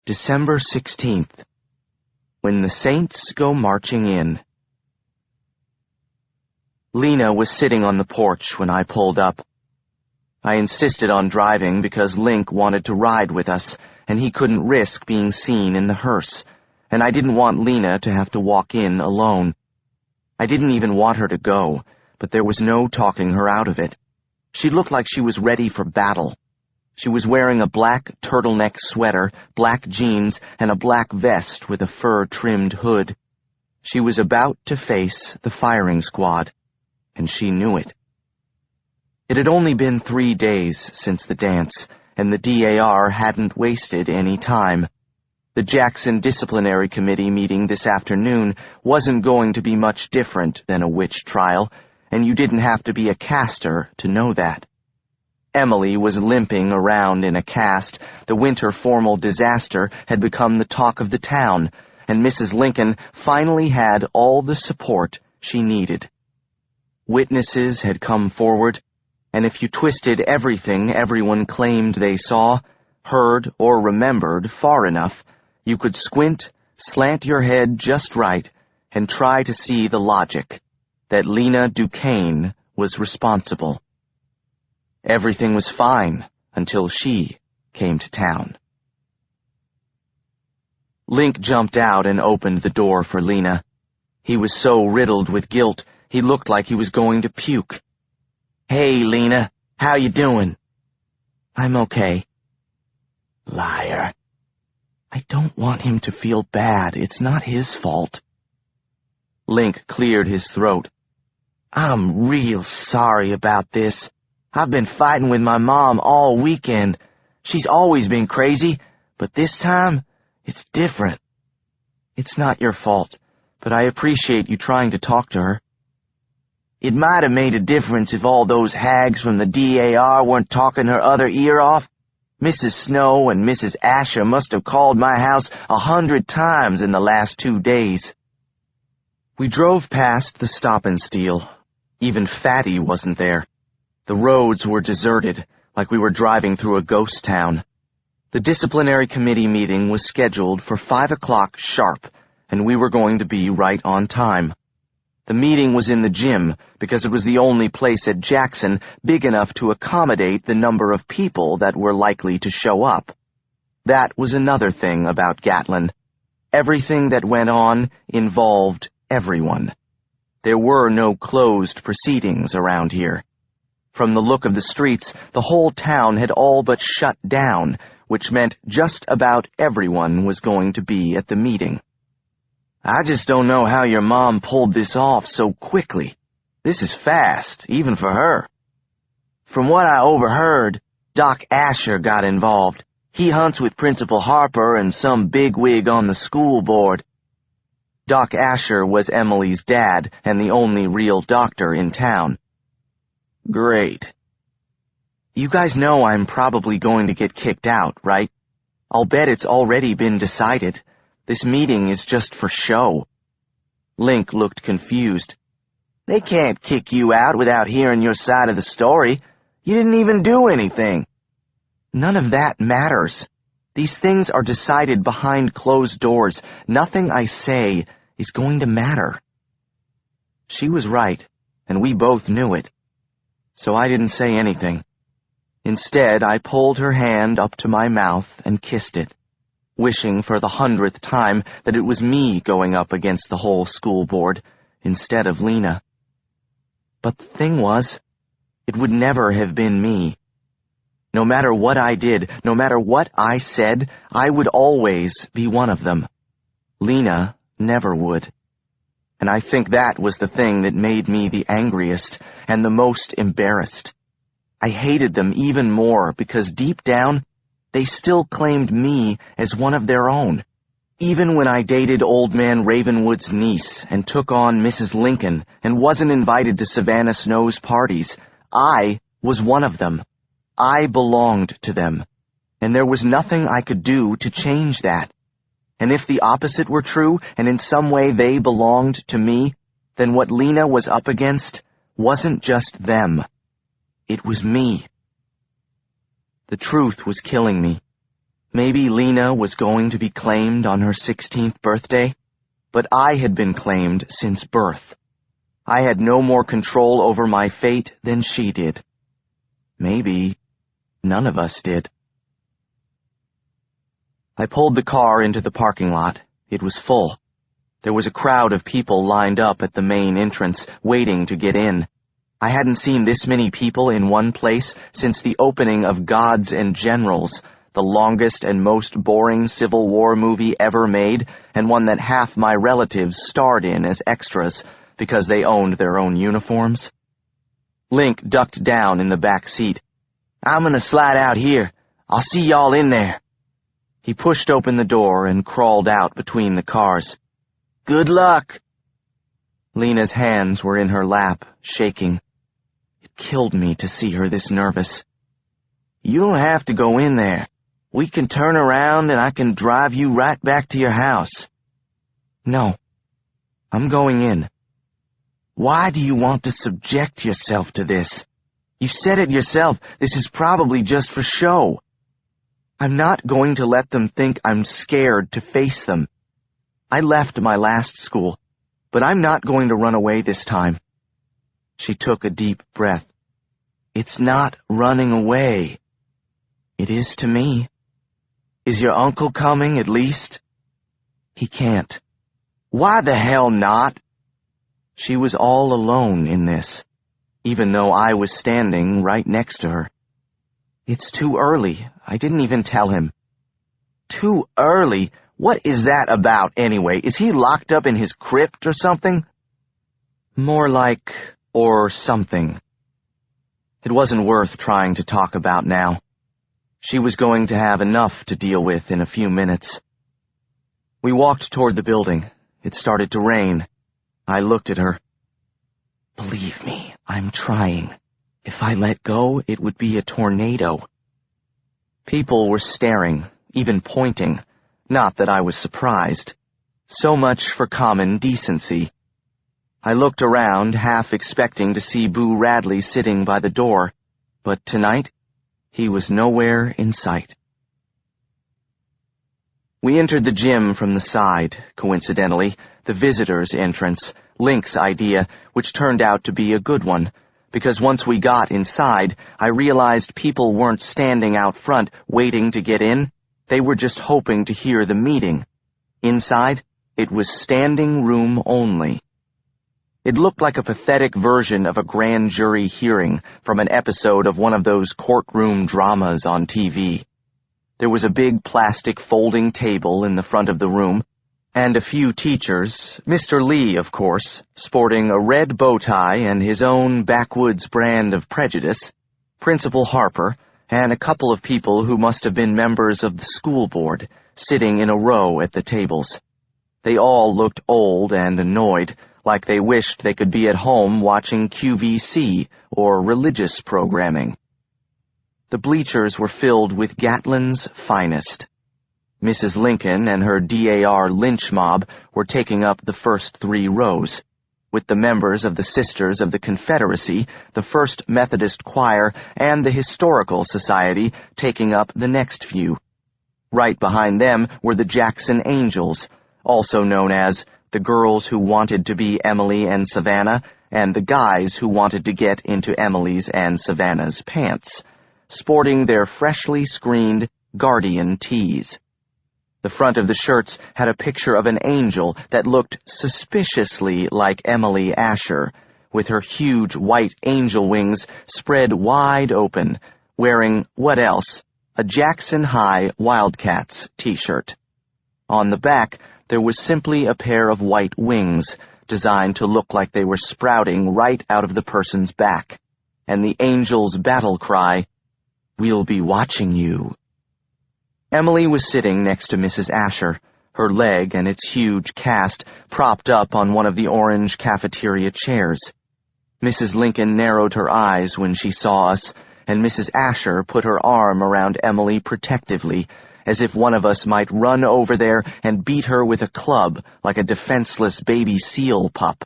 December 16th. When the Saints Go Marching In. Lena was sitting on the porch when I pulled up. I insisted on driving because Link wanted to ride with us, and he couldn't risk being seen in the hearse, and I didn't want Lena to have to walk in alone. I didn't even want her to go, but there was no talking her out of it. She looked like she was ready for battle. She was wearing a black turtleneck sweater, black jeans, and a black vest with a fur-trimmed hood. She was about to face the firing squad, and she knew it. It had only been 3 days since the dance, and the DAR hadn't wasted any time. The Jackson Disciplinary Committee meeting this afternoon wasn't going to be much different than a witch trial, and you didn't have to be a caster to know that. Emily was limping around in a cast. The winter formal disaster had become the talk of the town, and Mrs. Lincoln finally had all the support she needed. Witnesses had come forward, and if you twisted everything everyone claimed they saw, heard, or remembered far enough, you could squint, slant your head just right, and try to see the logic, that Lena Duquesne was responsible. Everything was fine until she came to town. Link jumped out and opened the door for Lena. He was so riddled with guilt, he looked like he was going to puke. "Hey, Lena, how you doing?" "I'm okay." "Liar." "I don't want him to feel bad. It's not his fault." Link cleared his throat. "I'm real sorry about this. I've been fighting with my mom all weekend. She's always been crazy, but this time, it's different." "It's not your fault, but I appreciate you trying to talk to her." "It might have made a difference if all those hags from the DAR weren't talking her other ear off. Mrs. Snow and Mrs. Asher must have called my house 100 times in the last 2 days. We drove past the Stop and Steal. Even Fatty wasn't there. The roads were deserted, like we were driving through a ghost town. The disciplinary committee meeting was scheduled for 5 o'clock sharp, and we were going to be right on time. The meeting was in the gym because it was the only place at Jackson big enough to accommodate the number of people that were likely to show up. That was another thing about Gatlin. Everything that went on involved everyone. There were no closed proceedings around here. From the look of the streets, the whole town had all but shut down, which meant just about everyone was going to be at the meeting. "I just don't know how your mom pulled this off so quickly. This is fast, even for her." "From what I overheard, Doc Asher got involved. He hunts with Principal Harper and some bigwig on the school board." Doc Asher was Emily's dad and the only real doctor in town. "Great." "You guys know I'm probably going to get kicked out, right? I'll bet it's already been decided. This meeting is just for show." Link looked confused. "They can't kick you out without hearing your side of the story. You didn't even do anything." "None of that matters. These things are decided behind closed doors. Nothing I say is going to matter." She was right, and we both knew it. So I didn't say anything. Instead, I pulled her hand up to my mouth and kissed it, wishing for the 100th time that it was me going up against the whole school board instead of Lena. But the thing was, it would never have been me. No matter what I did, no matter what I said, I would always be one of them. Lena never would. And I think that was the thing that made me the angriest and the most embarrassed. I hated them even more because deep down, they still claimed me as one of their own. Even when I dated Old Man Ravenwood's niece and took on Mrs. Lincoln and wasn't invited to Savannah Snow's parties, I was one of them. I belonged to them, and there was nothing I could do to change that. And if the opposite were true, and in some way they belonged to me, then what Lena was up against wasn't just them. It was me. The truth was killing me. Maybe Lena was going to be claimed on her 16th birthday, but I had been claimed since birth. I had no more control over my fate than she did. Maybe none of us did. I pulled the car into the parking lot. It was full. There was a crowd of people lined up at the main entrance, waiting to get in. I hadn't seen this many people in one place since the opening of Gods and Generals, the longest and most boring Civil War movie ever made, and one that half my relatives starred in as extras because they owned their own uniforms. Link ducked down in the back seat. "I'm gonna slide out here. I'll see y'all in there." He pushed open the door and crawled out between the cars. "Good luck." Lena's hands were in her lap, shaking. It killed me to see her this nervous. "You don't have to go in there. We can turn around and I can drive you right back to your house." "No, I'm going in." "Why do you want to subject yourself to this? You said it yourself, this is probably just for show." "I'm not going to let them think I'm scared to face them. I left my last school, but I'm not going to run away this time." She took a deep breath. "It's not running away." "It is to me." "Is your uncle coming, at least?" "He can't." "Why the hell not?" She was all alone in this, even though I was standing right next to her. "It's too early. I didn't even tell him." "Too early? What is that about, anyway? Is he locked up in his crypt or something?" "More like, or something." It wasn't worth trying to talk about now. She was going to have enough to deal with in a few minutes. We walked toward the building. It started to rain. I looked at her. "Believe me, I'm trying. If I let go, it would be a tornado." People were staring, even pointing. Not that I was surprised. So much for common decency. I looked around, half expecting to see Boo Radley sitting by the door, but tonight he was nowhere in sight. We entered the gym from the side, coincidentally, the visitors' entrance, Link's idea, which turned out to be a good one, because once we got inside, I realized people weren't standing out front waiting to get in. They were just hoping to hear the meeting. Inside, it was standing room only. It looked like a pathetic version of a grand jury hearing from an episode of one of those courtroom dramas on TV. There was a big plastic folding table in the front of the room, and a few teachers, Mr. Lee, of course, sporting a red bow tie and his own backwoods brand of prejudice, Principal Harper, and a couple of people who must have been members of the school board, sitting in a row at the tables. They all looked old and annoyed, like they wished they could be at home watching QVC or religious programming. The bleachers were filled with Gatlin's finest. Mrs. Lincoln and her DAR lynch mob were taking up the first 3 rows, with the members of the Sisters of the Confederacy, the First Methodist Choir, and the Historical Society taking up the next few. Right behind them were the Jackson Angels, also known as the girls who wanted to be Emily and Savannah, and the guys who wanted to get into Emily's and Savannah's pants, sporting their freshly screened Guardian tees. The front of the shirts had a picture of an angel that looked suspiciously like Emily Asher, with her huge white angel wings spread wide open, wearing, what else? A Jackson High Wildcats t-shirt. On the back, there was simply a pair of white wings, designed to look like they were sprouting right out of the person's back, and the angel's battle cry, "We'll be watching you." Emily was sitting next to Mrs. Asher, her leg and its huge cast propped up on one of the orange cafeteria chairs. Mrs. Lincoln narrowed her eyes when she saw us, and Mrs. Asher put her arm around Emily protectively, as if one of us might run over there and beat her with a club like a defenseless baby seal pup.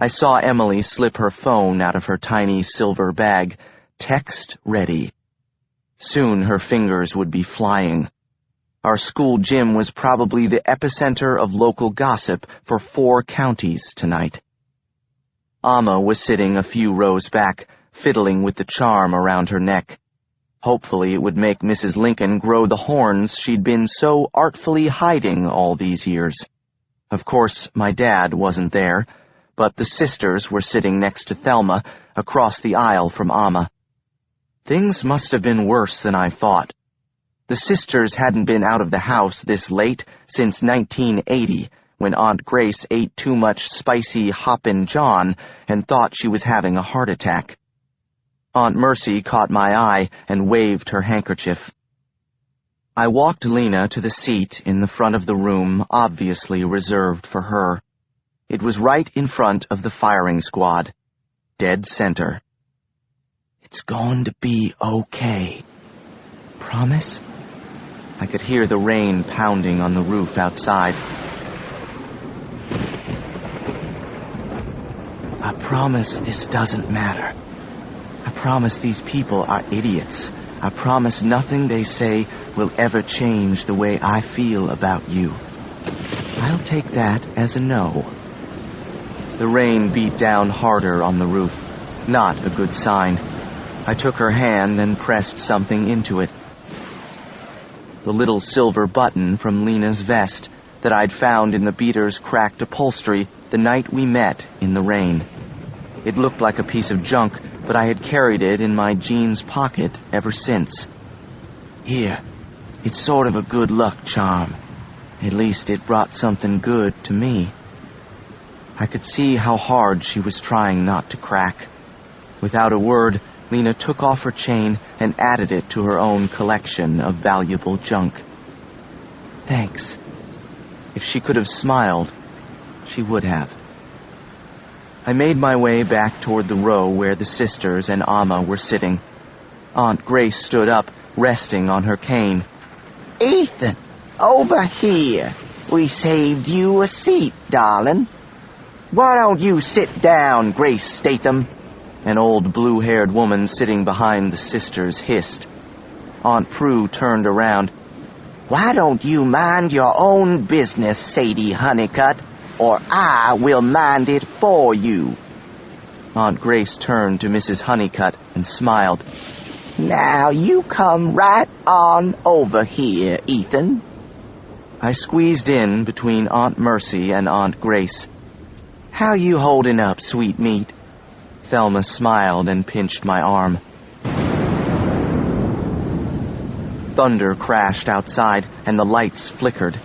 I saw Emily slip her phone out of her tiny silver bag, text ready. Soon her fingers would be flying, Our school gym was probably the epicenter of local gossip for 4 counties tonight. Amma was sitting a few rows back, fiddling with the charm around her neck. Hopefully it would make Mrs. Lincoln grow the horns she'd been so artfully hiding all these years. Of course, my dad wasn't there, but the sisters were sitting next to Thelma, across the aisle from Amma. Things must have been worse than I thought. The sisters hadn't been out of the house this late since 1980, when Aunt Grace ate too much spicy Hoppin' John and thought she was having a heart attack. Aunt Mercy caught my eye and waved her handkerchief. I walked Lena to the seat in the front of the room, obviously reserved for her. It was right in front of the firing squad, dead center. "It's going to be okay. Promise?" I could hear the rain pounding on the roof outside. "I promise this doesn't matter. I promise these people are idiots. I promise nothing they say will ever change the way I feel about you. I'll take that as a no." The rain beat down harder on the roof. Not a good sign. I took her hand and pressed something into it. The little silver button from Lena's vest that I'd found in the beater's cracked upholstery the night we met in the rain. It looked like a piece of junk, but I had carried it in my jeans pocket ever since. "Here, it's sort of a good luck charm. At least it brought something good to me." I could see how hard she was trying not to crack. Without a word, Lena took off her chain and added it to her own collection of valuable junk. "Thanks." If she could have smiled, she would have. I made my way back toward the row where the sisters and Amma were sitting. Aunt Grace stood up, resting on her cane. "Ethan, over here. We saved you a seat, darling." "Why don't you sit down, Grace Statham?" An old blue-haired woman sitting behind the sisters hissed. Aunt Prue turned around. "Why don't you mind your own business, Sadie Honeycutt, or I will mind it for you." Aunt Grace turned to Mrs. Honeycutt and smiled. "Now you come right on over here, Ethan." I squeezed in between Aunt Mercy and Aunt Grace. "How you holding up, sweet meat?" Thelma smiled and pinched my arm. Thunder crashed outside, and the lights flickered.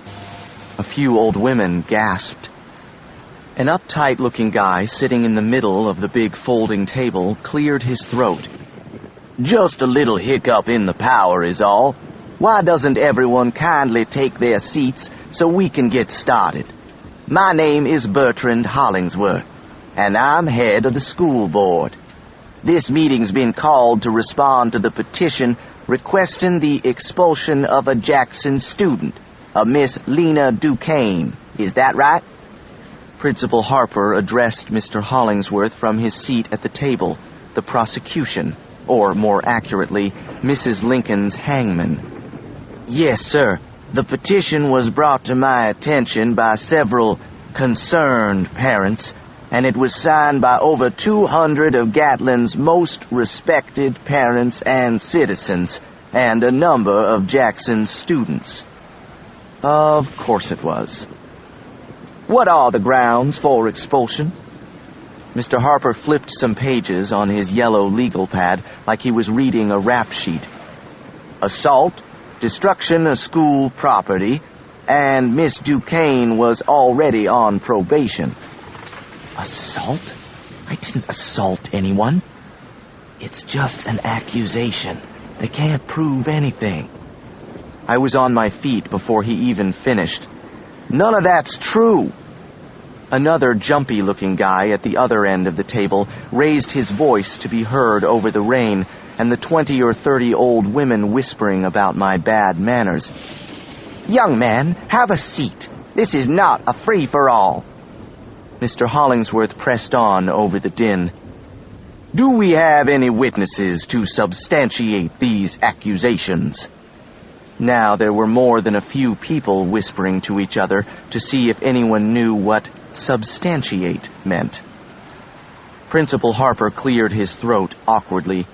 A few old women gasped. An uptight-looking guy sitting in the middle of the big folding table cleared his throat. "Just a little hiccup in the power is all. Why doesn't everyone kindly take their seats so we can get started? My name is Bertrand Hollingsworth, and I'm head of the school board. This meeting's been called to respond to the petition requesting the expulsion of a Jackson student, a Miss Lena Duquesne. Is that right?" Principal Harper addressed Mr. Hollingsworth from his seat at the table, the prosecution, or more accurately, Mrs. Lincoln's hangman. "Yes, sir. The petition was brought to my attention by several concerned parents, and it was signed by over 200 of Gatlin's most respected parents and citizens, and a number of Jackson's students." Of course it was. "What are the grounds for expulsion?" Mr. Harper flipped some pages on his yellow legal pad like he was reading a rap sheet. "Assault, destruction of school property, and Miss Duquesne was already on probation." "Assault? I didn't assault anyone." "It's just an accusation. They can't prove anything." I was on my feet before he even finished. "None of that's true." Another jumpy-looking guy at the other end of the table raised his voice to be heard over the rain and the 20 or 30 old women whispering about my bad manners. "Young man, have a seat. This is not a free-for-all." Mr. Hollingsworth pressed on over the din. "Do we have any witnesses to substantiate these accusations?" Now there were more than a few people whispering to each other to see if anyone knew what substantiate meant. Principal Harper cleared his throat awkwardly.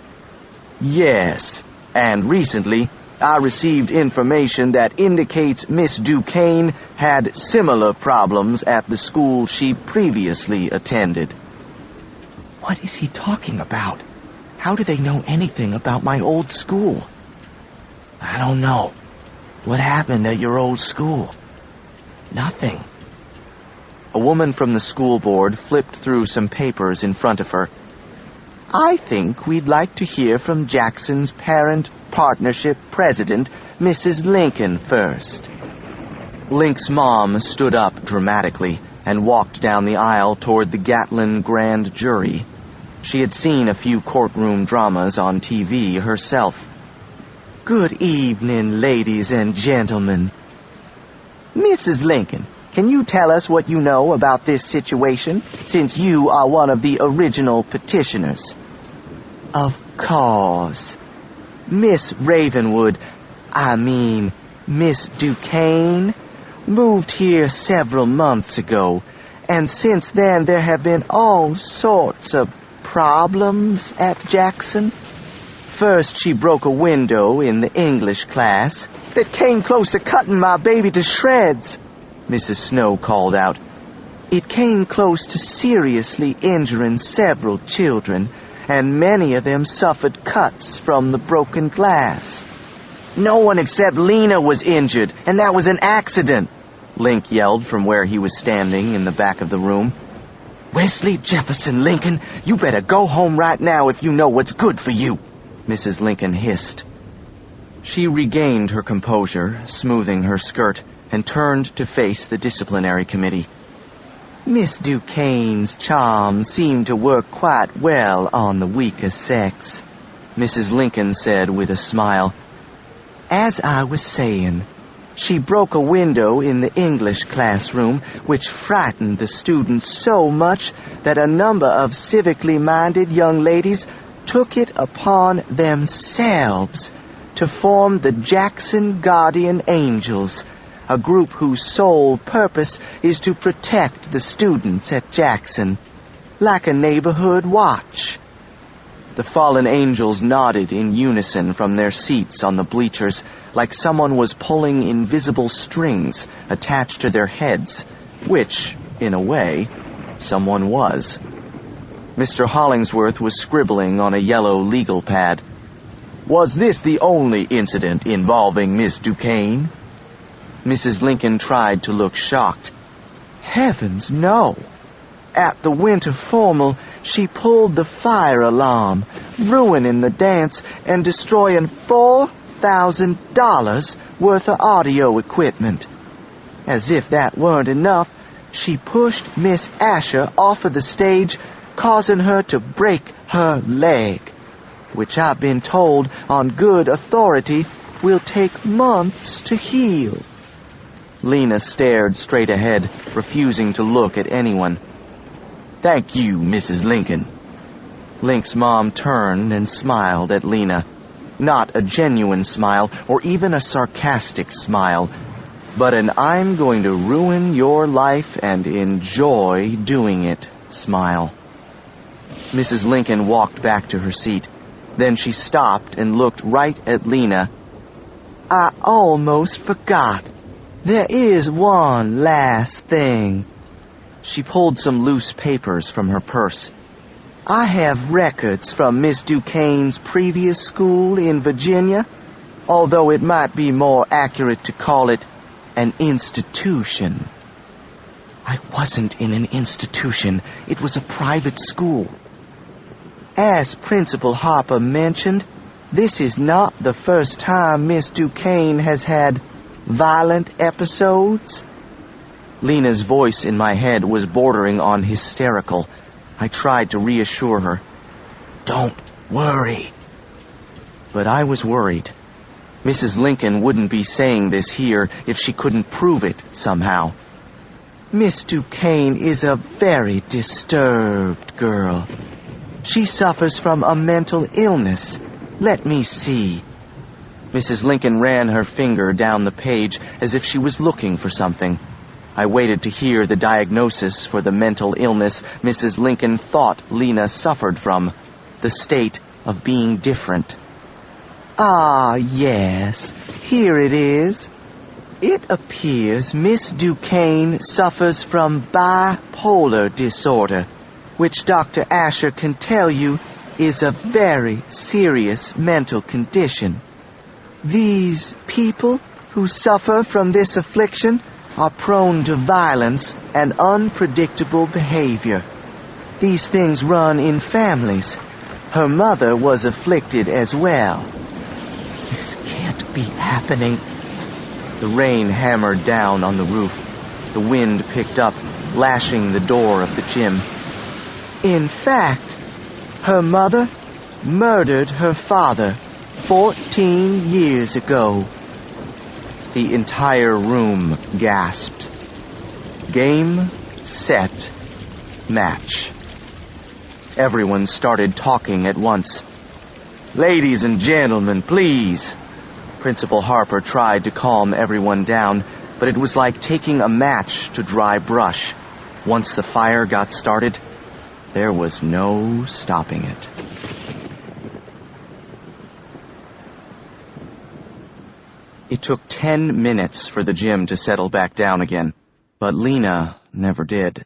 Yes, and recently I received information that indicates Miss Duquesne had similar problems at the school she previously attended. What is he talking about? How do they know anything about my old school? I don't know. What happened at your old school? Nothing. A woman from the school board flipped through some papers in front of her. I think we'd like to hear from Jackson's Parent Partnership President, Mrs. Lincoln, first. Link's mom stood up dramatically and walked down the aisle toward the Gatlin Grand Jury. She had seen a few courtroom dramas on TV herself. Good evening, ladies and gentlemen. Mrs. Lincoln, can you tell us what you know about this situation, since you are one of the original petitioners? Of course. Miss Ravenwood, Miss Duquesne, moved here several months ago, and since then there have been all sorts of problems at Jackson. First, she broke a window in the English class that came close to cutting my baby to shreds, Mrs. Snow called out. It came close to seriously injuring several children, and many of them suffered cuts from the broken glass. No one except Lena was injured, and that was an accident, Link yelled from where he was standing in the back of the room. Wesley Jefferson Lincoln, you better go home right now if you know what's good for you, Mrs. Lincoln hissed. She regained her composure, smoothing her skirt, and turned to face the disciplinary committee. Miss Duquesne's charms seem to work quite well on the weaker sex, Mrs. Lincoln said with a smile. As I was saying, she broke a window in the English classroom, which frightened the students so much that a number of civically minded young ladies took it upon themselves to form the Jackson Guardian Angels, a group whose sole purpose is to protect the students at Jackson, like a neighborhood watch. The fallen angels nodded in unison from their seats on the bleachers, like someone was pulling invisible strings attached to their heads, which, in a way, someone was. Mr. Hollingsworth was scribbling on a yellow legal pad. Was this the only incident involving Miss Duquesne? Mrs. Lincoln tried to look shocked. Heavens, no. At the winter formal, she pulled the fire alarm, ruining the dance and destroying $4,000 worth of audio equipment. As if that weren't enough, she pushed Miss Asher off of the stage, causing her to break her leg, which I've been told on good authority will take months to heal. Lena stared straight ahead, refusing to look at anyone. Thank you, Mrs. Lincoln. Link's mom turned and smiled at Lena. Not a genuine smile, or even a sarcastic smile, but an I'm going to ruin your life and enjoy doing it smile. Mrs. Lincoln walked back to her seat. Then she stopped and looked right at Lena. I almost forgot. There is one last thing. She pulled some loose papers from her purse. I have records from Miss Duquesne's previous school in Virginia, although it might be more accurate to call it an institution. I wasn't in an institution. It was a private school. As Principal Harper mentioned, this is not the first time Miss Duquesne has had violent episodes. Lena's voice in my head was bordering on hysterical. I tried to reassure her. Don't worry. But I was worried. Mrs. Lincoln wouldn't be saying this here if she couldn't prove it somehow. Miss Duquesne is a very disturbed girl. She suffers from a mental illness. Let me see. Mrs. Lincoln ran her finger down the page as if she was looking for something. I waited to hear the diagnosis for the mental illness Mrs. Lincoln thought Lena suffered from, the state of being different. Ah, yes, here it is. It appears Miss Duquesne suffers from bipolar disorder, which Dr. Asher can tell you is a very serious mental condition. These people who suffer from this affliction are prone to violence and unpredictable behavior. These things run in families. Her mother was afflicted as well. This can't be happening. The rain hammered down on the roof. The wind picked up, lashing the door of the gym. In fact, her mother murdered her father 14 years ago. The entire room gasped. Game, set, match. Everyone started talking at once. "Ladies and gentlemen, please." Principal Harper tried to calm everyone down, but it was like taking a match to dry brush. Once the fire got started, there was no stopping it. It took 10 minutes for the gym to settle back down again, but Lena never did.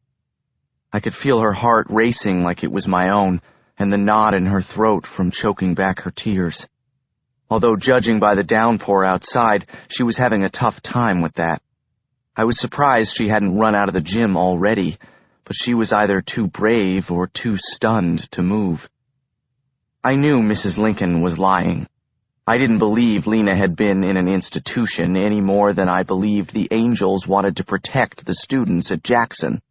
I could feel her heart racing like it was my own, and the knot in her throat from choking back her tears. Although judging by the downpour outside, she was having a tough time with that. I was surprised she hadn't run out of the gym already, but she was either too brave or too stunned to move. I knew Mrs. Lincoln was lying. I didn't believe Lena had been in an institution any more than I believed the angels wanted to protect the students at Jackson.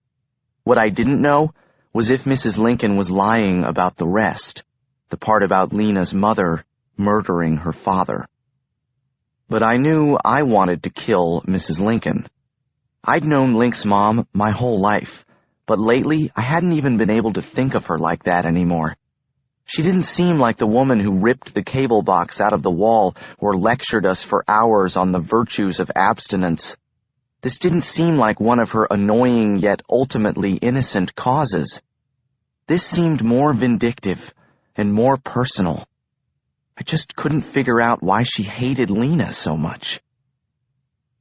What I didn't know was if Mrs. Lincoln was lying about the rest, the part about Lena's mother murdering her father. But I knew I wanted to kill Mrs. Lincoln. I'd known Link's mom my whole life, but lately I hadn't even been able to think of her like that anymore. She didn't seem like the woman who ripped the cable box out of the wall or lectured us for hours on the virtues of abstinence. This didn't seem like one of her annoying yet ultimately innocent causes. This seemed more vindictive and more personal. I just couldn't figure out why she hated Lena so much.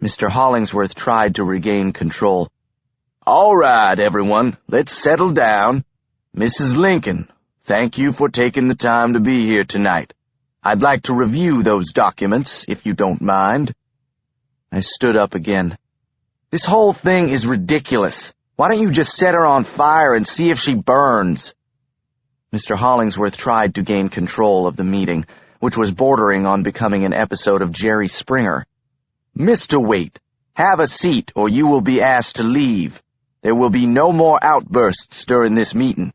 Mr. Hollingsworth tried to regain control. "All right, everyone, let's settle down. Mrs. Lincoln, thank you for taking the time to be here tonight. I'd like to review those documents, if you don't mind." I stood up again. "This whole thing is ridiculous. Why don't you just set her on fire and see if she burns?" Mr. Hollingsworth tried to gain control of the meeting, which was bordering on becoming an episode of Jerry Springer. "Mr. Waite, have a seat or you will be asked to leave. There will be no more outbursts during this meeting.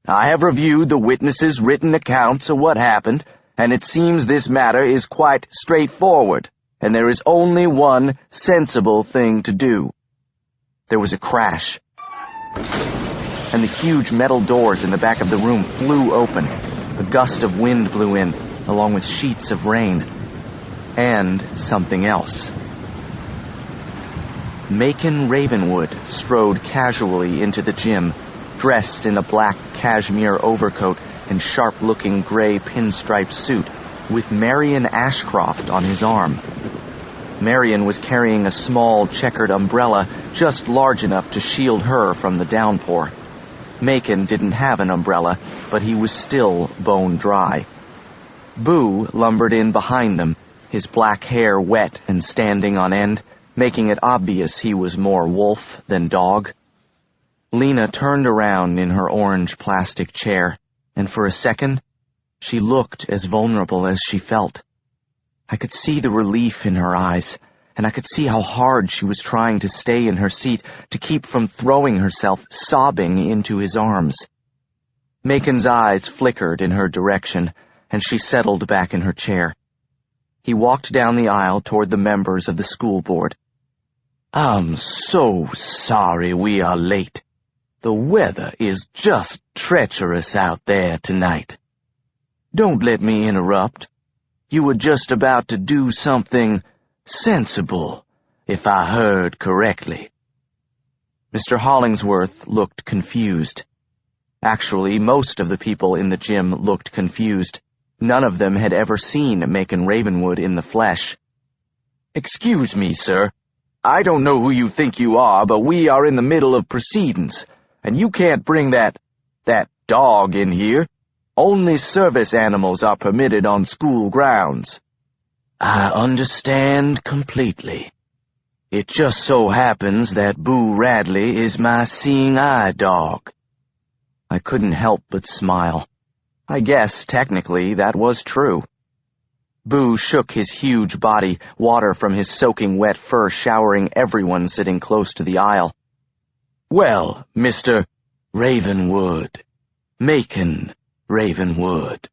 I have reviewed the witnesses' written accounts of what happened, and it seems this matter is quite straightforward, and there is only one sensible thing to do." There was a crash, and the huge metal doors in the back of the room flew open. A gust of wind blew in, along with sheets of rain. And something else. Macon Ravenwood strode casually into the gym, dressed in a black cashmere overcoat and sharp-looking gray pinstripe suit, with Marion Ashcroft on his arm. Marion was carrying a small checkered umbrella just large enough to shield her from the downpour. Macon didn't have an umbrella, but he was still bone dry. Boo lumbered in behind them, his black hair wet and standing on end, making it obvious he was more wolf than dog. Lena turned around in her orange plastic chair, and for a second, she looked as vulnerable as she felt. I could see the relief in her eyes, and I could see how hard she was trying to stay in her seat to keep from throwing herself sobbing into his arms. Macon's eyes flickered in her direction, and she settled back in her chair. He walked down the aisle toward the members of the school board. "I'm so sorry we are late. The weather is just treacherous out there tonight. Don't let me interrupt. You were just about to do something sensible, if I heard correctly." Mr. Hollingsworth looked confused. Actually, most of the people in the gym looked confused. None of them had ever seen Macon Ravenwood in the flesh. "Excuse me, sir. I don't know who you think you are, but we are in the middle of proceedings, and you can't bring that dog in here. Only service animals are permitted on school grounds." "I understand completely. It just so happens that Boo Radley is my seeing-eye dog." I couldn't help but smile. I guess, technically, that was true. Boo shook his huge body, water from his soaking wet fur showering everyone sitting close to the aisle. "Well, Mr. Ravenwood. Macon Ravenwood."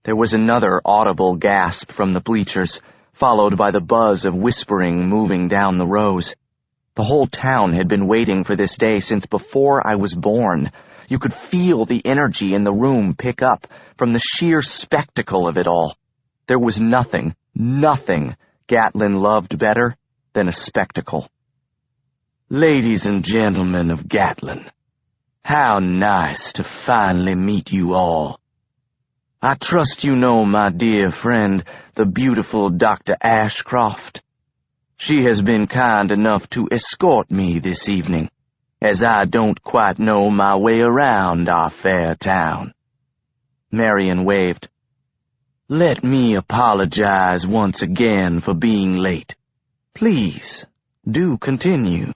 There was another audible gasp from the bleachers, followed by the buzz of whispering moving down the rows. The whole town had been waiting for this day since before I was born. You could feel the energy in the room pick up from the sheer spectacle of it all. There was nothing Gatlin loved better than a spectacle. "Ladies and gentlemen of Gatlin, how nice to finally meet you all. I trust you know my dear friend, the beautiful Dr. Ashcroft. She has been kind enough to escort me this evening, as I don't quite know my way around our fair town." Marion waved. "Let me apologize once again for being late. Please, do continue.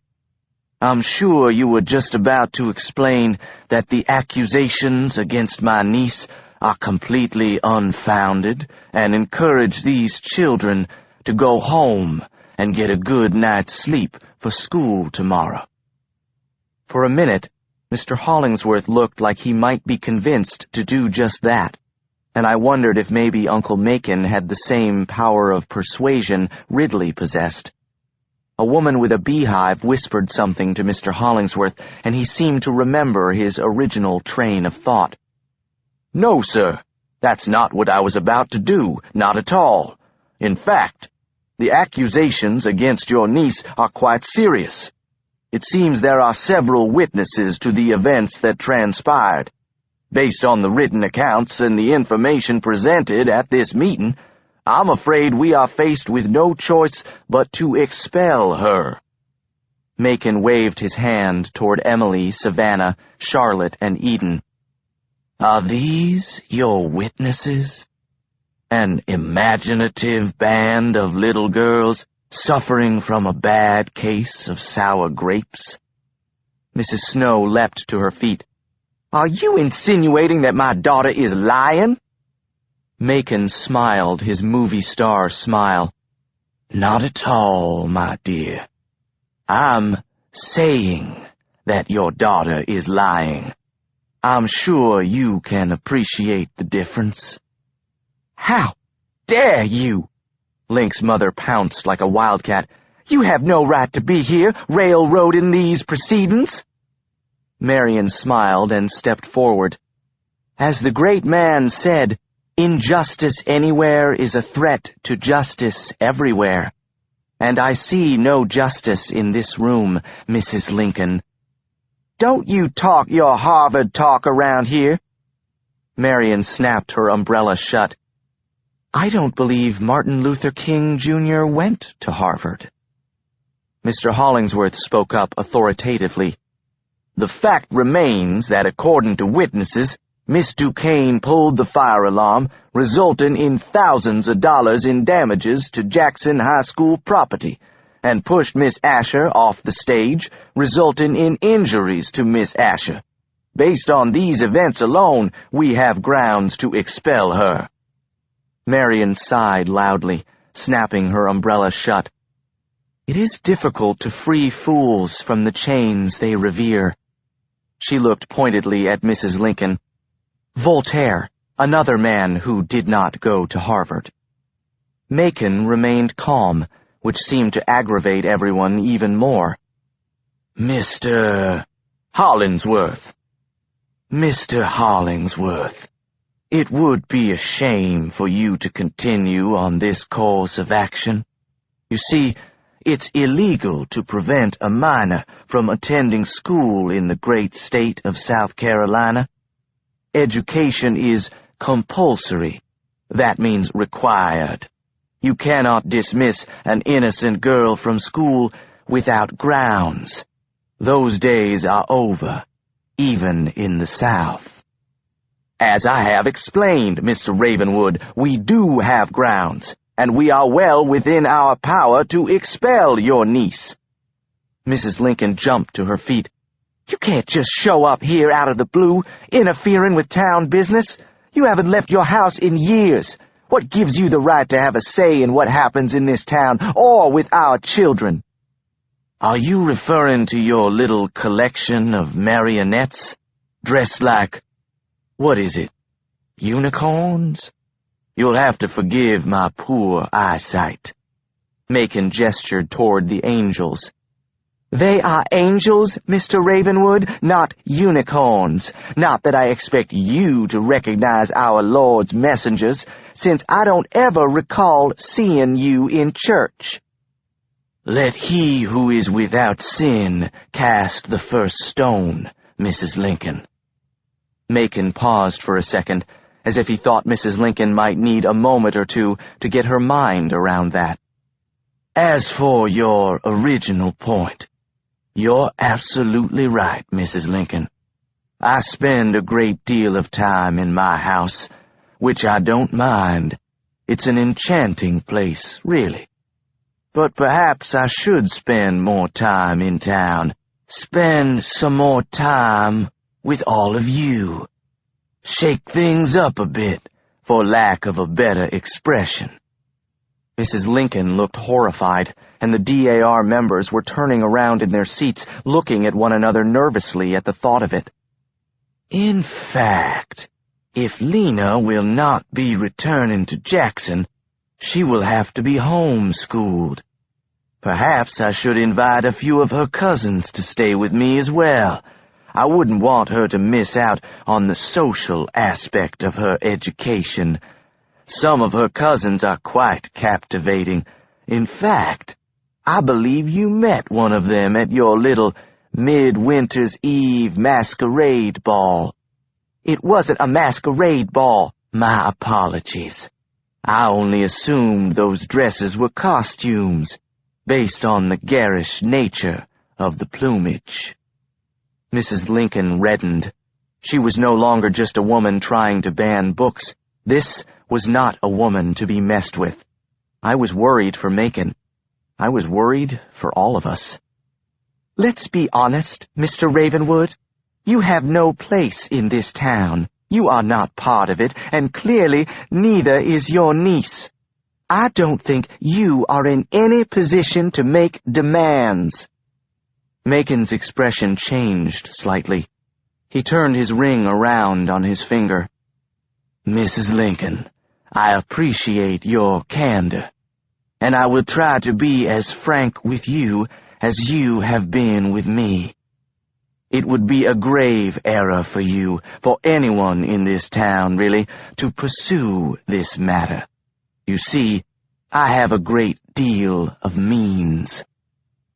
I'm sure you were just about to explain that the accusations against my niece are completely unfounded and encourage these children to go home and get a good night's sleep for school tomorrow." For a minute, Mr. Hollingsworth looked like he might be convinced to do just that, and I wondered if maybe Uncle Macon had the same power of persuasion Ridley possessed. A woman with a beehive whispered something to Mr. Hollingsworth, and he seemed to remember his original train of thought. "No, sir, that's not what I was about to do, not at all. In fact, the accusations against your niece are quite serious. It seems there are several witnesses to the events that transpired. Based on the written accounts and the information presented at this meeting, I'm afraid we are faced with no choice but to expel her." Macon waved his hand toward Emily, Savannah, Charlotte, and Eden. "Are these your witnesses? An imaginative band of little girls suffering from a bad case of sour grapes?" Mrs. Snow leapt to her feet. "Are you insinuating that my daughter is lying?" Macon smiled his movie star smile. "Not at all, my dear. I'm saying that your daughter is lying. I'm sure you can appreciate the difference." "How dare you!" Link's mother pounced like a wildcat. "You have no right to be here, railroading these proceedings." Marion smiled and stepped forward. "As the great man said, injustice anywhere is a threat to justice everywhere. And I see no justice in this room, Mrs. Lincoln." "Don't you talk your Harvard talk around here." Marion snapped her umbrella shut. "I don't believe Martin Luther King, Jr. went to Harvard." Mr. Hollingsworth spoke up authoritatively. "The fact remains that according to witnesses, Miss Duquesne pulled the fire alarm, resulting in thousands of dollars in damages to Jackson High School property, and pushed Miss Asher off the stage, resulting in injuries to Miss Asher. Based on these events alone, we have grounds to expel her." Marion sighed loudly, snapping her umbrella shut. "It is difficult to free fools from the chains they revere." She looked pointedly at Mrs. Lincoln. "Voltaire, another man who did not go to Harvard." Macon remained calm, which seemed to aggravate everyone even more. "Mr. Hollingsworth. Mr. Hollingsworth, It would be a shame for you to continue on this course of action. You see, it's illegal to prevent a minor from attending school in the great state of South Carolina. Education is compulsory. That means required. You cannot dismiss an innocent girl from school without grounds. Those days are over, even in the South. As I have explained, Mr. Ravenwood, we do have grounds, and we are well within our power to expel your niece. Mrs. Lincoln jumped to her feet. You can't just show up here out of the blue, interfering with town business. You haven't left your house in years. What gives you the right to have a say in what happens in this town, or with our children? Are you referring to your little collection of marionettes, dressed like, what is it, unicorns? You'll have to forgive my poor eyesight. Macon gestured toward the angels. They are angels, Mr. Ravenwood, not unicorns. Not that I expect you to recognize our Lord's messengers, since I don't ever recall seeing you in church. Let he who is without sin cast the first stone, Mrs. Lincoln. Macon paused for a second, as if he thought Mrs. Lincoln might need a moment or two to get her mind around that. As for your original point, you're absolutely right, Mrs. Lincoln. I spend a great deal of time in my house, which I don't mind. It's an enchanting place, really. But perhaps I should spend more time in town, spend some more time with all of you. Shake things up a bit, for lack of a better expression. Mrs. Lincoln looked horrified, and the DAR members were turning around in their seats, looking at one another nervously at the thought of it. In fact, if Lena will not be returning to Jackson, she will have to be homeschooled. Perhaps I should invite a few of her cousins to stay with me as well. I wouldn't want her to miss out on the social aspect of her education. Some of her cousins are quite captivating. In fact, I believe you met one of them at your little Midwinter's Eve masquerade ball. It wasn't a masquerade ball. My apologies. I only assumed those dresses were costumes, based on the garish nature of the plumage. Mrs. Lincoln reddened. She was no longer just a woman trying to ban books. This was not a woman to be messed with. I was worried for Macon. I was worried for all of us. Let's be honest, Mr. Ravenwood. You have no place in this town. You are not part of it, and clearly neither is your niece. I don't think you are in any position to make demands. Macon's expression changed slightly. He turned his ring around on his finger. Mrs. Lincoln, I appreciate your candor, and I will try to be as frank with you as you have been with me. It would be a grave error for you, for anyone in this town, really, to pursue this matter. You see, I have a great deal of means.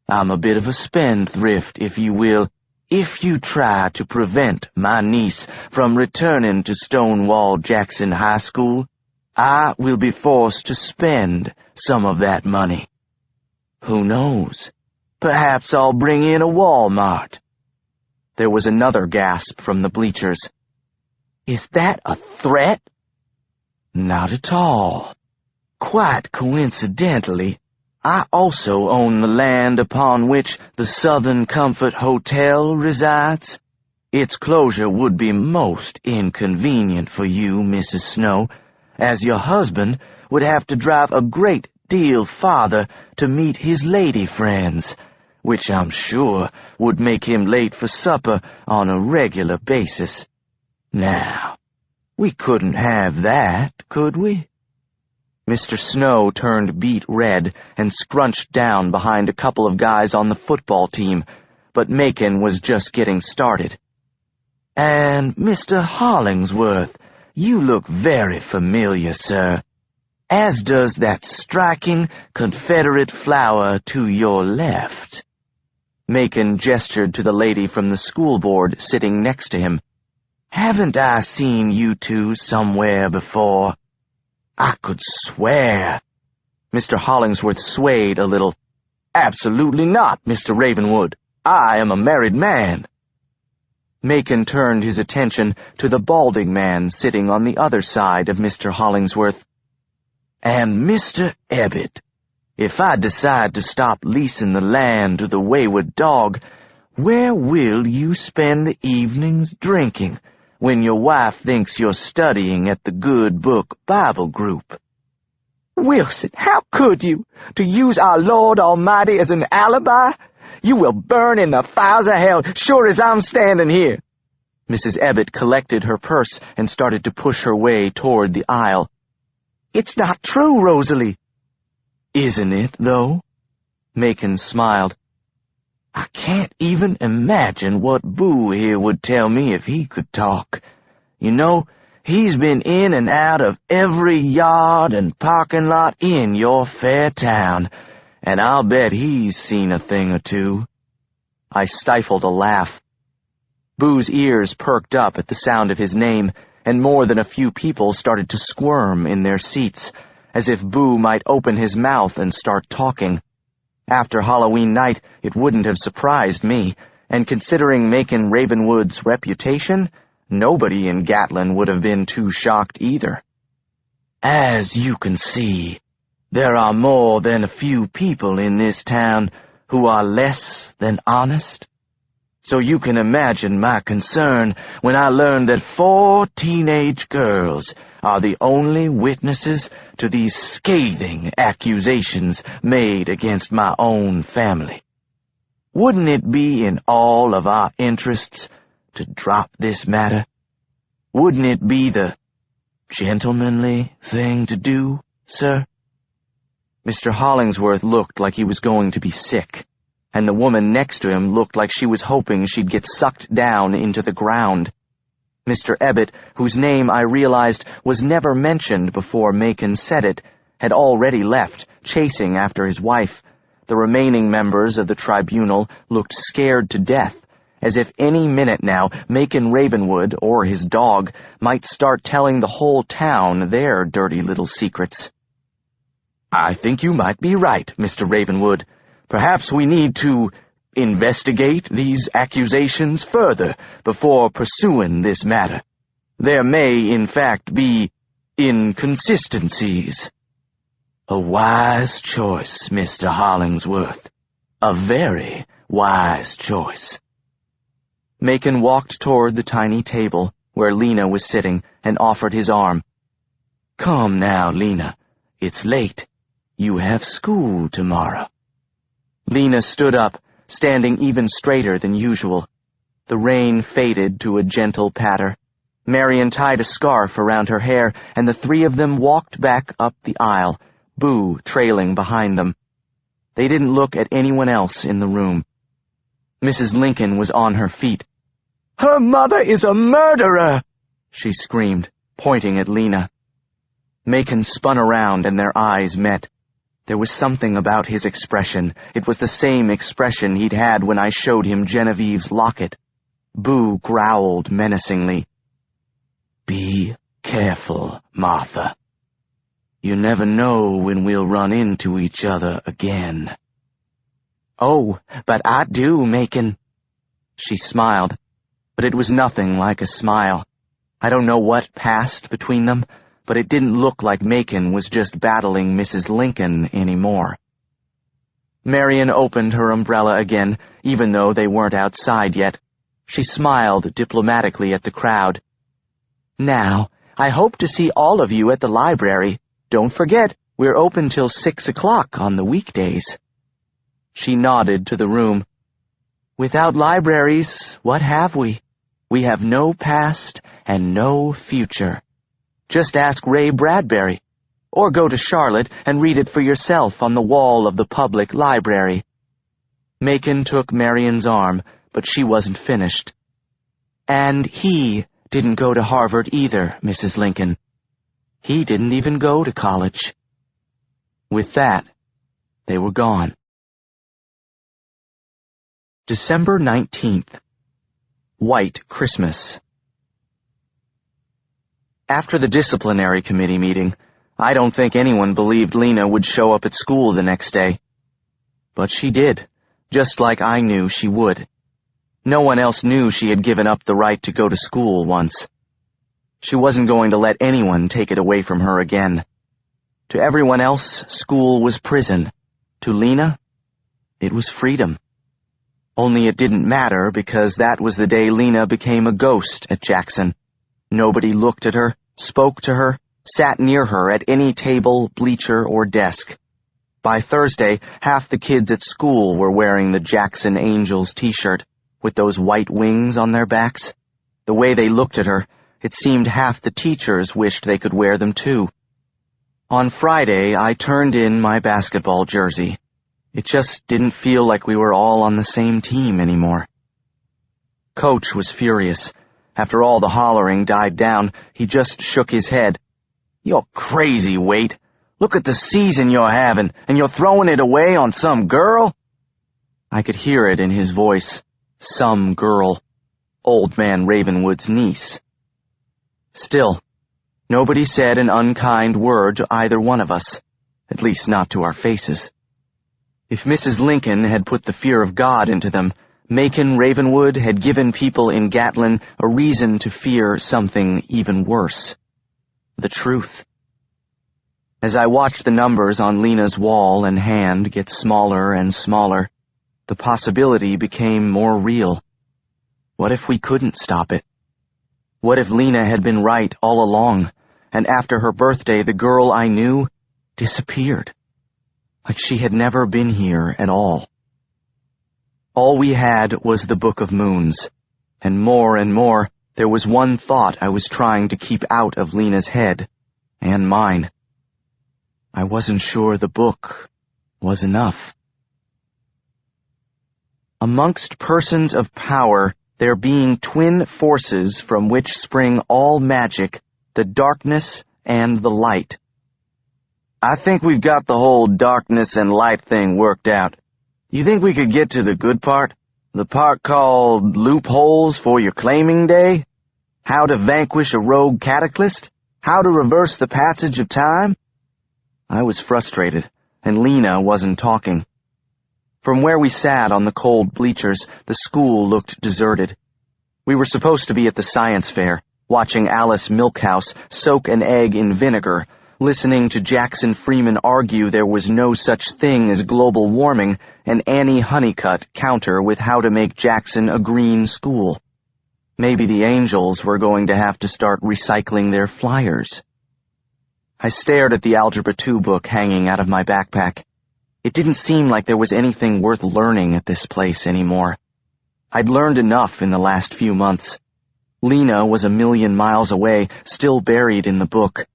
I'm a bit of a spendthrift, if you will. If you try to prevent my niece from returning to Stonewall Jackson High School, I will be forced to spend some of that money. Who knows? Perhaps I'll bring in a Walmart. There was another gasp from the bleachers. Is that a threat? Not at all. Quite coincidentally, I also own the land upon which the Southern Comfort Hotel resides. Its closure would be most inconvenient for you, Mrs. Snow, as your husband would have to drive a great deal farther to meet his lady friends, which I'm sure would make him late for supper on a regular basis. Now, we couldn't have that, could we? Mr. Snow turned beet red and scrunched down behind a couple of guys on the football team, but Macon was just getting started. And Mr. Hollingsworth, You look very familiar, sir, as does that striking Confederate flower to your left." Macon gestured to the lady from the school board sitting next to him. "Haven't I seen you two somewhere before? I could swear." Mr. Hollingsworth swayed a little. "Absolutely not, Mr. Ravenwood. I am a married man." Macon turned his attention to the balding man sitting on the other side of Mr. Hollingsworth. "And Mr. Ebbett, if I decide to stop leasing the land to the wayward dog, where will you spend the evenings drinking when your wife thinks you're studying at the Good Book Bible Group?" "Wilson, how could you? To use our Lord Almighty as an alibi? You will burn in the fires of hell, sure as I'm standing here." Mrs. Ebbett collected her purse and started to push her way toward the aisle. "It's not true, Rosalie." "Isn't it, though?" Macon smiled. "I can't even imagine what Boo here would tell me if he could talk. You know, he's been in and out of every yard and parking lot in your fair town, and I'll bet he's seen a thing or two." I stifled a laugh. Boo's ears perked up at the sound of his name, and more than a few people started to squirm in their seats, as if Boo might open his mouth and start talking. After Halloween night, it wouldn't have surprised me, and considering Macon Ravenwood's reputation, nobody in Gatlin would have been too shocked either. "As you can see, there are more than a few people in this town who are less than honest. So you can imagine my concern when I learned that 4 teenage girls are the only witnesses to these scathing accusations made against my own family. Wouldn't it be in all of our interests to drop this matter? Wouldn't it be the gentlemanly thing to do, sir?" Mr. Hollingsworth looked like he was going to be sick, and the woman next to him looked like she was hoping she'd get sucked down into the ground. Mr. Ebbett, whose name I realized was never mentioned before Macon said it, had already left, chasing after his wife. The remaining members of the tribunal looked scared to death, as if any minute now Macon Ravenwood, or his dog, might start telling the whole town their dirty little secrets. "I think you might be right, Mr. Ravenwood. Perhaps we need to investigate these accusations further before pursuing this matter. There may, in fact, be inconsistencies." "A wise choice, Mr. Hollingsworth. A very wise choice." Macon walked toward the tiny table where Lena was sitting and offered his arm. "Come now, Lena. It's late. You have school tomorrow." Lena stood up, standing even straighter than usual. The rain faded to a gentle patter. Marion tied a scarf around her hair, and the 3 of them walked back up the aisle, Boo trailing behind them. They didn't look at anyone else in the room. Mrs. Lincoln was on her feet. "Her mother is a murderer!" she screamed, pointing at Lena. Macon spun around and their eyes met. There was something about his expression. It was the same expression he'd had when I showed him Genevieve's locket. Boo growled menacingly. "Be careful, Martha. You never know when we'll run into each other again." "Oh, but I do, Macon." She smiled, but it was nothing like a smile. I don't know what passed between them, but it didn't look like Macon was just battling Mrs. Lincoln anymore. Marion opened her umbrella again, even though they weren't outside yet. She smiled diplomatically at the crowd. "Now, I hope to see all of you at the library. Don't forget, we're open till 6 o'clock on the weekdays." She nodded to the room. "Without libraries, what have we? We have no past and no future. Just ask Ray Bradbury, or go to Charlotte and read it for yourself on the wall of the public library." Macon took Marion's arm, but she wasn't finished. "And he didn't go to Harvard either, Mrs. Lincoln. He didn't even go to college. With that, they were gone. December 19th. White Christmas. After the disciplinary committee meeting, I don't think anyone believed Lena would show up at school the next day. But she did, just like I knew she would. No one else knew she had given up the right to go to school once. She wasn't going to let anyone take it away from her again. To everyone else, school was prison. To Lena, it was freedom. Only it didn't matter because that was the day Lena became a ghost at Jackson. Nobody looked at her, spoke to her, sat near her at any table, bleacher, or desk. By Thursday, half the kids at school were wearing the Jackson Angels t-shirt, with those white wings on their backs. The way they looked at her, it seemed half the teachers wished they could wear them too. On Friday, I turned in my basketball jersey. It just didn't feel like we were all on the same team anymore. Coach was furious. After all the hollering died down, he just shook his head. "You're crazy, Wade. Look at the season you're having, and you're throwing it away on some girl?" I could hear it in his voice. Some girl. Old Man Ravenwood's niece. Still, nobody said an unkind word to either one of us, at least not to our faces. If Mrs. Lincoln had put the fear of God into them, Macon Ravenwood had given people in Gatlin a reason to fear something even worse. The truth. As I watched the numbers on Lena's wall and hand get smaller and smaller, the possibility became more real. What if we couldn't stop it? What if Lena had been right all along, and after her birthday the girl I knew disappeared? Like she had never been here at all. All we had was the Book of Moons, and more, there was one thought I was trying to keep out of Lena's head, and mine. I wasn't sure the book was enough. Amongst persons of power, there being twin forces from which spring all magic, the darkness and the light. I think we've got the whole darkness and light thing worked out. You think we could get to the good part? The part called loopholes for your claiming day? How to vanquish a rogue cataclysm? How to reverse the passage of time? I was frustrated, and Lena wasn't talking. From where we sat on the cold bleachers, the school looked deserted. We were supposed to be at the science fair, watching Alice Milkhouse soak an egg in vinegar, listening to Jackson Freeman argue there was no such thing as global warming, and Annie Honeycutt counter with how to make Jackson a green school. Maybe the Angels were going to have to start recycling their flyers. I stared at the Algebra 2 book hanging out of my backpack. It didn't seem like there was anything worth learning at this place anymore. I'd learned enough in the last few months. Lena was a million miles away, still buried in the book.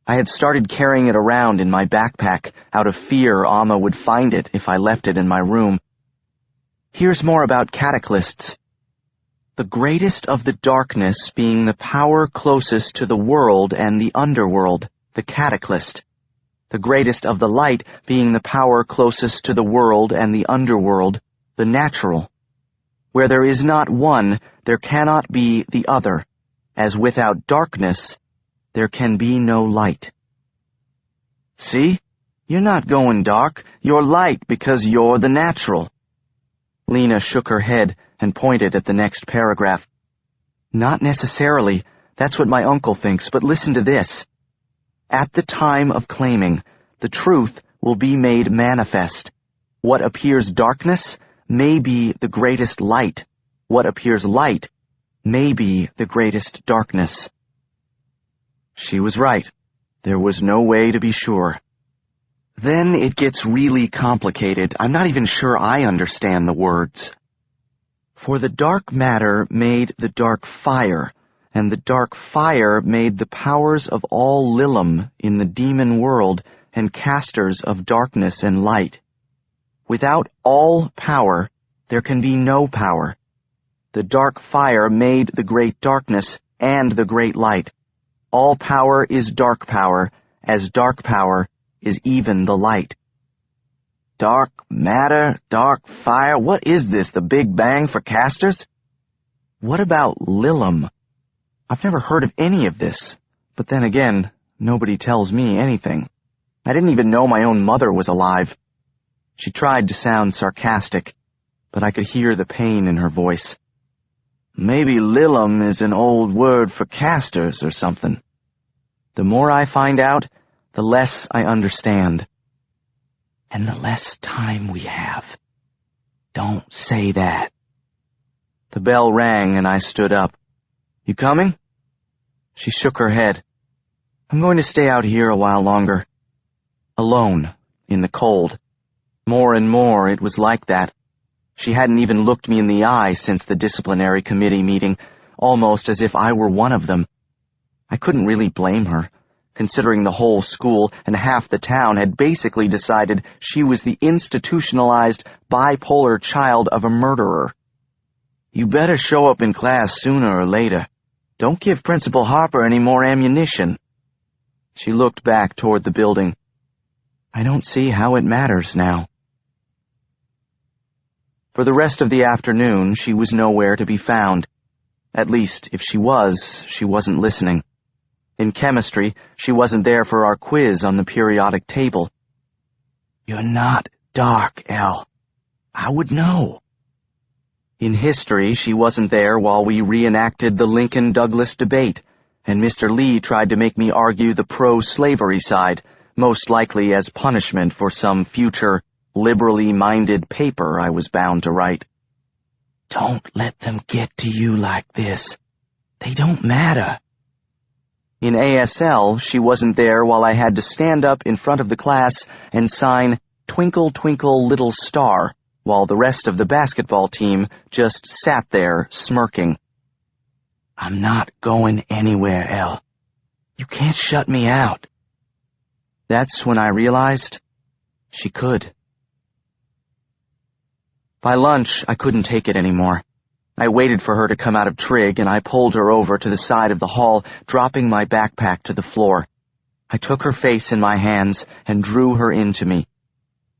I had started carrying it around in my backpack, out of fear Amma would find it if I left it in my room. Here's more about cataclysts. The greatest of the darkness being the power closest to the world and the underworld, the cataclyst. The greatest of the light being the power closest to the world and the underworld, the natural. Where there is not one, there cannot be the other, as without darkness, there can be no light. See? You're not going dark. You're light because you're the natural. Lena shook her head and pointed at the next paragraph. Not necessarily. That's what my uncle thinks, but listen to this. At the time of claiming, the truth will be made manifest. What appears darkness may be the greatest light. What appears light may be the greatest darkness. She was right. There was no way to be sure. Then it gets really complicated. I'm not even sure I understand the words. For the dark matter made the dark fire, and the dark fire made the powers of all Lilim in the demon world and casters of darkness and light. Without all power, there can be no power. The dark fire made the great darkness, and the great light. All power is dark power, as dark power is even the light. Dark matter, dark fire, what is this, the Big Bang for casters? What about Lilum? I've never heard of any of this, but then again, nobody tells me anything. I didn't even know my own mother was alive. She tried to sound sarcastic, but I could hear the pain in her voice. Maybe Lilum is an old word for casters or something. The more I find out, the less I understand. And the less time we have. Don't say that. The bell rang and I stood up. You coming? She shook her head. I'm going to stay out here a while longer. Alone, in the cold. More and more it was like that. She hadn't even looked me in the eye since the disciplinary committee meeting, almost as if I were one of them. I couldn't really blame her, considering the whole school and half the town had basically decided she was the institutionalized, bipolar child of a murderer. You better show up in class sooner or later. Don't give Principal Harper any more ammunition. She looked back toward the building. I don't see how it matters now. For the rest of the afternoon, she was nowhere to be found. At least, if she wasn't listening. In chemistry, she wasn't there for our quiz on the periodic table. You're not dark, Elle. I would know. In history, she wasn't there while we reenacted the Lincoln-Douglas debate, and Mr. Lee tried to make me argue the pro-slavery side, most likely as punishment for some future, liberally minded paper I was bound to write. Don't let them get to you like this. They don't matter. In ASL, she wasn't there while I had to stand up in front of the class and sign Twinkle, Twinkle, Little Star, while the rest of the basketball team just sat there smirking. I'm not going anywhere, Elle. You can't shut me out. That's when I realized she could. By lunch, I couldn't take it anymore. I waited for her to come out of trig, and I pulled her over to the side of the hall, dropping my backpack to the floor. I took her face in my hands and drew her into me.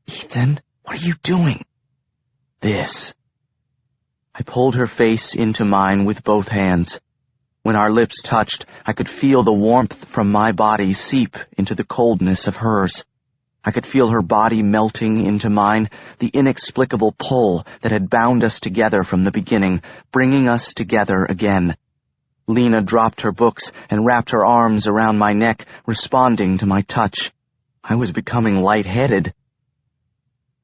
Ethan, what are you doing? This. I pulled her face into mine with both hands. When our lips touched, I could feel the warmth from my body seep into the coldness of hers. I could feel her body melting into mine, the inexplicable pull that had bound us together from the beginning, bringing us together again. Lena dropped her books and wrapped her arms around my neck, responding to my touch. I was becoming lightheaded.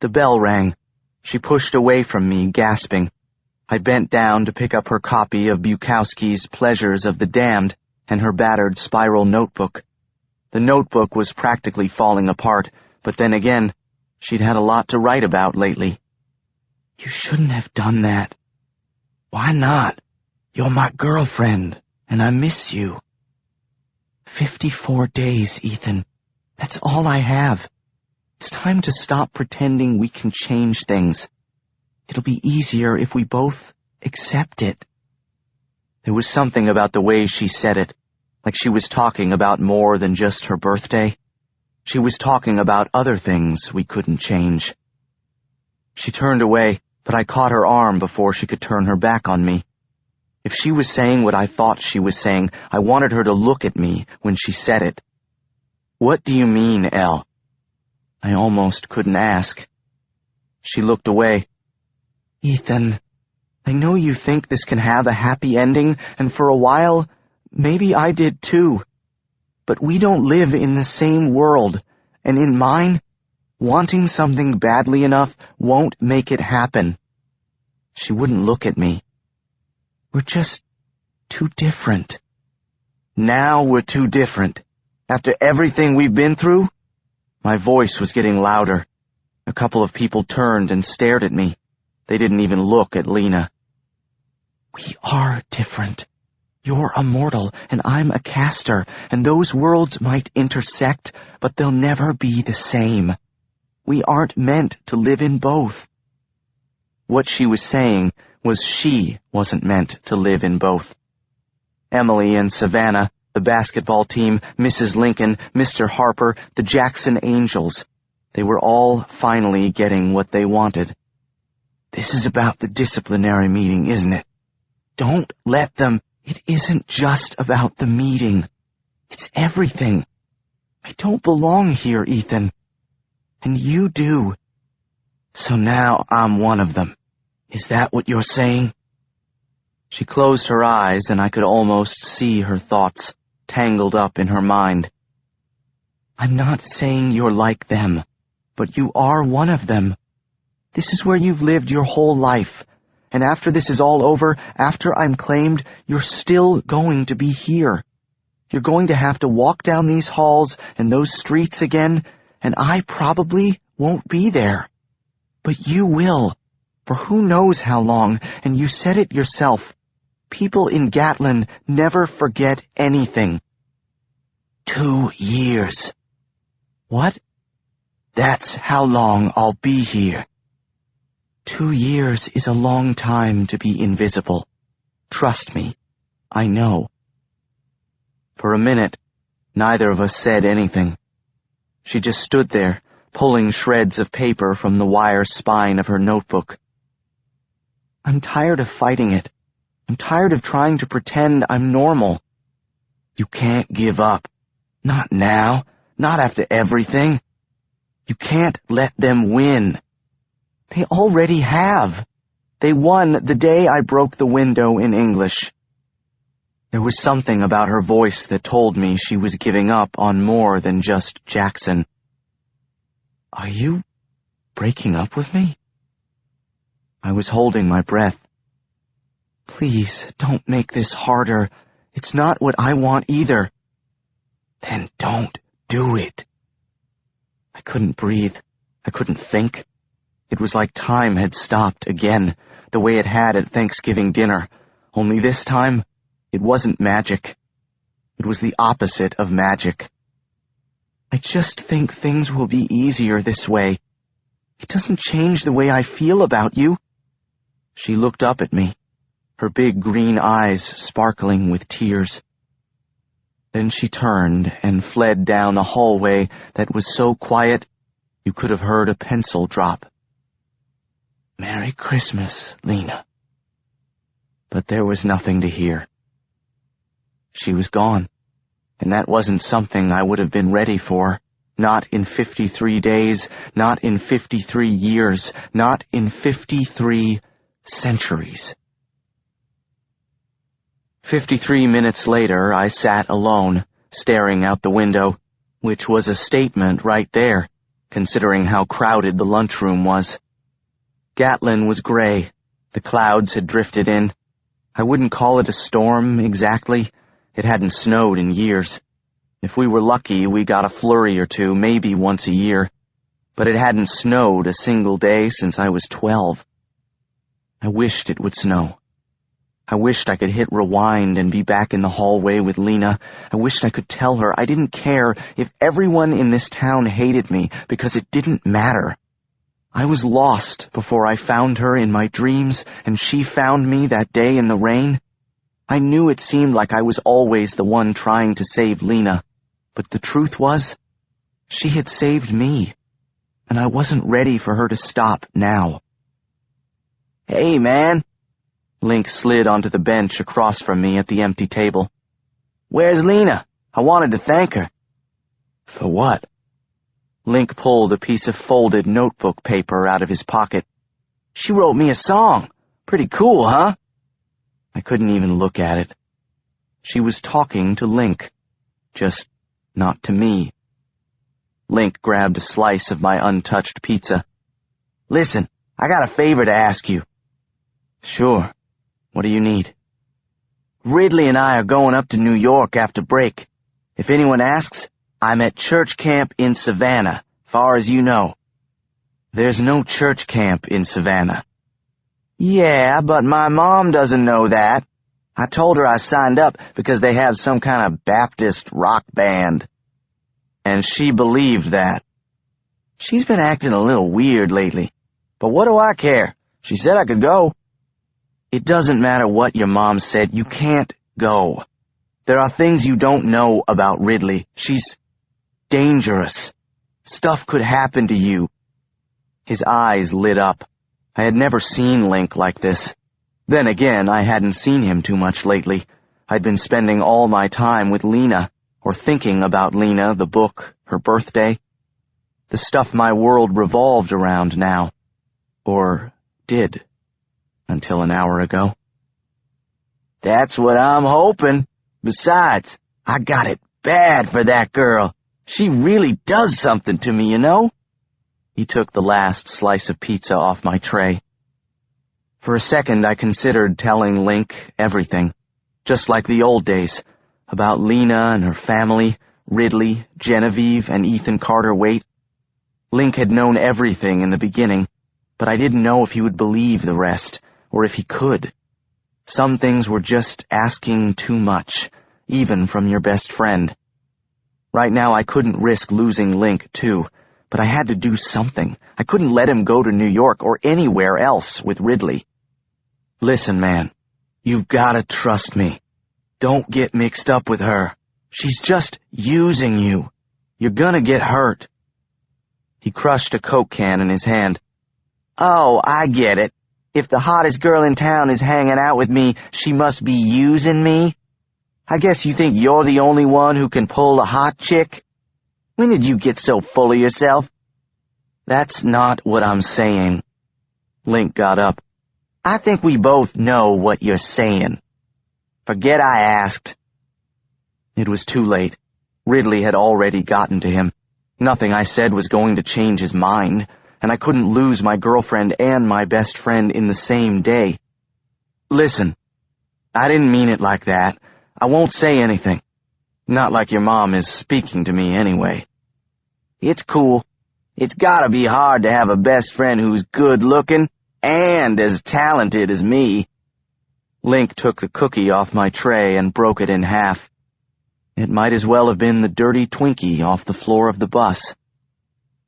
The bell rang. She pushed away from me, gasping. I bent down to pick up her copy of Bukowski's Pleasures of the Damned and her battered spiral notebook. The notebook was practically falling apart, but then again, she'd had a lot to write about lately. You shouldn't have done that. Why not? You're my girlfriend, and I miss you. 54 days, Ethan. That's all I have. It's time to stop pretending we can change things. It'll be easier if we both accept it. There was something about the way she said it, like she was talking about more than just her birthday. She was talking about other things we couldn't change. She turned away, but I caught her arm before she could turn her back on me. If she was saying what I thought she was saying, I wanted her to look at me when she said it. What do you mean, Elle? I almost couldn't ask. She looked away. Ethan, I know you think this can have a happy ending, and for a while, maybe I did too. But we don't live in the same world, and in mine, wanting something badly enough won't make it happen. She wouldn't look at me. We're just too different. Now we're too different. After everything we've been through? My voice was getting louder. A couple of people turned and stared at me. They didn't even look at Lena. We are different. You're a mortal, and I'm a caster, and those worlds might intersect, but they'll never be the same. We aren't meant to live in both. What she was saying was she wasn't meant to live in both. Emily and Savannah, the basketball team, Mrs. Lincoln, Mr. Harper, the Jackson Angels. They were all finally getting what they wanted. "This is about the disciplinary meeting, isn't it? Don't let them—" "It isn't just about the meeting. It's everything. I don't belong here, Ethan. And you do. So now I'm one of them. Is that what you're saying?" She closed her eyes, and I could almost see her thoughts tangled up in her mind. "I'm not saying you're like them, but you are one of them. This is where you've lived your whole life, and after this is all over, after I'm claimed, you're still going to be here. You're going to have to walk down these halls and those streets again, and I probably won't be there. But you will, for who knows how long, and you said it yourself. People in Gatlin never forget anything." 2 years. What? That's how long I'll be here. 2 years is a long time to be invisible. Trust me, I know. For a minute, neither of us said anything. She just stood there, pulling shreds of paper from the wire spine of her notebook. "I'm tired of fighting it. I'm tired of trying to pretend I'm normal." "You can't give up. Not now. Not after everything. You can't let them win." "They already have. They won the day I broke the window in English." There was something about her voice that told me she was giving up on more than just Jackson. "Are you breaking up with me?" I was holding my breath. "Please, don't make this harder. It's not what I want either." "Then don't do it." I couldn't breathe. I couldn't think. It was like time had stopped again, the way it had at Thanksgiving dinner. Only this time, it wasn't magic. It was the opposite of magic. "I just think things will be easier this way. It doesn't change the way I feel about you." She looked up at me, her big green eyes sparkling with tears. Then she turned and fled down a hallway that was so quiet you could have heard a pencil drop. "Merry Christmas, Lena." But there was nothing to hear. She was gone, and that wasn't something I would have been ready for. Not in 53 days, not in 53 years, not in 53 centuries. 53 minutes later, I sat alone, staring out the window, which was a statement right there, considering how crowded the lunchroom was. Gatlin was gray. The clouds had drifted in. I wouldn't call it a storm, exactly. It hadn't snowed in years. If we were lucky, we got a flurry or two, maybe once a year. But it hadn't snowed a single day since I was 12. I wished it would snow. I wished I could hit rewind and be back in the hallway with Lena. I wished I could tell her I didn't care if everyone in this town hated me, because it didn't matter. I was lost before I found her in my dreams, and she found me that day in the rain. I knew it seemed like I was always the one trying to save Lena, but the truth was, she had saved me, and I wasn't ready for her to stop now. "Hey, man." Link slid onto the bench across from me at the empty table. "Where's Lena? I wanted to thank her." "For what?" Link pulled a piece of folded notebook paper out of his pocket. "She wrote me a song. Pretty cool, huh?" I couldn't even look at it. She was talking to Link, just not to me. Link grabbed a slice of my untouched pizza. "Listen, I got a favor to ask you." "Sure. What do you need?" "Ridley and I are going up to New York after break. If anyone asks, I'm at church camp in Savannah, far as you know." "There's no church camp in Savannah." "Yeah, but my mom doesn't know that. I told her I signed up because they have some kind of Baptist rock band." "And she believed that." "She's been acting a little weird lately. But what do I care? She said I could go." "It doesn't matter what your mom said. You can't go. There are things you don't know about Ridley. She's dangerous. Stuff could happen to you." His eyes lit up. I had never seen Link like this. Then again, I hadn't seen him too much lately. I'd been spending all my time with Lena, or thinking about Lena, the book, her birthday. The stuff my world revolved around now. Or did, until an hour ago. "That's what I'm hoping. Besides, I got it bad for that girl. She really does something to me, you know?" He took the last slice of pizza off my tray. For a second, I considered telling Link everything, just like the old days, about Lena and her family, Ridley, Genevieve, and Ethan Carter-Waite. Link had known everything in the beginning, but I didn't know if he would believe the rest, or if he could. Some things were just asking too much, even from your best friend. Right now I couldn't risk losing Link, too, but I had to do something. I couldn't let him go to New York or anywhere else with Ridley. "Listen, man, you've gotta trust me. Don't get mixed up with her. She's just using you. You're gonna get hurt." He crushed a Coke can in his hand. "Oh, I get it. If the hottest girl in town is hanging out with me, she must be using me? I guess you think you're the only one who can pull a hot chick? When did you get so full of yourself?" "That's not what I'm saying." Link got up. "I think we both know what you're saying. Forget I asked." It was too late. Ridley had already gotten to him. Nothing I said was going to change his mind, and I couldn't lose my girlfriend and my best friend in the same day. "Listen, I didn't mean it like that. I won't say anything. Not like your mom is speaking to me anyway." "It's cool. It's gotta be hard to have a best friend who's good-looking and as talented as me." Link took the cookie off my tray and broke it in half. It might as well have been the dirty Twinkie off the floor of the bus.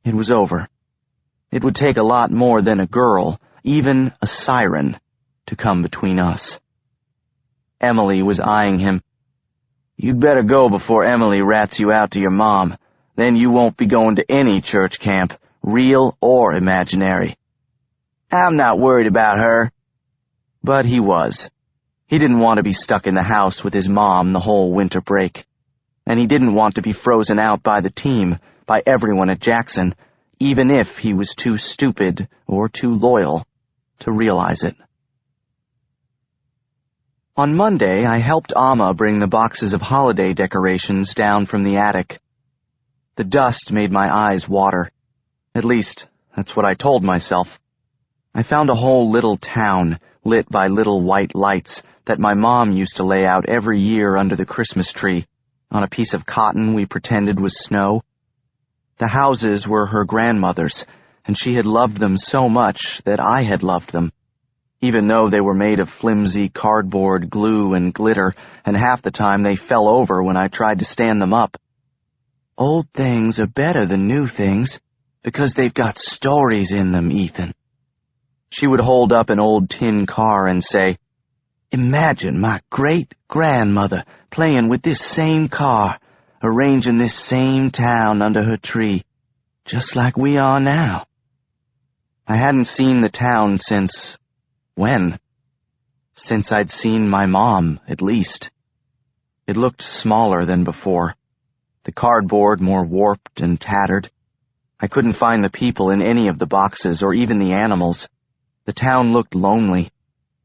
It was over. It would take a lot more than a girl, even a siren, to come between us. Emily was eyeing him. "You'd better go before Emily rats you out to your mom. Then you won't be going to any church camp, real or imaginary." "I'm not worried about her." But he was. He didn't want to be stuck in the house with his mom the whole winter break. And he didn't want to be frozen out by the team, by everyone at Jackson, even if he was too stupid or too loyal to realize it. On Monday, I helped Amma bring the boxes of holiday decorations down from the attic. The dust made my eyes water. At least, that's what I told myself. I found a whole little town, lit by little white lights, that my mom used to lay out every year under the Christmas tree, on a piece of cotton we pretended was snow. The houses were her grandmother's, and she had loved them so much that I had loved them, even though they were made of flimsy cardboard, glue, and glitter, and half the time they fell over when I tried to stand them up. "Old things are better than new things, because they've got stories in them, Ethan." She would hold up an old tin car and say, "Imagine my great-grandmother playing with this same car, arranging this same town under her tree, just like we are now." I hadn't seen the town since... when? Since I'd seen my mom, at least. It looked smaller than before, the cardboard more warped and tattered. I couldn't find the people in any of the boxes or even the animals. The town looked lonely,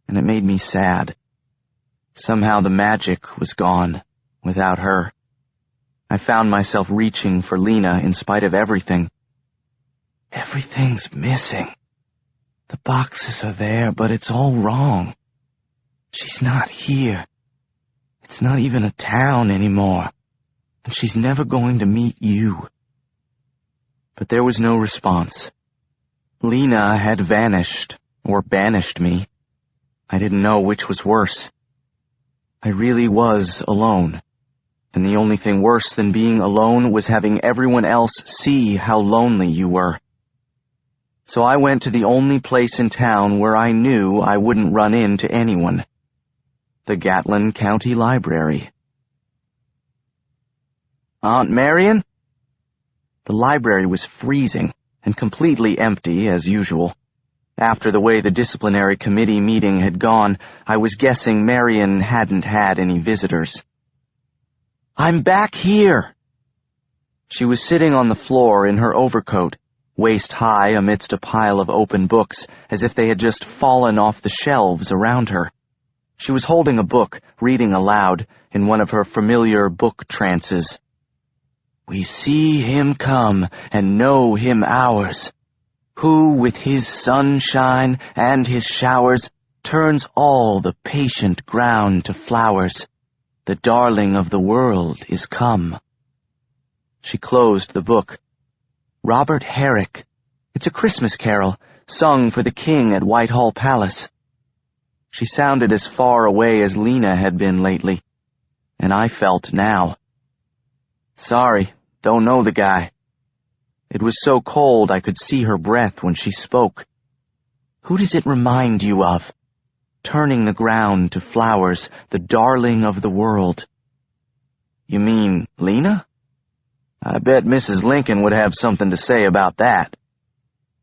and it made me sad. Somehow the magic was gone, without her. I found myself reaching for Lena in spite of everything. "Everything's missing. The boxes are there, but it's all wrong. She's not here. It's not even a town anymore, and she's never going to meet you." But there was no response. Lena had vanished, or banished me. I didn't know which was worse. I really was alone, and the only thing worse than being alone was having everyone else see how lonely you were. So I went to the only place in town where I knew I wouldn't run into anyone. The Gatlin County Library. Aunt Marion? The library was freezing and completely empty as usual. After the way the disciplinary committee meeting had gone, I was guessing Marion hadn't had any visitors. "I'm back here." She was sitting on the floor in her overcoat, waist high amidst a pile of open books, as if they had just fallen off the shelves around her. She was holding a book, reading aloud, in one of her familiar book trances. "We see him come, and know him ours, who with his sunshine and his showers turns all the patient ground to flowers. The darling of the world is come." She closed the book. "Robert Herrick. It's a Christmas carol, sung for the king at Whitehall Palace." She sounded as far away as Lena had been lately, and I felt now. "Sorry, don't know the guy." It was so cold I could see her breath when she spoke. "Who does it remind you of? Turning the ground to flowers, the darling of the world." "You mean Lena? I bet Mrs. Lincoln would have something to say about that."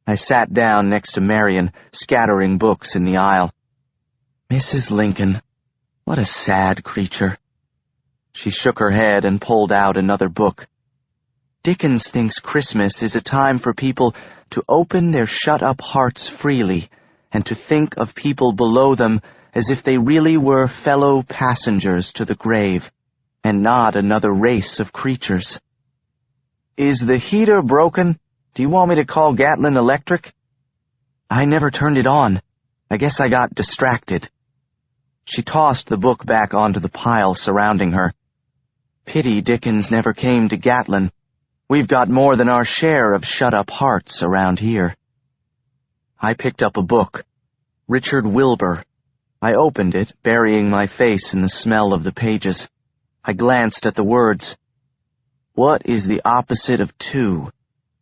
I sat down next to Marion, scattering books in the aisle. "Mrs. Lincoln, what a sad creature." She shook her head and pulled out another book. "Dickens thinks Christmas is a time for people to open their shut-up hearts freely and to think of people below them as if they really were fellow passengers to the grave, and not another race of creatures." "Is the heater broken? Do you want me to call Gatlin Electric?" "I never turned it on. I guess I got distracted." She tossed the book back onto the pile surrounding her. "Pity Dickens never came to Gatlin. We've got more than our share of shut-up hearts around here." I picked up a book. Richard Wilbur. I opened it, burying my face in the smell of the pages. I glanced at the words. "What is the opposite of two?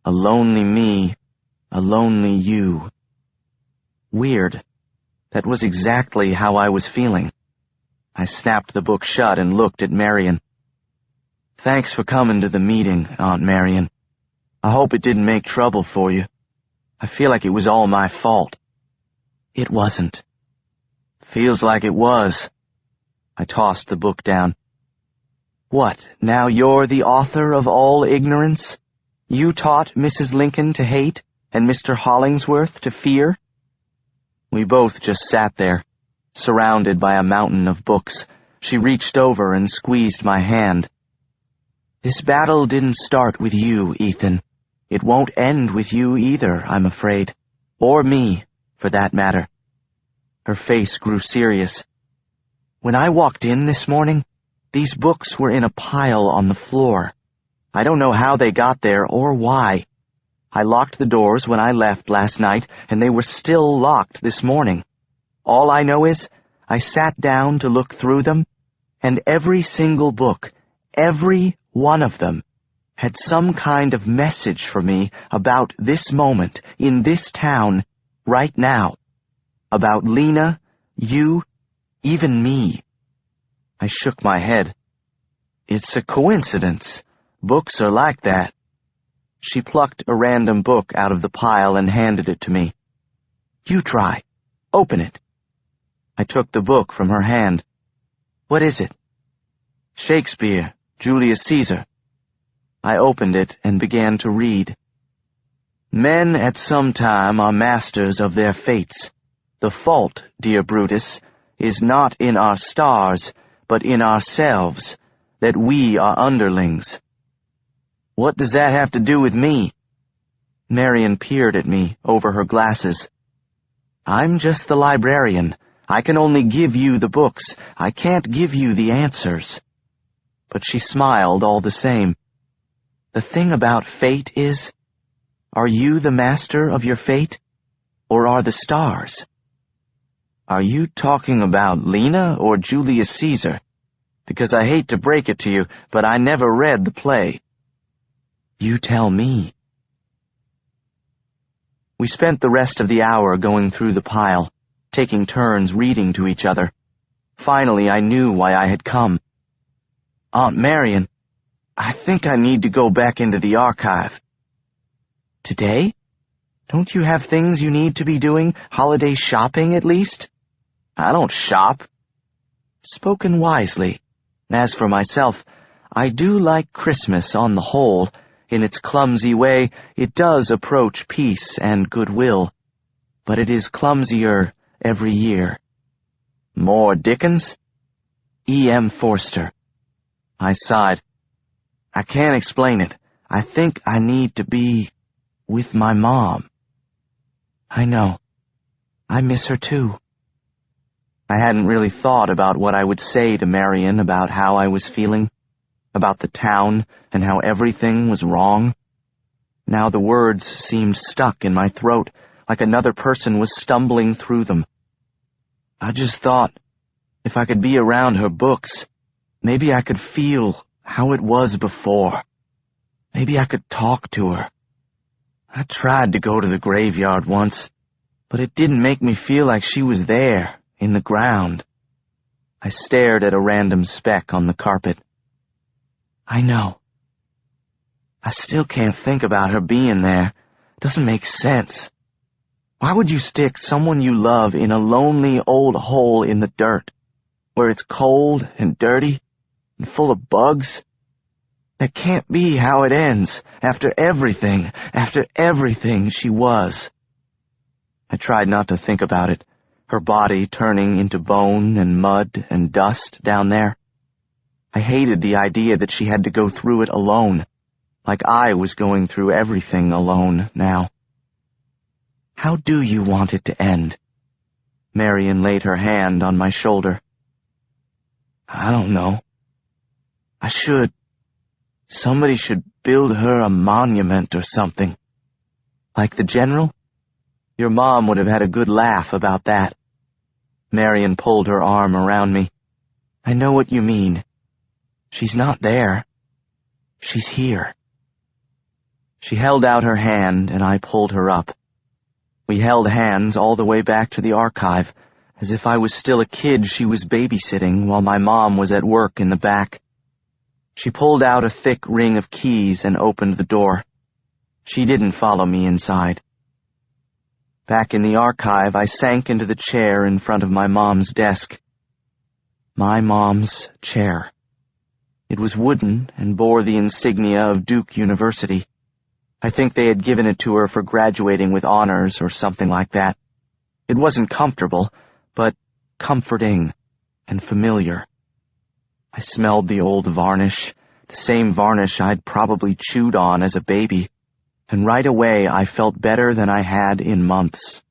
A lonely me, a lonely you." Weird. That was exactly how I was feeling. I snapped the book shut and looked at Marion. "Thanks for coming to the meeting, Aunt Marion. I hope it didn't make trouble for you. I feel like it was all my fault." "It wasn't." "Feels like it was." I tossed the book down. "What, now you're the author of all ignorance? You taught Mrs. Lincoln to hate and Mr. Hollingsworth to fear?" We both just sat there, surrounded by a mountain of books. She reached over and squeezed my hand. "This battle didn't start with you, Ethan. It won't end with you either, I'm afraid. Or me, for that matter." Her face grew serious. "When I walked in this morning, these books were in a pile on the floor. I don't know how they got there or why. I locked the doors when I left last night, and they were still locked this morning. All I know is, I sat down to look through them, and every single book, every one of them, had some kind of message for me about this moment, in this town, right now. About Lena, you, even me." I shook my head. "It's a coincidence. Books are like that." She plucked a random book out of the pile and handed it to me. "You try. Open it." I took the book from her hand. "What is it?" "Shakespeare, Julius Caesar." I opened it and began to read. "Men at some time are masters of their fates. The fault, dear Brutus, is not in our stars, but in ourselves, that we are underlings." "What does that have to do with me?" Marion peered at me over her glasses. "I'm just the librarian. I can only give you the books. I can't give you the answers." But she smiled all the same. "The thing about fate is, are you the master of your fate, or are the stars?" "Are you talking about Lena or Julius Caesar? Because I hate to break it to you, but I never read the play." "You tell me." We spent the rest of the hour going through the pile, taking turns reading to each other. Finally, I knew why I had come. "Aunt Marion, I think I need to go back into the archive. Today? Don't you have things you need to be doing? Holiday shopping, at least? I don't shop. Spoken wisely. As for myself, I do like Christmas on the whole. In its clumsy way, it does approach peace and goodwill. But it is clumsier every year. More Dickens? E.M. Forster. I sighed. I can't explain it. I think I need to be with my mom. I know. I miss her too. I hadn't really thought about what I would say to Marion about how I was feeling, about the town and how everything was wrong. Now the words seemed stuck in my throat, like another person was stumbling through them. I just thought, if I could be around her books, maybe I could feel how it was before. Maybe I could talk to her. I tried to go to the graveyard once, but it didn't make me feel like she was there, in the ground. I stared at a random speck on the carpet. I know. I still can't think about her being there. It doesn't make sense. Why would you stick someone you love in a lonely old hole in the dirt, where it's cold and dirty and full of bugs? That can't be how it ends, after everything she was. I tried not to think about it, her body turning into bone and mud and dust down there. I hated the idea that she had to go through it alone, like I was going through everything alone now. How do you want it to end? Marion laid her hand on my shoulder. I don't know. Somebody should build her a monument or something. Like the general? Your mom would have had a good laugh about that. Marion pulled her arm around me. I know what you mean. She's not there. She's here. She held out her hand and I pulled her up. We held hands all the way back to the archive, as if I was still a kid she was babysitting while my mom was at work in the back. She pulled out a thick ring of keys and opened the door. She didn't follow me inside. Back in the archive, I sank into the chair in front of my mom's desk. My mom's chair. It was wooden and bore the insignia of Duke University. I think they had given it to her for graduating with honors or something like that. It wasn't comfortable, but comforting and familiar. I smelled the old varnish, the same varnish I'd probably chewed on as a baby, and right away I felt better than I had in months.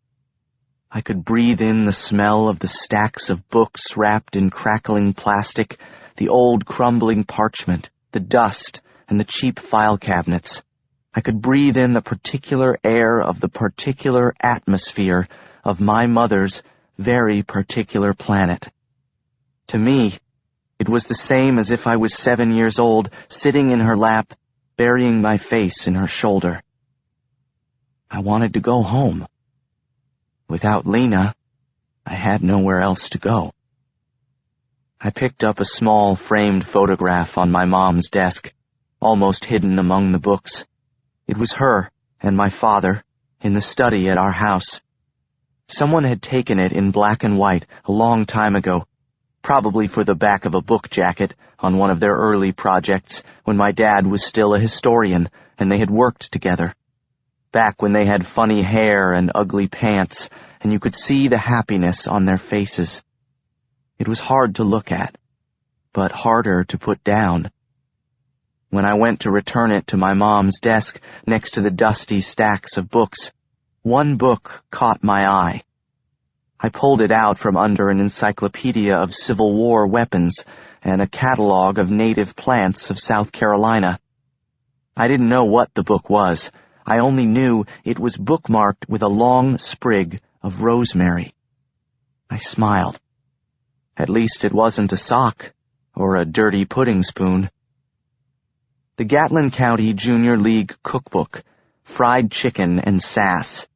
I could breathe in the smell of the stacks of books wrapped in crackling plastic, the old crumbling parchment, the dust, and the cheap file cabinets. I could breathe in the particular air of the particular atmosphere of my mother's very particular planet. To me, it was the same as if I was 7 years old, sitting in her lap, burying my face in her shoulder. I wanted to go home. Without Lena, I had nowhere else to go. I picked up a small framed photograph on my mom's desk, almost hidden among the books. It was her and my father in the study at our house. Someone had taken it in black and white a long time ago, probably for the back of a book jacket on one of their early projects when my dad was still a historian and they had worked together. Back when they had funny hair and ugly pants, and you could see the happiness on their faces. It was hard to look at, but harder to put down. When I went to return it to my mom's desk next to the dusty stacks of books, one book caught my eye. I pulled it out from under an encyclopedia of Civil War weapons and a catalog of native plants of South Carolina. I didn't know what the book was. I only knew it was bookmarked with a long sprig of rosemary. I smiled. At least it wasn't a sock or a dirty pudding spoon. The Gatlin County Junior League Cookbook, Fried Chicken and Sass.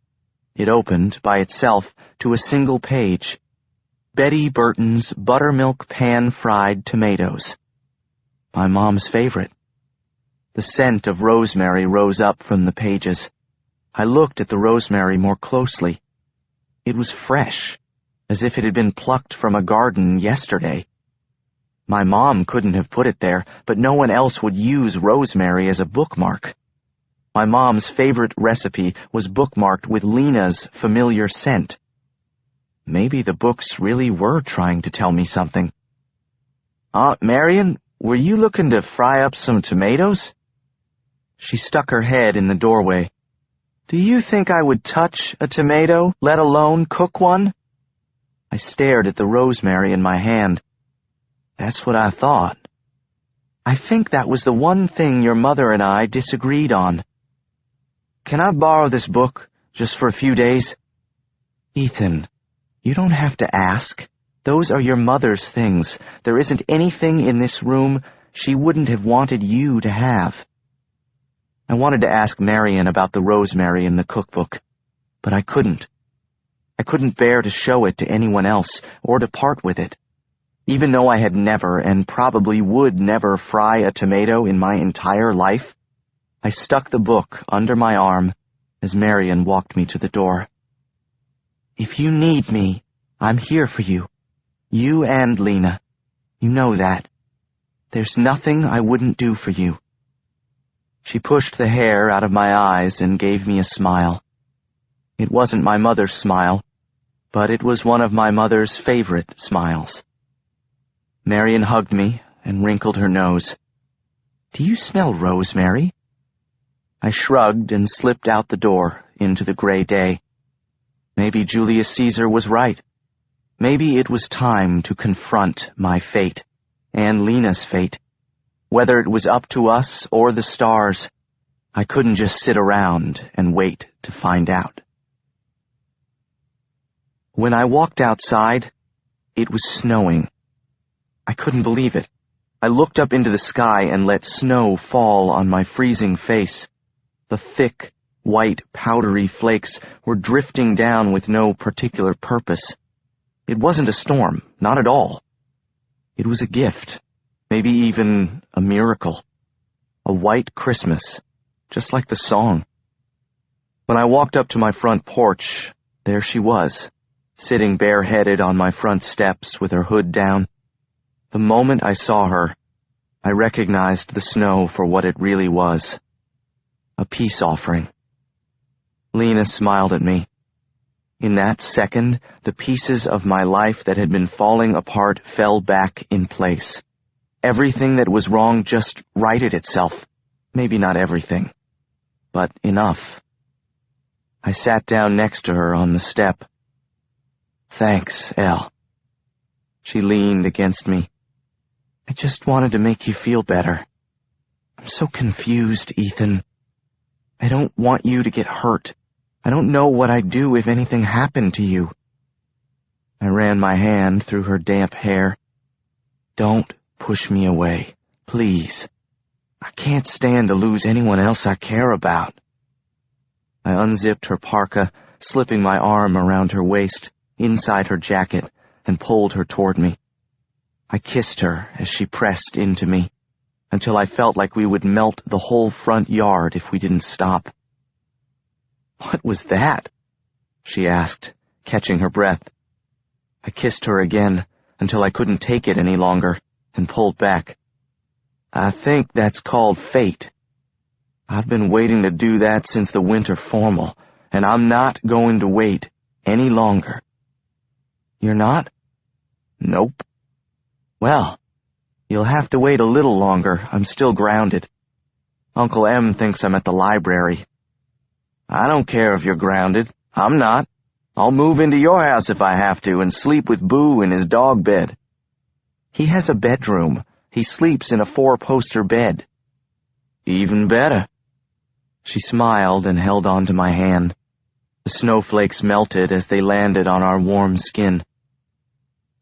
It opened, by itself, to a single page. Betty Burton's buttermilk pan-fried tomatoes. My mom's favorite. The scent of rosemary rose up from the pages. I looked at the rosemary more closely. It was fresh, as if it had been plucked from a garden yesterday. My mom couldn't have put it there, but no one else would use rosemary as a bookmark. My mom's favorite recipe was bookmarked with Lena's familiar scent. Maybe the books really were trying to tell me something. "Aunt Marion, were you looking to fry up some tomatoes?" She stuck her head in the doorway. "Do you think I would touch a tomato, let alone cook one?" I stared at the rosemary in my hand. "That's what I thought. I think that was the one thing your mother and I disagreed on. Can I borrow this book, just for a few days?" "Ethan, you don't have to ask. Those are your mother's things. There isn't anything in this room she wouldn't have wanted you to have." I wanted to ask Marion about the rosemary in the cookbook, but I couldn't. I couldn't bear to show it to anyone else, or to part with it. Even though I had never, and probably would never, fry a tomato in my entire life, I stuck the book under my arm as Marion walked me to the door. "If you need me, I'm here for you. You and Lena. You know that. There's nothing I wouldn't do for you." She pushed the hair out of my eyes and gave me a smile. It wasn't my mother's smile, but it was one of my mother's favorite smiles. Marion hugged me and wrinkled her nose. "Do you smell rosemary?" I shrugged and slipped out the door into the gray day. Maybe Julius Caesar was right. Maybe it was time to confront my fate, and Lena's fate. Whether it was up to us or the stars, I couldn't just sit around and wait to find out. When I walked outside, it was snowing. I couldn't believe it. I looked up into the sky and let snow fall on my freezing face. The thick, white, powdery flakes were drifting down with no particular purpose. It wasn't a storm, not at all. It was a gift, maybe even a miracle. A white Christmas, just like the song. When I walked up to my front porch, there she was, sitting bareheaded on my front steps with her hood down. The moment I saw her, I recognized the snow for what it really was. A peace offering. Lena smiled at me. In that second, the pieces of my life that had been falling apart fell back in place. Everything that was wrong just righted itself. Maybe not everything, but enough. I sat down next to her on the step. "Thanks, Elle." She leaned against me. "I just wanted to make you feel better. I'm so confused, Ethan. I don't want you to get hurt. I don't know what I'd do if anything happened to you." I ran my hand through her damp hair. "Don't push me away, please. I can't stand to lose anyone else I care about." I unzipped her parka, slipping my arm around her waist, inside her jacket, and pulled her toward me. I kissed her as she pressed into me, until I felt like we would melt the whole front yard if we didn't stop. "What was that?" she asked, catching her breath. I kissed her again, until I couldn't take it any longer, and pulled back. "I think that's called fate. I've been waiting to do that since the winter formal, and I'm not going to wait any longer." "You're not?" "Nope." "Well, you'll have to wait a little longer. I'm still grounded. Uncle M thinks I'm at the library." "I don't care if you're grounded. I'm not. I'll move into your house if I have to and sleep with Boo in his dog bed." "He has a bedroom. He sleeps in a 4-poster bed." "Even better." She smiled and held on to my hand. The snowflakes melted as they landed on our warm skin.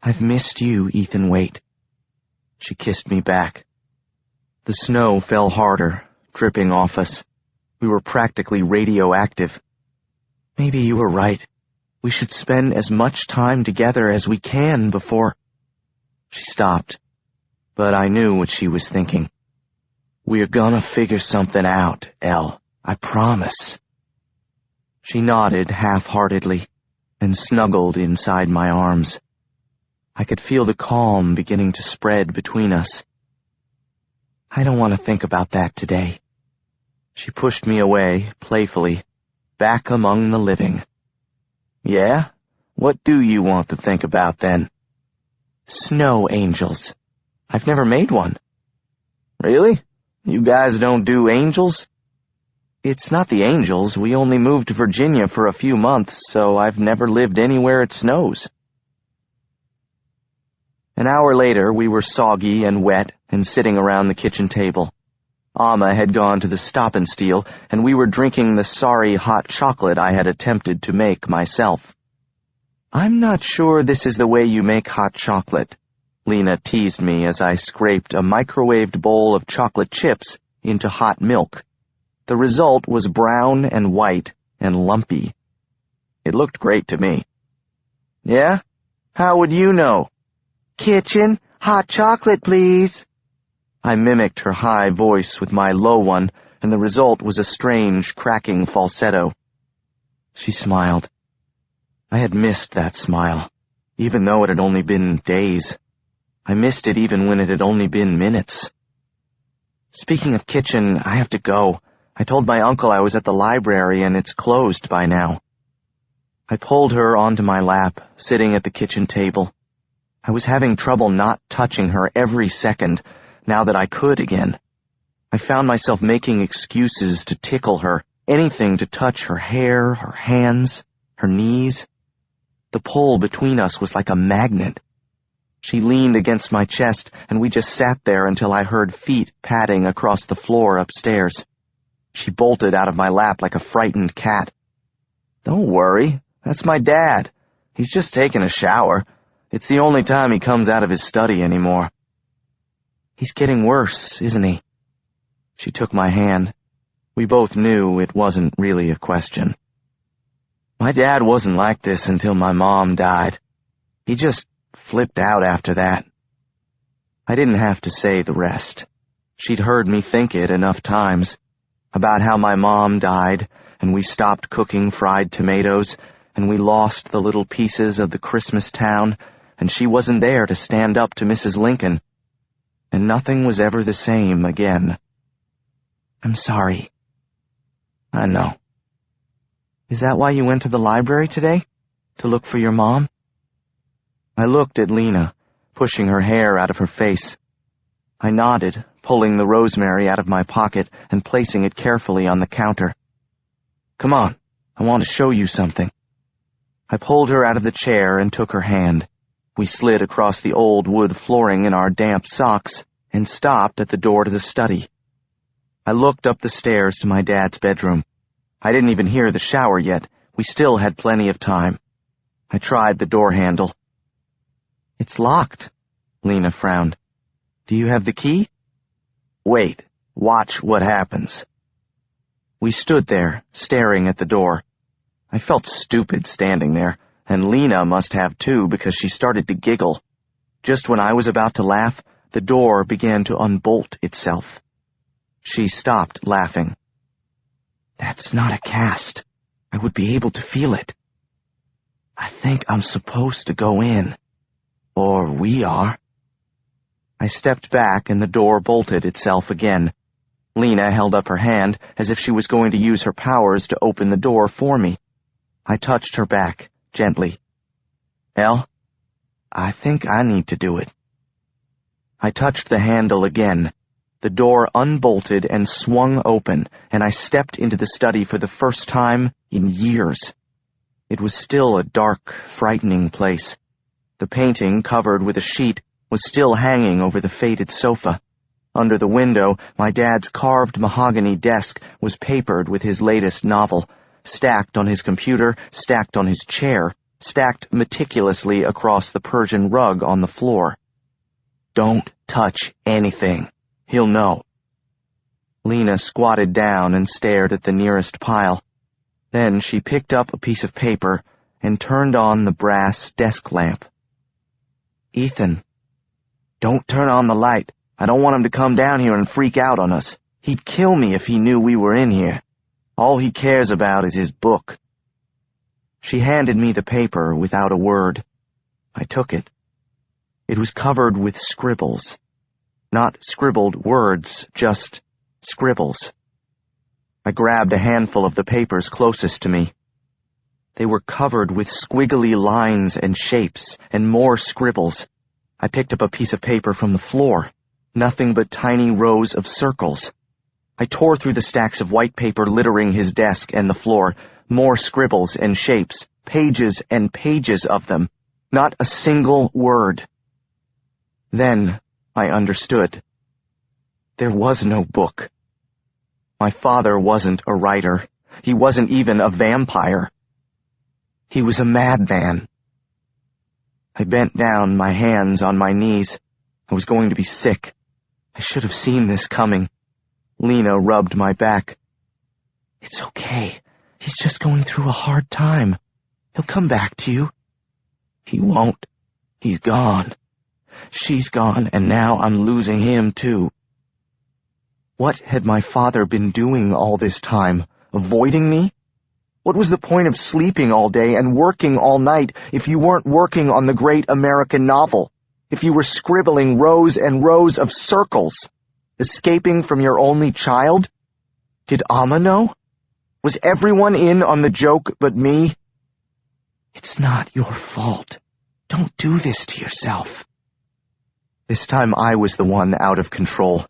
"I've missed you, Ethan Waite." She kissed me back. The snow fell harder, dripping off us. We were practically radioactive. "Maybe you were right. We should spend as much time together as we can before—" She stopped, but I knew what she was thinking. We're gonna figure something out, Elle. I promise. She nodded half-heartedly and snuggled inside my arms. I could feel the calm beginning to spread between us. I don't want to think about that today. She pushed me away, playfully, back among the living. Yeah? What do you want to think about, then? Snow angels. I've never made one. Really? You guys don't do angels? It's not the angels. We only moved to Virginia for a few months, so I've never lived anywhere it snows. An hour later, we were soggy and wet and sitting around the kitchen table. Amma had gone to the Stop and Steal, and we were drinking the sorry hot chocolate I had attempted to make myself. I'm not sure this is the way you make hot chocolate, Lena teased me as I scraped a microwaved bowl of chocolate chips into hot milk. The result was brown and white and lumpy. It looked great to me. Yeah? How would you know? Kitchen, hot chocolate, please. I mimicked her high voice with my low one, and the result was a strange, cracking falsetto. She smiled. I had missed that smile, even though it had only been days. I missed it even when it had only been minutes. Speaking of kitchen, I have to go. I told my uncle I was at the library and it's closed by now. I pulled her onto my lap, sitting at the kitchen table. I was having trouble not touching her every second, now that I could again. I found myself making excuses to tickle her, anything to touch her hair, her hands, her knees. The pull between us was like a magnet. She leaned against my chest, and we just sat there until I heard feet padding across the floor upstairs. She bolted out of my lap like a frightened cat. Don't worry, that's my dad. He's just taking a shower. It's the only time he comes out of his study anymore. He's getting worse, isn't he? She took my hand. We both knew it wasn't really a question. My dad wasn't like this until my mom died. He just flipped out after that. I didn't have to say the rest. She'd heard me think it enough times. About how my mom died, and we stopped cooking fried tomatoes, and we lost the little pieces of the Christmas town, and she wasn't there to stand up to Mrs. Lincoln. And nothing was ever the same again. I'm sorry. I know. Is that why you went to the library today? To look for your mom? I looked at Lena, pushing her hair out of her face. I nodded, pulling the rosemary out of my pocket and placing it carefully on the counter. Come on, I want to show you something. I pulled her out of the chair and took her hand. We slid across the old wood flooring in our damp socks and stopped at the door to the study. I looked up the stairs to my dad's bedroom. I didn't even hear the shower yet. We still had plenty of time. I tried the door handle. It's locked, Lena frowned. Do you have the key? Wait, watch what happens. We stood there, staring at the door. I felt stupid standing there, and Lena must have too because she started to giggle. Just when I was about to laugh, the door began to unbolt itself. She stopped laughing. That's not a cast. I would be able to feel it. I think I'm supposed to go in. Or we are. I stepped back and the door bolted itself again. Lena held up her hand as if she was going to use her powers to open the door for me. I touched her back, gently. Elle, I think I need to do it. I touched the handle again. The door unbolted and swung open, and I stepped into the study for the first time in years. It was still a dark, frightening place. The painting, covered with a sheet, was still hanging over the faded sofa. Under the window, my dad's carved mahogany desk was papered with his latest novel, stacked on his computer, stacked on his chair, stacked meticulously across the Persian rug on the floor. Don't touch anything. He'll know. Lena squatted down and stared at the nearest pile. Then she picked up a piece of paper and turned on the brass desk lamp. Ethan, don't turn on the light. I don't want him to come down here and freak out on us. He'd kill me if he knew we were in here. All he cares about is his book." She handed me the paper without a word. I took it. It was covered with scribbles. Not scribbled words, just scribbles. I grabbed a handful of the papers closest to me. They were covered with squiggly lines and shapes, and more scribbles. I picked up a piece of paper from the floor. Nothing but tiny rows of circles. I tore through the stacks of white paper littering his desk and the floor. More scribbles and shapes, pages and pages of them. Not a single word. Then I understood. There was no book. My father wasn't a writer. He wasn't even a vampire. He was a madman. I bent down, my hands on my knees. I was going to be sick. I should have seen this coming. Lena rubbed my back. "It's okay. He's just going through a hard time. He'll come back to you." "He won't. He's gone. She's gone, and now I'm losing him, too." What had my father been doing all this time? Avoiding me? What was the point of sleeping all day and working all night if you weren't working on the great American novel? If you were scribbling rows and rows of circles? Escaping from your only child? Did Amma know? Was everyone in on the joke but me? "It's not your fault. Don't do this to yourself." This time I was the one out of control.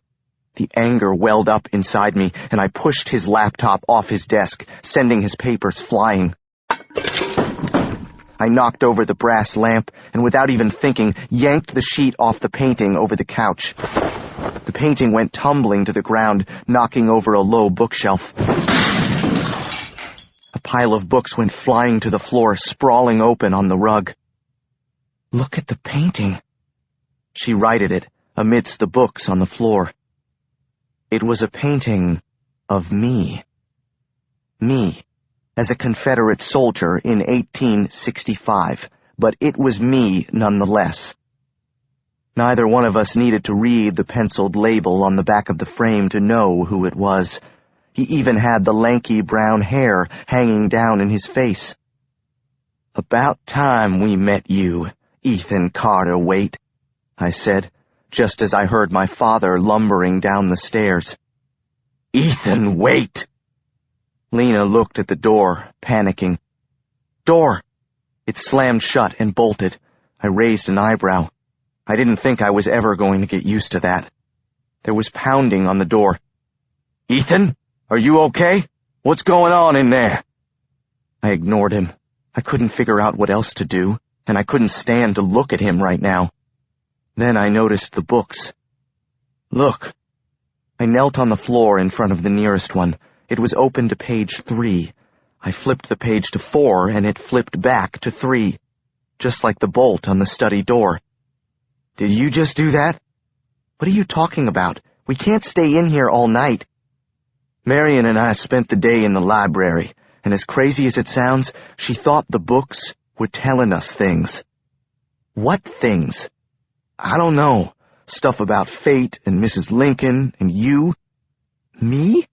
The anger welled up inside me, and I pushed his laptop off his desk, sending his papers flying. I knocked over the brass lamp, and without even thinking, yanked the sheet off the painting over the couch. The painting went tumbling to the ground, knocking over a low bookshelf. A pile of books went flying to the floor, sprawling open on the rug. "Look at the painting." She righted it, amidst the books on the floor. It was a painting of me. Me, as a Confederate soldier in 1865, but it was me nonetheless. Neither one of us needed to read the penciled label on the back of the frame to know who it was. He even had the lanky brown hair hanging down in his face. "About time we met you, Ethan Carter Waite," I said, just as I heard my father lumbering down the stairs. "Ethan Waite!" Lena looked at the door, panicking. "Door!" It slammed shut and bolted. I raised an eyebrow. I didn't think I was ever going to get used to that. There was pounding on the door. "Ethan, are you okay? What's going on in there?" I ignored him. I couldn't figure out what else to do, and I couldn't stand to look at him right now. Then I noticed the books. "Look." I knelt on the floor in front of the nearest one. It was open to page 3. I flipped the page to 4, and it flipped back to 3, just like the bolt on the study door. "Did you just do that?" "What are you talking about? We can't stay in here all night." Marion and I spent the day in the library, and as crazy as it sounds, she thought the books were telling us things. "What things?" "I don't know. Stuff about fate and Mrs. Lincoln and you." "Me?"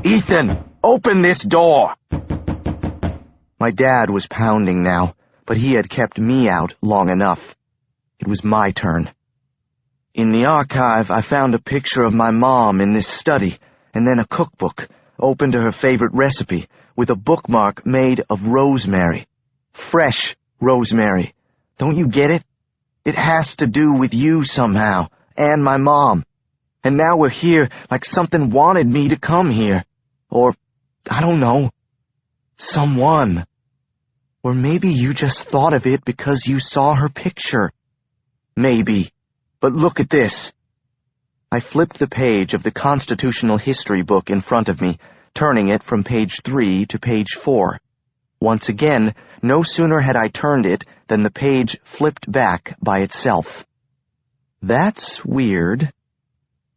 "Ethan, open this door!" My dad was pounding now, but he had kept me out long enough. It was my turn. "In the archive, I found a picture of my mom in this study, and then a cookbook, open to her favorite recipe, with a bookmark made of rosemary. Fresh rosemary. Don't you get it? It has to do with you somehow, and my mom. And now we're here like something wanted me to come here. Or, I don't know, someone. Or maybe you just thought of it because you saw her picture. Maybe. But look at this." I flipped the page of the constitutional history book in front of me, turning it from page 3 to page 4. Once again, no sooner had I turned it than the page flipped back by itself. "That's weird."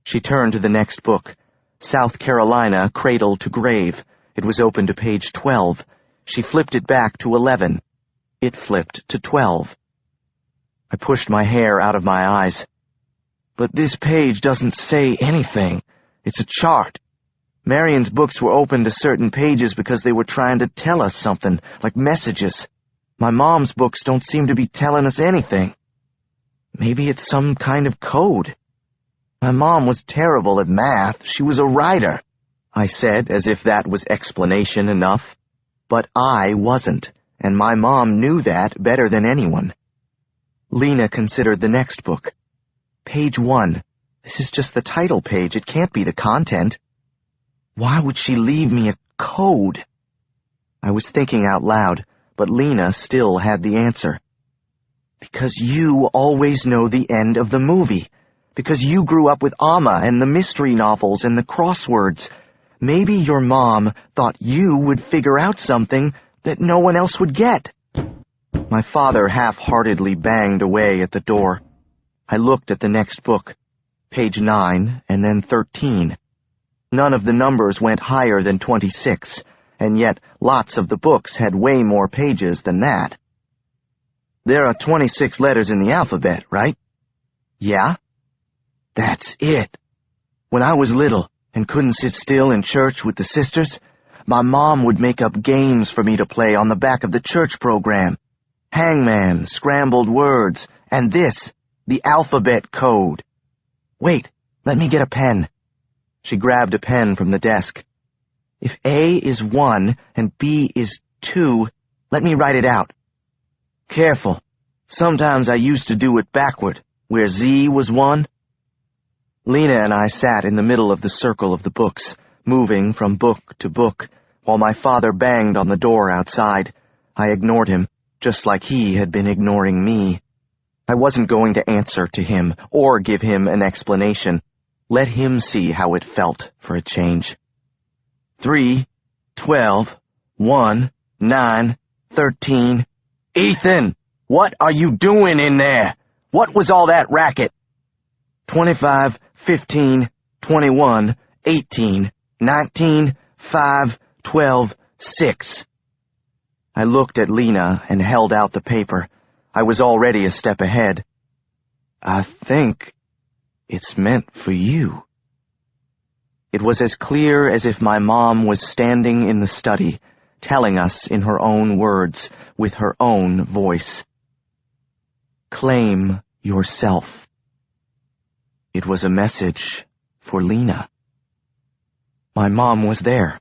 She turned to the next book, South Carolina, Cradle to Grave. It was open to page 12. She flipped it back to 11. It flipped to 12. I pushed my hair out of my eyes. But this page doesn't say anything. It's a chart. Marion's books were open to certain pages because they were trying to tell us something, like messages. My mom's books don't seem to be telling us anything. Maybe it's some kind of code. My mom was terrible at math. She was a writer, I said, as if that was explanation enough. But I wasn't, and my mom knew that better than anyone. Lena considered the next book. Page 1. This is just the title page. It can't be the content. Why would she leave me a code? I was thinking out loud, but Lena still had the answer. Because you always know the end of the movie. Because you grew up with Amma and the mystery novels and the crosswords. Maybe your mom thought you would figure out something that no one else would get. My father half-heartedly banged away at the door. I looked at the next book, page 9 and then 13. None of the numbers went higher than 26, and yet lots of the books had way more pages than that. There are 26 letters in the alphabet, right? Yeah? That's it. When I was little and couldn't sit still in church with the sisters, my mom would make up games for me to play on the back of the church program. Hangman, scrambled words, and this, the alphabet code. Wait, let me get a pen. She grabbed a pen from the desk. If A is 1 and B is 2, let me write it out. Careful. Sometimes I used to do it backward, where Z was 1. Lena and I sat in the middle of the circle of the books, moving from book to book, while my father banged on the door outside. I ignored him, just like he had been ignoring me. I wasn't going to answer to him or give him an explanation. Let him see how it felt for a change. 3, 12, 1, 9, 13. Ethan, what are you doing in there? What was all that racket? 25, 15, 21, 18, 19, 5, 12, 6. I looked at Lena and held out the paper. I was already a step ahead. I think it's meant for you. It was as clear as if my mom was standing in the study, telling us in her own words, with her own voice. Claim yourself. It was a message for Lena. My mom was there.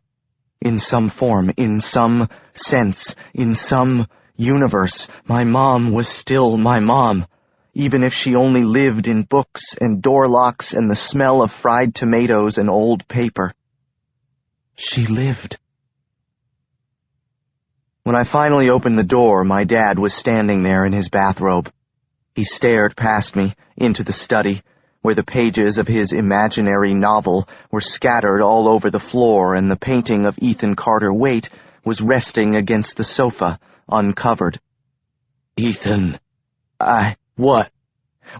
In some form, in some sense, in some universe, my mom was still my mom, even if she only lived in books and door locks and the smell of fried tomatoes and old paper. She lived. When I finally opened the door, my dad was standing there in his bathrobe. He stared past me, into the study, where the pages of his imaginary novel were scattered all over the floor and the painting of Ethan Carter Waite was resting against the sofa, uncovered. Ethan, what?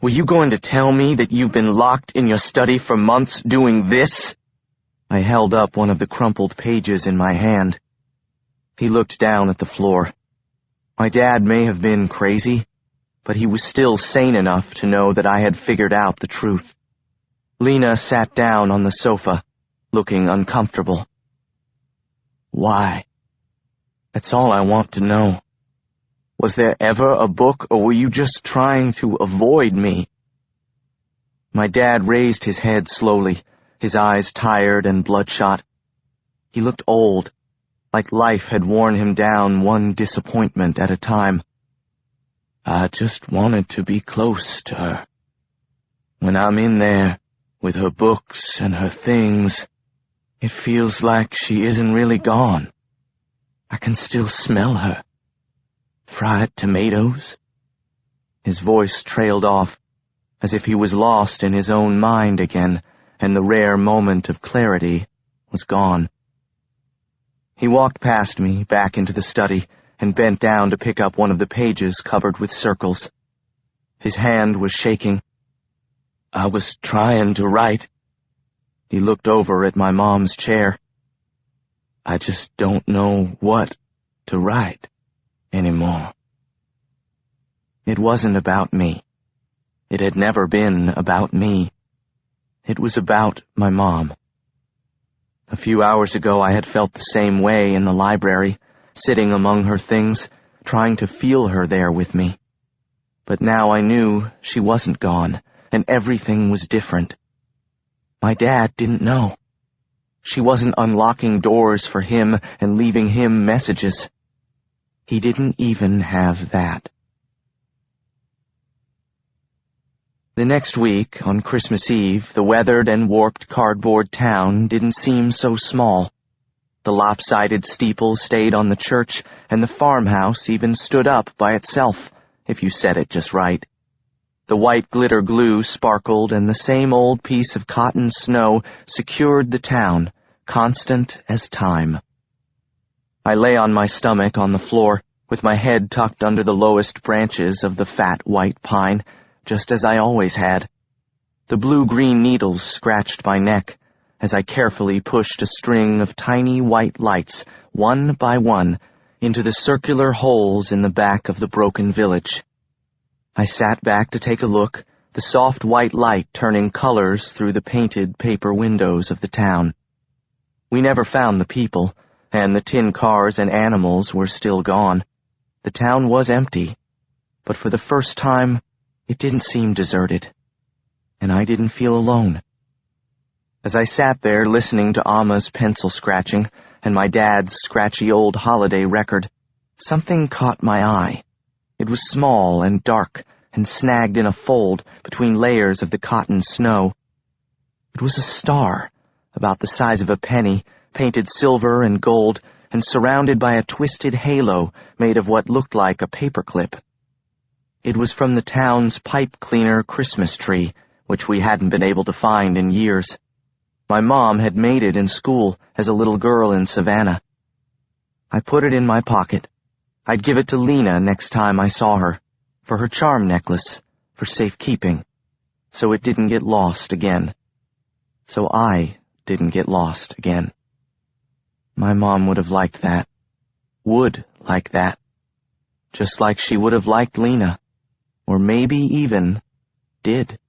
Were you going to tell me that you've been locked in your study for months doing this? I held up one of the crumpled pages in my hand. He looked down at the floor. My dad may have been crazy, but he was still sane enough to know that I had figured out the truth. Lena sat down on the sofa, looking uncomfortable. Why? That's all I want to know. Was there ever a book, or were you just trying to avoid me? My dad raised his head slowly, his eyes tired and bloodshot. He looked old, like life had worn him down one disappointment at a time. I just wanted to be close to her. When I'm in there, with her books and her things, it feels like she isn't really gone. I can still smell her. Fried tomatoes? His voice trailed off, as if he was lost in his own mind again, and the rare moment of clarity was gone. He walked past me, back into the study, and bent down to pick up one of the pages covered with circles. His hand was shaking. I was trying to write. He looked over at my mom's chair. I just don't know what to write anymore. It wasn't about me. It had never been about me. It was about my mom. A few hours ago I had felt the same way in the library, sitting among her things, trying to feel her there with me. But now I knew she wasn't gone, and everything was different. My dad didn't know. She wasn't unlocking doors for him and leaving him messages. He didn't even have that. The next week, on Christmas Eve, the weathered and warped cardboard town didn't seem so small. The lopsided steeple stayed on the church, and the farmhouse even stood up by itself, if you said it just right. The white glitter glue sparkled, and the same old piece of cotton snow secured the town, constant as time. I lay on my stomach on the floor, with my head tucked under the lowest branches of the fat white pine, just as I always had. The blue-green needles scratched my neck as I carefully pushed a string of tiny white lights, one by one, into the circular holes in the back of the broken village. I sat back to take a look, the soft white light turning colors through the painted paper windows of the town. We never found the people, and the tin cars and animals were still gone. The town was empty, but for the first time, it didn't seem deserted, and I didn't feel alone. As I sat there listening to Amma's pencil scratching and my dad's scratchy old holiday record, something caught my eye. It was small and dark and snagged in a fold between layers of the cotton snow. It was a star, about the size of a penny, painted silver and gold, and surrounded by a twisted halo made of what looked like a paperclip. It was from the town's pipe cleaner Christmas tree, which we hadn't been able to find in years. My mom had made it in school as a little girl in Savannah. I put it in my pocket. I'd give it to Lena next time I saw her, for her charm necklace, for safekeeping, so it didn't get lost again. So I didn't get lost again. My mom would have liked that. Would like that. Just like she would have liked Lena. Or maybe even did.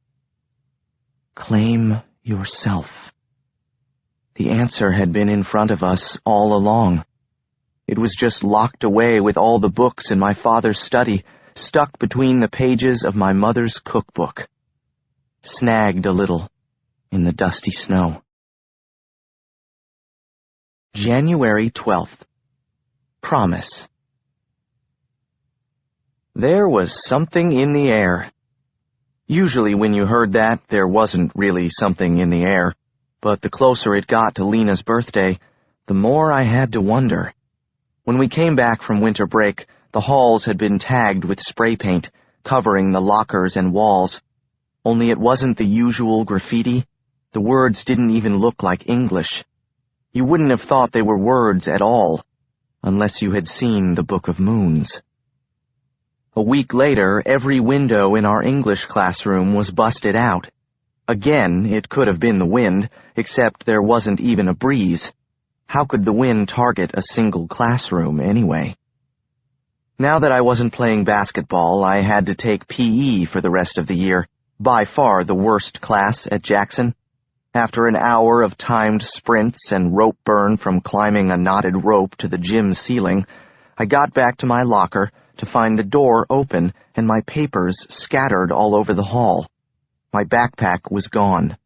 Claim yourself. The answer had been in front of us all along. It was just locked away with all the books in my father's study, stuck between the pages of my mother's cookbook. Snagged a little in the dusty snow. January 12th. Promise. There was something in the air. Usually when you heard that, there wasn't really something in the air, but the closer it got to Lena's birthday, the more I had to wonder. When we came back from winter break, the halls had been tagged with spray paint, covering the lockers and walls. Only it wasn't the usual graffiti. The words didn't even look like English. You wouldn't have thought they were words at all, unless you had seen the Book of Moons. A week later, every window in our English classroom was busted out. Again, it could have been the wind, except there wasn't even a breeze. How could the wind target a single classroom, anyway? Now that I wasn't playing basketball, I had to take PE for the rest of the year, by far the worst class at Jackson. After an hour of timed sprints and rope burn from climbing a knotted rope to the gym ceiling, I got back to my locker to find the door open and my papers scattered all over the hall. My backpack was gone.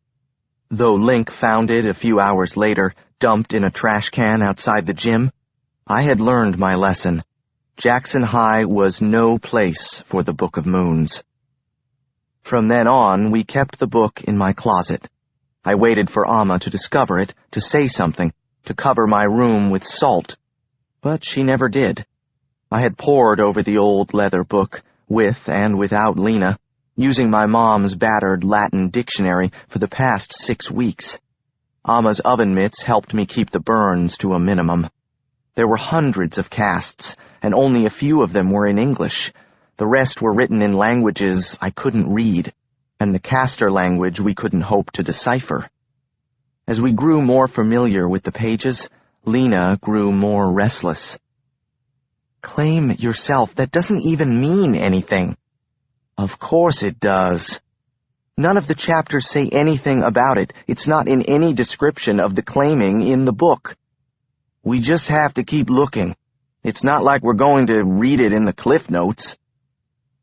Though Link found it a few hours later, dumped in a trash can outside the gym, I had learned my lesson. Jackson High was no place for the Book of Moons. From then on, we kept the book in my closet. I waited for Amma to discover it, to say something, to cover my room with salt. But she never did. I had pored over the old leather book, with and without Lena, using my mom's battered Latin dictionary for the past 6 weeks. Amma's oven mitts helped me keep the burns to a minimum. There were hundreds of casts, and only a few of them were in English. The rest were written in languages I couldn't read, and the caster language we couldn't hope to decipher. As we grew more familiar with the pages, Lena grew more restless. Claim yourself, that doesn't even mean anything. Of course it does. None of the chapters say anything about it. It's not in any description of the claiming in the book. We just have to keep looking. It's not like we're going to read it in the Cliff Notes.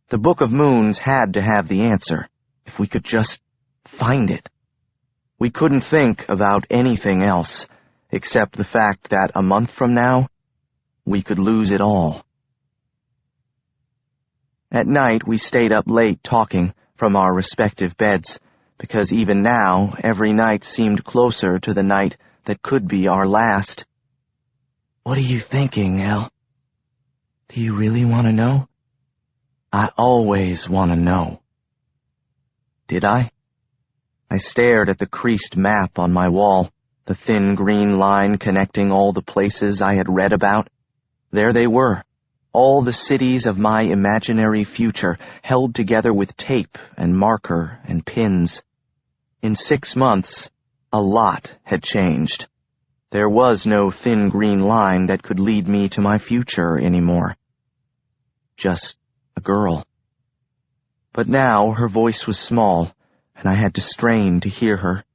The Book of Moons had to have the answer, if we could just find it. We couldn't think about anything else, except the fact that a month from now, we could lose it all. At night, we stayed up late talking from our respective beds, because even now, every night seemed closer to the night that could be our last. "What are you thinking, Elle? Do you really want to know?" "I always want to know." Did I? I stared at the creased map on my wall, the thin green line connecting all the places I had read about. There they were, all the cities of my imaginary future, held together with tape and marker and pins. In 6 months, a lot had changed. There was no thin green line that could lead me to my future anymore. Just a girl. But now her voice was small, and I had to strain to hear her.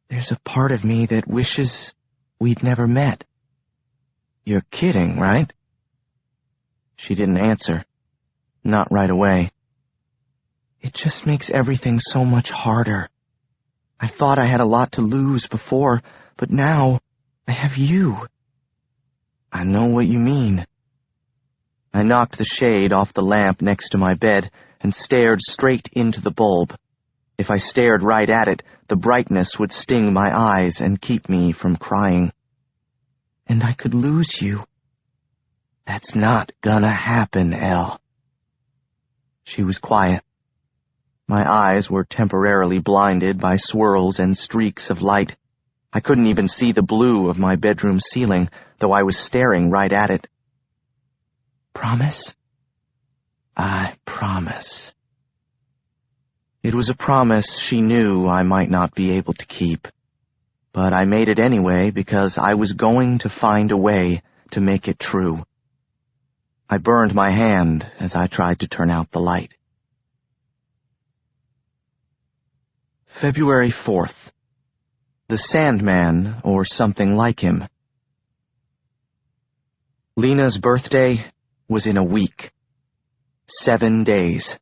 "There's a part of me that wishes we'd never met." "You're kidding, right?" She didn't answer. Not right away. "It just makes everything so much harder. I thought I had a lot to lose before, but now I have you." "I know what you mean." I knocked the shade off the lamp next to my bed and stared straight into the bulb. If I stared right at it, the brightness would sting my eyes and keep me from crying. "And I could lose you." "That's not gonna happen, Elle." She was quiet. My eyes were temporarily blinded by swirls and streaks of light. I couldn't even see the blue of my bedroom ceiling, though I was staring right at it. "Promise?" "I promise." It was a promise she knew I might not be able to keep. But I made it anyway because I was going to find a way to make it true. I burned my hand as I tried to turn out the light. February 4th. The Sandman, or something like him. Lena's birthday was in a week. 7 days.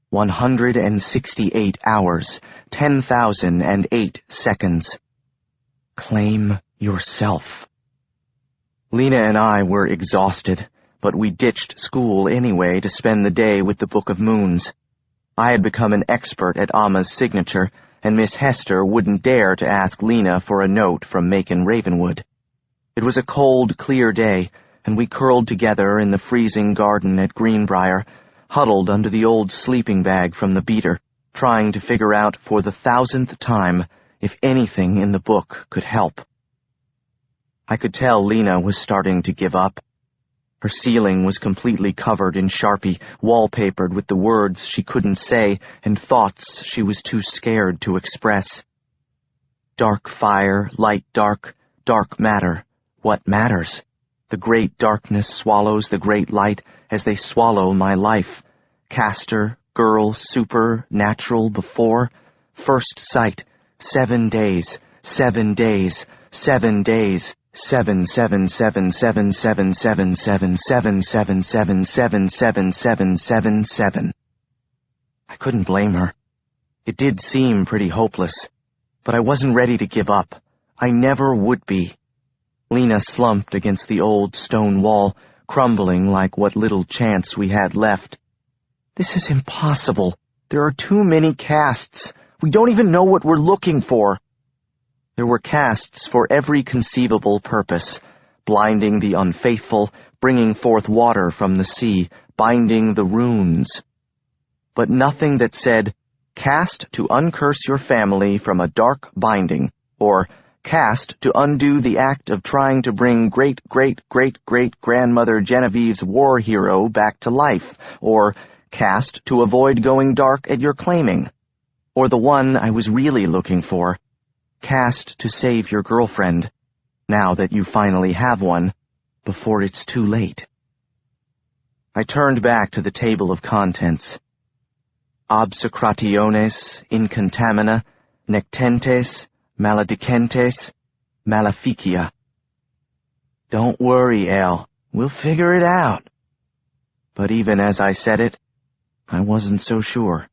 168 hours. 10,008 seconds. Claim yourself. Lena and I were exhausted, but we ditched school anyway to spend the day with the Book of Moons. I had become an expert at Amma's signature, and Miss Hester wouldn't dare to ask Lena for a note from Macon Ravenwood. It was a cold, clear day, and we curled together in the freezing garden at Greenbrier, huddled under the old sleeping bag from the beater, trying to figure out for the 1,000th time if anything in the book could help. I could tell Lena was starting to give up. Her ceiling was completely covered in Sharpie, wallpapered with the words she couldn't say and thoughts she was too scared to express. Dark fire, light dark, dark matter. What matters? The great darkness swallows the great light as they swallow my life. Caster, girl, super, natural, before. First sight. 7 days. 7 days. 7 days. 7 7 7 7 7 7 7 7 7 7 7 7 7 7 7. I couldn't blame her. It did seem pretty hopeless, but I wasn't ready to give up. I never would be. Lena slumped against the old stone wall, crumbling like what little chance we had left. "This is impossible. There are too many casts. We don't even know what we're looking for." There were casts for every conceivable purpose, blinding the unfaithful, bringing forth water from the sea, binding the runes. But nothing that said, "Cast to uncurse your family from a dark binding," or "Cast to undo the act of trying to bring great-great-great-great-grandmother Genevieve's war hero back to life," or "Cast to avoid going dark at your claiming," or the one I was really looking for, "Cast to save your girlfriend, now that you finally have one, before it's too late." I turned back to the table of contents. obsecrationes, incantamina, nectentes, maledicentes, maleficia. Don't worry, El. We'll figure it out. But even as I said it, I wasn't so sure.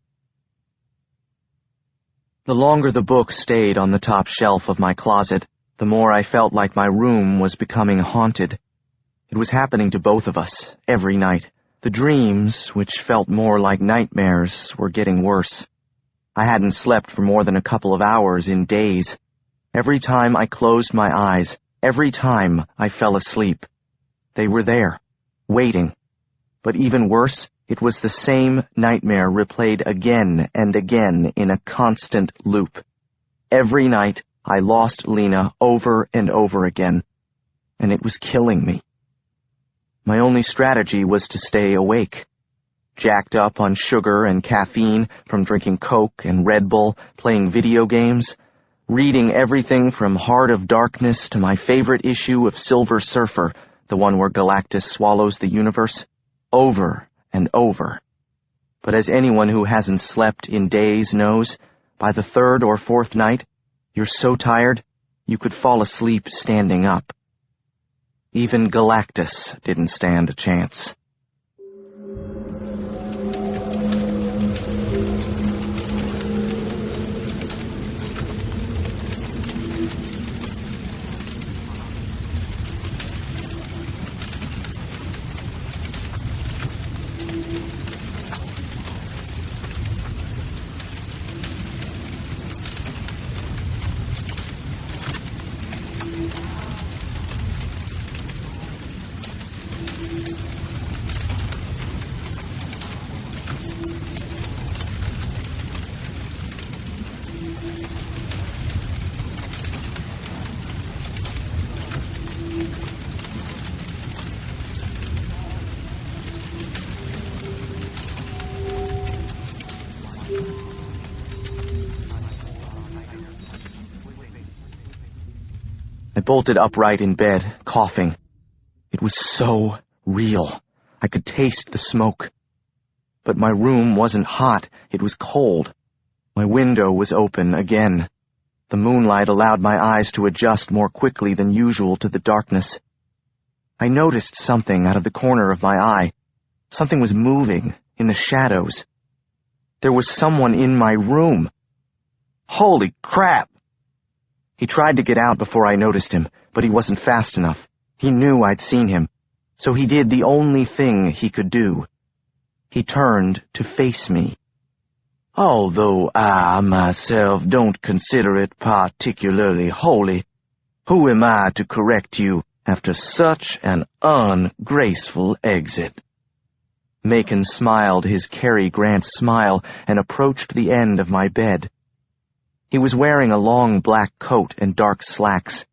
The longer the book stayed on the top shelf of my closet, the more I felt like my room was becoming haunted. It was happening to both of us, every night. The dreams, which felt more like nightmares, were getting worse. I hadn't slept for more than a couple of hours in days. Every time I closed my eyes, every time I fell asleep, they were there, waiting. But even worse, it was the same nightmare replayed again and again in a constant loop. Every night, I lost Lena over and over again, and it was killing me. My only strategy was to stay awake. Jacked up on sugar and caffeine from drinking Coke and Red Bull, playing video games, reading everything from Heart of Darkness to my favorite issue of Silver Surfer, the one where Galactus swallows the universe, over and over. But as anyone who hasn't slept in days knows, by the third or fourth night, you're so tired, you could fall asleep standing up. Even Galactus didn't stand a chance. I bolted upright in bed, coughing. It was so real. I could taste the smoke. But my room wasn't hot, it was cold. My window was open again. The moonlight allowed my eyes to adjust more quickly than usual to the darkness. I noticed something out of the corner of my eye. Something was moving in the shadows. There was someone in my room. Holy crap! He tried to get out before I noticed him, but he wasn't fast enough. He knew I'd seen him, so he did the only thing he could do. He turned to face me. Although I, myself, don't consider it particularly holy, who am I to correct you after such an ungraceful exit? Macon smiled his Cary Grant smile and approached the end of my bed. He was wearing a long black coat and dark slacks.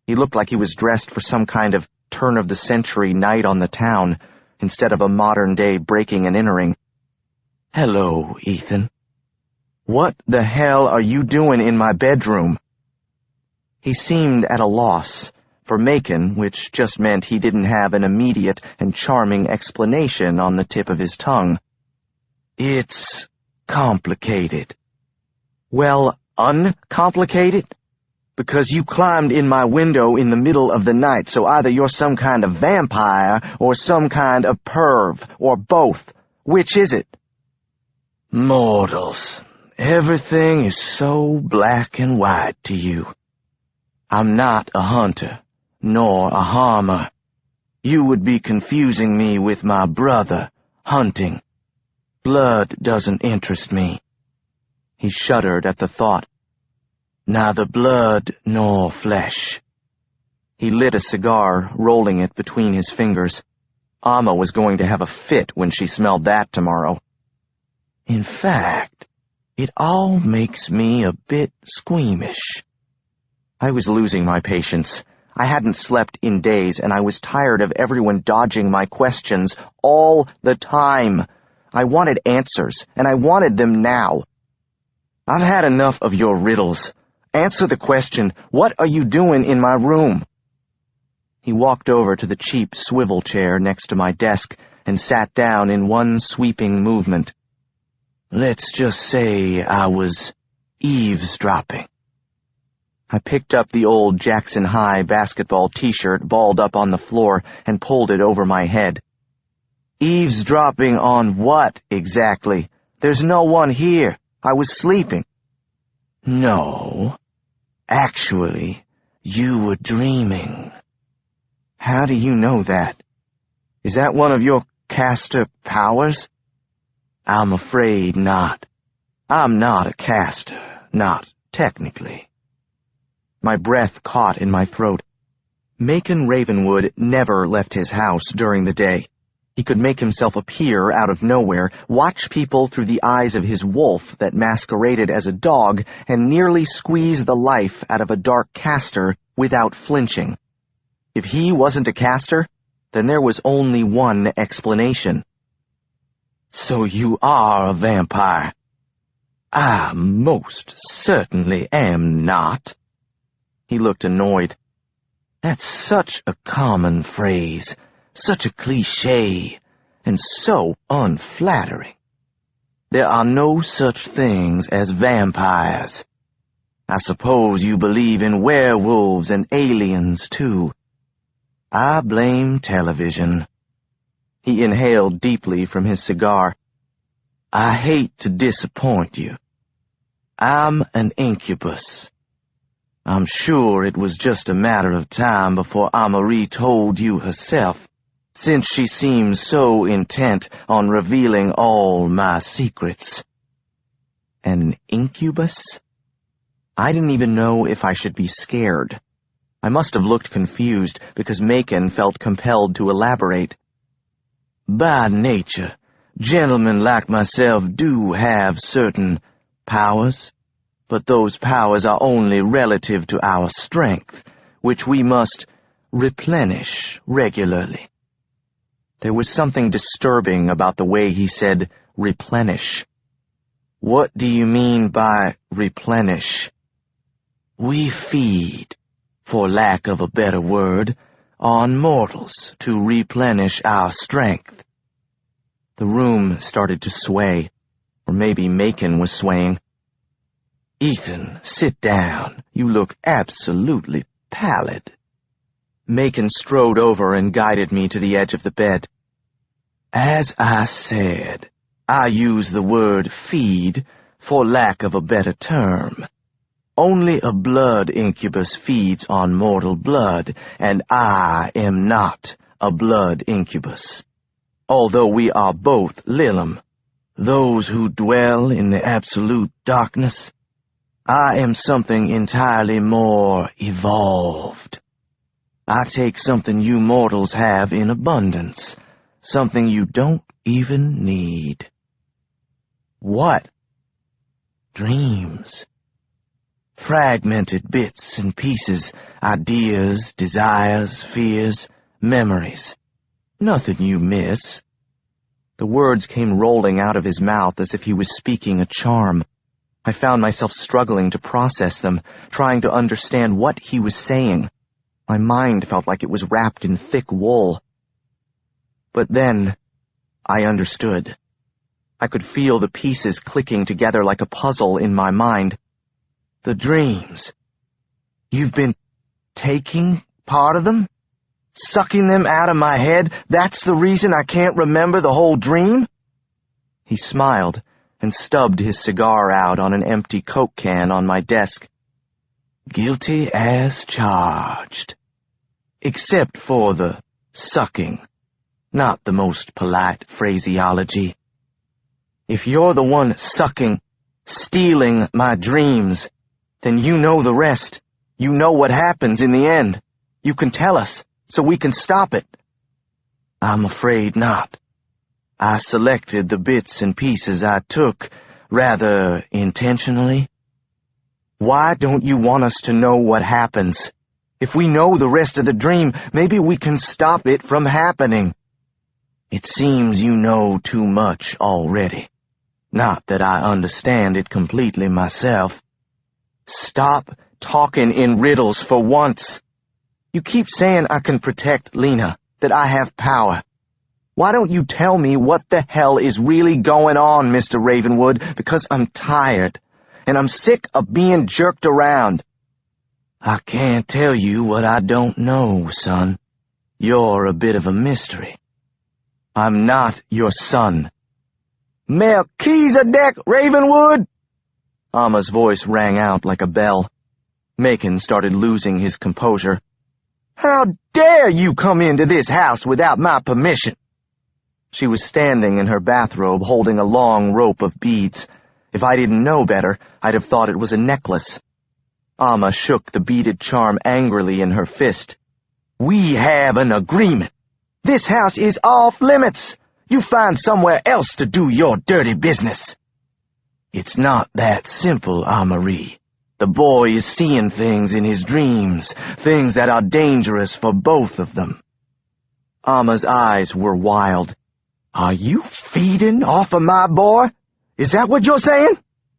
He looked like he was dressed for some kind of turn-of-the-century night on the town, instead of a modern-day breaking and entering. Hello, Ethan. What the hell are you doing in my bedroom? He seemed at a loss. For Macon, which just meant he didn't have an immediate and charming explanation on the tip of his tongue. It's complicated. Well, uncomplicated? Because you climbed in my window in the middle of the night, so either you're some kind of vampire or some kind of perv, or both. Which is it? Mortals, everything is so black and white to you. I'm not a hunter, nor a harmer. You would be confusing me with my brother, hunting. Blood doesn't interest me. He shuddered at the thought. Neither blood nor flesh. He lit a cigar, rolling it between his fingers. Amma was going to have a fit when she smelled that tomorrow. In fact, it all makes me a bit squeamish. I was losing my patience. I hadn't slept in days, and I was tired of everyone dodging my questions all the time. I wanted answers, and I wanted them now. I've had enough of your riddles. Answer the question, what are you doing in my room? He walked over to the cheap swivel chair next to my desk and sat down in one sweeping movement. Let's just say I was eavesdropping. I picked up the old Jackson High basketball t-shirt balled up on the floor and pulled it over my head. Eavesdropping on what, exactly? There's no one here. I was sleeping. No. Actually, you were dreaming. How do you know that? Is that one of your caster powers? I'm afraid not. I'm not a caster, not technically. My breath caught in my throat. Macon Ravenwood never left his house during the day. He could make himself appear out of nowhere, watch people through the eyes of his wolf that masqueraded as a dog, and nearly squeeze the life out of a dark caster without flinching. If he wasn't a caster, then there was only one explanation. So you are a vampire. I most certainly am not. He looked annoyed. That's such a common phrase, such a cliché, and so unflattering. There are no such things as vampires. I suppose you believe in werewolves and aliens, too. I blame television. He inhaled deeply from his cigar. I hate to disappoint you. I'm an incubus. I'm sure it was just a matter of time before Amarie told you herself, since she seems so intent on revealing all my secrets. An incubus? I didn't even know if I should be scared. I must have looked confused because Macon felt compelled to elaborate. By nature, gentlemen like myself do have certain powers, but those powers are only relative to our strength, which we must replenish regularly. There was something disturbing about the way he said replenish. What do you mean by replenish? We feed, for lack of a better word, on mortals to replenish our strength. The room started to sway, or maybe Macon was swaying. Ethan, sit down. You look absolutely pallid. Macon strode over and guided me to the edge of the bed. As I said, I use the word feed for lack of a better term. Only a blood incubus feeds on mortal blood, and I am not a blood incubus. Although we are both Lilim, those who dwell in the absolute darkness, I am something entirely more evolved. I take something you mortals have in abundance, something you don't even need. What? Dreams. Fragmented bits and pieces, ideas, desires, fears, memories. Nothing you miss. The words came rolling out of his mouth as if he was speaking a charm. I found myself struggling to process them, trying to understand what he was saying. My mind felt like it was wrapped in thick wool. But then, I understood. I could feel the pieces clicking together like a puzzle in my mind. The dreams. You've been taking part of them? Sucking them out of my head? That's the reason I can't remember the whole dream? He smiled and stubbed his cigar out on an empty Coke can on my desk. Guilty as charged. Except for the sucking. Not the most polite phraseology. If you're the one sucking, stealing my dreams, then you know the rest. You know what happens in the end. You can tell us, so we can stop it. I'm afraid not. I selected the bits and pieces I took, rather intentionally. Why don't you want us to know what happens? If we know the rest of the dream, maybe we can stop it from happening. It seems you know too much already. Not that I understand it completely myself. Stop talking in riddles for once. You keep saying I can protect Lena, that I have power. Why don't you tell me what the hell is really going on, Mr. Ravenwood, because I'm tired, and I'm sick of being jerked around. I can't tell you what I don't know, son. You're a bit of a mystery. I'm not your son. Melchizedek Ravenwood! Amma's voice rang out like a bell. Macon started losing his composure. How dare you come into this house without my permission? She was standing in her bathrobe holding a long rope of beads. If I didn't know better, I'd have thought it was a necklace. Amma shook the beaded charm angrily in her fist. We have an agreement. This house is off limits. You find somewhere else to do your dirty business. It's not that simple, Amarie. The boy is seeing things in his dreams, things that are dangerous for both of them. Amma's eyes were wild. Are you feeding off of my boy? Is that what you're saying?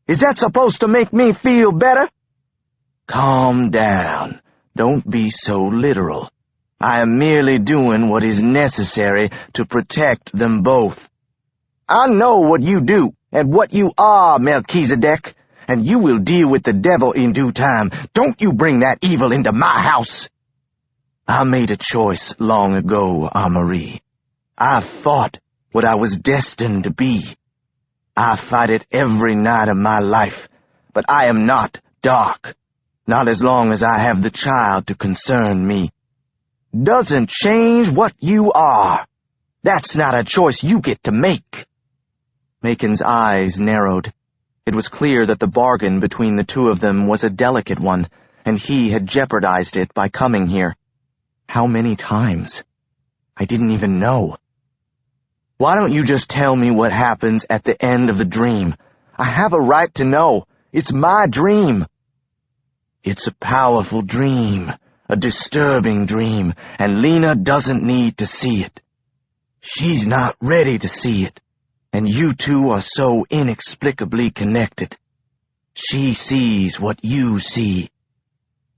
Is that supposed to make me feel better? Calm down. Don't be so literal. I am merely doing what is necessary to protect them both. I know what you do and what you are, Melchizedek, and you will deal with the devil in due time. Don't you bring that evil into my house. I made a choice long ago, Amarie. I fought what I was destined to be. I fight it every night of my life, but I am not dark. Not as long as I have the child to concern me. Doesn't change what you are. That's not a choice you get to make. Macon's eyes narrowed. It was clear that the bargain between the two of them was a delicate one, and he had jeopardized it by coming here. How many times? I didn't even know. Why don't you just tell me what happens at the end of the dream? I have a right to know. It's my dream. It's a powerful dream, a disturbing dream, and Lena doesn't need to see it. She's not ready to see it, and you two are so inexplicably connected. She sees what you see,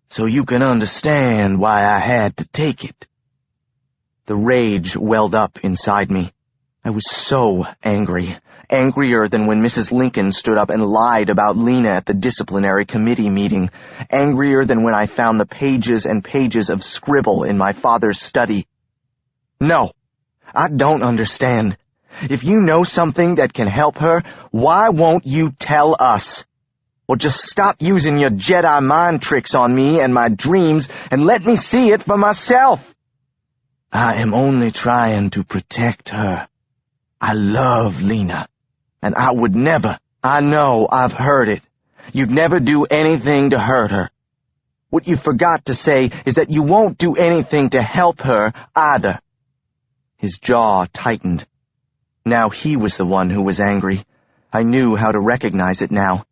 so you can understand why I had to take it. The rage welled up inside me. I was so angry, angrier than when Mrs. Lincoln stood up and lied about Lena at the disciplinary committee meeting, angrier than when I found the pages and pages of scribble in my father's study. No, I don't understand. If you know something that can help her, why won't you tell us? Or just stop using your Jedi mind tricks on me and my dreams and let me see it for myself. I am only trying to protect her. I love Lena, and I would never. I know, I've heard it. You'd never do anything to hurt her. What you forgot to say is that you won't do anything to help her either. His jaw tightened. Now he was the one who was angry. I knew how to recognize it now.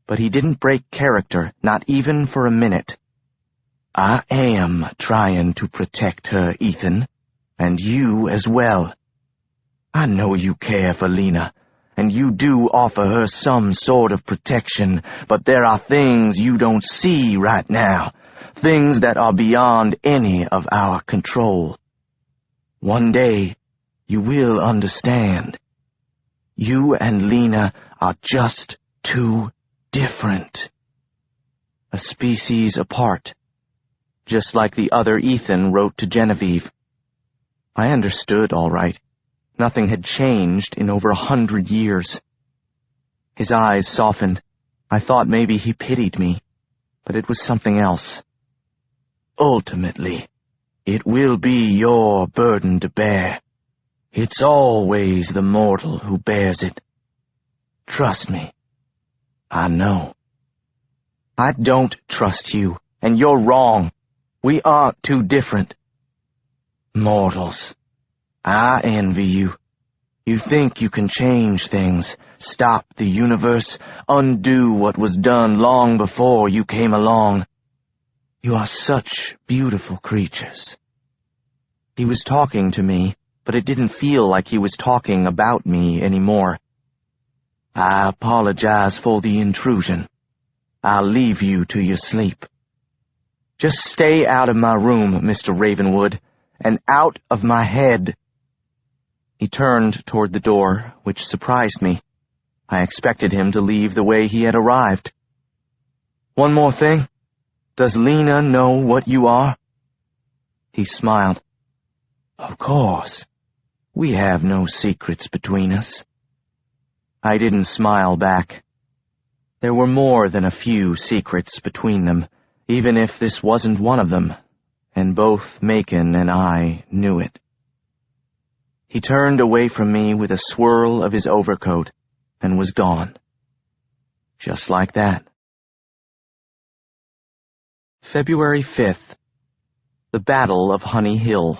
But he didn't break character, not even for a minute. I am trying to protect her, Ethan, and you as well. I know you care for Lena, and you do offer her some sort of protection, but there are things you don't see right now, things that are beyond any of our control. One day, you will understand. You and Lena are just too different. A species apart, just like the other Ethan wrote to Genevieve. I understood all right. Nothing had changed in over 100 years. His eyes softened. I thought maybe he pitied me, but it was something else. Ultimately, it will be your burden to bear. It's always the mortal who bears it. Trust me. I know. I don't trust you, and you're wrong. We aren't too different. Mortals. I envy you. You think you can change things, stop the universe, undo what was done long before you came along. You are such beautiful creatures. He was talking to me, but it didn't feel like he was talking about me anymore. I apologize for the intrusion. I'll leave you to your sleep. Just stay out of my room, Mr. Ravenwood, and out of my head. He turned toward the door, which surprised me. I expected him to leave the way he had arrived. "One more thing. Does Lena know what you are?" He smiled. "Of course. We have no secrets between us." I didn't smile back. There were more than a few secrets between them, even if this wasn't one of them, and both Macon and I knew it. He turned away from me with a swirl of his overcoat and was gone. Just like that. February 5th. The Battle of Honey Hill.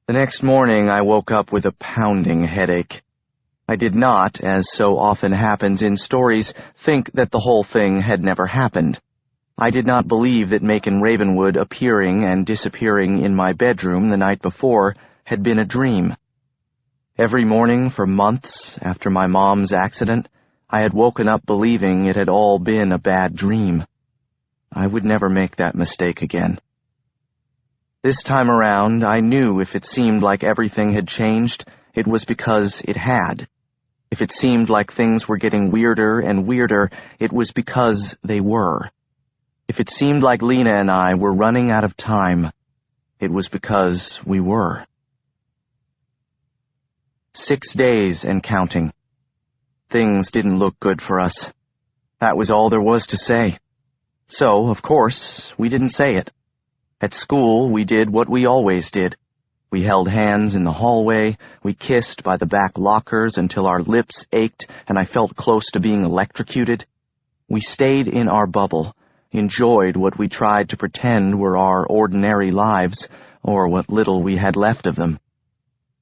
The next morning I woke up with a pounding headache. I did not, as so often happens in stories, think that the whole thing had never happened. I did not believe that Macon Ravenwood appearing and disappearing in my bedroom the night before had been a dream. Every morning for months after my mom's accident, I had woken up believing it had all been a bad dream. I would never make that mistake again. This time around, I knew if it seemed like everything had changed, it was because it had. If it seemed like things were getting weirder and weirder, it was because they were. If it seemed like Lena and I were running out of time, it was because we were. 6 days and counting. Things didn't look good for us. That was all there was to say. So, of course, we didn't say it. At school, we did what we always did. We held hands in the hallway, we kissed by the back lockers until our lips ached and I felt close to being electrocuted. We stayed in our bubble, enjoyed what we tried to pretend were our ordinary lives, or what little we had left of them.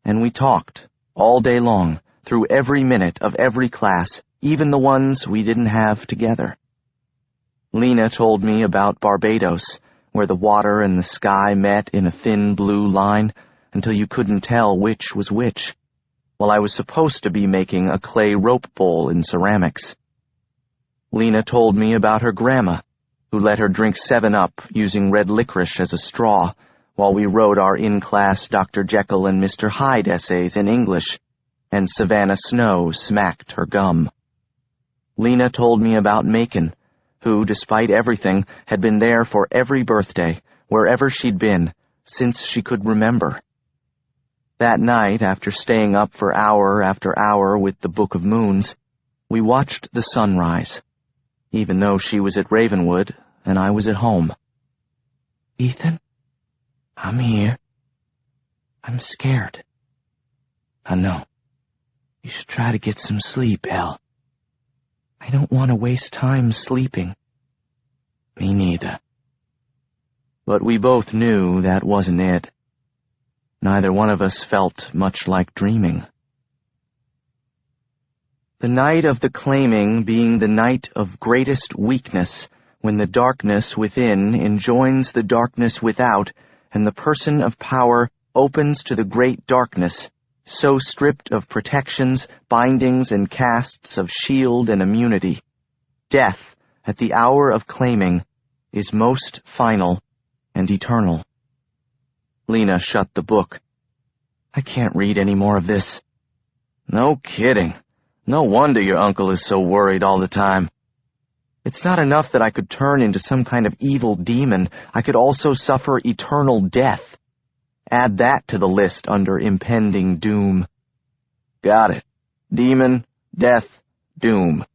And we talked, all day long, through every minute of every class, even the ones we didn't have together. Lena told me about Barbados, where the water and the sky met in a thin blue line until you couldn't tell which was which, while I was supposed to be making a clay rope bowl in ceramics. Lena told me about her grandma, who let her drink 7-Up using red licorice as a straw, while we wrote our in-class Dr. Jekyll and Mr. Hyde essays in English, and Savannah Snow smacked her gum. Lena told me about Macon, who, despite everything, had been there for every birthday, wherever she'd been, since she could remember. That night, after staying up for hour after hour with the Book of Moons, we watched the sunrise, even though she was at Ravenwood and I was at home. "Ethan, I'm here. I'm scared." "I know. You should try to get some sleep, Elle." "I don't want to waste time sleeping." "Me neither." But we both knew that wasn't it. Neither one of us felt much like dreaming. The night of the claiming being the night of greatest weakness, when the darkness within enjoins the darkness without, and the person of power opens to the great darkness, so stripped of protections, bindings, and casts of shield and immunity. Death, at the hour of claiming, is most final and eternal. Lena shut the book. "I can't read any more of this." "No kidding. No wonder your uncle is so worried all the time." "It's not enough that I could turn into some kind of evil demon. I could also suffer eternal death. Add that to the list under impending doom." "Got it. Demon, death, doom."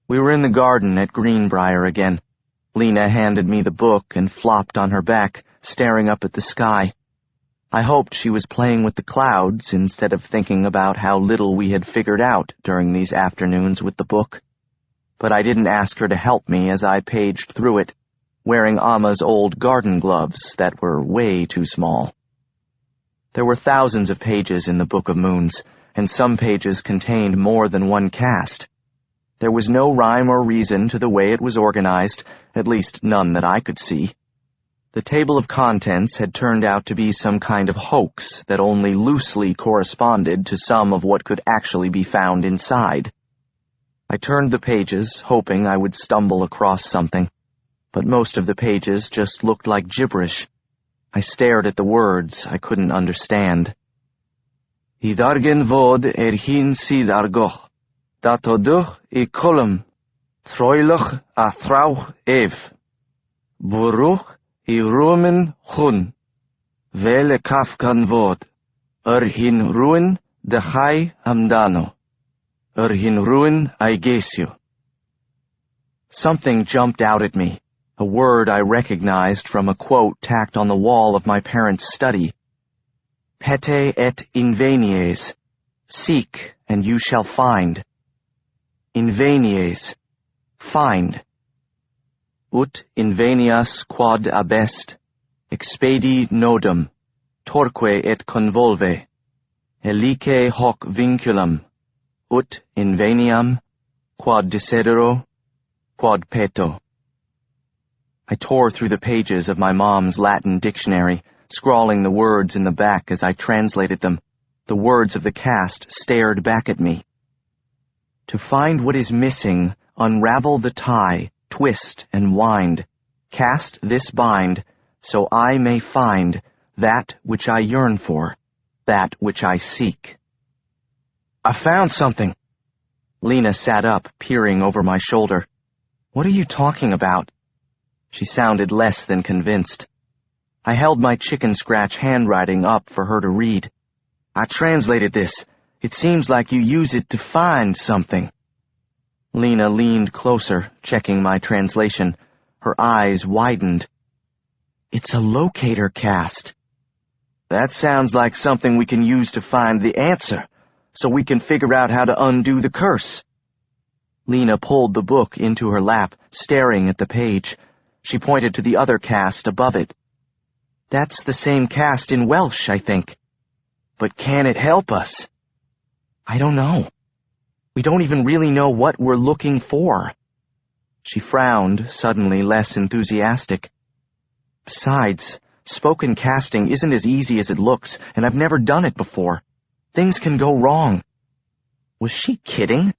We were in the garden at Greenbrier again. Lena handed me the book and flopped on her back, staring up at the sky. I hoped she was playing with the clouds instead of thinking about how little we had figured out during these afternoons with the book. But I didn't ask her to help me as I paged through it, wearing Amma's old garden gloves that were way too small. There were thousands of pages in the Book of Moons, and some pages contained more than one cast. There was no rhyme or reason to the way it was organized, at least none that I could see. The table of contents had turned out to be some kind of hoax that only loosely corresponded to some of what could actually be found inside. I turned the pages, hoping I would stumble across something, but most of the pages just looked like gibberish. I stared at the words I couldn't understand. Hiddargen vod hin sid argoch, datoduch I colum, troiluch a thrauch ev. Buruch I rumen chun, vele kafkan vod, hin ruin de chai amdano, hin ruin I gesio. Something jumped out at me, a word I recognized from a quote tacked on the wall of my parents' study. Pete et invenies, seek and you shall find. Invenies, find. Ut invenias quod abest, expedi nodum, torque et convolve, helice hoc vinculum, ut inveniam, quod desidero, quod peto. I tore through the pages of my mom's Latin dictionary, scrawling the words in the back as I translated them. The words of the cast stared back at me. To find what is missing, unravel the tie, twist and wind. Cast this bind, so I may find that which I yearn for, that which I seek. I found something. Lena sat up, peering over my shoulder. What are you talking about? She sounded less than convinced. I held my chicken scratch handwriting up for her to read. I translated this. It seems like you use it to find something. Lena leaned closer, checking my translation. Her eyes widened. It's a locator cast. That sounds like something we can use to find the answer, so we can figure out how to undo the curse. Lena pulled the book into her lap, staring at the page. She pointed to the other cast above it. That's the same cast in Welsh, I think. But can it help us? I don't know. We don't even really know what we're looking for. She frowned, suddenly less enthusiastic. Besides, spoken casting isn't as easy as it looks, and I've never done it before. Things can go wrong. Was she kidding?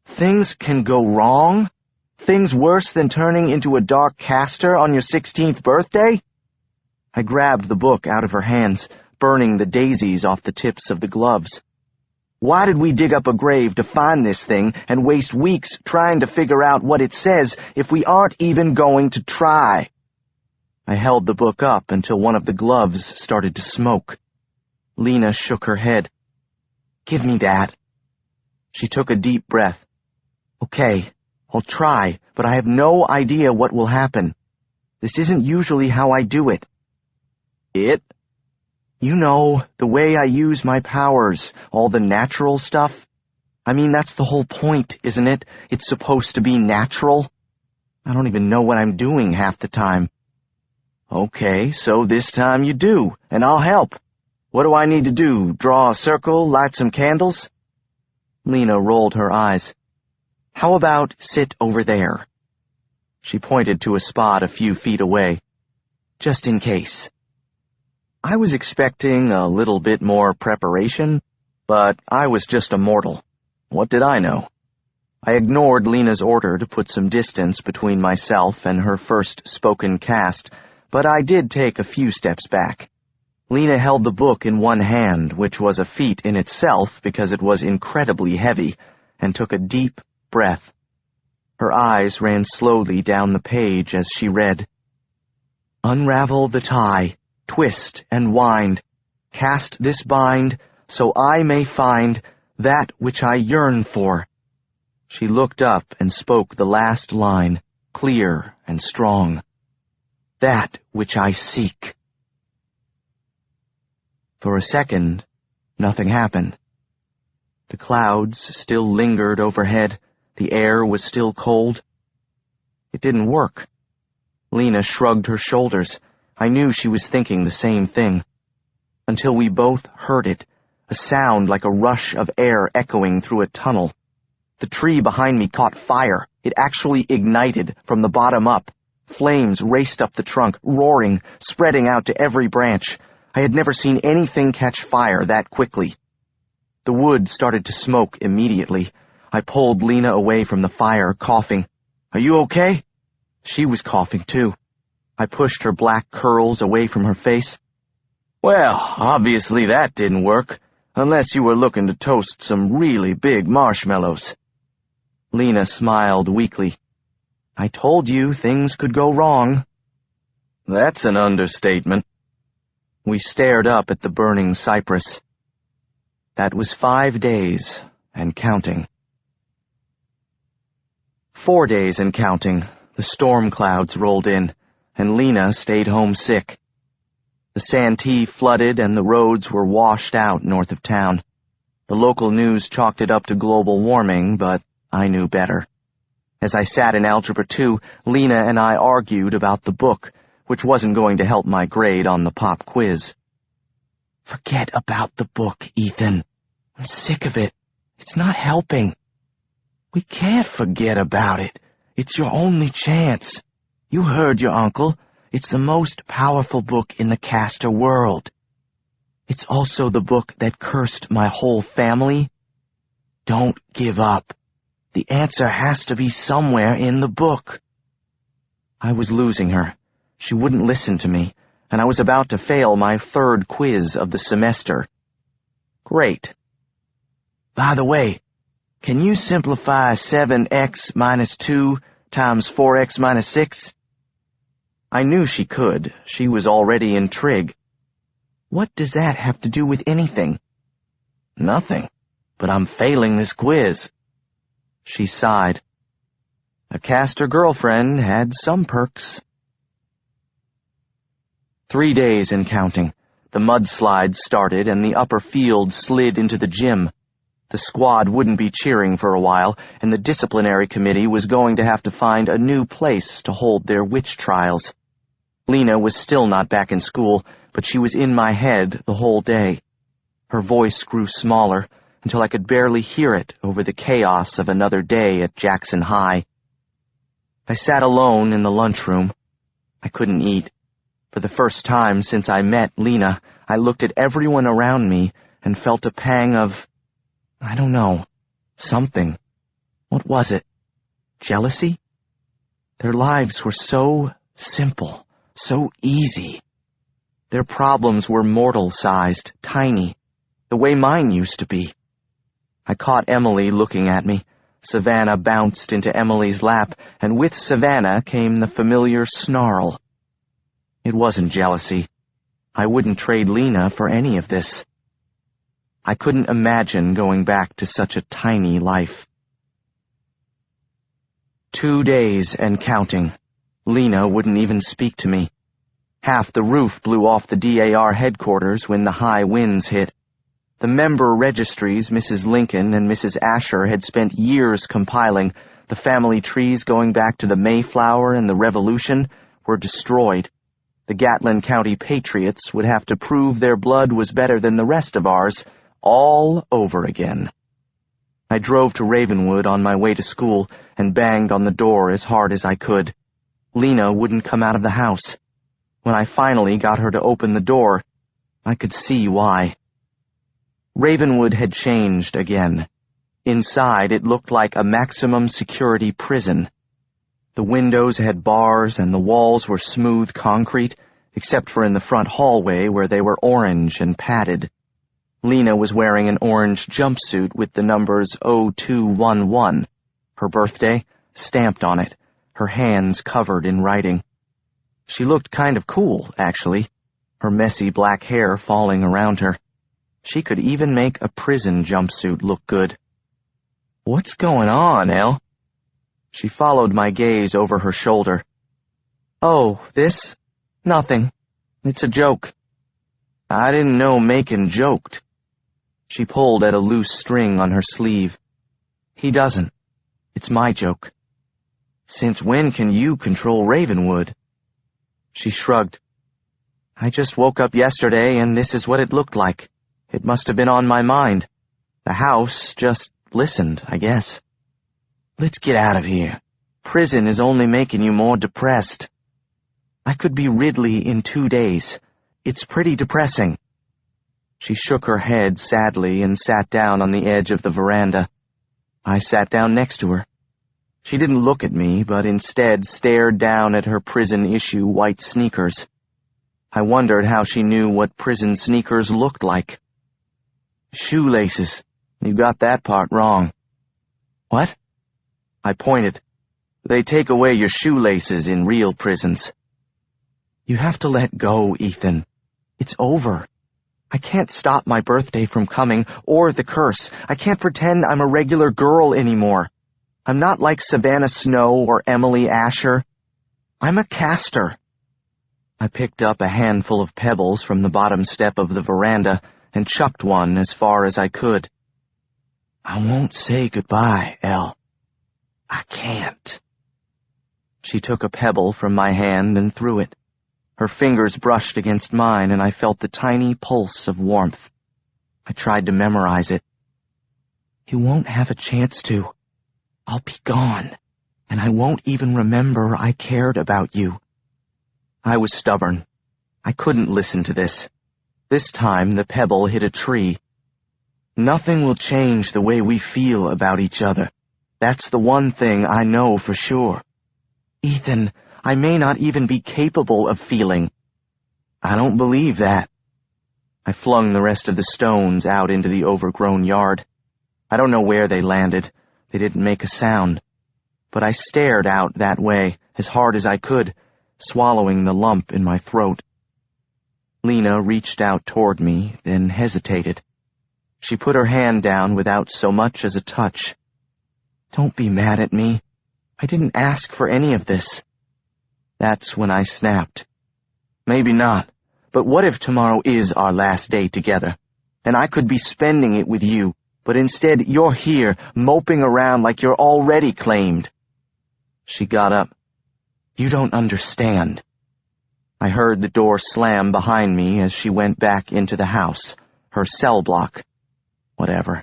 Things can go wrong? Things worse than turning into a dark caster on your 16th birthday? I grabbed the book out of her hands, burning the daisies off the tips of the gloves. Why did we dig up a grave to find this thing and waste weeks trying to figure out what it says if we aren't even going to try? I held the book up until one of the gloves started to smoke. Lena shook her head. Give me that. She took a deep breath. Okay, I'll try, but I have no idea what will happen. This isn't usually how I do it. It? You know, the way I use my powers, all the natural stuff. I mean, that's the whole point, isn't it? It's supposed to be natural. I don't even know what I'm doing half the time. Okay, so this time you do, and I'll help. What do I need to do? Draw a circle, light some candles? Lena rolled her eyes. How about sit over there? She pointed to a spot a few feet away. Just in case. I was expecting a little bit more preparation, but I was just a mortal. What did I know? I ignored Lena's order to put some distance between myself and her first spoken cast, but I did take a few steps back. Lena held the book in one hand, which was a feat in itself because it was incredibly heavy, and took a deep breath. Her eyes ran slowly down the page as she read. Unravel the tie, twist and wind, cast this bind, so I may find that which I yearn for. She looked up and spoke the last line, clear and strong. That which I seek. For a second, nothing happened. The clouds still lingered overhead. The air was still cold. It didn't work. Lena shrugged her shoulders. I knew she was thinking the same thing. Until we both heard it, a sound like a rush of air echoing through a tunnel. The tree behind me caught fire. It actually ignited from the bottom up. Flames raced up the trunk, roaring, spreading out to every branch. I had never seen anything catch fire that quickly. The wood started to smoke immediately. I pulled Lena away from the fire, coughing. Are you okay? She was coughing, too. I pushed her black curls away from her face. Well, obviously that didn't work, unless you were looking to toast some really big marshmallows. Lena smiled weakly. I told you things could go wrong. That's an understatement. We stared up at the burning cypress. That was 5 days, and counting. 4 days and counting. The storm clouds rolled in, and Lena stayed home sick. The Santee flooded and the roads were washed out north of town. The local news chalked it up to global warming, but I knew better. As I sat in Algebra 2, Lena and I argued about the book, which wasn't going to help my grade on the pop quiz. Forget about the book, Ethan. I'm sick of it. It's not helping. We can't forget about it. It's your only chance. You heard your uncle. It's the most powerful book in the Castor world. It's also the book that cursed my whole family. Don't give up. The answer has to be somewhere in the book. I was losing her. She wouldn't listen to me, and I was about to fail my 3rd quiz of the semester. Great. By the way, can you simplify 7x minus 2 times 4x minus 6? I knew she could. She was already in trig. What does that have to do with anything? Nothing, but I'm failing this quiz. She sighed. A Castor girlfriend had some perks. 3 days and counting. The mudslides started and the upper field slid into the gym. The squad wouldn't be cheering for a while, and the disciplinary committee was going to have to find a new place to hold their witch trials. Lena was still not back in school, but she was in my head the whole day. Her voice grew smaller, until I could barely hear it over the chaos of another day at Jackson High. I sat alone in the lunchroom. I couldn't eat. For the first time since I met Lena, I looked at everyone around me and felt a pang of, I don't know, something. What was it? Jealousy? Their lives were so simple, so easy. Their problems were mortal-sized, tiny, the way mine used to be. I caught Emily looking at me. Savannah bounced into Emily's lap, and with Savannah came the familiar snarl. It wasn't jealousy. I wouldn't trade Lena for any of this. I couldn't imagine going back to such a tiny life. 2 days and counting. Lena wouldn't even speak to me. Half the roof blew off the DAR headquarters when the high winds hit. The member registries Mrs. Lincoln and Mrs. Asher had spent years compiling, the family trees going back to the Mayflower and the Revolution, were destroyed. The Gatlin County Patriots would have to prove their blood was better than the rest of ours, all over again. I drove to Ravenwood on my way to school and banged on the door as hard as I could. Lena wouldn't come out of the house. When I finally got her to open the door, I could see why. Ravenwood had changed again. Inside, it looked like a maximum security prison. The windows had bars and the walls were smooth concrete, except for in the front hallway where they were orange and padded. Lena was wearing an orange jumpsuit with the numbers 0211, her birthday, stamped on it, her hands covered in writing. She looked kind of cool, actually, her messy black hair falling around her. She could even make a prison jumpsuit look good. What's going on, Elle? She followed my gaze over her shoulder. Oh, this? Nothing. It's a joke. I didn't know Macon joked. She pulled at a loose string on her sleeve. He doesn't. It's my joke. Since when can you control Ravenwood? She shrugged. I just woke up yesterday and this is what it looked like. It must have been on my mind. The house just listened, I guess. Let's get out of here. Prison is only making you more depressed. I could be Ridley in 2 days. It's pretty depressing. She shook her head sadly and sat down on the edge of the veranda. I sat down next to her. She didn't look at me, but instead stared down at her prison-issue white sneakers. I wondered how she knew what prison sneakers looked like. Shoelaces. You got that part wrong. What? I pointed. They take away your shoelaces in real prisons. You have to let go, Ethan. It's over. I can't stop my birthday from coming, or the curse. I can't pretend I'm a regular girl anymore. I'm not like Savannah Snow or Emily Asher. I'm a caster. I picked up a handful of pebbles from the bottom step of the veranda and chucked one as far as I could. I won't say goodbye, Elle. I can't. She took a pebble from my hand and threw it. Her fingers brushed against mine, and I felt the tiny pulse of warmth. I tried to memorize it. You won't have a chance to. I'll be gone, and I won't even remember I cared about you. I was stubborn. I couldn't listen to this. This time the pebble hit a tree. Nothing will change the way we feel about each other. That's the one thing I know for sure. Ethan, I may not even be capable of feeling. I don't believe that. I flung the rest of the stones out into the overgrown yard. I don't know where they landed. They didn't make a sound. But I stared out that way as hard as I could, swallowing the lump in my throat. Lena reached out toward me, then hesitated. She put her hand down without so much as a touch. Don't be mad at me. I didn't ask for any of this. That's when I snapped. Maybe not, but what if tomorrow is our last day together, and I could be spending it with you, but instead you're here, moping around like you're already claimed. She got up. You don't understand. I heard the door slam behind me as she went back into the house, her cell block. Whatever.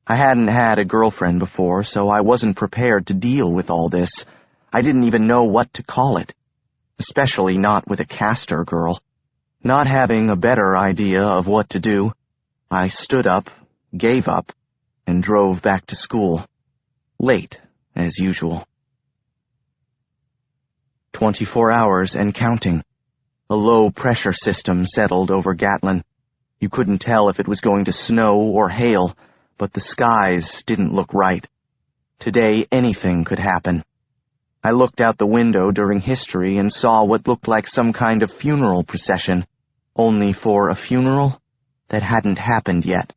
I hadn't had a girlfriend before, so I wasn't prepared to deal with all this. I didn't even know what to call it, especially not with a caster girl. Not having a better idea of what to do, I stood up, gave up, and drove back to school. Late, as usual. 24 hours and counting. A low-pressure system settled over Gatlin. You couldn't tell if it was going to snow or hail, but the skies didn't look right. Today, anything could happen. I looked out the window during history and saw what looked like some kind of funeral procession, only for a funeral that hadn't happened yet.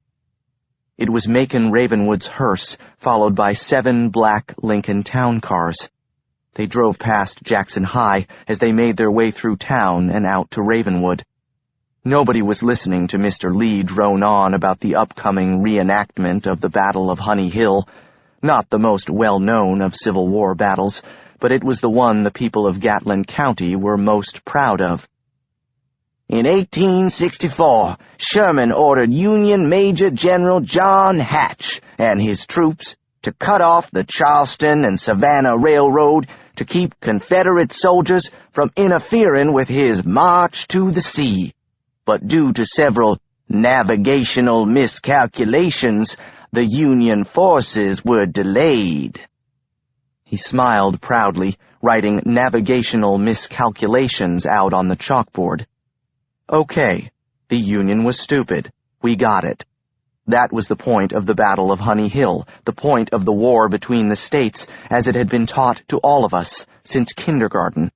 It was Macon Ravenwood's hearse, followed by 7 black Lincoln town cars. They drove past Jackson High as they made their way through town and out to Ravenwood. Nobody was listening to Mr. Lee drone on about the upcoming reenactment of the Battle of Honey Hill, not the most well-known of Civil War battles, but it was the one the people of Gatlin County were most proud of. In 1864, Sherman ordered Union Major General John Hatch and his troops to cut off the Charleston and Savannah Railroad to keep Confederate soldiers from interfering with his march to the sea. But due to several navigational miscalculations, the Union forces were delayed. He smiled proudly, writing navigational miscalculations out on the chalkboard. Okay, the Union was stupid. We got it. That was the point of the Battle of Honey Hill, the point of the war between the states, as it had been taught to all of us since kindergarten.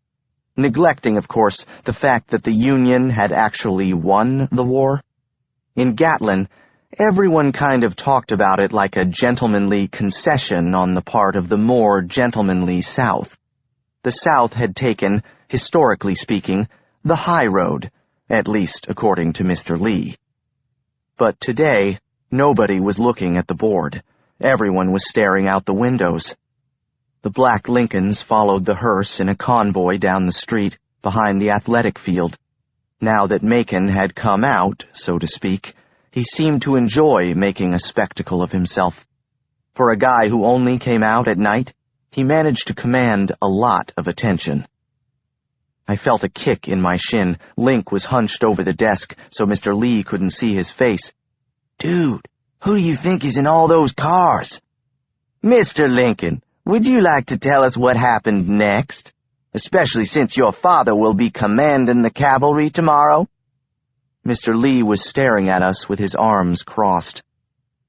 Neglecting, of course, the fact that the Union had actually won the war. In Gatlin, everyone kind of talked about it like a gentlemanly concession on the part of the more gentlemanly South. The South had taken, historically speaking, the high road, at least according to Mr. Lee. But today, nobody was looking at the board. Everyone was staring out the windows. The black Lincolns followed the hearse in a convoy down the street, behind the athletic field. Now that Macon had come out, so to speak, he seemed to enjoy making a spectacle of himself. For a guy who only came out at night, he managed to command a lot of attention. I felt a kick in my shin. Link was hunched over the desk, so Mr. Lee couldn't see his face. "Dude, who do you think is in all those cars?" "Mr. Lincoln, would you like to tell us what happened next? Especially since your father will be commanding the cavalry tomorrow." Mr. Lee was staring at us with his arms crossed.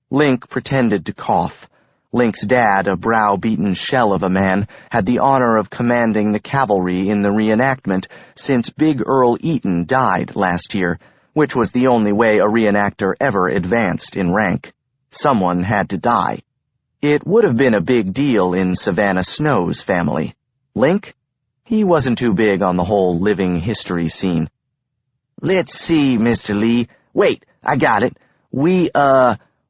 Link pretended to cough. Link's dad, a brow-beaten shell of a man, had the honor of commanding the cavalry in the reenactment since Big Earl Eaton died last year, which was the only way a reenactor ever advanced in rank. Someone had to die. It would have been a big deal in Savannah Snow's family. Link? He wasn't too big on the whole living history scene. "Let's see, Mr. Lee. Wait, I got it. We,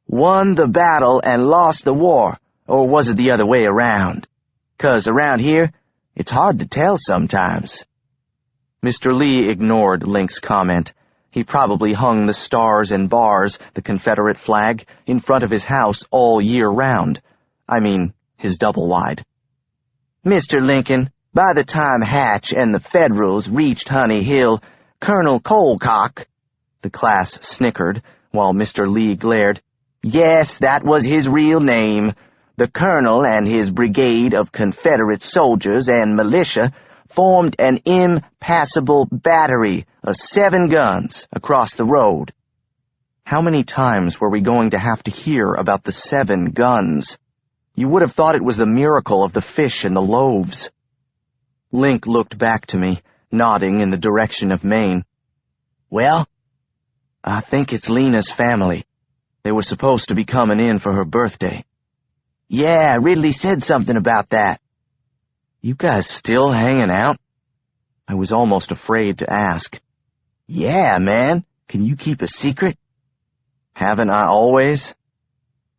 won the battle and lost the war, or was it the other way around? 'Cause around here, it's hard to tell sometimes." Mr. Lee ignored Link's comment. He probably hung the stars and bars, the Confederate flag, in front of his house all year round. I mean, his double-wide. "Mr. Lincoln, by the time Hatch and the Federals reached Honey Hill, Colonel Colcock—" The class snickered, while Mr. Lee glared. "Yes, that was his real name. The colonel and his brigade of Confederate soldiers and militia formed an impassable battery of 7 guns across the road." How many times were we going to have to hear about the 7 guns? You would have thought it was the miracle of the fish and the loaves. Link looked back to me, nodding in the direction of Maine. "Well?" "I think it's Lena's family. They were supposed to be coming in for her birthday." "Yeah, Ridley said something about that." "You guys still hanging out?" I was almost afraid to ask. "Yeah, man. Can you keep a secret?" "Haven't I always?"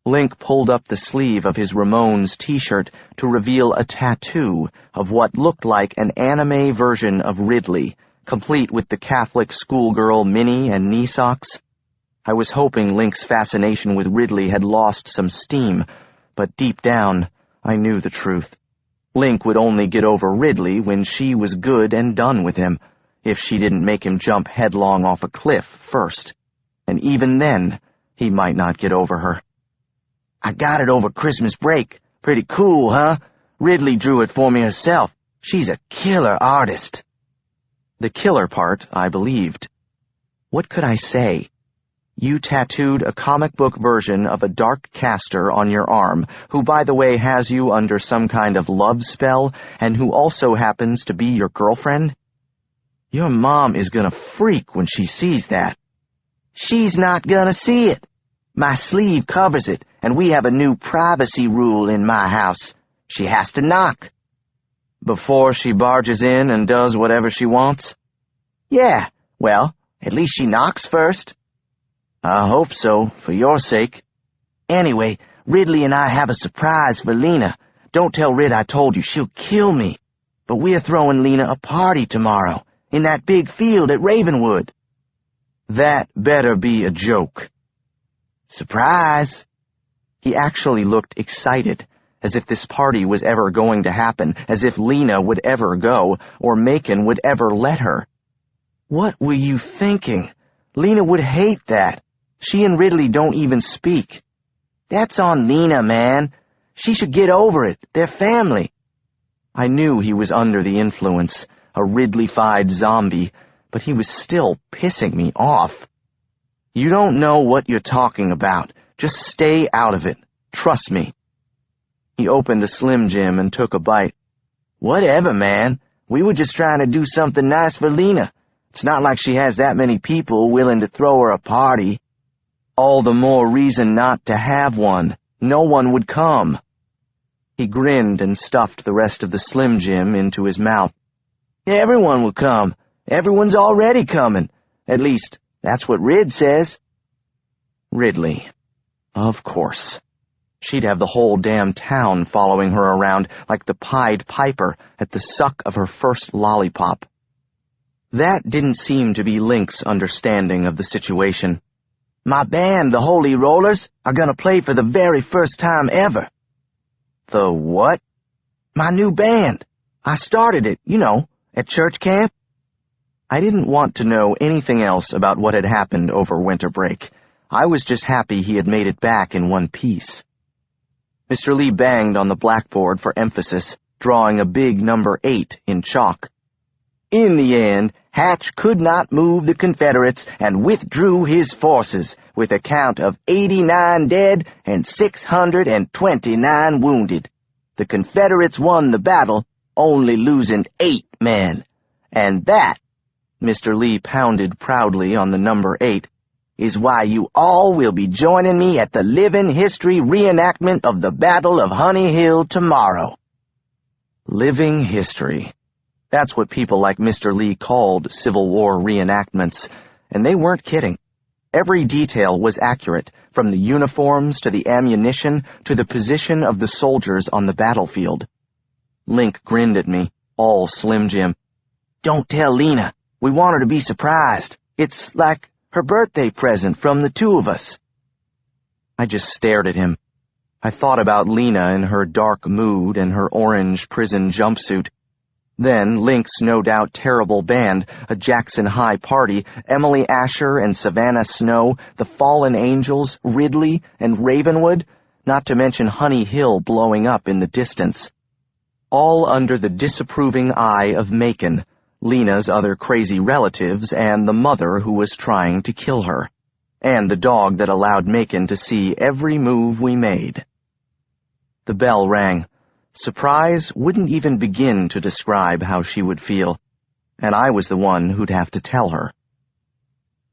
Link pulled up the sleeve of his Ramones t-shirt to reveal a tattoo of what looked like an anime version of Ridley, complete with the Catholic schoolgirl Minnie and knee socks. I was hoping Link's fascination with Ridley had lost some steam, but deep down, I knew the truth. Link would only get over Ridley when she was good and done with him, if she didn't make him jump headlong off a cliff first. And even then, he might not get over her. "I got it over Christmas break. Pretty cool, huh? Ridley drew it for me herself. She's a killer artist." The killer part, I believed. What could I say? You tattooed a comic book version of a Dark Caster on your arm, who, by the way, has you under some kind of love spell, and who also happens to be your girlfriend? Your mom is gonna freak when she sees that. "She's not gonna see it. My sleeve covers it, and we have a new privacy rule in my house. She has to knock." Before she barges in and does whatever she wants? "Yeah, well, at least she knocks first." "I hope so, for your sake." "Anyway, Ridley and I have a surprise for Lena. Don't tell Rid I told you, she'll kill me. But we're throwing Lena a party tomorrow, in that big field at Ravenwood." "That better be a joke." "Surprise." He actually looked excited, as if this party was ever going to happen, as if Lena would ever go, or Macon would ever let her. What were you thinking? Lena would hate that. She and Ridley don't even speak. "That's on Lena, man. She should get over it. They're family." I knew he was under the influence, a Ridley-fied zombie, but he was still pissing me off. "You don't know what you're talking about. Just stay out of it. Trust me." He opened a Slim Jim and took a bite. "Whatever, man. We were just trying to do something nice for Lena. It's not like she has that many people willing to throw her a party." "All the more reason not to have one. No one would come." He grinned and stuffed the rest of the Slim Jim into his mouth. "Everyone will come. Everyone's already coming. At least, that's what Rid says." Ridley. Of course. She'd have the whole damn town following her around like the Pied Piper at the suck of her first lollipop. That didn't seem to be Link's understanding of the situation. "My band, the Holy Rollers, are gonna play for the very first time ever." "The what?" "My new band. I started it, at church camp." I didn't want to know anything else about what had happened over winter break. I was just happy he had made it back in one piece. Mr. Lee banged on the blackboard for emphasis, drawing a big number 8 in chalk. In the end, Hatch could not move the Confederates and withdrew his forces, with a count of 89 dead and 629 wounded. The Confederates won the battle, only losing 8 men. And that, Mr. Lee pounded proudly on the number 8, is why you all will be joining me at the living history reenactment of the Battle of Honey Hill tomorrow. Living history. That's what people like Mr. Lee called Civil War reenactments, and they weren't kidding. Every detail was accurate, from the uniforms to the ammunition to the position of the soldiers on the battlefield. Link grinned at me, all Slim Jim. Don't tell Lena. We want her to be surprised. It's like her birthday present from the two of us. I just stared at him. I thought about Lena in her dark mood and her orange prison jumpsuit. Then Link's no doubt terrible band, a Jackson High party, Emily Asher and Savannah Snow, the Fallen Angels, Ridley, and Ravenwood, not to mention Honey Hill blowing up in the distance. All under the disapproving eye of Macon, Lena's other crazy relatives, and the mother who was trying to kill her, and the dog that allowed Macon to see every move we made. The bell rang. Surprise wouldn't even begin to describe how she would feel, and I was the one who'd have to tell her.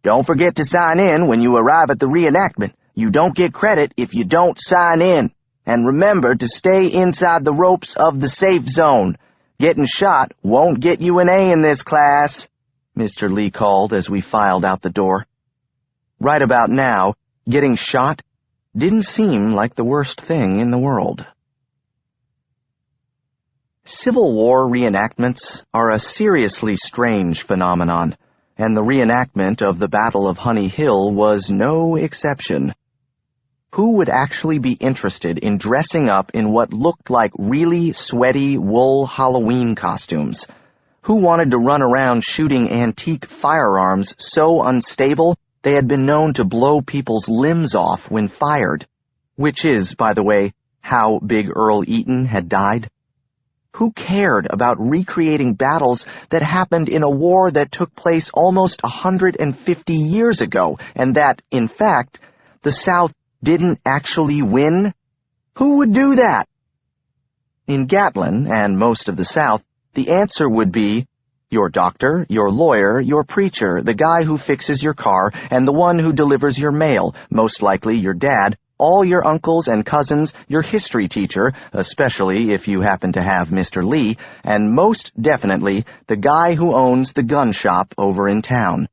Don't forget to sign in when you arrive at the reenactment. You don't get credit if you don't sign in. And remember to stay inside the ropes of the safe zone. Getting shot won't get you an A in this class, Mr. Lee called as we filed out the door. Right about now, getting shot didn't seem like the worst thing in the world. Civil War reenactments are a seriously strange phenomenon, and the reenactment of the Battle of Honey Hill was no exception. Who would actually be interested in dressing up in what looked like really sweaty wool Halloween costumes? Who wanted to run around shooting antique firearms so unstable they had been known to blow people's limbs off when fired? Which is, by the way, how Big Earl Eaton had died. Who cared about recreating battles that happened in a war that took place almost 150 years ago, and that, in fact, the South didn't actually win? Who would do that? In Gatlin, and most of the South, the answer would be your doctor, your lawyer, your preacher, the guy who fixes your car, and the one who delivers your mail, most likely your dad, all your uncles and cousins, your history teacher, especially if you happen to have Mr. Lee, and most definitely the guy who owns the gun shop over in town.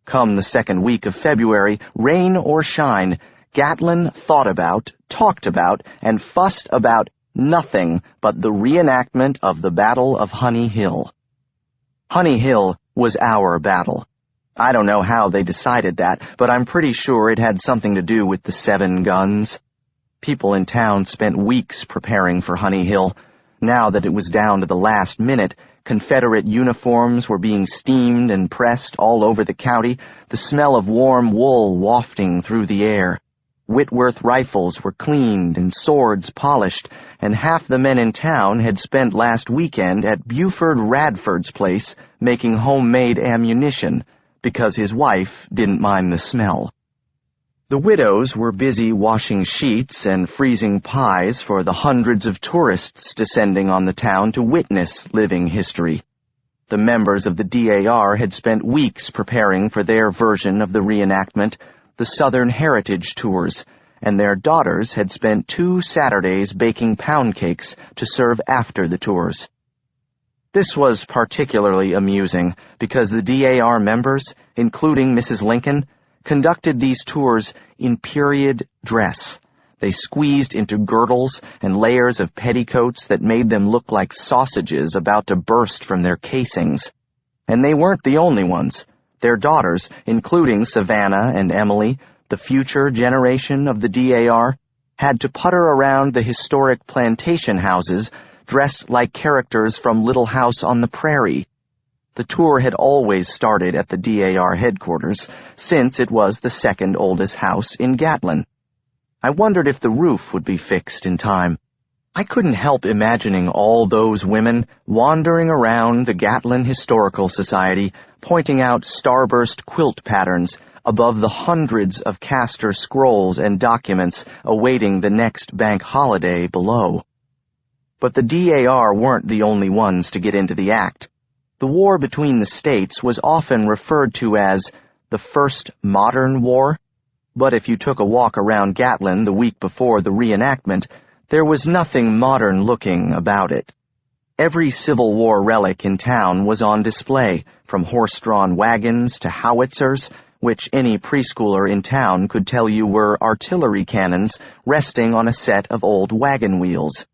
Come the second week of February, rain or shine, Gatlin thought about, talked about, and fussed about nothing but the reenactment of the Battle of Honey Hill. Honey Hill was our battle. I don't know how they decided that, but I'm pretty sure it had something to do with the 7 guns. People in town spent weeks preparing for Honey Hill. Now that it was down to the last minute, Confederate uniforms were being steamed and pressed all over the county, the smell of warm wool wafting through the air. Whitworth rifles were cleaned and swords polished, and half the men in town had spent last weekend at Buford Radford's place making homemade ammunition, because his wife didn't mind the smell. The widows were busy washing sheets and freezing pies for the hundreds of tourists descending on the town to witness living history. The members of the DAR had spent weeks preparing for their version of the reenactment, the Southern Heritage Tours, and their daughters had spent 2 Saturdays baking pound cakes to serve after the tours. This was particularly amusing because the DAR members, including Mrs. Lincoln, conducted these tours in period dress. They squeezed into girdles and layers of petticoats that made them look like sausages about to burst from their casings. And they weren't the only ones. Their daughters, including Savannah and Emily, the future generation of the DAR, had to putter around the historic plantation houses dressed like characters from Little House on the Prairie. The tour had always started at the DAR headquarters, since it was the second oldest house in Gatlin. I wondered if the roof would be fixed in time. I couldn't help imagining all those women wandering around the Gatlin Historical Society, pointing out starburst quilt patterns above the hundreds of Castor scrolls and documents awaiting the next bank holiday below. But the DAR weren't the only ones to get into the act. The war between the states was often referred to as the First Modern War, but if you took a walk around Gatlin the week before the reenactment, there was nothing modern-looking about it. Every Civil War relic in town was on display, from horse-drawn wagons to howitzers, which any preschooler in town could tell you were artillery cannons resting on a set of old wagon wheels.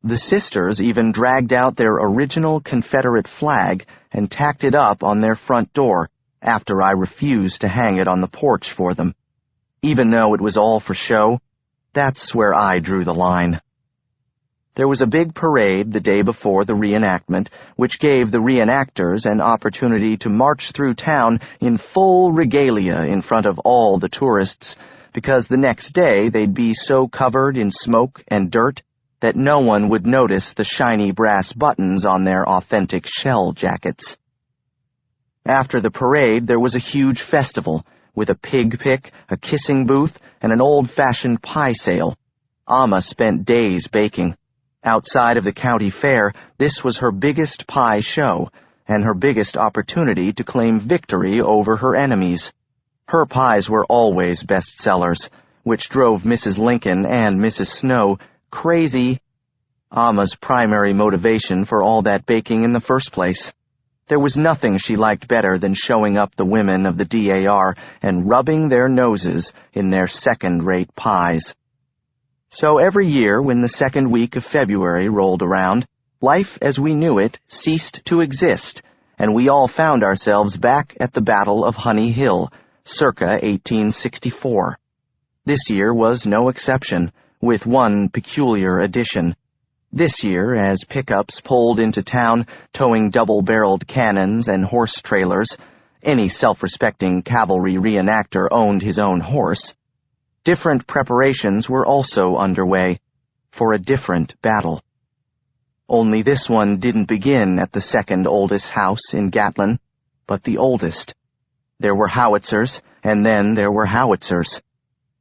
The sisters even dragged out their original Confederate flag and tacked it up on their front door after I refused to hang it on the porch for them. Even though it was all for show, that's where I drew the line. There was a big parade the day before the reenactment, which gave the reenactors an opportunity to march through town in full regalia in front of all the tourists, because the next day they'd be so covered in smoke and dirt that no one would notice the shiny brass buttons on their authentic shell jackets. After the parade, there was a huge festival, with a pig pick, a kissing booth, and an old-fashioned pie sale. Amma spent days baking. Outside of the county fair, this was her biggest pie show, and her biggest opportunity to claim victory over her enemies. Her pies were always bestsellers, which drove Mrs. Lincoln and Mrs. Snow crazy. Amma's primary motivation for all that baking in the first place. There was nothing she liked better than showing up the women of the DAR and rubbing their noses in their second-rate pies. So every year, when the second week of February rolled around, life as we knew it ceased to exist, and we all found ourselves back at the Battle of Honey Hill, circa 1864. This year was no exception, with one peculiar addition. This year, as pickups pulled into town towing double-barreled cannons and horse trailers, any self-respecting cavalry reenactor owned his own horse, different preparations were also underway for a different battle. Only this one didn't begin at the second oldest house in Gatlin, but the oldest. There were howitzers, and then there were howitzers.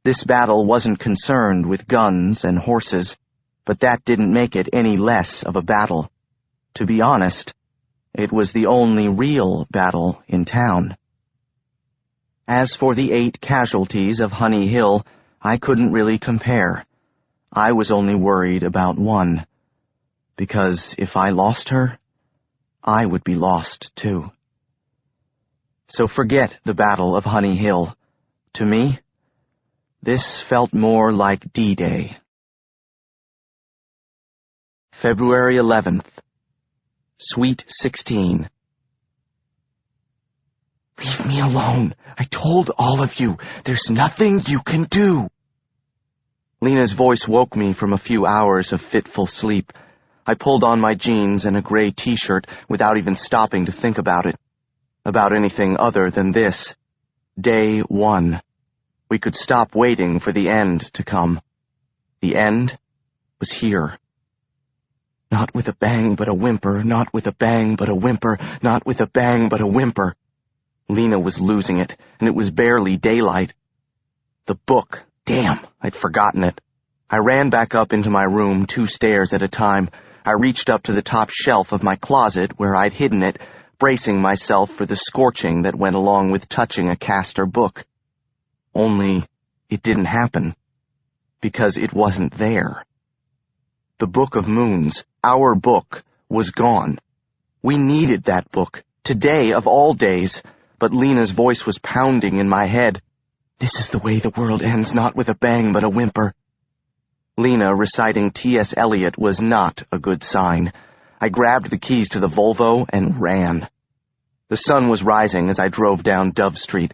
This battle wasn't concerned with guns and horses, but that didn't make it any less of a battle. To be honest, it was the only real battle in town. As for the 8 casualties of Honey Hill, I couldn't really compare. I was only worried about one, because if I lost her, I would be lost too. So forget the Battle of Honey Hill. To me, this felt more like D-Day. February 11th. Sweet 16. Leave me alone. I told all of you, there's nothing you can do. Lena's voice woke me from a few hours of fitful sleep. I pulled on my jeans and a gray t-shirt without even stopping to think about it. About anything other than this. Day 1. We could stop waiting for the end to come. The end was here. Not with a bang but a whimper, not with a bang but a whimper, not with a bang but a whimper. Lena was losing it, and it was barely daylight. The book. Damn, I'd forgotten it. I ran back up into my room 2 stairs at a time. I reached up to the top shelf of my closet where I'd hidden it, bracing myself for the scorching that went along with touching a Castor book. Only it didn't happen, because it wasn't there. The Book of Moons, our book, was gone. We needed that book, today of all days, but Lena's voice was pounding in my head. This is the way the world ends, not with a bang but a whimper. Lena reciting T.S. Eliot was not a good sign. I grabbed the keys to the Volvo and ran. The sun was rising as I drove down Dove Street.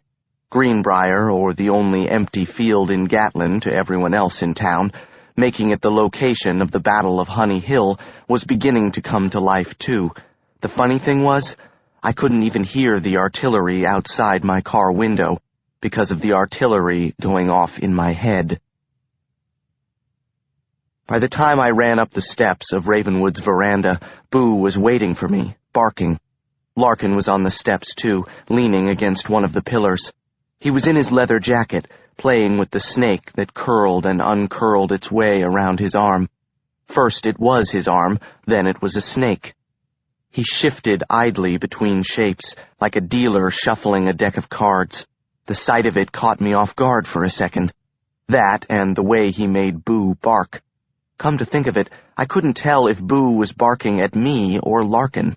Greenbrier, or the only empty field in Gatlin to everyone else in town, making it the location of the Battle of Honey Hill, was beginning to come to life too. The funny thing was, I couldn't even hear the artillery outside my car window, because of the artillery going off in my head. By the time I ran up the steps of Ravenwood's veranda, Boo was waiting for me, barking. Larkin was on the steps too, leaning against one of the pillars. He was in his leather jacket, playing with the snake that curled and uncurled its way around his arm. First it was his arm, then it was a snake. He shifted idly between shapes, like a dealer shuffling a deck of cards. The sight of it caught me off guard for a second. That and the way he made Boo bark. Come to think of it, I couldn't tell if Boo was barking at me or Larkin.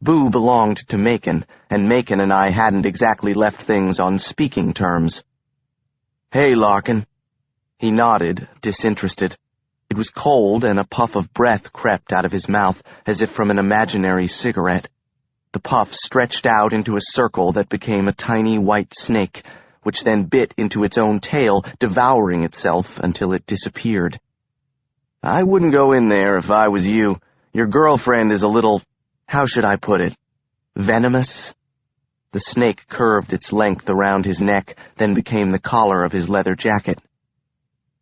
Boo belonged to Macon, and Macon and I hadn't exactly left things on speaking terms. "Hey, Larkin." He nodded, disinterested. It was cold, and a puff of breath crept out of his mouth, as if from an imaginary cigarette. The puff stretched out into a circle that became a tiny white snake, which then bit into its own tail, devouring itself until it disappeared. "I wouldn't go in there if I was you. Your girlfriend is a little, how should I put it, venomous?" The snake curved its length around his neck, then became the collar of his leather jacket.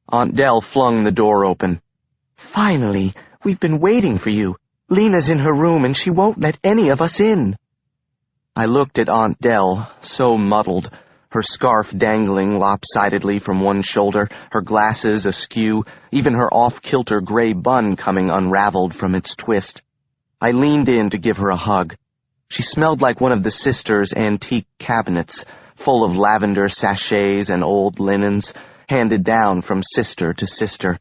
Aunt Dell flung the door open. "Finally! We've been waiting for you. Lena's in her room and she won't let any of us in." I looked at Aunt Dell, so muddled, her scarf dangling lopsidedly from one shoulder, her glasses askew, even her off-kilter gray bun coming unraveled from its twist. I leaned in to give her a hug. She smelled like one of the sisters' antique cabinets, full of lavender sachets and old linens, handed down from sister to sister.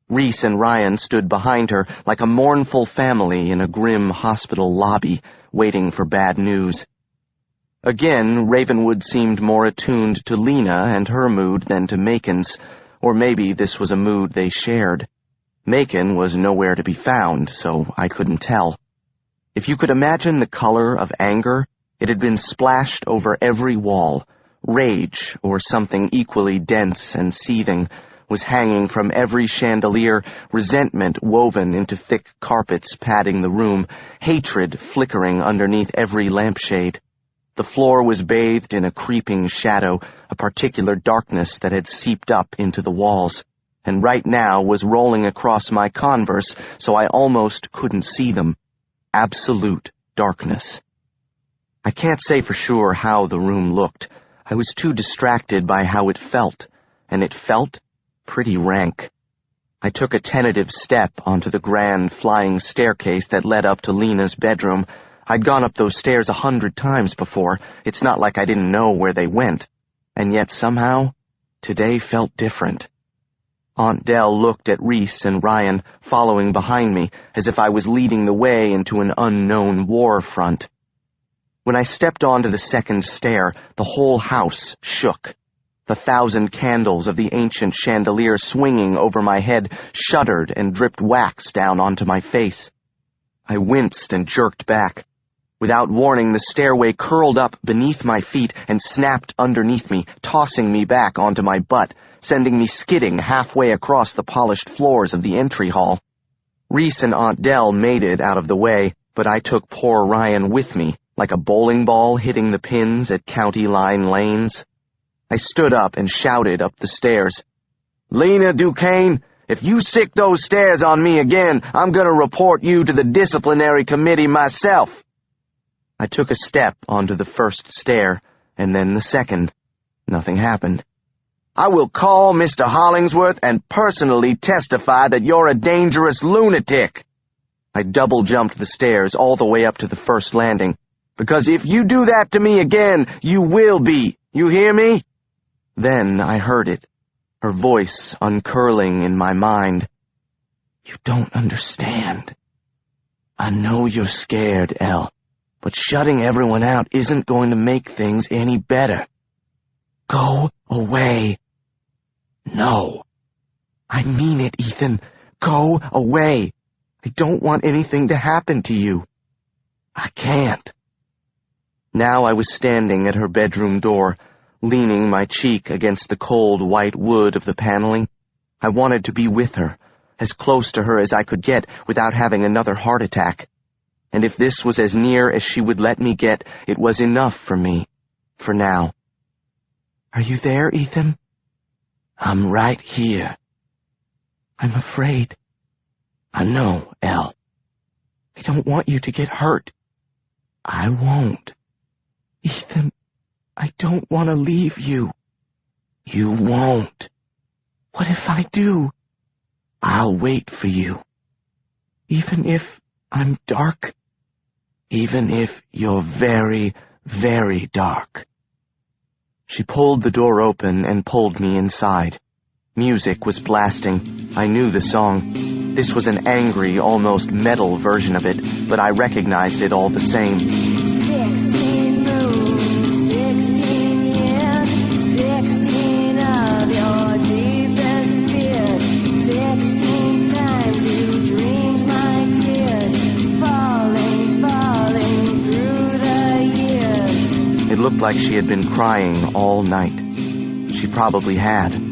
Reese and Ryan stood behind her like a mournful family in a grim hospital lobby, waiting for bad news. Again, Ravenwood seemed more attuned to Lena and her mood than to Macon's, or maybe this was a mood they shared. Macon was nowhere to be found, so I couldn't tell. If you could imagine the color of anger, it had been splashed over every wall. Rage, or something equally dense and seething, was hanging from every chandelier, resentment woven into thick carpets padding the room, hatred flickering underneath every lampshade. The floor was bathed in a creeping shadow, a particular darkness that had seeped up into the walls, and right now was rolling across my Converse so I almost couldn't see them. Absolute darkness. I can't say for sure how the room looked. I was too distracted by how it felt, and it felt pretty rank. I took a tentative step onto the grand flying staircase that led up to Lena's bedroom. I'd gone up those stairs 100 times before. It's not like I didn't know where they went. And yet somehow, today felt different. Aunt Dell looked at Reese and Ryan, following behind me, as if I was leading the way into an unknown war front. When I stepped onto the second stair, the whole house shook. The 1,000 candles of the ancient chandelier swinging over my head shuddered and dripped wax down onto my face. I winced and jerked back. Without warning, the stairway curled up beneath my feet and snapped underneath me, tossing me back onto my butt, sending me skidding halfway across the polished floors of the entry hall. Reese and Aunt Dell made it out of the way, but I took poor Ryan with me, like a bowling ball hitting the pins at county line lanes. I stood up and shouted up the stairs, "Lena Duquesne, if you sick those stairs on me again, I'm gonna report you to the disciplinary committee myself." I took a step onto the first stair, and then the second. Nothing happened. "I will call Mr. Hollingsworth and personally testify that you're a dangerous lunatic." I double-jumped the stairs all the way up to the first landing. "Because if you do that to me again, you will be. You hear me?" Then I heard it, her voice uncurling in my mind. "You don't understand. I know you're scared, Elle, but shutting everyone out isn't going to make things any better. Go away." "No." "I mean it, Ethan. Go away. I don't want anything to happen to you." "I can't." Now I was standing at her bedroom door, leaning my cheek against the cold white wood of the paneling. I wanted to be with her, as close to her as I could get without having another heart attack. And if this was as near as she would let me get, it was enough for me, for now. "Are you there, Ethan?" "I'm right here." I'm afraid. I know, Elle. I don't want you to get hurt. I won't. Ethan, I don't want to leave you. You won't. What if I do? I'll wait for you. Even if I'm dark? Even if you're very, very dark. She pulled the door open and pulled me inside. Music was blasting. I knew the song. This was an angry, almost metal version of it, but I recognized it all the same. 16 moons, 16 years, 16 of your deepest fears, 16 times you dreamed my tears, falling, falling through the years. It looked like she had been crying all night. She probably had.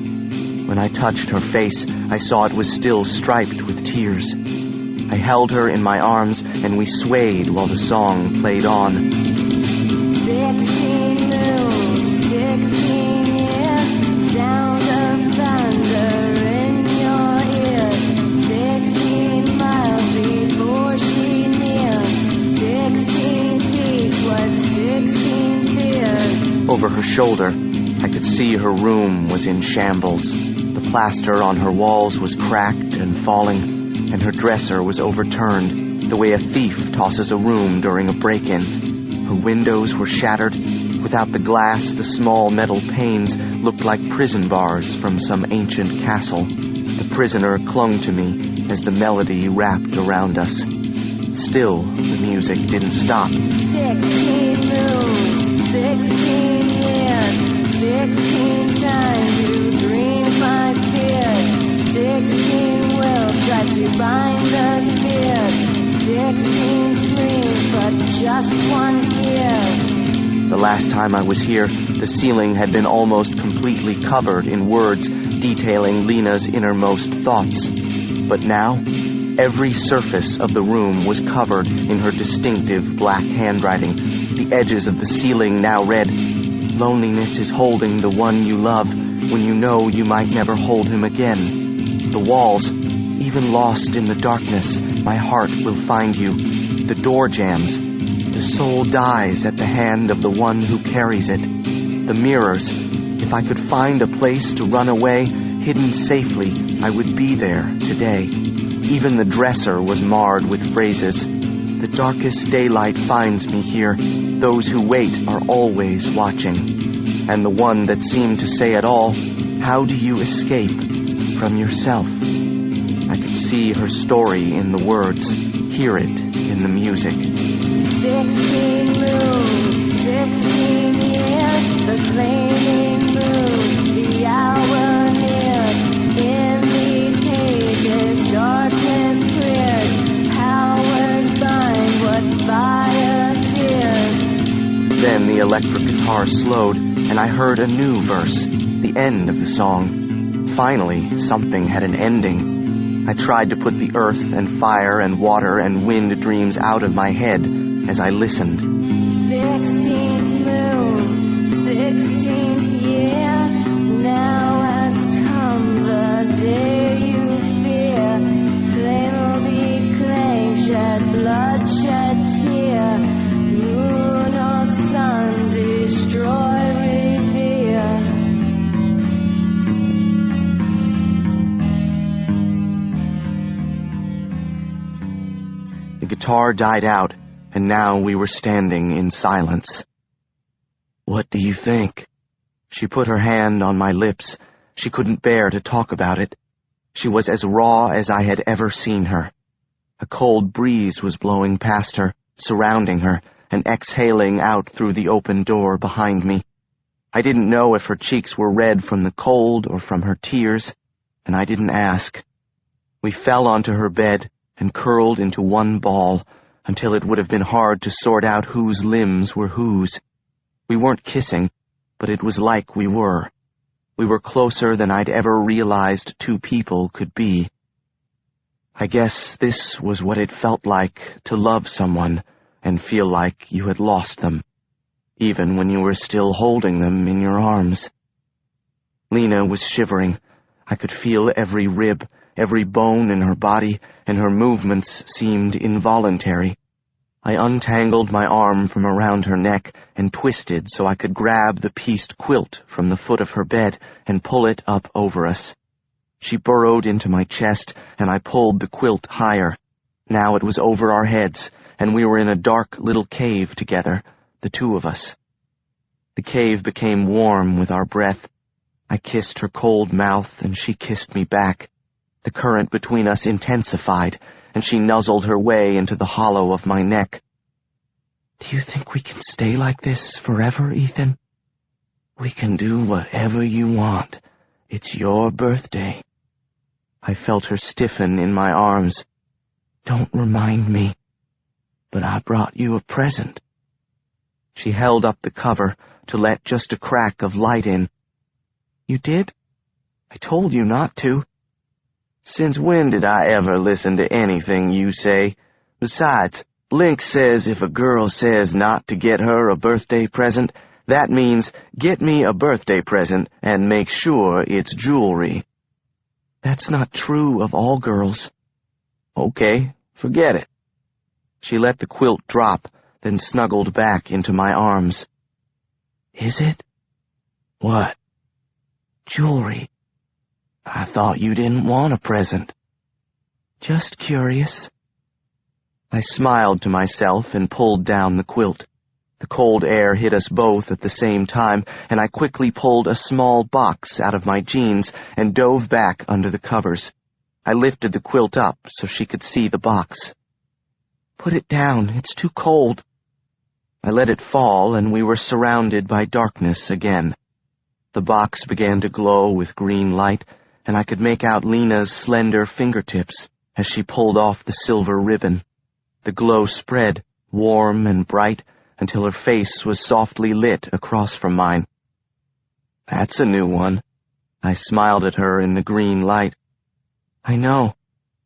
When I touched her face, I saw it was still striped with tears. I held her in my arms, and we swayed while the song played on. 16 moons, 16 years, sound of thunder in your ears, 16 miles before she nears, 16 feet, what 16 fears. Over her shoulder, I could see her room was in shambles. The plaster on her walls was cracked and falling, and her dresser was overturned, the way a thief tosses a room during a break-in. Her windows were shattered. Without the glass, the small metal panes looked like prison bars from some ancient castle. The prisoner clung to me as the melody wrapped around us. Still, the music didn't stop. 16 moons, 16 years, 16 times you dreamed my fears, 16 will try to bind the spheres, 16 screams but just one hears. The last time I was here, the ceiling had been almost completely covered in words detailing Lena's innermost thoughts. But now, every surface of the room was covered in her distinctive black handwriting. The edges of the ceiling now read, "Loneliness is holding the one you love when you know you might never hold him again." The walls, "Even lost in the darkness, my heart will find you." The door jams, "The soul dies at the hand of the one who carries it." The mirrors, "If I could find a place to run away, hidden safely, I would be there today." Even the dresser was marred with phrases. "The darkest daylight finds me here. Those who wait are always watching." And the one that seemed to say it all, "How do you escape from yourself?" I could see her story in the words, hear it in the music. 16 moons, 16 years, the flaming moon, the hour nears, in these pages darkness clears, powers bind what fire sears. Then the electric guitar slowed, and I heard a new verse, the end of the song. Finally, something had an ending. I tried to put the earth and fire and water and wind dreams out of my head as I listened. 16 moon, 16 year, now has come the day you fear. Claim will be claim, shed blood, shed tear. Moon or sun, destroy, revere. The guitar died out, and now we were standing in silence. "What do you think?" She put her hand on my lips. She couldn't bear to talk about it. She was as raw as I had ever seen her. A cold breeze was blowing past her, surrounding her, and exhaling out through the open door behind me. I didn't know if her cheeks were red from the cold or from her tears, and I didn't ask. We fell onto her bed and curled into one ball until it would have been hard to sort out whose limbs were whose. We weren't kissing, but it was like we were. We were closer than I'd ever realized two people could be. I guess this was what it felt like to love someone and feel like you had lost them, even when you were still holding them in your arms. Lena was shivering. I could feel every rib, every bone in her body, and her movements seemed involuntary. I untangled my arm from around her neck and twisted so I could grab the pieced quilt from the foot of her bed and pull it up over us. She burrowed into my chest, and I pulled the quilt higher. Now it was over our heads, and we were in a dark little cave together, the two of us. The cave became warm with our breath. I kissed her cold mouth, and she kissed me back. The current between us intensified, and she nuzzled her way into the hollow of my neck. "Do you think we can stay like this forever, Ethan?" "We can do whatever you want. It's your birthday." I felt her stiffen in my arms. "Don't remind me, but I brought you a present." She held up the cover to let just a crack of light in. "You did? I told you not to." "Since when did I ever listen to anything you say? Besides, Link says if a girl says not to get her a birthday present, that means get me a birthday present and make sure it's jewelry." "That's not true of all girls." "Okay, forget it." She let the quilt drop, then snuggled back into my arms. "Is it?" "What?" "Jewelry. I thought you didn't want a present." "Just curious." I smiled to myself and pulled down the quilt. The cold air hit us both at the same time, and I quickly pulled a small box out of my jeans and dove back under the covers. I lifted the quilt up so she could see the box. "Put it down, it's too cold." I let it fall, and we were surrounded by darkness again. The box began to glow with green light, and I could make out Lena's slender fingertips as she pulled off the silver ribbon. The glow spread, warm and bright, until her face was softly lit across from mine. "That's a new one." I smiled at her in the green light. "I know.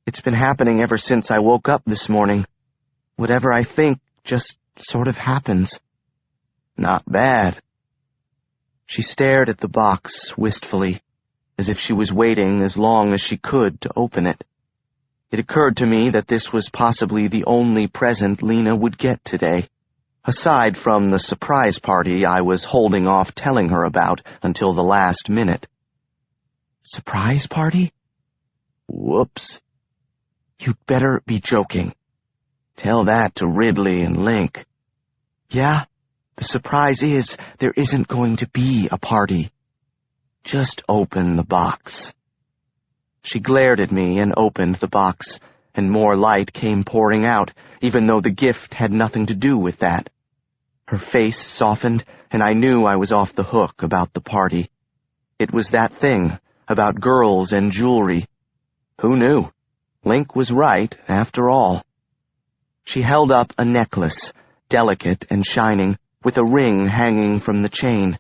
It's been happening ever since I woke up this morning. Whatever I think just sort of happens." "Not bad." She stared at the box wistfully, as if she was waiting as long as she could to open it. It occurred to me that this was possibly the only present Lena would get today, aside from the surprise party I was holding off telling her about until the last minute. "Surprise party?" "Whoops." "You'd better be joking." "Tell that to Ridley and Link." "Yeah, the surprise is there isn't going to be a party." "Just open the box." She glared at me and opened the box, and more light came pouring out, even though the gift had nothing to do with that. Her face softened, and I knew I was off the hook about the party. It was that thing, about girls and jewelry. Who knew? Link was right, after all. She held up a necklace, delicate and shining, with a ring hanging from the chain.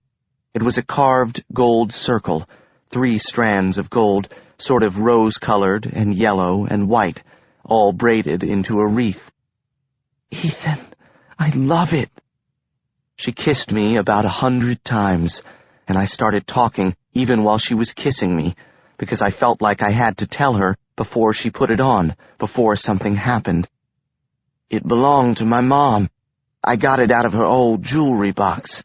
It was a carved gold circle, 3 strands of gold, sort of rose-colored and yellow and white, all braided into a wreath. "Ethan, I love it." She kissed me about 100 times, and I started talking even while she was kissing me, because I felt like I had to tell her before she put it on, before something happened. "It belonged to my mom. I got it out of her old jewelry box."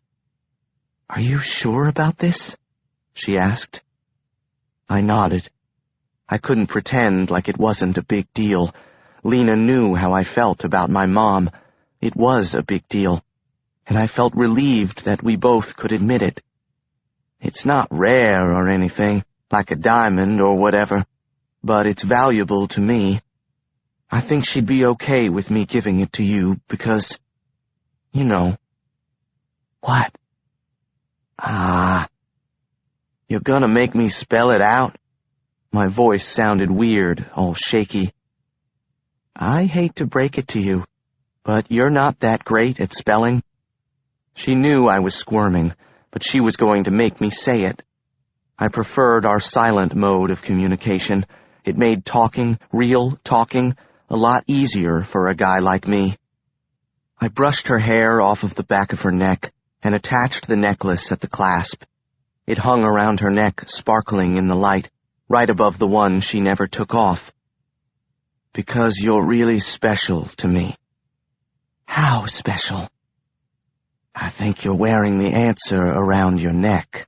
"Are you sure about this?" she asked. I nodded. I couldn't pretend like it wasn't a big deal. Lena knew how I felt about my mom. It was a big deal, and I felt relieved that we both could admit it. "It's not rare or anything, like a diamond or whatever, but it's valuable to me. I think she'd be okay with me giving it to you because, you know." "What?" You're gonna make me spell it out?" My voice sounded weird, all shaky. "I hate to break it to you, but you're not that great at spelling." She knew I was squirming, but she was going to make me say it. I preferred our silent mode of communication. It made talking, real talking, a lot easier for a guy like me. I brushed her hair off of the back of her neck and attached the necklace at the clasp. It hung around her neck, sparkling in the light, right above the one she never took off. Because you're really special to me. How special? I think you're wearing the answer around your neck.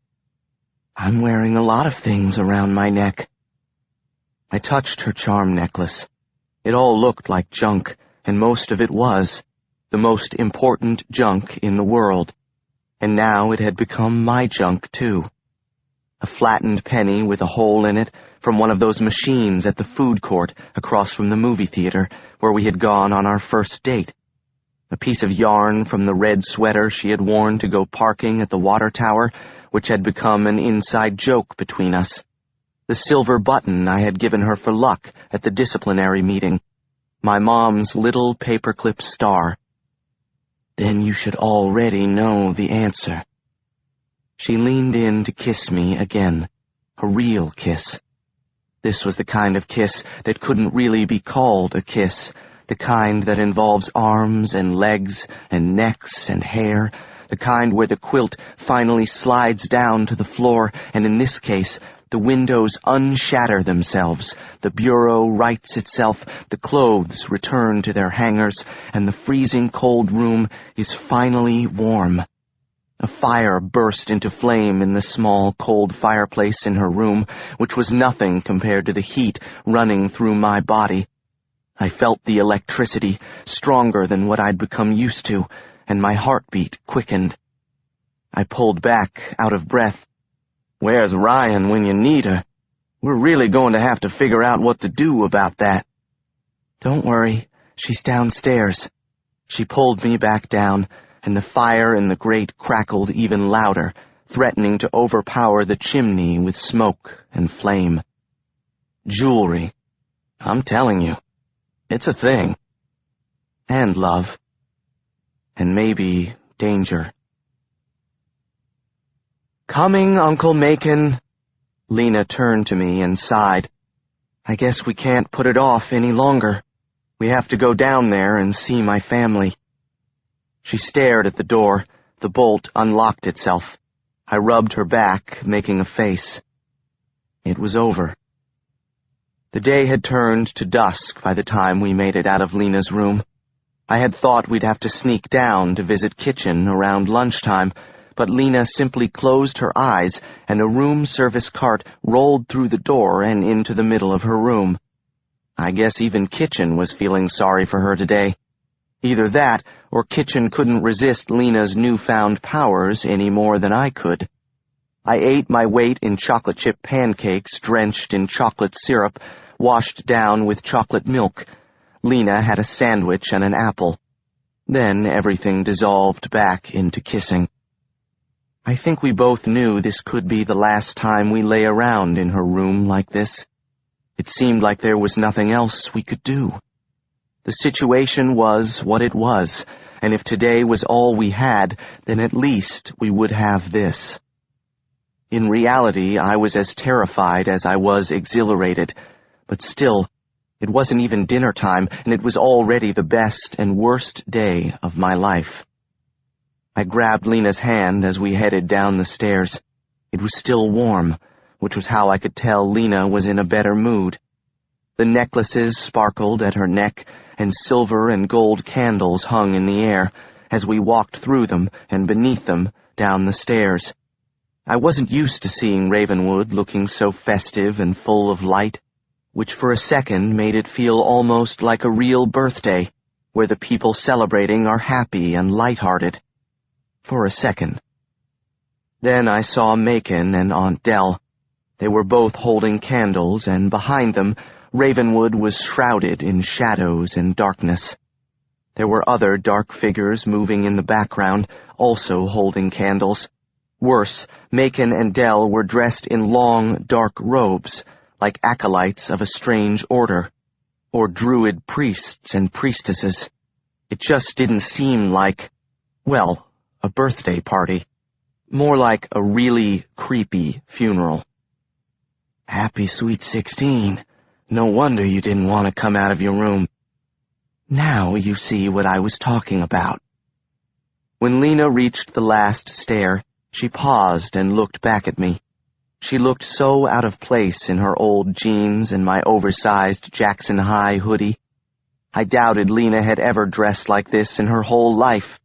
I'm wearing a lot of things around my neck. I touched her charm necklace. It all looked like junk, and most of it was, the most important junk in the world. And now it had become my junk, too. A flattened penny with a hole in it from one of those machines at the food court across from the movie theater where we had gone on our first date. A piece of yarn from the red sweater she had worn to go parking at the water tower, which had become an inside joke between us. The silver button I had given her for luck at the disciplinary meeting. My mom's little paperclip star. Then you should already know the answer. She leaned in to kiss me again, a real kiss. This was the kind of kiss that couldn't really be called a kiss, the kind that involves arms and legs and necks and hair, the kind where the quilt finally slides down to the floor, and in this case, the windows unshatter themselves, the bureau rights itself, the clothes return to their hangers, and the freezing cold room is finally warm. A fire burst into flame in the small, cold fireplace in her room, which was nothing compared to the heat running through my body. I felt the electricity, stronger than what I'd become used to, and my heartbeat quickened. I pulled back, out of breath. Where's Ryan when you need her? We're really going to have to figure out what to do about that. Don't worry, she's downstairs. She pulled me back down, and the fire in the grate crackled even louder, threatening to overpower the chimney with smoke and flame. Jewelry. I'm telling you, it's a thing. And love. And maybe danger. "Coming, Uncle Macon." Lena turned to me and sighed. "I guess we can't put it off any longer. We have to go down there and see my family." She stared at the door. The bolt unlocked itself. I rubbed her back, making a face. It was over. The day had turned to dusk by the time we made it out of Lena's room. I had thought we'd have to sneak down to visit Kitchen around lunchtime, but Lena simply closed her eyes and a room service cart rolled through the door and into the middle of her room. I guess even Kitchen was feeling sorry for her today. Either that, or Kitchen couldn't resist Lena's newfound powers any more than I could. I ate my weight in chocolate chip pancakes drenched in chocolate syrup, washed down with chocolate milk. Lena had a sandwich and an apple. Then everything dissolved back into kissing. I think we both knew this could be the last time we lay around in her room like this. It seemed like there was nothing else we could do. The situation was what it was, and if today was all we had, then at least we would have this. In reality, I was as terrified as I was exhilarated, but still, it wasn't even dinner time, and it was already the best and worst day of my life. I grabbed Lena's hand as we headed down the stairs. It was still warm, which was how I could tell Lena was in a better mood. The necklaces sparkled at her neck, and silver and gold candles hung in the air as we walked through them and beneath them down the stairs. I wasn't used to seeing Ravenwood looking so festive and full of light, which for a second made it feel almost like a real birthday, where the people celebrating are happy and light-hearted. For a second. Then I saw Macon and Aunt Dell. They were both holding candles, and behind them, Ravenwood was shrouded in shadows and darkness. There were other dark figures moving in the background, also holding candles. Worse, Macon and Dell were dressed in long, dark robes, like acolytes of a strange order, or druid priests and priestesses. It just didn't seem like, well, a birthday party. More like a really creepy funeral. Happy Sweet 16. No wonder you didn't want to come out of your room. Now you see what I was talking about. When Lena reached the last stair, she paused and looked back at me. She looked so out of place in her old jeans and my oversized Jackson High hoodie. I doubted Lena had ever dressed like this in her whole life.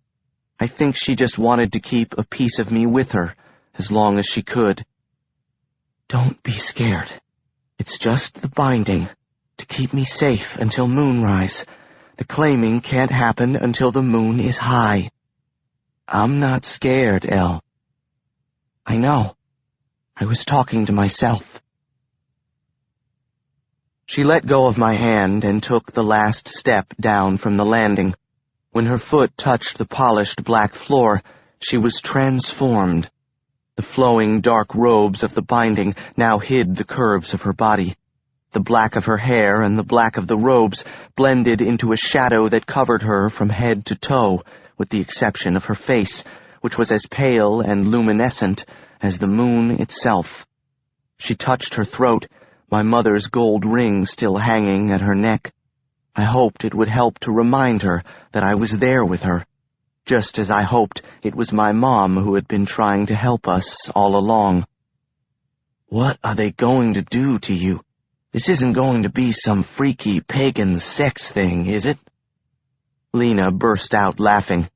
I think she just wanted to keep a piece of me with her, as long as she could. "Don't be scared. It's just the binding, to keep me safe until moonrise. The claiming can't happen until the moon is high." "I'm not scared, Elle." "I know. I was talking to myself." She let go of my hand and took the last step down from the landing. When her foot touched the polished black floor, she was transformed. The flowing dark robes of the binding now hid the curves of her body. The black of her hair and the black of the robes blended into a shadow that covered her from head to toe, with the exception of her face, which was as pale and luminescent as the moon itself. She touched her throat, my mother's gold ring still hanging at her neck. I hoped it would help to remind her that I was there with her, just as I hoped it was my mom who had been trying to help us all along. "What are they going to do to you? This isn't going to be some freaky pagan sex thing, is it?" Lena burst out laughing.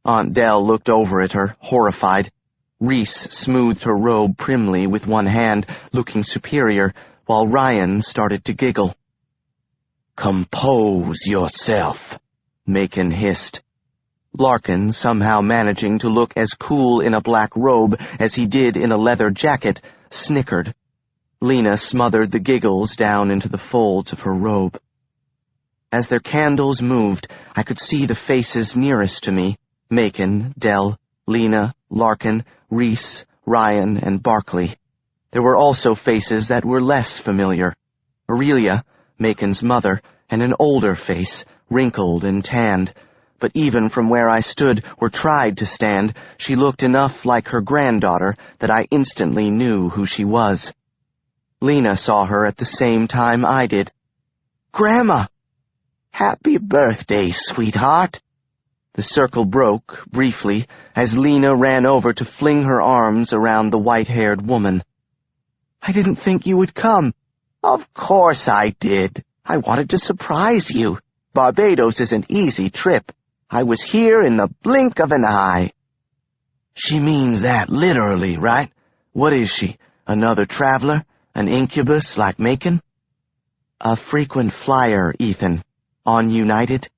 Aunt Dell looked over at her, horrified. Reese smoothed her robe primly with one hand, looking superior, while Ryan started to giggle. "Compose yourself," Macon hissed. Larkin, somehow managing to look as cool in a black robe as he did in a leather jacket, snickered. Lena smothered the giggles down into the folds of her robe. As their candles moved, I could see the faces nearest to me: Macon, Dell, Lena, Larkin, Reese, Ryan, and Barkley. There were also faces that were less familiar: Aurelia, Macon's mother, and an older face, wrinkled and tanned. But even from where I stood, or tried to stand, she looked enough like her granddaughter that I instantly knew who she was. Lena saw her at the same time I did. "Grandma!" "Happy birthday, sweetheart!" The circle broke, briefly, as Lena ran over to fling her arms around the white-haired woman. "I didn't think you would come." "Of course I did. I wanted to surprise you. Barbados is an easy trip. I was here in the blink of an eye." "She means that literally, right? What is she, another traveler? An incubus like Macon?" "A frequent flyer, Ethan. On United."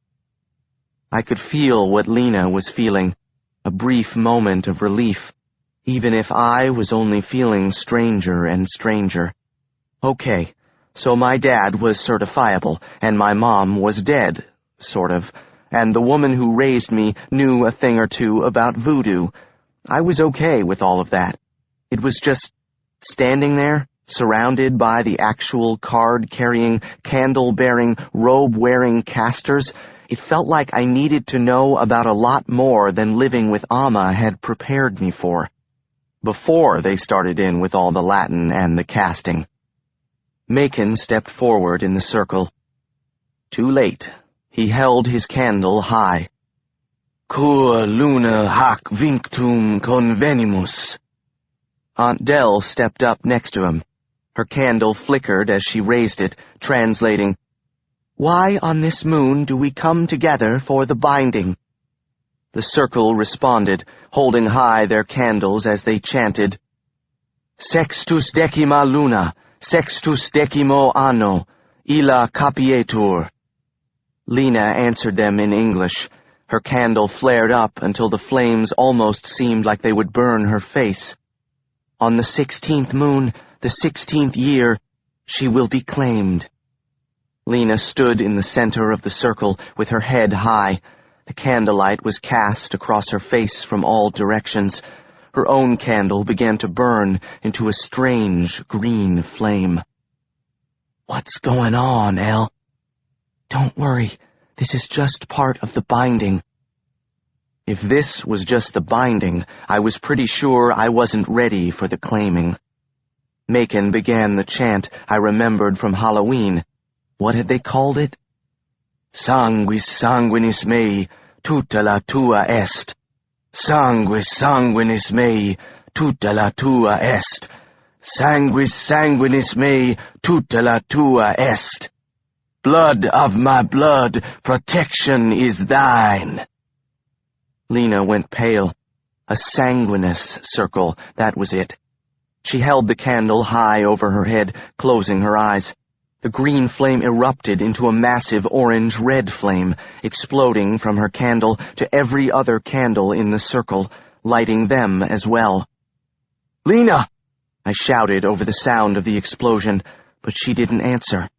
I could feel what Lena was feeling, a brief moment of relief, even if I was only feeling stranger and stranger. Okay, so my dad was certifiable, and my mom was dead, sort of, and the woman who raised me knew a thing or two about voodoo. I was okay with all of that. It was just standing there, surrounded by the actual card-carrying, candle-bearing, robe-wearing casters. It felt like I needed to know about a lot more than living with Amma had prepared me for, before they started in with all the Latin and the casting. Macon stepped forward in the circle. Too late. He held his candle high. "Cur luna hac vinctum convenimus." Aunt Dell stepped up next to him. Her candle flickered as she raised it, translating, "Why on this moon do we come together for the binding?" The circle responded, holding high their candles as they chanted, "Sextus decima luna, sextus decimo anno, illa capietur." Lena answered them in English. Her candle flared up until the flames almost seemed like they would burn her face. "On the 16th moon, the 16th year, she will be claimed." Lena stood in the center of the circle with her head high. The candlelight was cast across her face from all directions. Her own candle began to burn into a strange green flame. "What's going on, Elle?" "Don't worry. This is just part of the binding." If this was just the binding, I was pretty sure I wasn't ready for the claiming. Macon began the chant I remembered from Halloween. What had they called it? "Sanguis sanguinis mei, tutta la tua est. Sanguis sanguinis mei, tutta la tua est. Sanguis sanguinis mei tutela tua est. Blood of my blood, protection is thine. Lena went pale. A sanguineous circle, that was it. She held the candle high over her head, closing her eyes. The green flame erupted into a massive orange-red flame, exploding from her candle to every other candle in the circle, lighting them as well. "Lena!" I shouted over the sound of the explosion, but she didn't answer.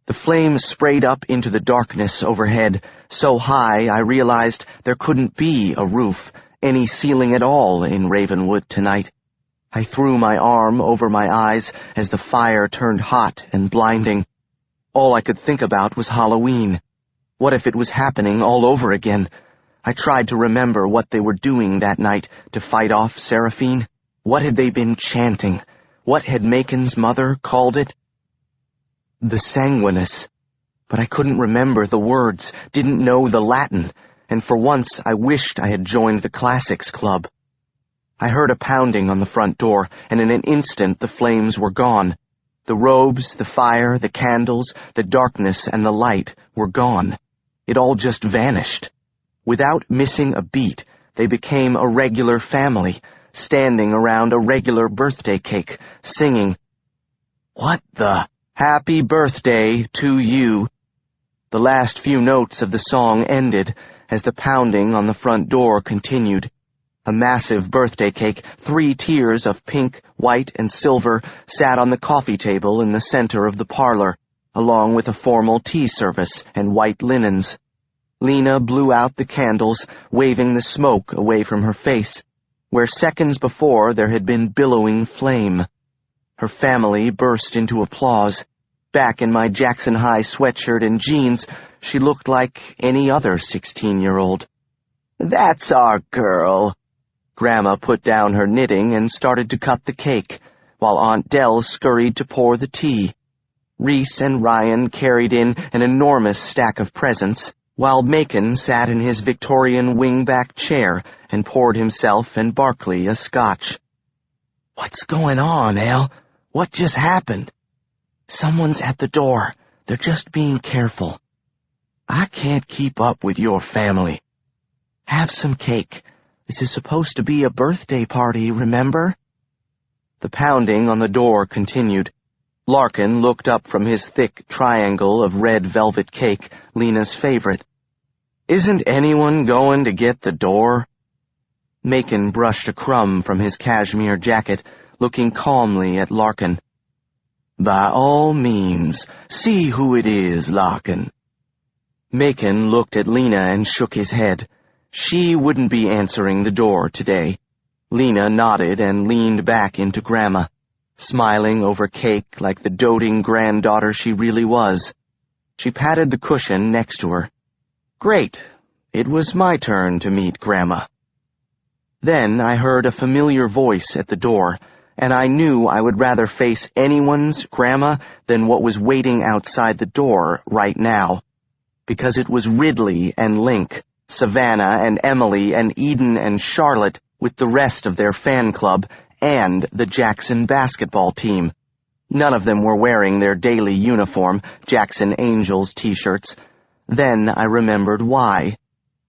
The flame sprayed up into the darkness overhead, so high I realized there couldn't be a roof, any ceiling at all in Ravenwood tonight. I threw my arm over my eyes as the fire turned hot and blinding. All I could think about was Halloween. What if it was happening all over again? I tried to remember what they were doing that night to fight off Seraphine. What had they been chanting? What had Macon's mother called it? The Sanguinis. But I couldn't remember the words, didn't know the Latin, and for once I wished I had joined the Classics Club. I heard a pounding on the front door, and in an instant the flames were gone. The robes, the fire, the candles, the darkness, and the light were gone. It all just vanished. Without missing a beat, they became a regular family, standing around a regular birthday cake, singing, "What the? Happy birthday to you." The last few notes of the song ended as the pounding on the front door continued. A massive birthday cake, 3 tiers of pink, white, and silver, sat on the coffee table in the center of the parlor, along with a formal tea service and white linens. Lena blew out the candles, waving the smoke away from her face, where seconds before there had been billowing flame. Her family burst into applause. Back in my Jackson High sweatshirt and jeans, she looked like any other 16-year-old. "That's our girl." Grandma put down her knitting and started to cut the cake, while Aunt Dell scurried to pour the tea. Reese and Ryan carried in an enormous stack of presents, while Macon sat in his Victorian wing-back chair and poured himself and Barkley a scotch. "What's going on, El? What just happened?" "Someone's at the door. They're just being careful." "I can't keep up with your family." "Have some cake. This is supposed to be a birthday party, remember?" The pounding on the door continued. Larkin looked up from his thick triangle of red velvet cake, Lena's favorite. "Isn't anyone going to get the door?" Macon brushed a crumb from his cashmere jacket, looking calmly at Larkin. "By all means, see who it is, Larkin." Macon looked at Lena and shook his head. She wouldn't be answering the door today. Lena nodded and leaned back into Grandma, smiling over cake like the doting granddaughter she really was. She patted the cushion next to her. Great. It was my turn to meet Grandma. Then I heard a familiar voice at the door, and I knew I would rather face anyone's Grandma than what was waiting outside the door right now, because it was Ridley and Link, Savannah and Emily and Eden and Charlotte with the rest of their fan club and the Jackson basketball team. None of them were wearing their daily uniform, Jackson Angels t-shirts. Then I remembered why.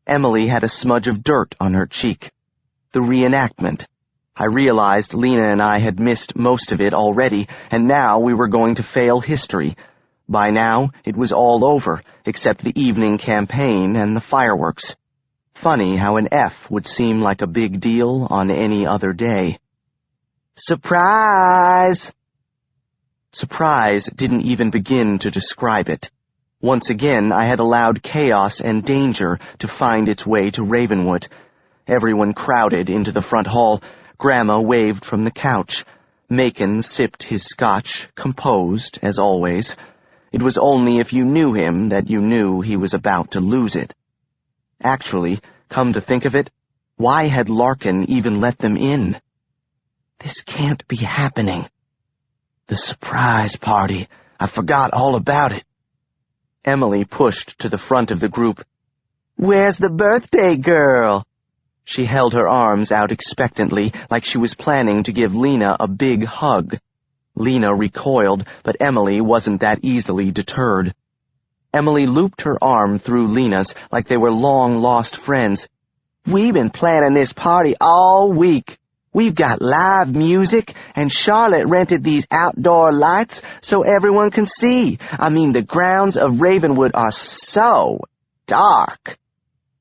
Emily had a smudge of dirt on her cheek. The reenactment. I realized Lena and I had missed most of it already, and now we were going to fail history. By now, it was all over, except the evening campaign and the fireworks. Funny how an F would seem like a big deal on any other day. Surprise! Surprise didn't even begin to describe it. Once again, I had allowed chaos and danger to find its way to Ravenwood. Everyone crowded into the front hall. Grandma waved from the couch. Macon sipped his scotch, composed, as always. It was only if you knew him that you knew he was about to lose it. Actually, come to think of it, why had Larkin even let them in? This can't be happening. The surprise party. I forgot all about it. Emily pushed to the front of the group. Where's the birthday girl? She held her arms out expectantly, like she was planning to give Lena a big hug. Lena recoiled, but Emily wasn't that easily deterred. Emily looped her arm through Lena's like they were long-lost friends. "We've been planning this party all week. We've got live music, and Charlotte rented these outdoor lights so everyone can see. I mean, the grounds of Ravenwood are so dark."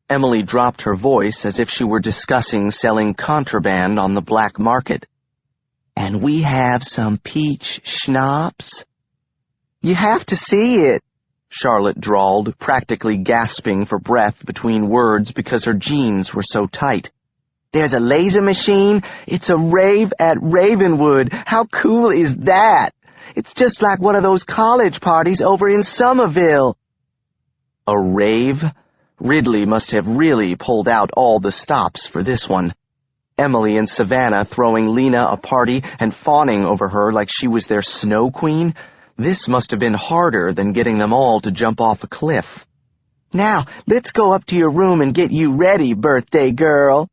Emily dropped her voice as if she were discussing selling contraband on the black market. "And we have some peach schnapps." "You have to see it," Charlotte drawled, practically gasping for breath between words because her jeans were so tight. "There's a laser machine. It's a rave at Ravenwood. How cool is that? It's just like one of those college parties over in Somerville." A rave? Ridley must have really pulled out all the stops for this one. Emily and Savannah throwing Lena a party and fawning over her like she was their snow queen? This must have been harder than getting them all to jump off a cliff. "Now, let's go up to your room and get you ready, birthday girl."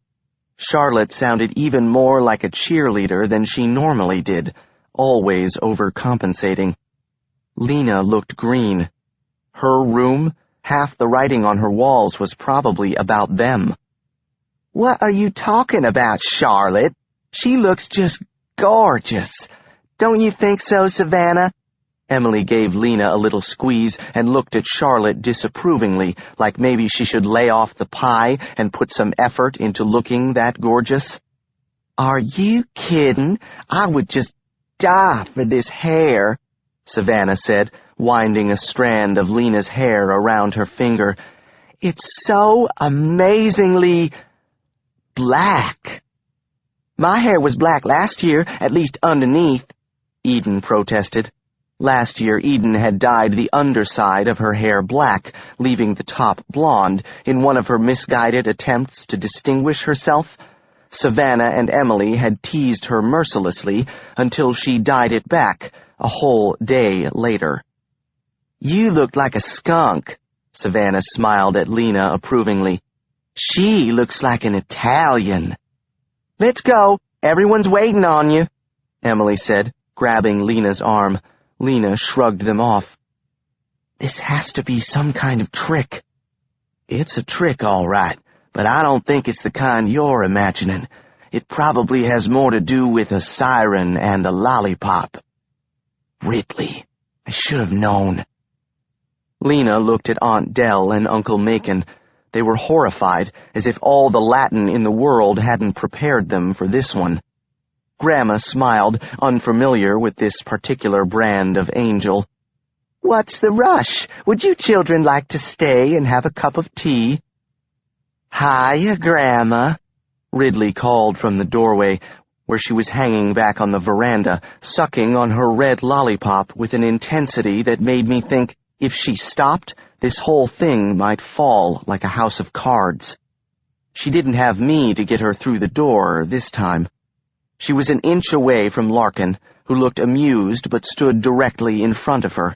Charlotte sounded even more like a cheerleader than she normally did, always overcompensating. Lena looked green. Her room, half the writing on her walls was probably about them. "What are you talking about, Charlotte? She looks just gorgeous. Don't you think so, Savannah?" Emily gave Lena a little squeeze and looked at Charlotte disapprovingly, like maybe she should lay off the pie and put some effort into looking that gorgeous. "Are you kidding? I would just die for this hair," Savannah said, winding a strand of Lena's hair around her finger. "It's so amazingly black." "My hair was black last year, at least underneath," Eden protested. Last year, Eden had dyed the underside of her hair black, leaving the top blonde, in one of her misguided attempts to distinguish herself. Savannah and Emily had teased her mercilessly until she dyed it back, a whole day later. "You look like a skunk," Savannah smiled at Lena approvingly. "She looks like an Italian." "Let's go. Everyone's waiting on you," Emily said, grabbing Lena's arm. Lena shrugged them off. "This has to be some kind of trick." "It's a trick, all right, but I don't think it's the kind you're imagining. It probably has more to do with a siren and a lollipop." "Ridley, I should have known." Lena looked at Aunt Dell and Uncle Macon. They were horrified, as if all the Latin in the world hadn't prepared them for this one. Grandma smiled, unfamiliar with this particular brand of angel. "What's the rush? Would you children like to stay and have a cup of tea?" "Hiya, Grandma," Ridley called from the doorway, where she was hanging back on the veranda, sucking on her red lollipop with an intensity that made me think, if she stopped, this whole thing might fall like a house of cards. She didn't have me to get her through the door this time. She was an inch away from Larkin, who looked amused but stood directly in front of her.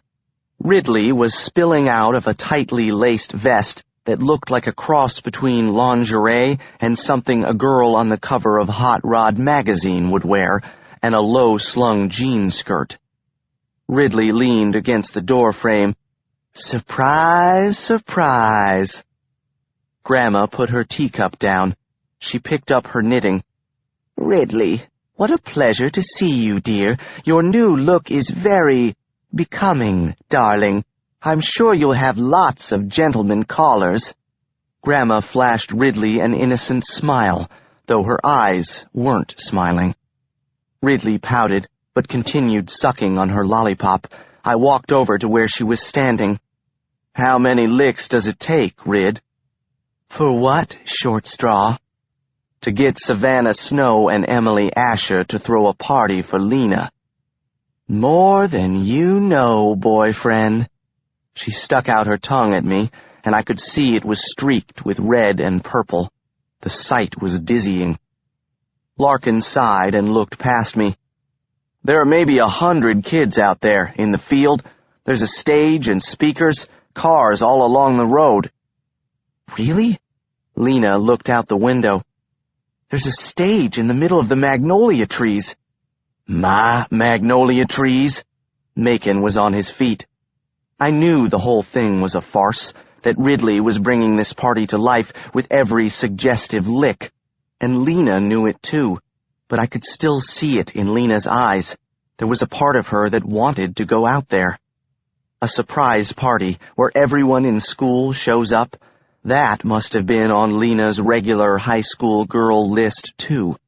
Ridley was spilling out of a tightly laced vest that looked like a cross between lingerie and something a girl on the cover of Hot Rod magazine would wear, and a low-slung jean skirt. Ridley leaned against the door frame. "Surprise, surprise." Grandma put her teacup down. She picked up her knitting. "Ridley, what a pleasure to see you, dear. Your new look is very becoming, darling. I'm sure you'll have lots of gentlemen callers." Grandma flashed Ridley an innocent smile, though her eyes weren't smiling. Ridley pouted, but continued sucking on her lollipop. I walked over to where she was standing. "How many licks does it take, Rid?" "For what, Short Straw?" "To get Savannah Snow and Emily Asher to throw a party for Lena." "More than you know, boyfriend." She stuck out her tongue at me, and I could see it was streaked with red and purple. The sight was dizzying. Larkin sighed and looked past me. "There are maybe 100 kids out there, in the field. There's a stage and speakers, cars all along the road." "Really?" Lena looked out the window. "There's a stage in the middle of the magnolia trees." My magnolia trees? Macon was on his feet. I knew the whole thing was a farce, that Ridley was bringing this party to life with every suggestive lick, and Lena knew it too, but I could still see it in Lena's eyes. There was a part of her that wanted to go out there. A surprise party where everyone in school shows up, that must have been on Lena's regular high school girl list too.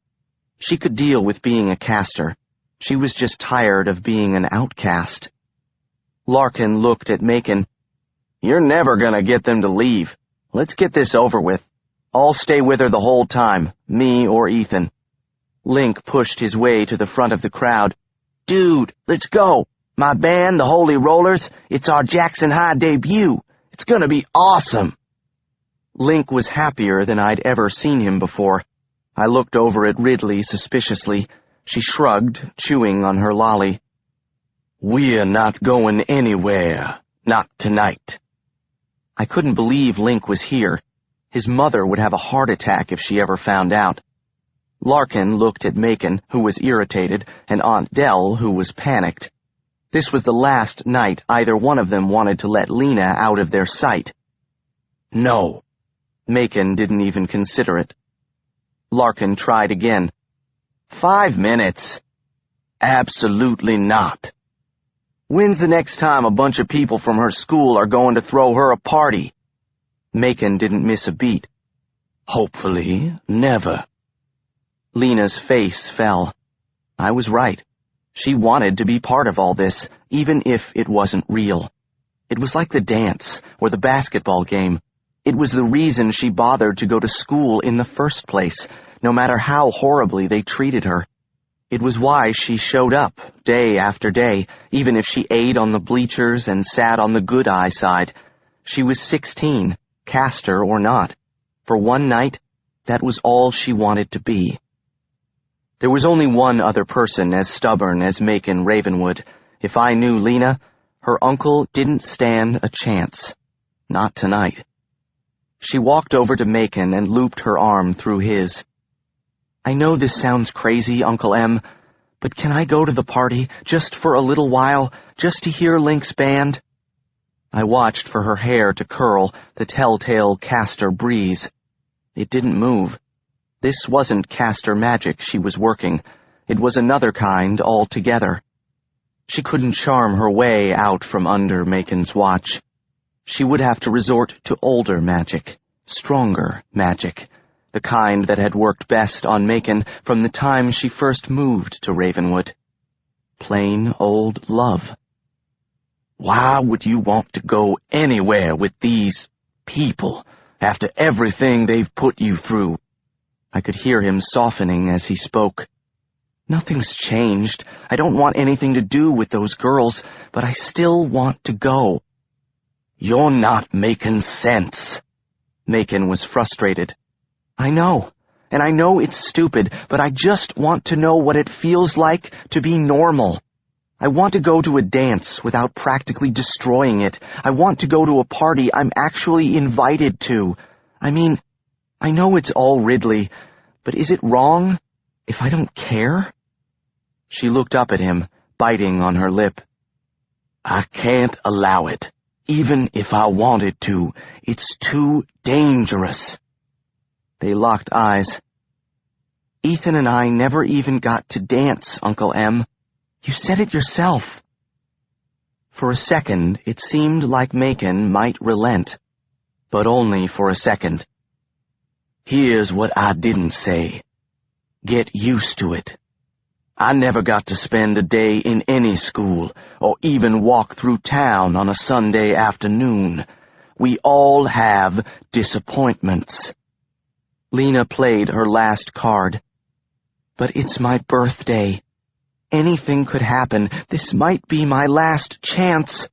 She could deal with being a caster. She was just tired of being an outcast. Larkin looked at Macon. You're never gonna get them to leave. Let's get this over with. I'll stay with her the whole time, me or Ethan. Link pushed his way to the front of the crowd. Dude, let's go. My band, the Holy Rollers, it's our Jackson High debut. It's gonna be awesome. Link was happier than I'd ever seen him before. I looked over at Ridley suspiciously. She shrugged, chewing on her lolly. We're not going anywhere. Not tonight. I couldn't believe Link was here. His mother would have a heart attack if she ever found out. Larkin looked at Macon, who was irritated, and Aunt Dell, who was panicked. This was the last night either one of them wanted to let Lena out of their sight. No. Macon didn't even consider it. Larkin tried again. 5 minutes. Absolutely not. When's the next time a bunch of people from her school are going to throw her a party? Macon didn't miss a beat. Hopefully, never. Lena's face fell. I was right. She wanted to be part of all this, even if it wasn't real. It was like the dance, or the basketball game. It was the reason she bothered to go to school in the first place, no matter how horribly they treated her. It was why she showed up, day after day, even if she ate on the bleachers and sat on the good eye side. She was 16, caster or not. For one night, that was all she wanted to be. There was only one other person as stubborn as Macon Ravenwood. If I knew Lena, her uncle didn't stand a chance. Not tonight. She walked over to Macon and looped her arm through his. I know this sounds crazy, Uncle M, but can I go to the party, just for a little while, just to hear Link's band? I watched for her hair to curl, the telltale caster breeze. It didn't move. This wasn't caster magic she was working. It was another kind altogether. She couldn't charm her way out from under Macon's watch. She would have to resort to older magic, stronger magic, the kind that had worked best on Macon from the time she first moved to Ravenwood. Plain old love. Why would you want to go anywhere with these people after everything they've put you through? I could hear him softening as he spoke. Nothing's changed. I don't want anything to do with those girls, but I still want to go. You're not making sense. Macon was frustrated. I know, and I know it's stupid, but I just want to know what it feels like to be normal. I want to go to a dance without practically destroying it. I want to go to a party I'm actually invited to. I mean, I know it's all Ridley, but is it wrong if I don't care? She looked up at him, biting on her lip. I can't allow it. Even if I wanted to, it's too dangerous. They locked eyes. Ethan and I never even got to dance, Uncle M. You said it yourself. For a second, it seemed like Macon might relent, but only for a second. Here's what I didn't say. Get used to it. I never got to spend a day in any school, or even walk through town on a Sunday afternoon. We all have disappointments. Lena played her last card. But it's my birthday. Anything could happen. This might be my last chance.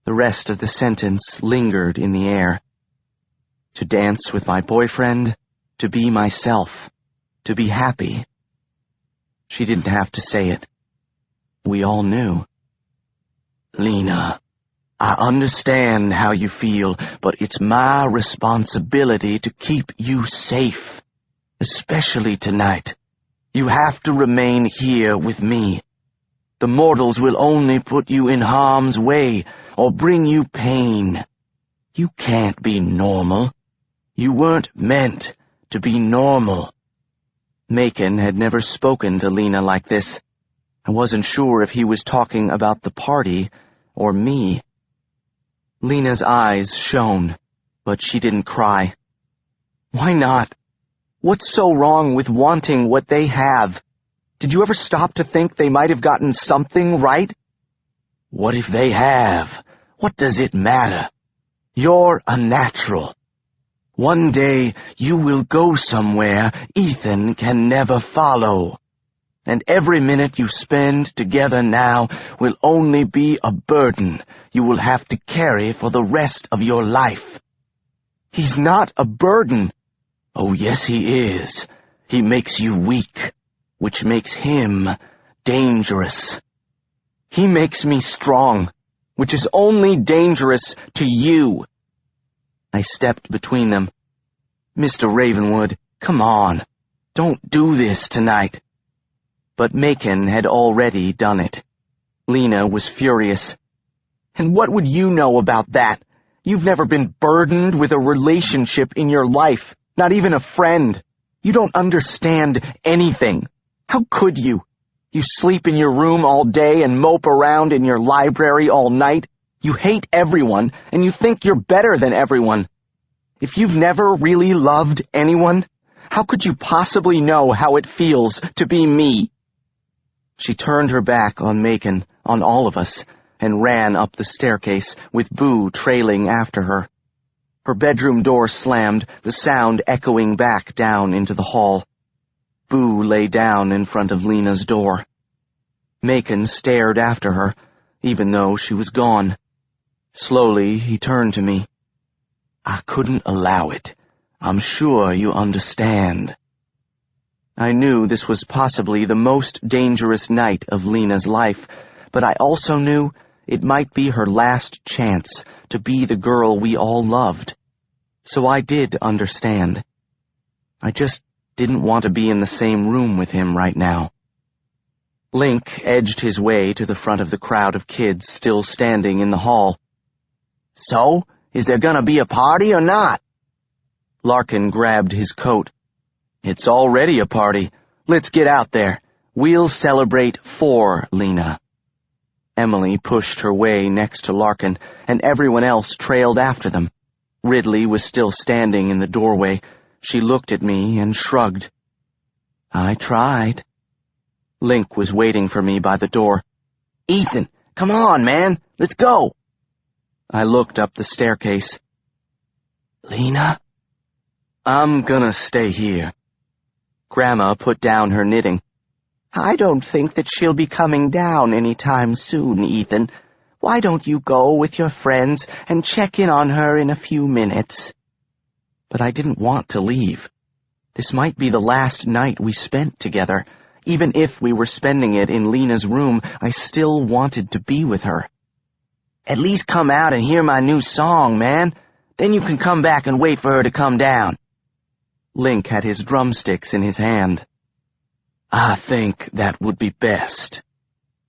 The rest of the sentence lingered in the air. To dance with my boyfriend, to be myself, to be happy. She didn't have to say it. We all knew. Lena, I understand how you feel, but it's my responsibility to keep you safe, especially tonight. You have to remain here with me. The mortals will only put you in harm's way or bring you pain. You can't be normal. You weren't meant to be normal." Macon had never spoken to Lena like this. I wasn't sure if he was talking about the party or me. Lena's eyes shone, but she didn't cry. Why not? What's so wrong with wanting what they have? Did you ever stop to think they might have gotten something right? What if they have? What does it matter? You're a natural. One day you will go somewhere Ethan can never follow. And every minute you spend together now will only be a burden you will have to carry for the rest of your life. He's not a burden. Oh, yes, he is. He makes you weak, which makes him dangerous. He makes me strong, which is only dangerous to you. I stepped between them. Mr. Ravenwood, come on. Don't do this tonight. But Macon had already done it. Lena was furious. And what would you know about that? You've never been burdened with a relationship in your life, not even a friend. You don't understand anything. How could you? You sleep in your room all day and mope around in your library all night. You hate everyone, and you think you're better than everyone. If you've never really loved anyone, how could you possibly know how it feels to be me? She turned her back on Macon, on all of us, and ran up the staircase, with Boo trailing after her. Her bedroom door slammed, the sound echoing back down into the hall. Boo lay down in front of Lena's door. Macon stared after her, even though she was gone. Slowly, he turned to me. I couldn't allow it. I'm sure you understand. I knew this was possibly the most dangerous night of Lena's life, but I also knew it might be her last chance to be the girl we all loved. So I did understand. I just didn't want to be in the same room with him right now. Link edged his way to the front of the crowd of kids still standing in the hall. So, is there gonna be a party or not? Larkin grabbed his coat. It's already a party. Let's get out there. We'll celebrate for Lena. Emily pushed her way next to Larkin, and everyone else trailed after them. Ridley was still standing in the doorway. She looked at me and shrugged. I tried. Link was waiting for me by the door. Ethan, come on, man. Let's go. I looked up the staircase. Lena? I'm gonna stay here. Grandma put down her knitting. I don't think that she'll be coming down any time soon, Ethan. Why don't you go with your friends and check in on her in a few minutes? But I didn't want to leave. This might be the last night we spent together. Even if we were spending it in Lena's room, I still wanted to be with her. At least come out and hear my new song, man. Then you can come back and wait for her to come down. Link had his drumsticks in his hand. I think that would be best.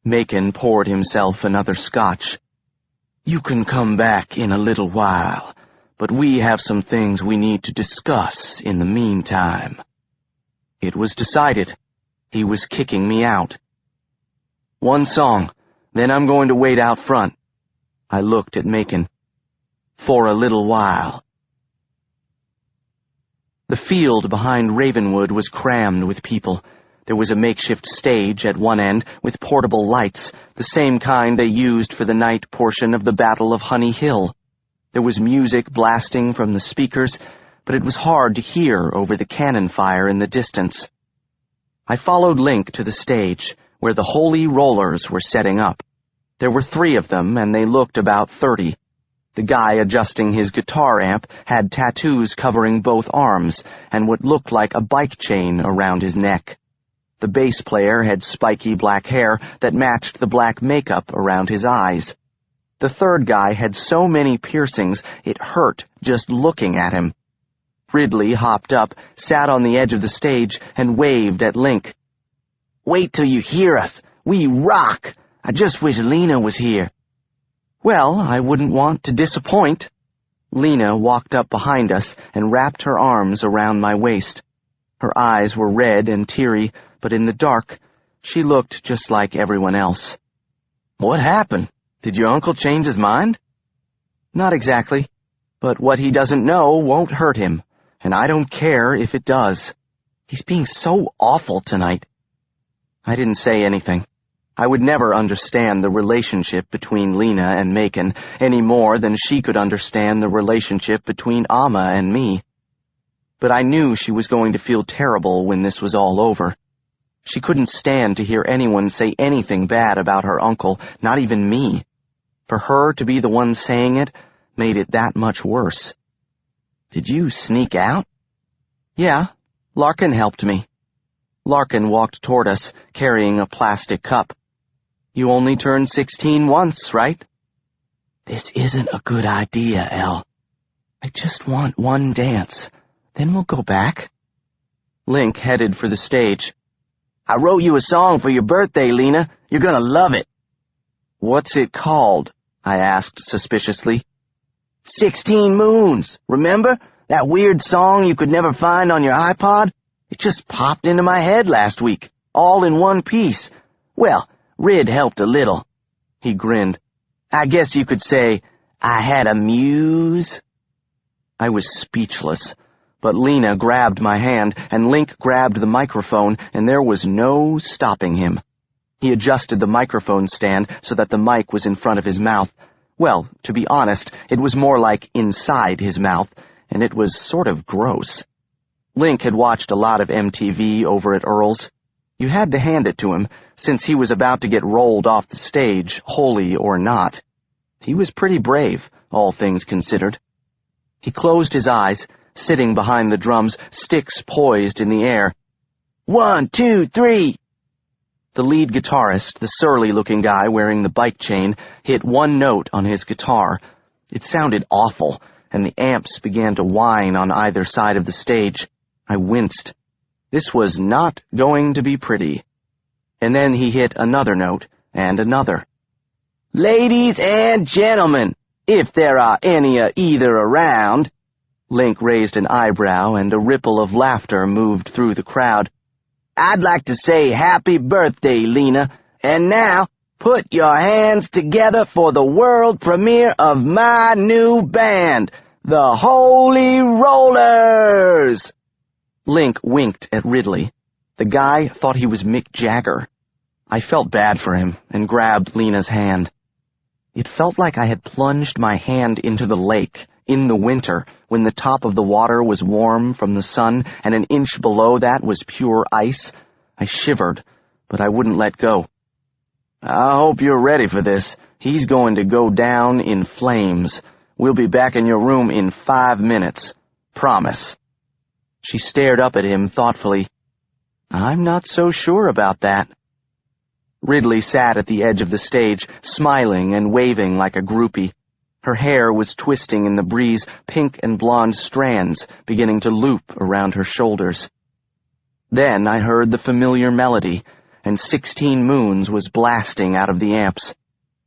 Macon poured himself another scotch. You can come back in a little while, but we have some things we need to discuss in the meantime. It was decided. He was kicking me out. One song, then I'm going to wait out front. I looked at Macon. For a little while. The field behind Ravenwood was crammed with people. There was a makeshift stage at one end with portable lights, the same kind they used for the night portion of the Battle of Honey Hill. There was music blasting from the speakers, but it was hard to hear over the cannon fire in the distance. I followed Link to the stage, where the Holy Rollers were setting up. There were 3 of them, and they looked about 30. The guy adjusting his guitar amp had tattoos covering both arms and what looked like a bike chain around his neck. The bass player had spiky black hair that matched the black makeup around his eyes. The 3rd guy had so many piercings it hurt just looking at him. Ridley hopped up, sat on the edge of the stage, and waved at Link. Wait till you hear us. We rock. I just wish Lena was here. Well, I wouldn't want to disappoint. Lena walked up behind us and wrapped her arms around my waist. Her eyes were red and teary, but in the dark, she looked just like everyone else. What happened? Did your uncle change his mind? Not exactly, but what he doesn't know won't hurt him, and I don't care if it does. He's being so awful tonight. I didn't say anything. I would never understand the relationship between Lena and Macon any more than she could understand the relationship between Amma and me. But I knew she was going to feel terrible when this was all over. She couldn't stand to hear anyone say anything bad about her uncle, not even me. For her to be the one saying it made it that much worse. Did you sneak out? Yeah, Larkin helped me. Larkin walked toward us, carrying a plastic cup. You only turned 16 once, right? This isn't a good idea, Elle. I just want one dance. Then we'll go back. Link headed for the stage. I wrote you a song for your birthday, Lena. You're gonna love it. What's it called? I asked suspiciously. 16 Moons. Remember? That weird song you could never find on your iPod? It just popped into my head last week, all in one piece. Well, Rid helped a little. He grinned. I guess you could say I had a muse. I was speechless, but Lena grabbed my hand and Link grabbed the microphone, and there was no stopping him. He adjusted the microphone stand so that the mic was in front of his mouth. Well, to be honest, it was more like inside his mouth, and it was sort of gross. Link had watched a lot of MTV over at Earl's. You had to hand it to him, since he was about to get rolled off the stage, holy or not. He was pretty brave, all things considered. He closed his eyes, sitting behind the drums, sticks poised in the air. 1, 2, 3. The lead guitarist, the surly-looking guy wearing the bike chain, hit one note on his guitar. It sounded awful, and the amps began to whine on either side of the stage. I winced. This was not going to be pretty. And then he hit another note, and another. Ladies and gentlemen, if there are any either around. Link raised an eyebrow, and a ripple of laughter moved through the crowd. I'd like to say happy birthday, Lena. And now, put your hands together for the world premiere of my new band, the Holy Rollers! Link winked at Ridley. The guy thought he was Mick Jagger. I felt bad for him and grabbed Lena's hand. It felt like I had plunged my hand into the lake in the winter when the top of the water was warm from the sun and an inch below that was pure ice. I shivered, but I wouldn't let go. I hope you're ready for this. He's going to go down in flames. We'll be back in your room in 5 minutes. Promise. She stared up at him thoughtfully. I'm not so sure about that. Ridley sat at the edge of the stage, smiling and waving like a groupie. Her hair was twisting in the breeze, pink and blonde strands beginning to loop around her shoulders. Then I heard the familiar melody, and 16 Moons was blasting out of the amps.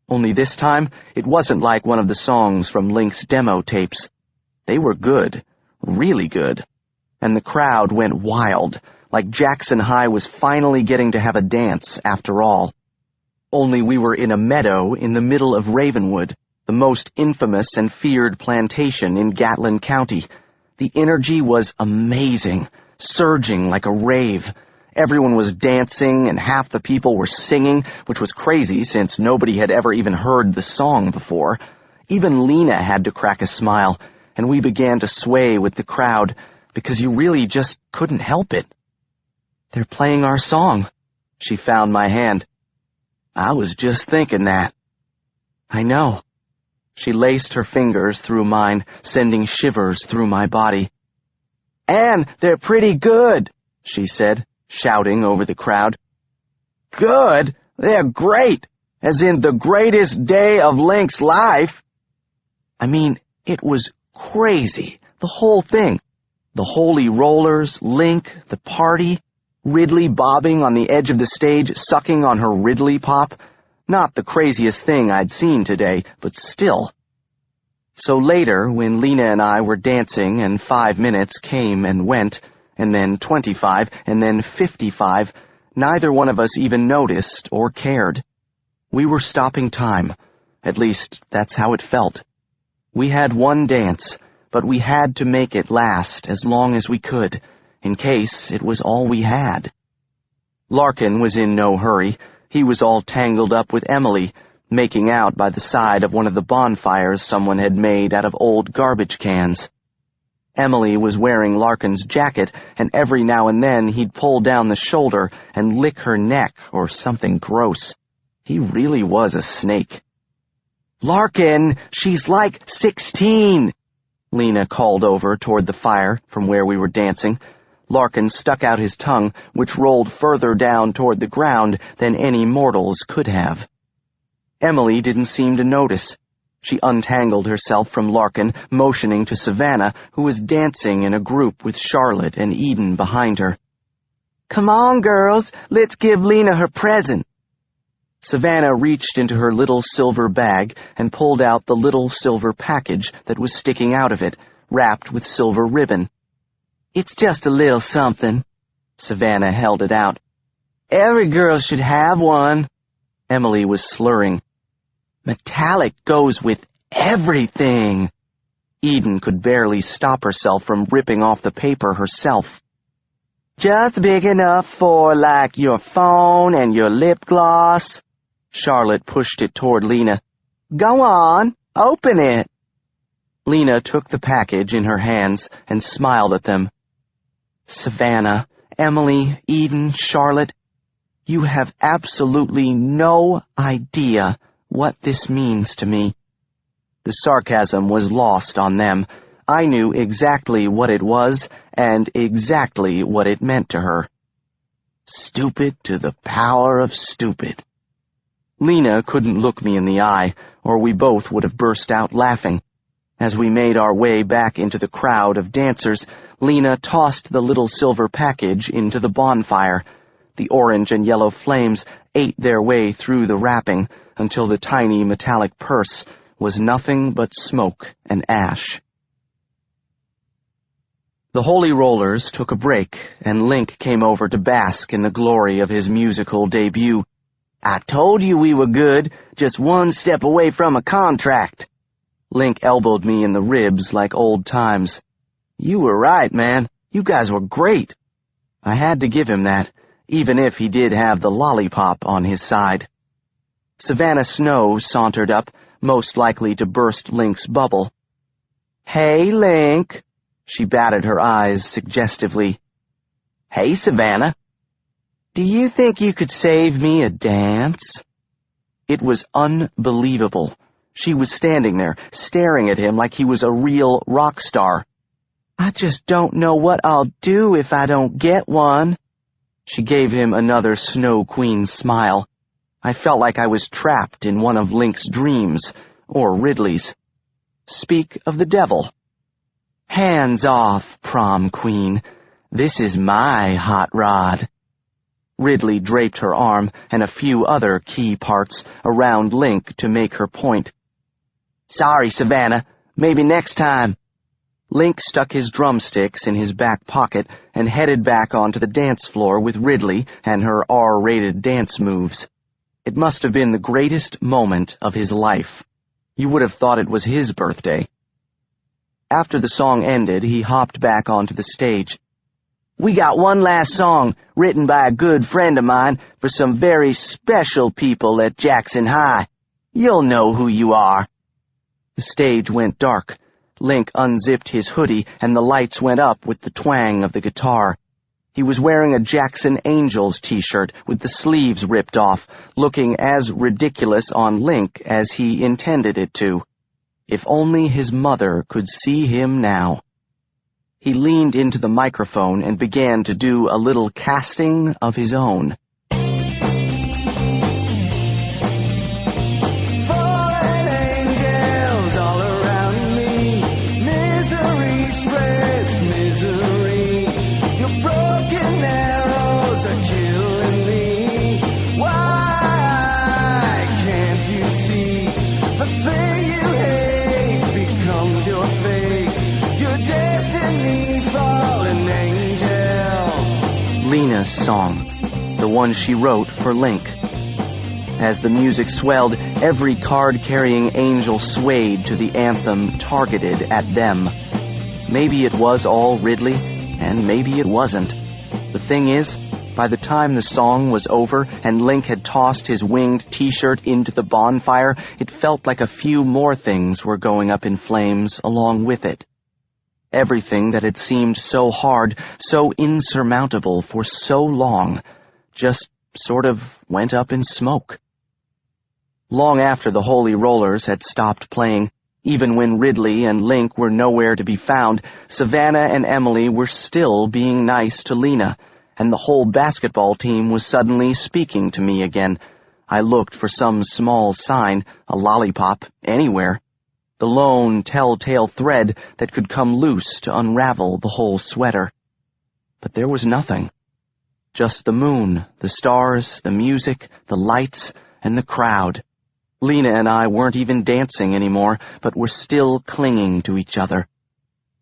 Only this time, it wasn't like one of the songs from Link's demo tapes. They were good, really good. And the crowd went wild, like Jackson High was finally getting to have a dance after all. Only we were in a meadow in the middle of Ravenwood, the most infamous and feared plantation in Gatlin County. The energy was amazing, surging like a rave. Everyone was dancing, and half the people were singing, which was crazy since nobody had ever even heard the song before. Even Lena had to crack a smile, and we began to sway with the crowd, because you really just couldn't help it. They're playing our song. She found my hand. I was just thinking that. I know. She laced her fingers through mine, sending shivers through my body. And they're pretty good, she said, shouting over the crowd. Good? They're great, as in the greatest day of Link's life. I mean, it was crazy, the whole thing. The Holy Rollers, Link, the party. Ridley bobbing on the edge of the stage, sucking on her Ridley pop. Not the craziest thing I'd seen today, but still. So later, when Lena and I were dancing and 5 minutes came and went, and then 25, and then 55, neither one of us even noticed or cared. We were stopping time. At least, that's how it felt. We had one dance, but we had to make it last as long as we could, in case it was all we had. Larkin was in no hurry. He was all tangled up with Emily, making out by the side of one of the bonfires someone had made out of old garbage cans. Emily was wearing Larkin's jacket, and every now and then he'd pull down the shoulder and lick her neck or something gross. He really was a snake. "Larkin, she's like 16!" Lena called over toward the fire from where we were dancing. Larkin stuck out his tongue, which rolled further down toward the ground than any mortals could have. Emily didn't seem to notice. She untangled herself from Larkin, motioning to Savannah, who was dancing in a group with Charlotte and Eden behind her. "Come on, girls, let's give Lena her present." Savannah reached into her little silver bag and pulled out the little silver package that was sticking out of it, wrapped with silver ribbon. "It's just a little something." Savannah held it out. "Every girl should have one." Emily was slurring. "Metallic goes with everything." Eden could barely stop herself from ripping off the paper herself. "Just big enough for, like, your phone and your lip gloss." Charlotte pushed it toward Lena. "Go on, open it." Lena took the package in her hands and smiled at them. "Savannah, Emily, Eden, Charlotte, you have absolutely no idea what this means to me." The sarcasm was lost on them. I knew exactly what it was and exactly what it meant to her. Stupid to the power of stupid. Lena couldn't look me in the eye, or we both would have burst out laughing. As we made our way back into the crowd of dancers, Lena tossed the little silver package into the bonfire. The orange and yellow flames ate their way through the wrapping until the tiny metallic purse was nothing but smoke and ash. The Holy Rollers took a break, and Link came over to bask in the glory of his musical debut. "I told you we were good, just one step away from a contract." Link elbowed me in the ribs like old times. "You were right, man. You guys were great." I had to give him that, even if he did have the lollipop on his side. Savannah Snow sauntered up, most likely to burst Link's bubble. "Hey, Link." She batted her eyes suggestively. "Hey, Savannah. Do you think you could save me a dance?" It was unbelievable. She was standing there, staring at him like he was a real rock star. "I just don't know what I'll do if I don't get one." She gave him another Snow Queen smile. I felt like I was trapped in one of Link's dreams, or Ridley's. Speak of the devil. "Hands off, prom queen. This is my hot rod." Ridley draped her arm and a few other key parts around Link to make her point. "Sorry, Savannah. Maybe next time." Link stuck his drumsticks in his back pocket and headed back onto the dance floor with Ridley and her R-rated dance moves. It must have been the greatest moment of his life. You would have thought it was his birthday. After the song ended, he hopped back onto the stage. "We got one last song, written by a good friend of mine, for some very special people at Jackson High. You'll know who you are." The stage went dark. Link unzipped his hoodie, and the lights went up with the twang of the guitar. He was wearing a Jackson Angels t-shirt with the sleeves ripped off, looking as ridiculous on Link as he intended it to. If only his mother could see him now. He leaned into the microphone and began to do a little casting of his own. "Fallen angels all around me, misery spreads misery. Your broken arrows Lena's song, the one she wrote for Link. As the music swelled, every card-carrying angel swayed to the anthem targeted at them. Maybe it was all Ridley, and maybe it wasn't. The thing is, by the time the song was over and Link had tossed his winged t-shirt into the bonfire, it felt like a few more things were going up in flames along with it. Everything that had seemed so hard, so insurmountable for so long, just sort of went up in smoke. Long after the Holy Rollers had stopped playing, even when Ridley and Link were nowhere to be found, Savannah and Emily were still being nice to Lena, and the whole basketball team was suddenly speaking to me again. I looked for some small sign, a lollipop, anywhere. The lone telltale thread that could come loose to unravel the whole sweater. But there was nothing. Just the moon, the stars, the music, the lights, and the crowd. Lena and I weren't even dancing anymore, but were still clinging to each other.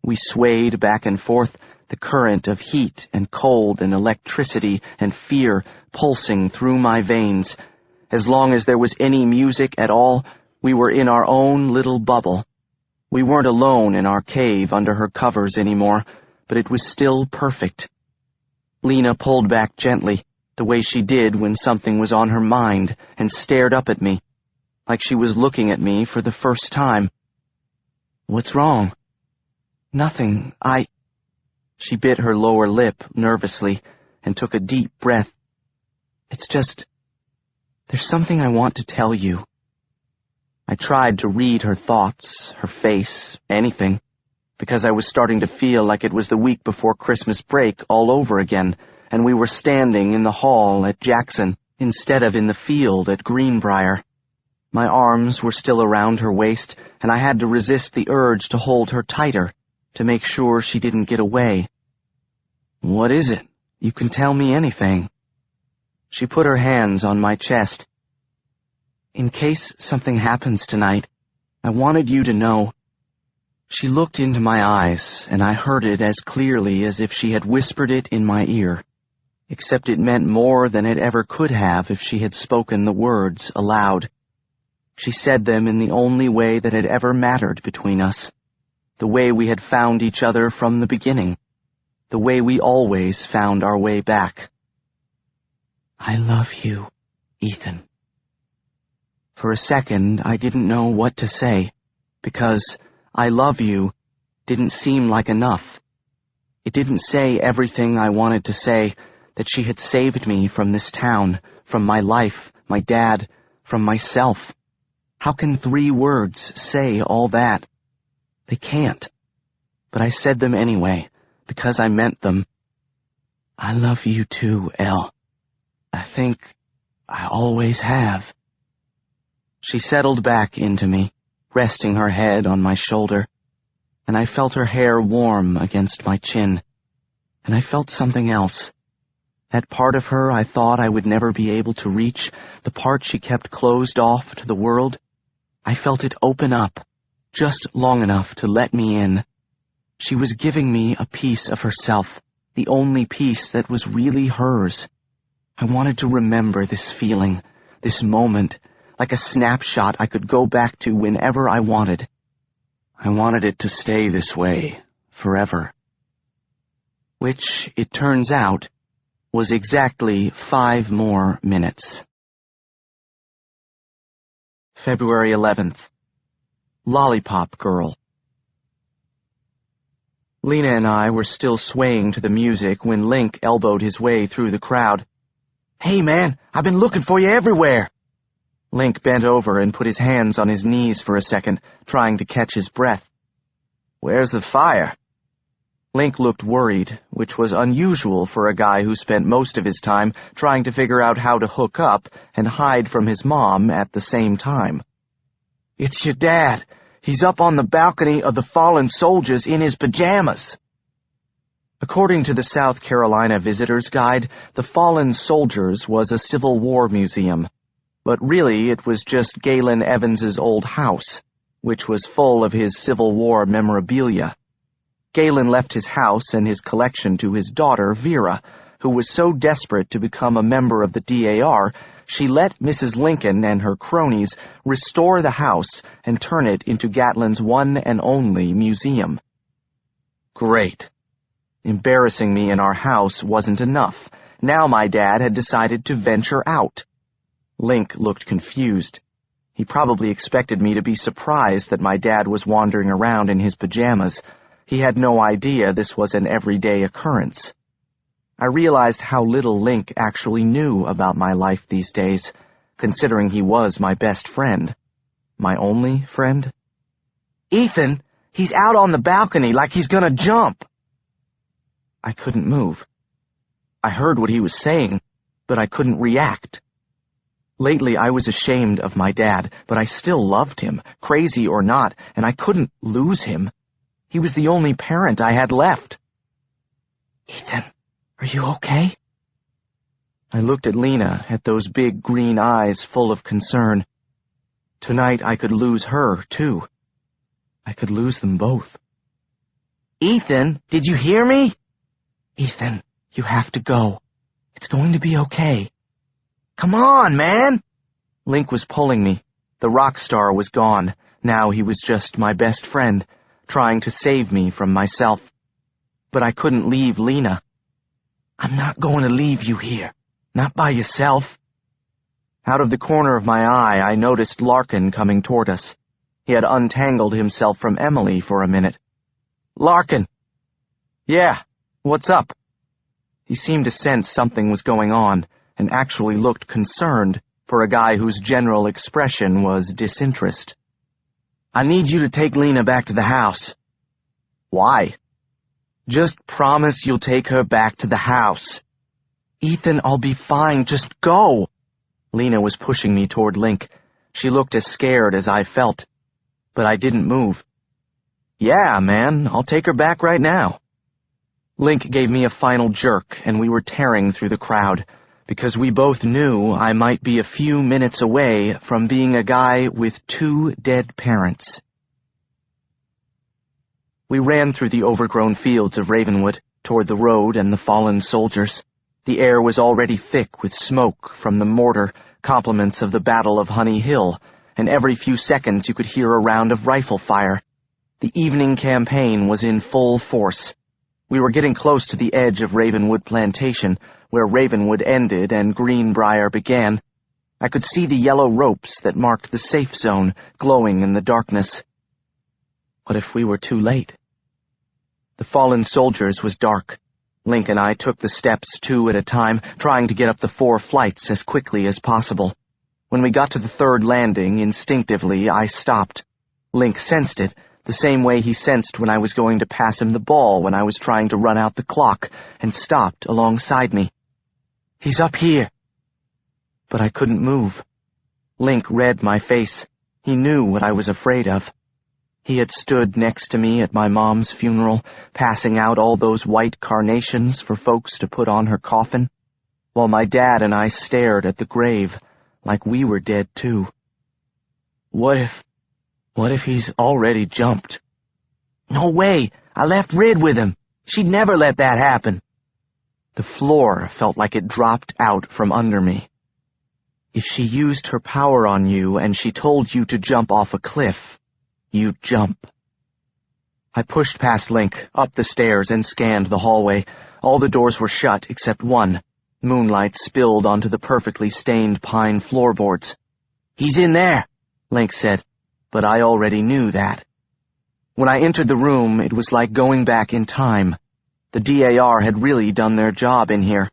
We swayed back and forth, the current of heat and cold and electricity and fear pulsing through my veins. As long as there was any music at all, we were in our own little bubble. We weren't alone in our cave under her covers anymore, but it was still perfect. Lena pulled back gently, the way she did when something was on her mind, and stared up at me, like she was looking at me for the first time. "What's wrong?" "Nothing. She bit her lower lip nervously and took a deep breath. "It's just, there's something I want to tell you." I tried to read her thoughts, her face, anything, because I was starting to feel like it was the week before Christmas break all over again, and we were standing in the hall at Jackson instead of in the field at Greenbrier. My arms were still around her waist, and I had to resist the urge to hold her tighter, to make sure she didn't get away. "What is it? You can tell me anything." She put her hands on my chest. "In case something happens tonight, I wanted you to know." She looked into my eyes, and I heard it as clearly as if she had whispered it in my ear, except it meant more than it ever could have if she had spoken the words aloud. She said them in the only way that had ever mattered between us, the way we had found each other from the beginning, the way we always found our way back. "I love you, Ethan." For a second, I didn't know what to say, because "I love you" didn't seem like enough. It didn't say everything I wanted to say, that she had saved me from this town, from my life, my dad, from myself. How can 3 words say all that? They can't. But I said them anyway, because I meant them. "I love you too, Elle. I think I always have." She settled back into me, resting her head on my shoulder, and I felt her hair warm against my chin. And I felt something else. That part of her I thought I would never be able to reach, the part she kept closed off to the world, I felt it open up, just long enough to let me in. She was giving me a piece of herself, the only piece that was really hers. I wanted to remember this feeling, this moment, like a snapshot I could go back to whenever I wanted. I wanted it to stay this way, forever. Which, it turns out, was exactly 5 more minutes. February 11th. Lollipop Girl. Lena and I were still swaying to the music when Link elbowed his way through the crowd. "Hey, man, I've been looking for you everywhere." Link bent over and put his hands on his knees for a second, trying to catch his breath. "Where's the fire?" Link looked worried, which was unusual for a guy who spent most of his time trying to figure out how to hook up and hide from his mom at the same time. "It's your dad. He's up on the balcony of the Fallen Soldiers in his pajamas." According to the South Carolina Visitor's Guide, the Fallen Soldiers was a Civil War museum, but really it was just Galen Evans's old house, which was full of his Civil War memorabilia. Galen left his house and his collection to his daughter, Vera, who was so desperate to become a member of the DAR, she let Mrs. Lincoln and her cronies restore the house and turn it into Gatlin's one and only museum. Great. Embarrassing me in our house wasn't enough. Now my dad had decided to venture out. Link looked confused. He probably expected me to be surprised that my dad was wandering around in his pajamas. He had no idea this was an everyday occurrence. I realized how little Link actually knew about my life these days, considering he was my best friend. My only friend? Ethan, he's out on the balcony like he's gonna jump. I couldn't move. I heard what he was saying, but I couldn't react. Lately, I was ashamed of my dad, but I still loved him, crazy or not, and I couldn't lose him. He was the only parent I had left. Ethan, are you okay? I looked at Lena, at those big green eyes full of concern. Tonight I could lose her, too. I could lose them both. Ethan, did you hear me? Ethan, you have to go. It's going to be okay. Come on, man! Link was pulling me. The rock star was gone. Now he was just my best friend, trying to save me from myself. But I couldn't leave Lena. I'm not going to leave you here. Not by yourself. Out of the corner of my eye, I noticed Larkin coming toward us. He had untangled himself from Emily for a minute. Larkin! Yeah, what's up? He seemed to sense something was going on, and actually looked concerned for a guy whose general expression was disinterest. I need you to take Lena back to the house. Why? Just promise you'll take her back to the house. Ethan, I'll be fine. Just go. Lena was pushing me toward Link. She looked as scared as I felt. But I didn't move. Yeah, man, I'll take her back right now. Link gave me a final jerk, and we were tearing through the crowd, because we both knew I might be a few minutes away from being a guy with 2 dead parents. We ran through the overgrown fields of Ravenwood, toward the road and the fallen soldiers. The air was already thick with smoke from the mortar, compliments of the Battle of Honey Hill, and every few seconds you could hear a round of rifle fire. The evening campaign was in full force. We were getting close to the edge of Ravenwood Plantation, where Ravenwood ended and Greenbrier began. I could see the yellow ropes that marked the safe zone glowing in the darkness. What if we were too late? The fallen soldiers was dark. Link and I took the steps 2 at a time, trying to get up the 4 flights as quickly as possible. When we got to the 3rd landing, instinctively I stopped. Link sensed it, the same way he sensed when I was going to pass him the ball when I was trying to run out the clock, and stopped alongside me. He's up here. But I couldn't move. Link read my face. He knew what I was afraid of. He had stood next to me at my mom's funeral, passing out all those white carnations for folks to put on her coffin, while my dad and I stared at the grave like we were dead too. What if he's already jumped? No way! I left Rid with him. She'd never let that happen. The floor felt like it dropped out from under me. If she used her power on you and she told you to jump off a cliff, you'd jump. I pushed past Link, up the stairs, and scanned the hallway. All the doors were shut except one. Moonlight spilled onto the perfectly stained pine floorboards. He's in there, Link said, but I already knew that. When I entered the room, it was like going back in time. The DAR had really done their job in here.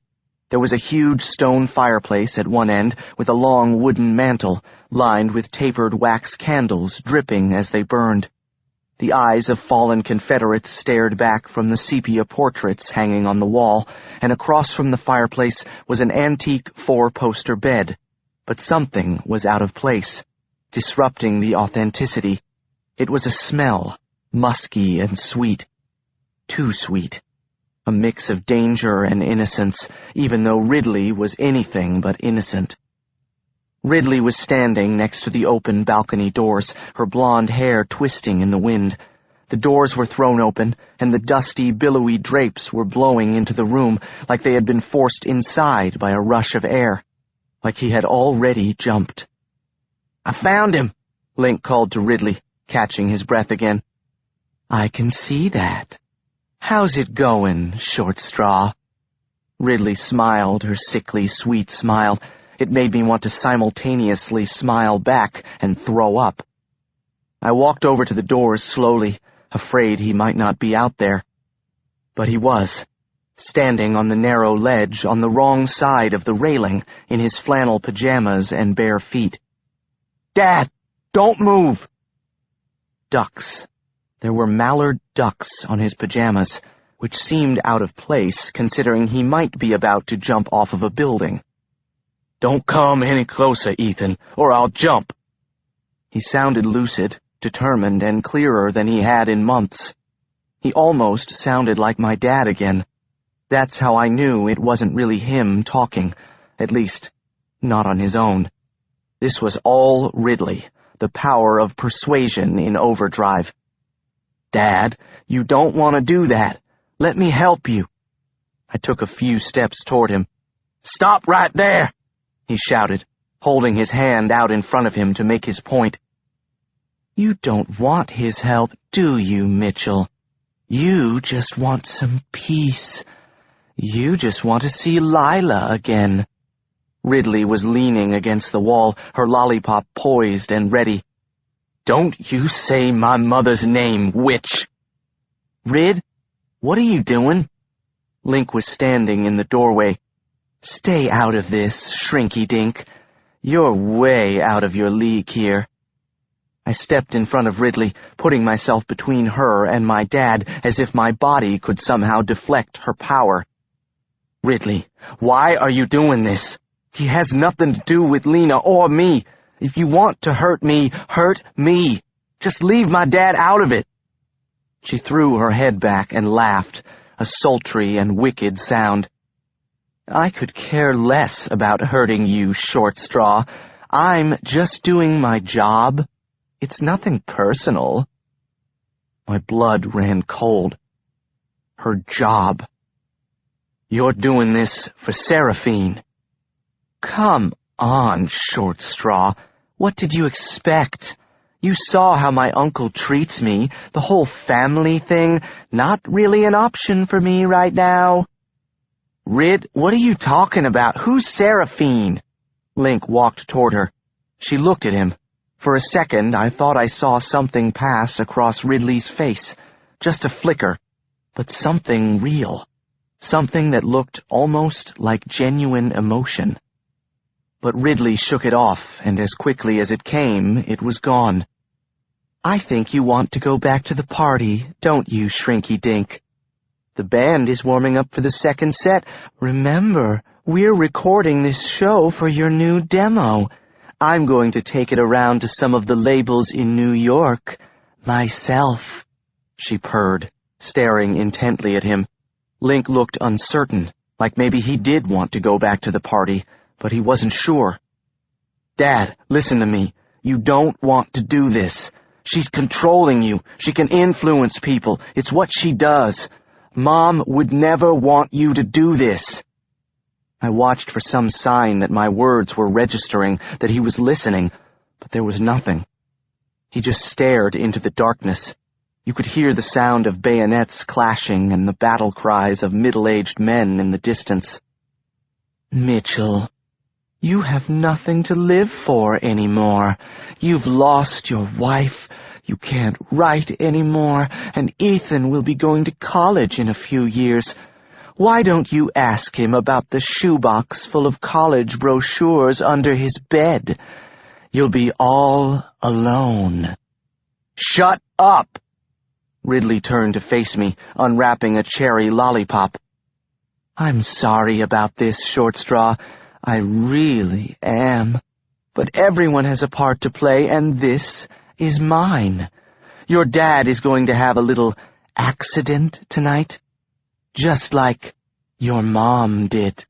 There was a huge stone fireplace at one end with a long wooden mantel, lined with tapered wax candles dripping as they burned. The eyes of fallen Confederates stared back from the sepia portraits hanging on the wall, and across from the fireplace was an antique 4-poster bed. But something was out of place, disrupting the authenticity. It was a smell, musky and sweet. Too sweet. A mix of danger and innocence, even though Ridley was anything but innocent. Ridley was standing next to the open balcony doors, her blonde hair twisting in the wind. The doors were thrown open, and the dusty, billowy drapes were blowing into the room like they had been forced inside by a rush of air, like he had already jumped. "I found him," Link called to Ridley, catching his breath again. "I can see that. How's it going, Short Straw?" Ridley smiled her sickly, sweet smile. It made me want to simultaneously smile back and throw up. I walked over to the doors slowly, afraid he might not be out there. But he was, standing on the narrow ledge on the wrong side of the railing in his flannel pajamas and bare feet. "Dad, don't move!" Ducks. There were mallard ducks on his pajamas, which seemed out of place considering he might be about to jump off of a building. "Don't come any closer, Ethan, or I'll jump." He sounded lucid, determined, and clearer than he had in months. He almost sounded like my dad again. That's how I knew it wasn't really him talking, at least, not on his own. This was all Ridley, the power of persuasion in overdrive. "Dad, you don't want to do that. Let me help you." I took a few steps toward him. "Stop right there!" he shouted, holding his hand out in front of him to make his point. "You don't want his help, do you, Mitchell? You just want some peace. You just want to see Lila again." Ridley was leaning against the wall, her lollipop poised and ready. "Don't you say my mother's name, witch!" "Rid, what are you doing?" Link was standing in the doorway. "Stay out of this, Shrinky-Dink. You're way out of your league here." I stepped in front of Ridley, putting myself between her and my dad as if my body could somehow deflect her power. "Ridley, why are you doing this? He has nothing to do with Lena or me. If you want to hurt me, hurt me. Just leave my dad out of it." She threw her head back and laughed, a sultry and wicked sound. "I could care less about hurting you, Short Straw. I'm just doing my job. It's nothing personal." My blood ran cold. Her job. "You're doing this for Seraphine." "Come on, Short Straw. What did you expect? You saw how my uncle treats me. The whole family thing, not really an option for me right now." "Rid, what are you talking about? Who's Seraphine?" Link walked toward her. She looked at him. For a second, I thought I saw something pass across Ridley's face. Just a flicker, but something real. Something that looked almost like genuine emotion. But Ridley shook it off, and as quickly as it came, it was gone. "I think you want to go back to the party, don't you, Shrinky-Dink? The band is warming up for the second set. Remember, we're recording this show for your new demo. I'm going to take it around to some of the labels in New York, myself," she purred, staring intently at him. Link looked uncertain, like maybe he did want to go back to the party, but he wasn't sure. "Dad, listen to me. You don't want to do this. She's controlling you. She can influence people. It's what she does. Mom would never want you to do this." I watched for some sign that my words were registering, that he was listening, but there was nothing. He just stared into the darkness. You could hear the sound of bayonets clashing and the battle cries of middle-aged men in the distance. "Mitchell, you have nothing to live for anymore. You've lost your wife. You can't write anymore, and Ethan will be going to college in a few years. Why don't you ask him about the shoebox full of college brochures under his bed? You'll be all alone." "Shut up!" Ridley turned to face me, unwrapping a cherry lollipop. "I'm sorry about this, Short Straw. I really am. But everyone has a part to play, and this is mine. Your dad is going to have a little accident tonight. Just like your mom did."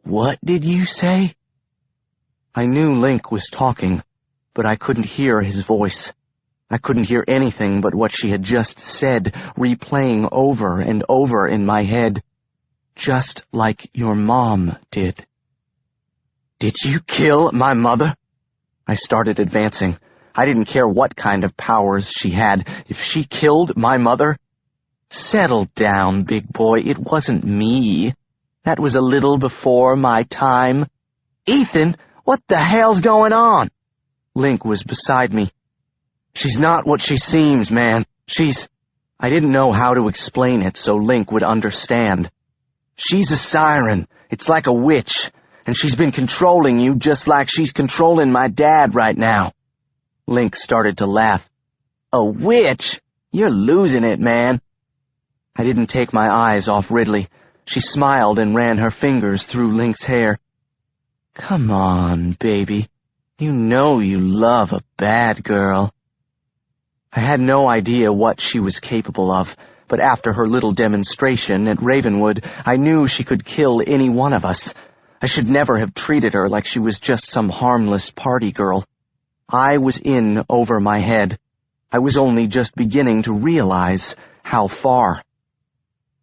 "What did you say?" I knew Link was talking, but I couldn't hear his voice. I couldn't hear anything but what she had just said, replaying over and over in my head. Just like your mom did. Did you kill my mother? I started advancing. I didn't care what kind of powers she had. If she killed my mother... Settle down, big boy. It wasn't me. That was a little before my time. Ethan, what the hell's going on? Link was beside me. She's not what she seems, man. I didn't know how to explain it so Link would understand. She's a siren. It's like a witch. And she's been controlling you just like she's controlling my dad right now. Link started to laugh. A witch? You're losing it, man. I didn't take my eyes off Ridley. She smiled and ran her fingers through Link's hair. Come on, baby. You know you love a bad girl. I had no idea what she was capable of, but after her little demonstration at Ravenwood, I knew she could kill any one of us. I should never have treated her like she was just some harmless party girl. I was in over my head. I was only just beginning to realize how far.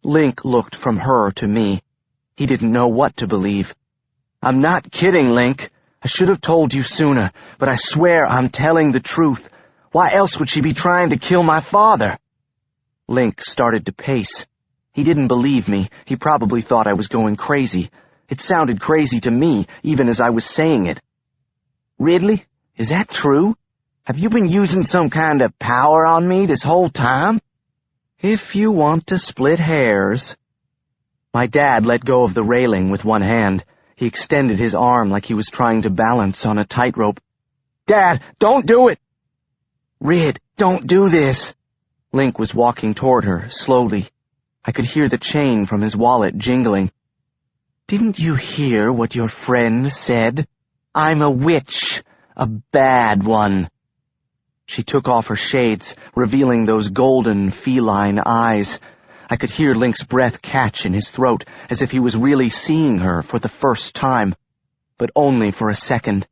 Link looked from her to me. He didn't know what to believe. I'm not kidding, Link. I should have told you sooner, but I swear I'm telling the truth. Why else would she be trying to kill my father? Link started to pace. He didn't believe me. He probably thought I was going crazy. It sounded crazy to me, even as I was saying it. Ridley, is that true? Have you been using some kind of power on me this whole time? If you want to split hairs. My dad let go of the railing with one hand. He extended his arm like he was trying to balance on a tightrope. Dad, don't do it! Rid, don't do this. Link was walking toward her, slowly. I could hear the chain from his wallet jingling. Didn't you hear what your friend said? I'm a witch, a bad one. She took off her shades, revealing those golden, feline eyes. I could hear Link's breath catch in his throat, as if he was really seeing her for the first time, but only for a second.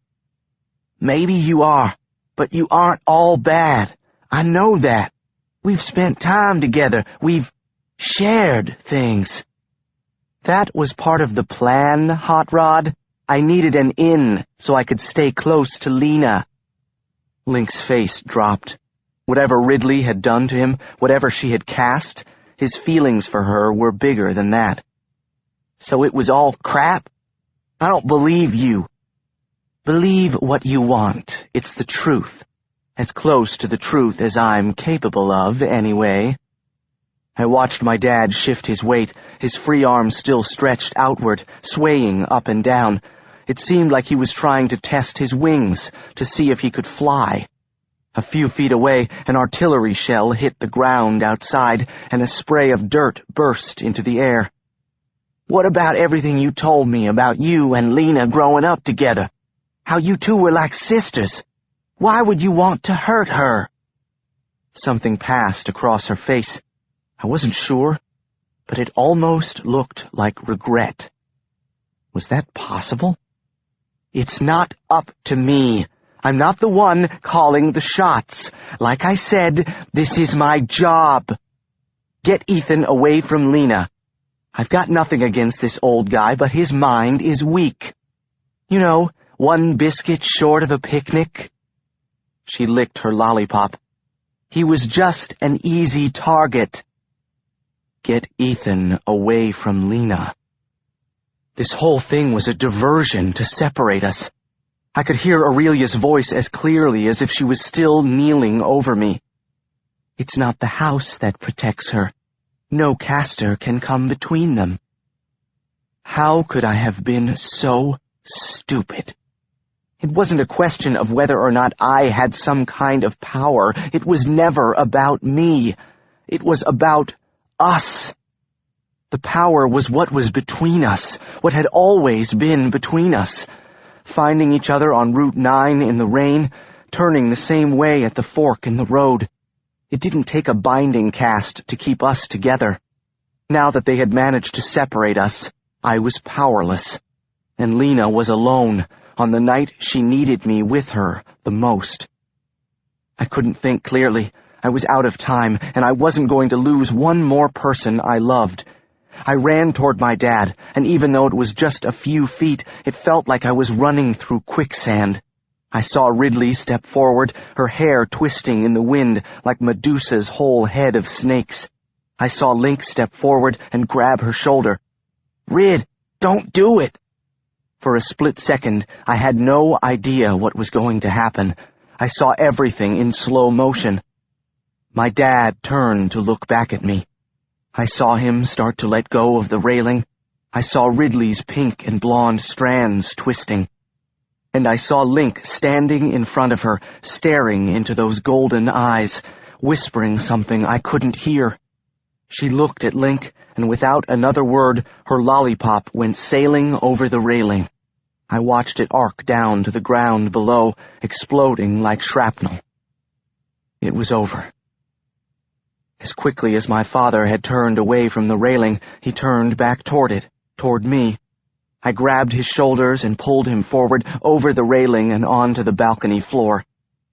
Maybe you are, but you aren't all bad. I know that. We've spent time together. We've shared things. That was part of the plan, Hot Rod. I needed an in so I could stay close to Lena. Link's face dropped. Whatever Ridley had done to him, whatever she had cast, his feelings for her were bigger than that. So it was all crap? I don't believe you. Believe what you want. It's the truth. As close to the truth as I'm capable of, anyway. I watched my dad shift his weight, his free arms still stretched outward, swaying up and down. It seemed like he was trying to test his wings, to see if he could fly. A few feet away, an artillery shell hit the ground outside, and a spray of dirt burst into the air. What about everything you told me about you and Lena growing up together? How you two were like sisters? Why would you want to hurt her? Something passed across her face. I wasn't sure, but it almost looked like regret. Was that possible? It's not up to me. I'm not the one calling the shots. Like I said, this is my job. Get Ethan away from Lena. I've got nothing against this old guy, but his mind is weak. You know, one biscuit short of a picnic. She licked her lollipop. He was just an easy target. Get Ethan away from Lena. This whole thing was a diversion to separate us. I could hear Aurelia's voice as clearly as if she was still kneeling over me. It's not the house that protects her. No caster can come between them. How could I have been so stupid? It wasn't a question of whether or not I had some kind of power. It was never about me. It was about us. The power was what was between us, what had always been between us. Finding each other on Route 9 in the rain, turning the same way at the fork in the road. It didn't take a binding cast to keep us together. Now that they had managed to separate us, I was powerless. And Lena was alone, on the night she needed me with her the most. I couldn't think clearly. I was out of time, and I wasn't going to lose one more person I loved. I ran toward my dad, and even though it was just a few feet, it felt like I was running through quicksand. I saw Ridley step forward, her hair twisting in the wind like Medusa's whole head of snakes. I saw Link step forward and grab her shoulder. "Rid, don't do it!" For a split second, I had no idea what was going to happen. I saw everything in slow motion. My dad turned to look back at me. I saw him start to let go of the railing. I saw Ridley's pink and blonde strands twisting. And I saw Link standing in front of her, staring into those golden eyes, whispering something I couldn't hear. She looked at Link, and without another word, her lollipop went sailing over the railing. I watched it arc down to the ground below, exploding like shrapnel. It was over. As quickly as my father had turned away from the railing, he turned back toward it, toward me. I grabbed his shoulders and pulled him forward, over the railing and onto the balcony floor.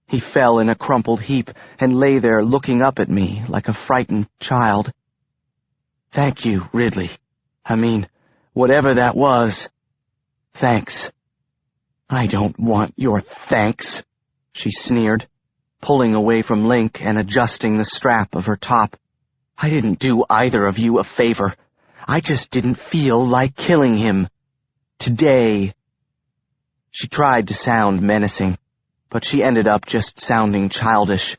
He fell in a crumpled heap and lay there looking up at me like a frightened child. "Thank you, Ridley. I mean, whatever that was. Thanks." "I don't want your thanks," she sneered, pulling away from Link and adjusting the strap of her top. "I didn't do either of you a favor. I just didn't feel like killing him. Today." She tried to sound menacing, but she ended up just sounding childish.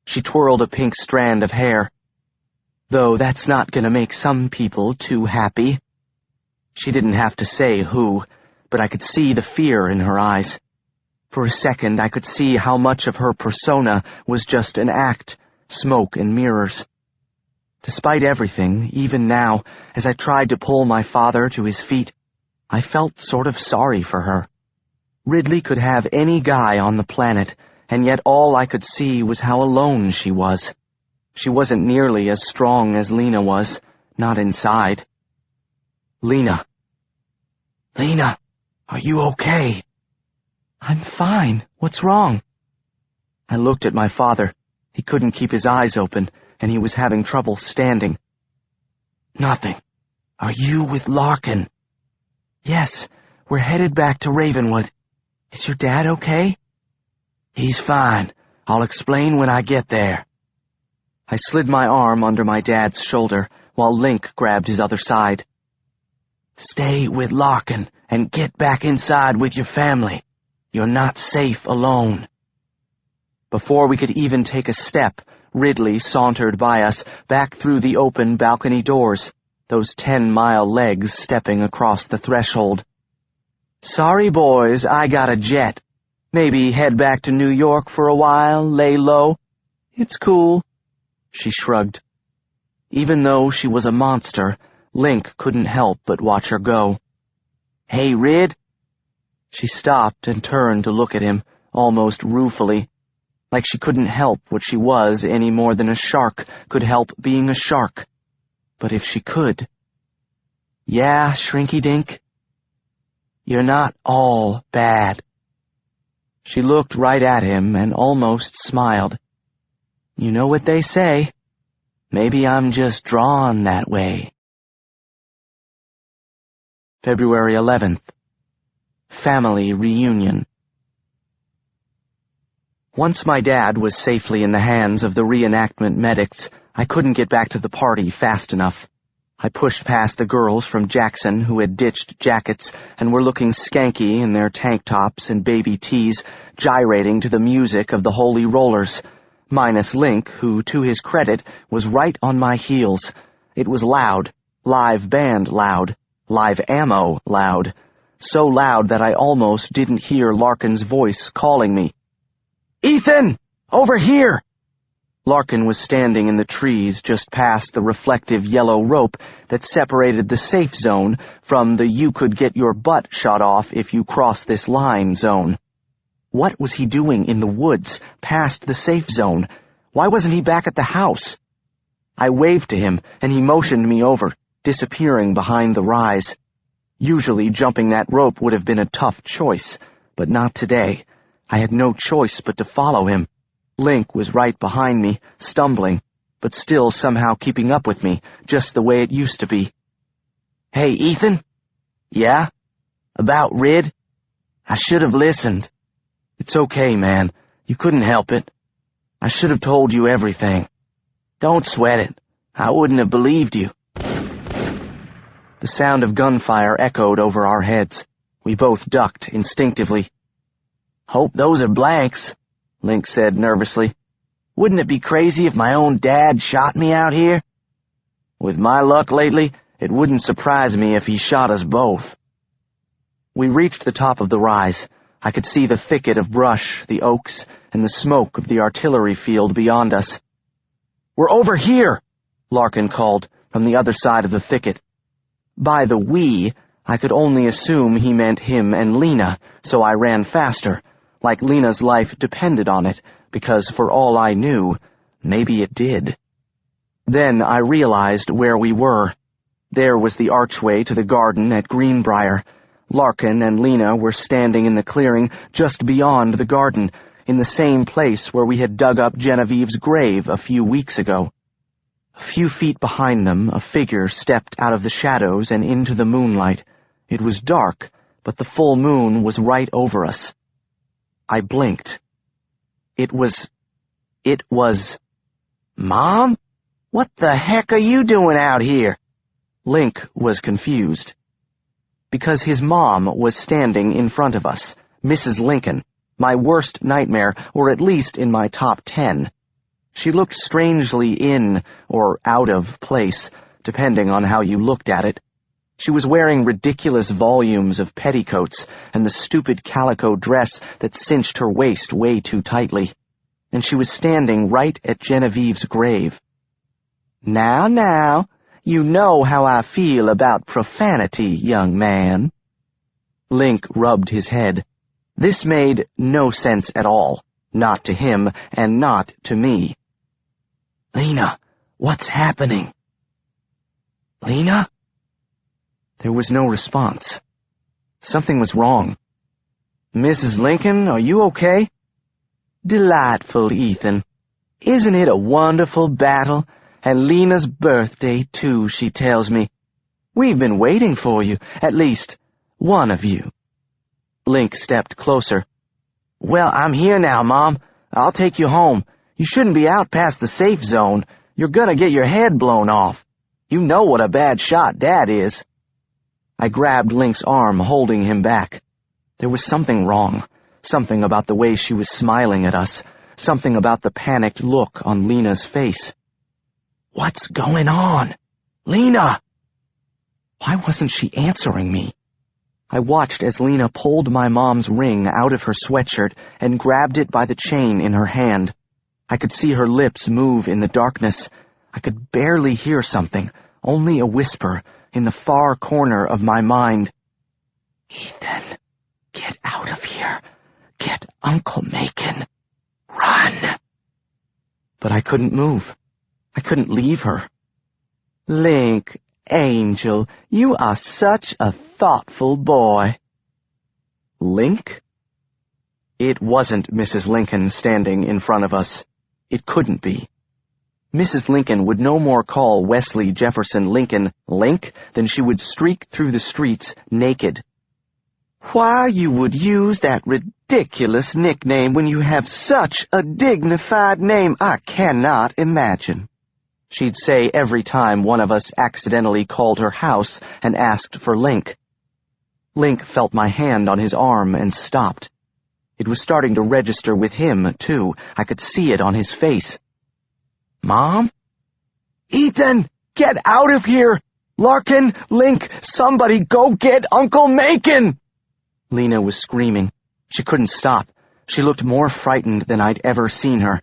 She twirled a pink strand of hair. "Though that's not gonna make some people too happy." She didn't have to say who, but I could see the fear in her eyes. For a second, I could see how much of her persona was just an act, smoke and mirrors. Despite everything, even now, as I tried to pull my father to his feet, I felt sort of sorry for her. Ridley could have any guy on the planet, and yet all I could see was how alone she was. She wasn't nearly as strong as Lena was, not inside. "Lena. Lena, are you okay?" "I'm fine. What's wrong?" I looked at my father. He couldn't keep his eyes open, and he was having trouble standing. "Nothing. Are you with Larkin?" "Yes, we're headed back to Ravenwood. Is your dad okay?" "He's fine. I'll explain when I get there." I slid my arm under my dad's shoulder, while Link grabbed his other side. "Stay with Larkin and get back inside with your family. You're not safe alone." Before we could even take a step, Ridley sauntered by us, back through the open balcony doors, those 10-mile legs stepping across the threshold. "Sorry, boys, I got a jet. Maybe head back to New York for a while, lay low. It's cool." She shrugged. Even though she was a monster, Link couldn't help but watch her go. "Hey, Rid." She stopped and turned to look at him, almost ruefully, like she couldn't help what she was any more than a shark could help being a shark. But if she could... "Yeah, Shrinky-Dink? You're not all bad." She looked right at him and almost smiled. "You know what they say. Maybe I'm just drawn that way." February 11th. Family reunion. Once my dad was safely in the hands of the reenactment medics, I couldn't get back to the party fast enough. I pushed past the girls from Jackson who had ditched jackets and were looking skanky in their tank tops and baby tees, gyrating to the music of the Holy Rollers, minus Link, who, to his credit, was right on my heels. It was loud, live band loud, live ammo loud, so loud that I almost didn't hear Larkin's voice calling me. "Ethan! Over here!" Larkin was standing in the trees just past the reflective yellow rope that separated the safe zone from the you-could-get-your-butt shot off if you cross this line zone. What was he doing in the woods, past the safe zone? Why wasn't he back at the house? I waved to him, and he motioned me over, disappearing behind the rise. Usually jumping that rope would have been a tough choice, but not today. I had no choice but to follow him. Link was right behind me, stumbling, but still somehow keeping up with me, just the way it used to be. "Hey, Ethan?" "Yeah? About Rid? I should have listened." "It's okay, man. You couldn't help it. I should have told you everything." "Don't sweat it. I wouldn't have believed you." The sound of gunfire echoed over our heads. We both ducked instinctively. "Hope those are blanks," Link said nervously. "Wouldn't it be crazy if my own dad shot me out here?" "With my luck lately, it wouldn't surprise me if he shot us both." We reached the top of the rise. I could see the thicket of brush, the oaks, and the smoke of the artillery field beyond us. "We're over here!" Larkin called from the other side of the thicket. By the "we," I could only assume he meant him and Lena, so I ran faster, like Lena's life depended on it, because for all I knew, maybe it did. Then I realized where we were. There was the archway to the garden at Greenbrier. Larkin and Lena were standing in the clearing just beyond the garden, in the same place where we had dug up Genevieve's grave a few weeks ago. A few feet behind them, a figure stepped out of the shadows and into the moonlight. It was dark, but the full moon was right over us. I blinked. It was... "Mom? What the heck are you doing out here?" Link was confused. Because his mom was standing in front of us, Mrs. Lincoln, my worst nightmare, or at least in my top 10. She looked strangely in or out of place, depending on how you looked at it. She was wearing ridiculous volumes of petticoats and the stupid calico dress that cinched her waist way too tightly. And she was standing right at Genevieve's grave. Now, you know how I feel about profanity, young man." Link rubbed his head. This made no sense at all, not to him and not to me. "Lena, what's happening?" "Lena?" There was no response. Something was wrong. "Mrs. Lincoln, are you okay?" "Delightful, Ethan. Isn't it a wonderful battle? And Lena's birthday, too, she tells me. We've been waiting for you, at least one of you." Link stepped closer. "Well, I'm here now, Mom. I'll take you home. You shouldn't be out past the safe zone. You're gonna get your head blown off. You know what a bad shot Dad is." I grabbed Link's arm, holding him back. There was something wrong. Something about the way she was smiling at us. Something about the panicked look on Lena's face. "What's going on? Lena!" Why wasn't she answering me? I watched as Lena pulled my mom's ring out of her sweatshirt and grabbed it by the chain in her hand. I could see her lips move in the darkness. I could barely hear something, only a whisper, in the far corner of my mind. "Ethan, get out of here. Get Uncle Macon. Run!" But I couldn't move. I couldn't leave her. "Link, angel, you are such a thoughtful boy." Link? It wasn't Mrs. Lincoln standing in front of us. It couldn't be. Mrs. Lincoln would no more call Wesley Jefferson Lincoln Link than she would streak through the streets naked. "Why you would use that ridiculous nickname when you have such a dignified name, I cannot imagine," she'd say every time one of us accidentally called her house and asked for Link. Link felt my hand on his arm and stopped. It was starting to register with him, too. I could see it on his face. "Mom?" "Ethan, get out of here! Larkin, Link, somebody go get Uncle Macon!" Lena was screaming. She couldn't stop. She looked more frightened than I'd ever seen her.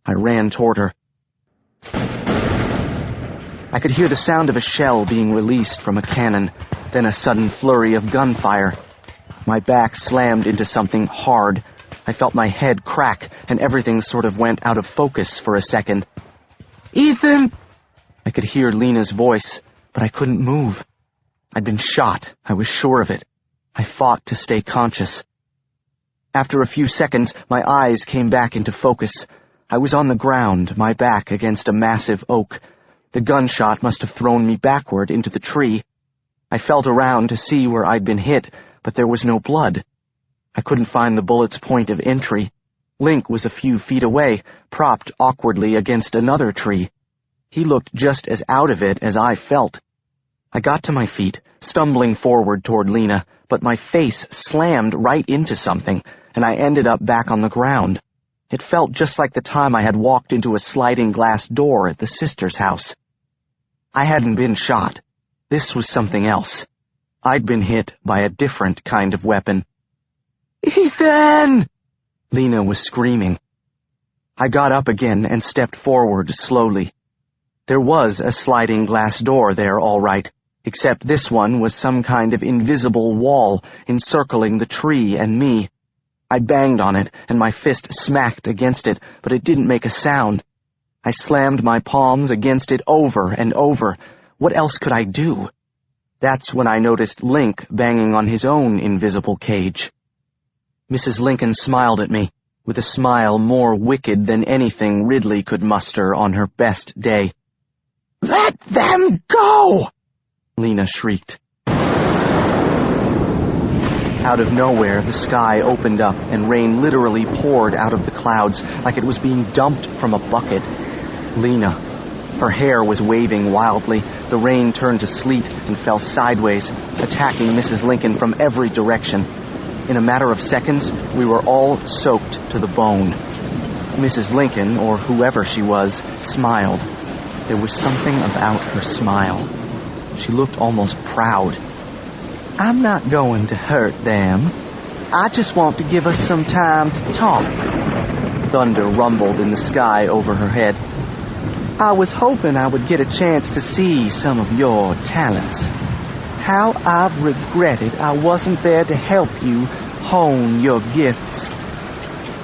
I ran toward her. I could hear the sound of a shell being released from a cannon, then a sudden flurry of gunfire. My back slammed into something hard. I felt my head crack, and everything sort of went out of focus for a second. "Ethan!" I could hear Lena's voice, but I couldn't move. I'd been shot. I was sure of it. I fought to stay conscious. After a few seconds, my eyes came back into focus. I was on the ground, my back against a massive oak. The gunshot must have thrown me backward into the tree. I felt around to see where I'd been hit, but there was no blood. I couldn't find the bullet's point of entry. Link was a few feet away, propped awkwardly against another tree. He looked just as out of it as I felt. I got to my feet, stumbling forward toward Lena, but my face slammed right into something, and I ended up back on the ground. It felt just like the time I had walked into a sliding glass door at the sister's house. I hadn't been shot. This was something else. I'd been hit by a different kind of weapon. "Ethan!" Lena was screaming. I got up again and stepped forward slowly. There was a sliding glass door there, all right, except this one was some kind of invisible wall encircling the tree and me. I banged on it, and my fist smacked against it, but it didn't make a sound. I slammed my palms against it over and over. What else could I do? That's when I noticed Link banging on his own invisible cage. Mrs. Lincoln smiled at me, with a smile more wicked than anything Ridley could muster on her best day. "Let them go!" Lena shrieked. Out of nowhere, the sky opened up and rain literally poured out of the clouds like it was being dumped from a bucket. Lena. Her hair was waving wildly. The rain turned to sleet and fell sideways, attacking Mrs. Lincoln from every direction. In a matter of seconds, we were all soaked to the bone. Mrs. Lincoln, or whoever she was, smiled. There was something about her smile. She looked almost proud. "I'm not going to hurt them. I just want to give us some time to talk." Thunder rumbled in the sky over her head. "I was hoping I would get a chance to see some of your talents. How I've regretted I wasn't there to help you hone your gifts."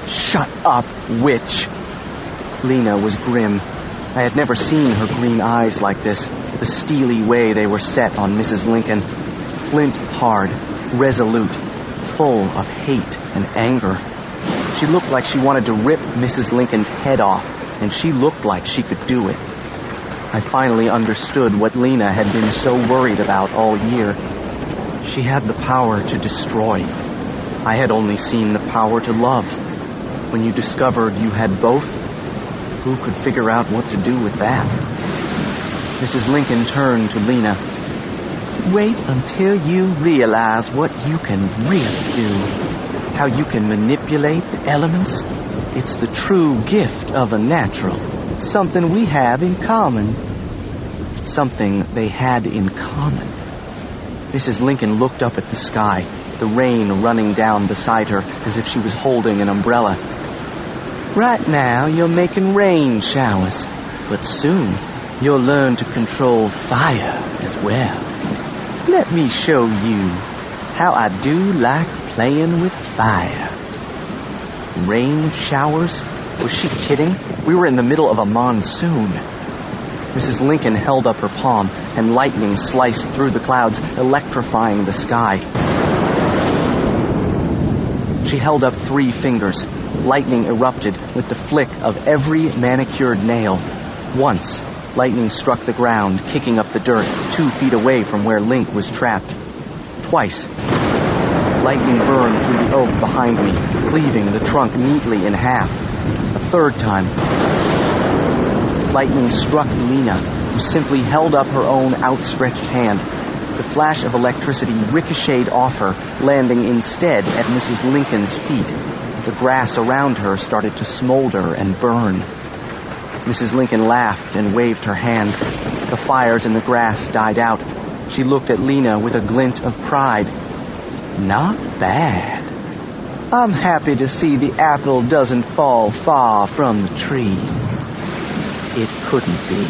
"Shut up, witch!" Lena was grim. I had never seen her green eyes like this, the steely way they were set on Mrs. Lincoln. Flint hard, resolute, full of hate and anger. She looked like she wanted to rip Mrs. Lincoln's head off, and she looked like she could do it. I finally understood what Lena had been so worried about all year. She had the power to destroy. I had only seen the power to love. When you discovered you had both, who could figure out what to do with that? Mrs. Lincoln turned to Lena. "Wait until you realize what you can really do. How you can manipulate the elements. It's the true gift of a natural. Something we have in common." Something they had in common. Mrs. Lincoln looked up at the sky, the rain running down beside her as if she was holding an umbrella. "Right now you're making rain showers, but soon you'll learn to control fire as well. Let me show you how I do like playing with fire." Rain showers? Was she kidding? We were in the middle of a monsoon. Mrs. Lincoln held up her palm, and lightning sliced through the clouds, electrifying the sky. She held up 3 fingers. Lightning erupted with the flick of every manicured nail. Once, lightning struck the ground, kicking up the dirt 2 feet away from where Link was trapped. Twice, lightning burned through the oak behind me, cleaving the trunk neatly in half. A third time, lightning struck Lena, who simply held up her own outstretched hand. The flash of electricity ricocheted off her, landing instead at Mrs. Lincoln's feet. The grass around her started to smolder and burn. Mrs. Lincoln laughed and waved her hand. The fires in the grass died out. She looked at Lena with a glint of pride. "Not bad. I'm happy to see the apple doesn't fall far from the tree." It couldn't be.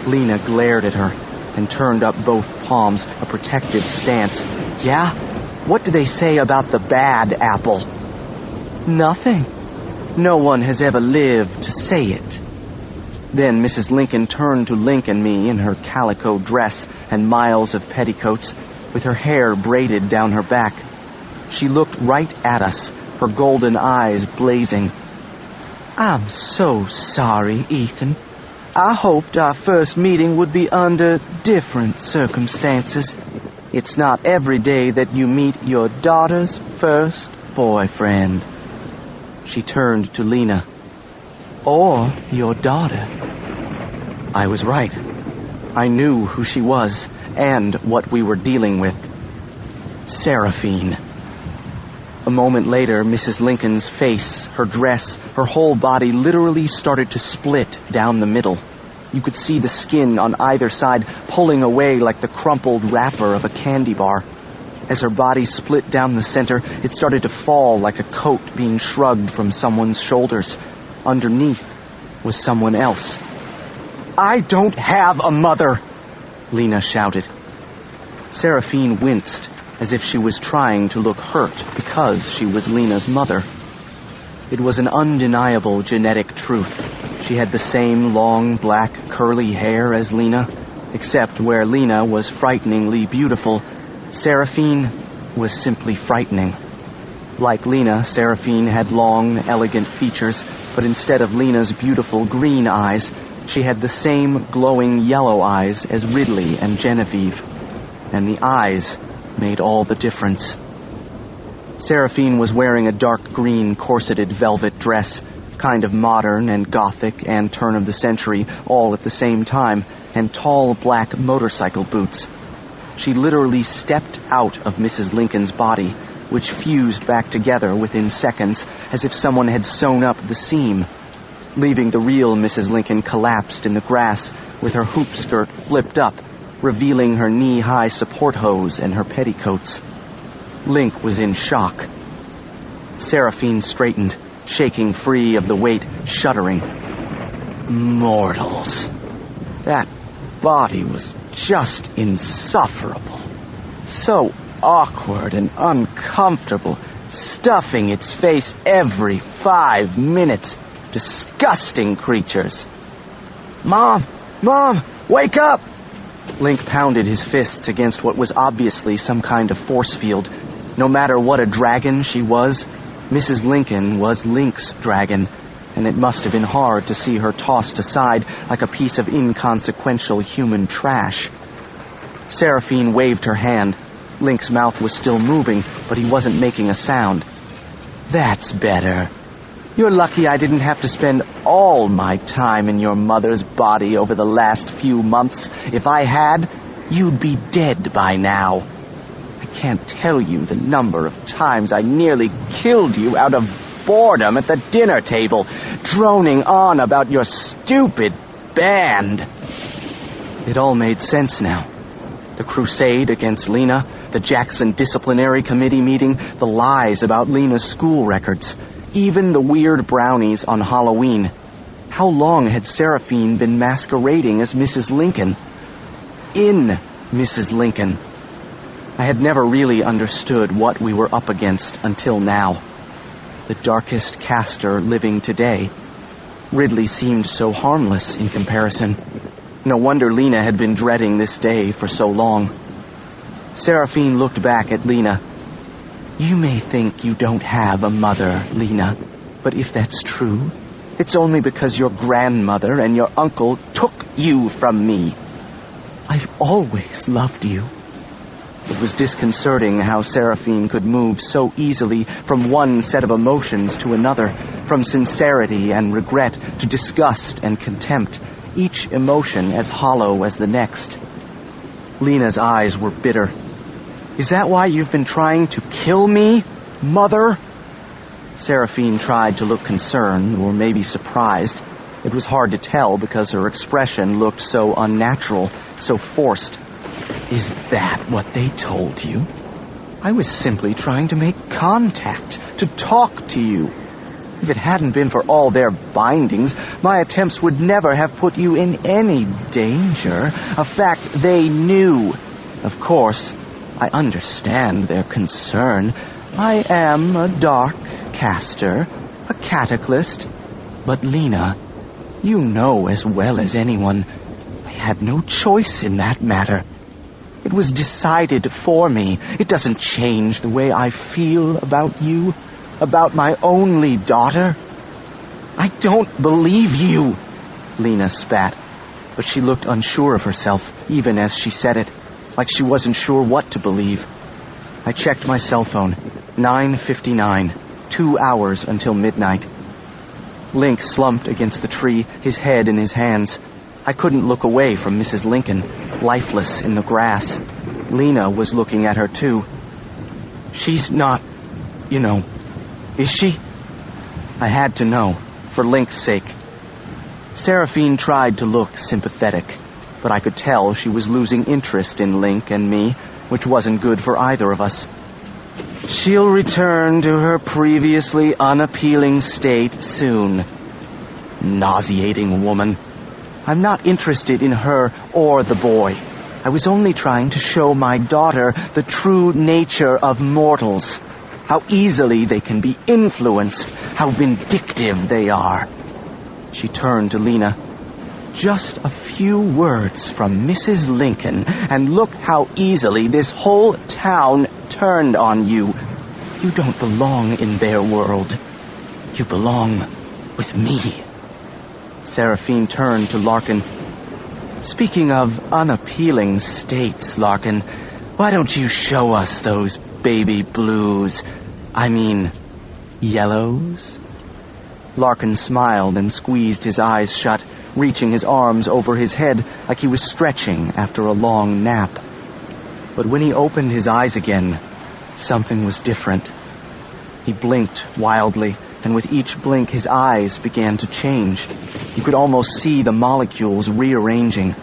Lena glared at her and turned up both palms, a protective stance. "Yeah? What do they say about the bad apple?" "Nothing. No one has ever lived to say it." Then Mrs. Lincoln turned to Link and me in her calico dress and miles of petticoats, with her hair braided down her back. She looked right at us, her golden eyes blazing. I'm so sorry, Ethan. I hoped our first meeting would be under different circumstances. It's not every day that you meet your daughter's first boyfriend. She turned to Lena. Or your daughter. I was right. I knew who she was and what we were dealing with. Seraphine. A moment later, Mrs. Lincoln's face, her dress, her whole body literally started to split down the middle. You could see the skin on either side pulling away like the crumpled wrapper of a candy bar. As her body split down the center, it started to fall like a coat being shrugged from someone's shoulders. Underneath was someone else. I don't have a mother, Lena shouted. Seraphine winced, as if she was trying to look hurt because she was Lena's mother. It was an undeniable genetic truth. She had the same long, black, curly hair as Lena, except where Lena was frighteningly beautiful, Seraphine was simply frightening. Like Lena, Seraphine had long, elegant features, but instead of Lena's beautiful green eyes, she had the same glowing yellow eyes as Ridley and Genevieve. And the eyes made all the difference. Seraphine was wearing a dark green corseted velvet dress, kind of modern and gothic and turn of the century all at the same time, and tall black motorcycle boots. She literally stepped out of Mrs. Lincoln's body, which fused back together within seconds as if someone had sewn up the seam, leaving the real Mrs. Lincoln collapsed in the grass with her hoop skirt flipped up, revealing her knee-high support hose and her petticoats. Link was in shock. Seraphine straightened, shaking free of the weight, shuddering. Mortals. That body was just insufferable. So awkward and uncomfortable, stuffing its face every 5 minutes. Disgusting creatures. Mom! Mom! Wake up! Link pounded his fists against what was obviously some kind of force field. No matter what a dragon she was, Mrs. Lincoln was Link's dragon, and it must have been hard to see her tossed aside like a piece of inconsequential human trash. Seraphine waved her hand. Link's mouth was still moving, but he wasn't making a sound. That's better. You're lucky I didn't have to spend all my time in your mother's body over the last few months. If I had, you'd be dead by now. I can't tell you the number of times I nearly killed you out of boredom at the dinner table, droning on about your stupid band. It all made sense now. The crusade against Lena, the Jackson Disciplinary Committee meeting, the lies about Lena's school records, even the weird brownies on Halloween. How long had Seraphine been masquerading as Mrs. Lincoln? In Mrs. Lincoln. I had never really understood what we were up against until now. The darkest caster living today. Ridley seemed so harmless in comparison. No wonder Lena had been dreading this day for so long. Seraphine looked back at Lena. You may think you don't have a mother, Lena, but if that's true, it's only because your grandmother and your uncle took you from me. I've always loved you. It was disconcerting how Seraphine could move so easily from one set of emotions to another, from sincerity and regret to disgust and contempt, each emotion as hollow as the next. Lena's eyes were bitter. Is that why you've been trying to kill me, Mother? Seraphine tried to look concerned, or maybe surprised. It was hard to tell because her expression looked so unnatural, so forced. Is that what they told you? I was simply trying to make contact, to talk to you. If it hadn't been for all their bindings, my attempts would never have put you in any danger, a fact they knew. Of course, I understand their concern. I am a dark caster, a cataclysm. But Lena, you know as well as anyone, I had no choice in that matter. It was decided for me. It doesn't change the way I feel about you, about my only daughter. I don't believe you, Lena spat, but she looked unsure of herself, even as she said it, like she wasn't sure what to believe. I checked my cell phone. 9:59, 2 hours until midnight. Link slumped against the tree, his head in his hands. I couldn't look away from Mrs. Lincoln, lifeless in the grass. Lena was looking at her, too. She's not, is she? I had to know, for Link's sake. Seraphine tried to look sympathetic, but I could tell she was losing interest in Link and me, which wasn't good for either of us. She'll return to her previously unappealing state soon. Nauseating woman. I'm not interested in her or the boy. I was only trying to show my daughter the true nature of mortals. How easily they can be influenced, how vindictive they are. She turned to Lena. Just a few words from Mrs. Lincoln, and look how easily this whole town turned on you. You don't belong in their world. You belong with me. Seraphine turned to Larkin. Speaking of unappealing states, Larkin, why don't you show us those baby blues? I mean, yellows? Larkin smiled and squeezed his eyes shut, reaching his arms over his head like he was stretching after a long nap. But when he opened his eyes again, something was different. He blinked wildly, and with each blink his eyes began to change. You could almost see the molecules rearranging.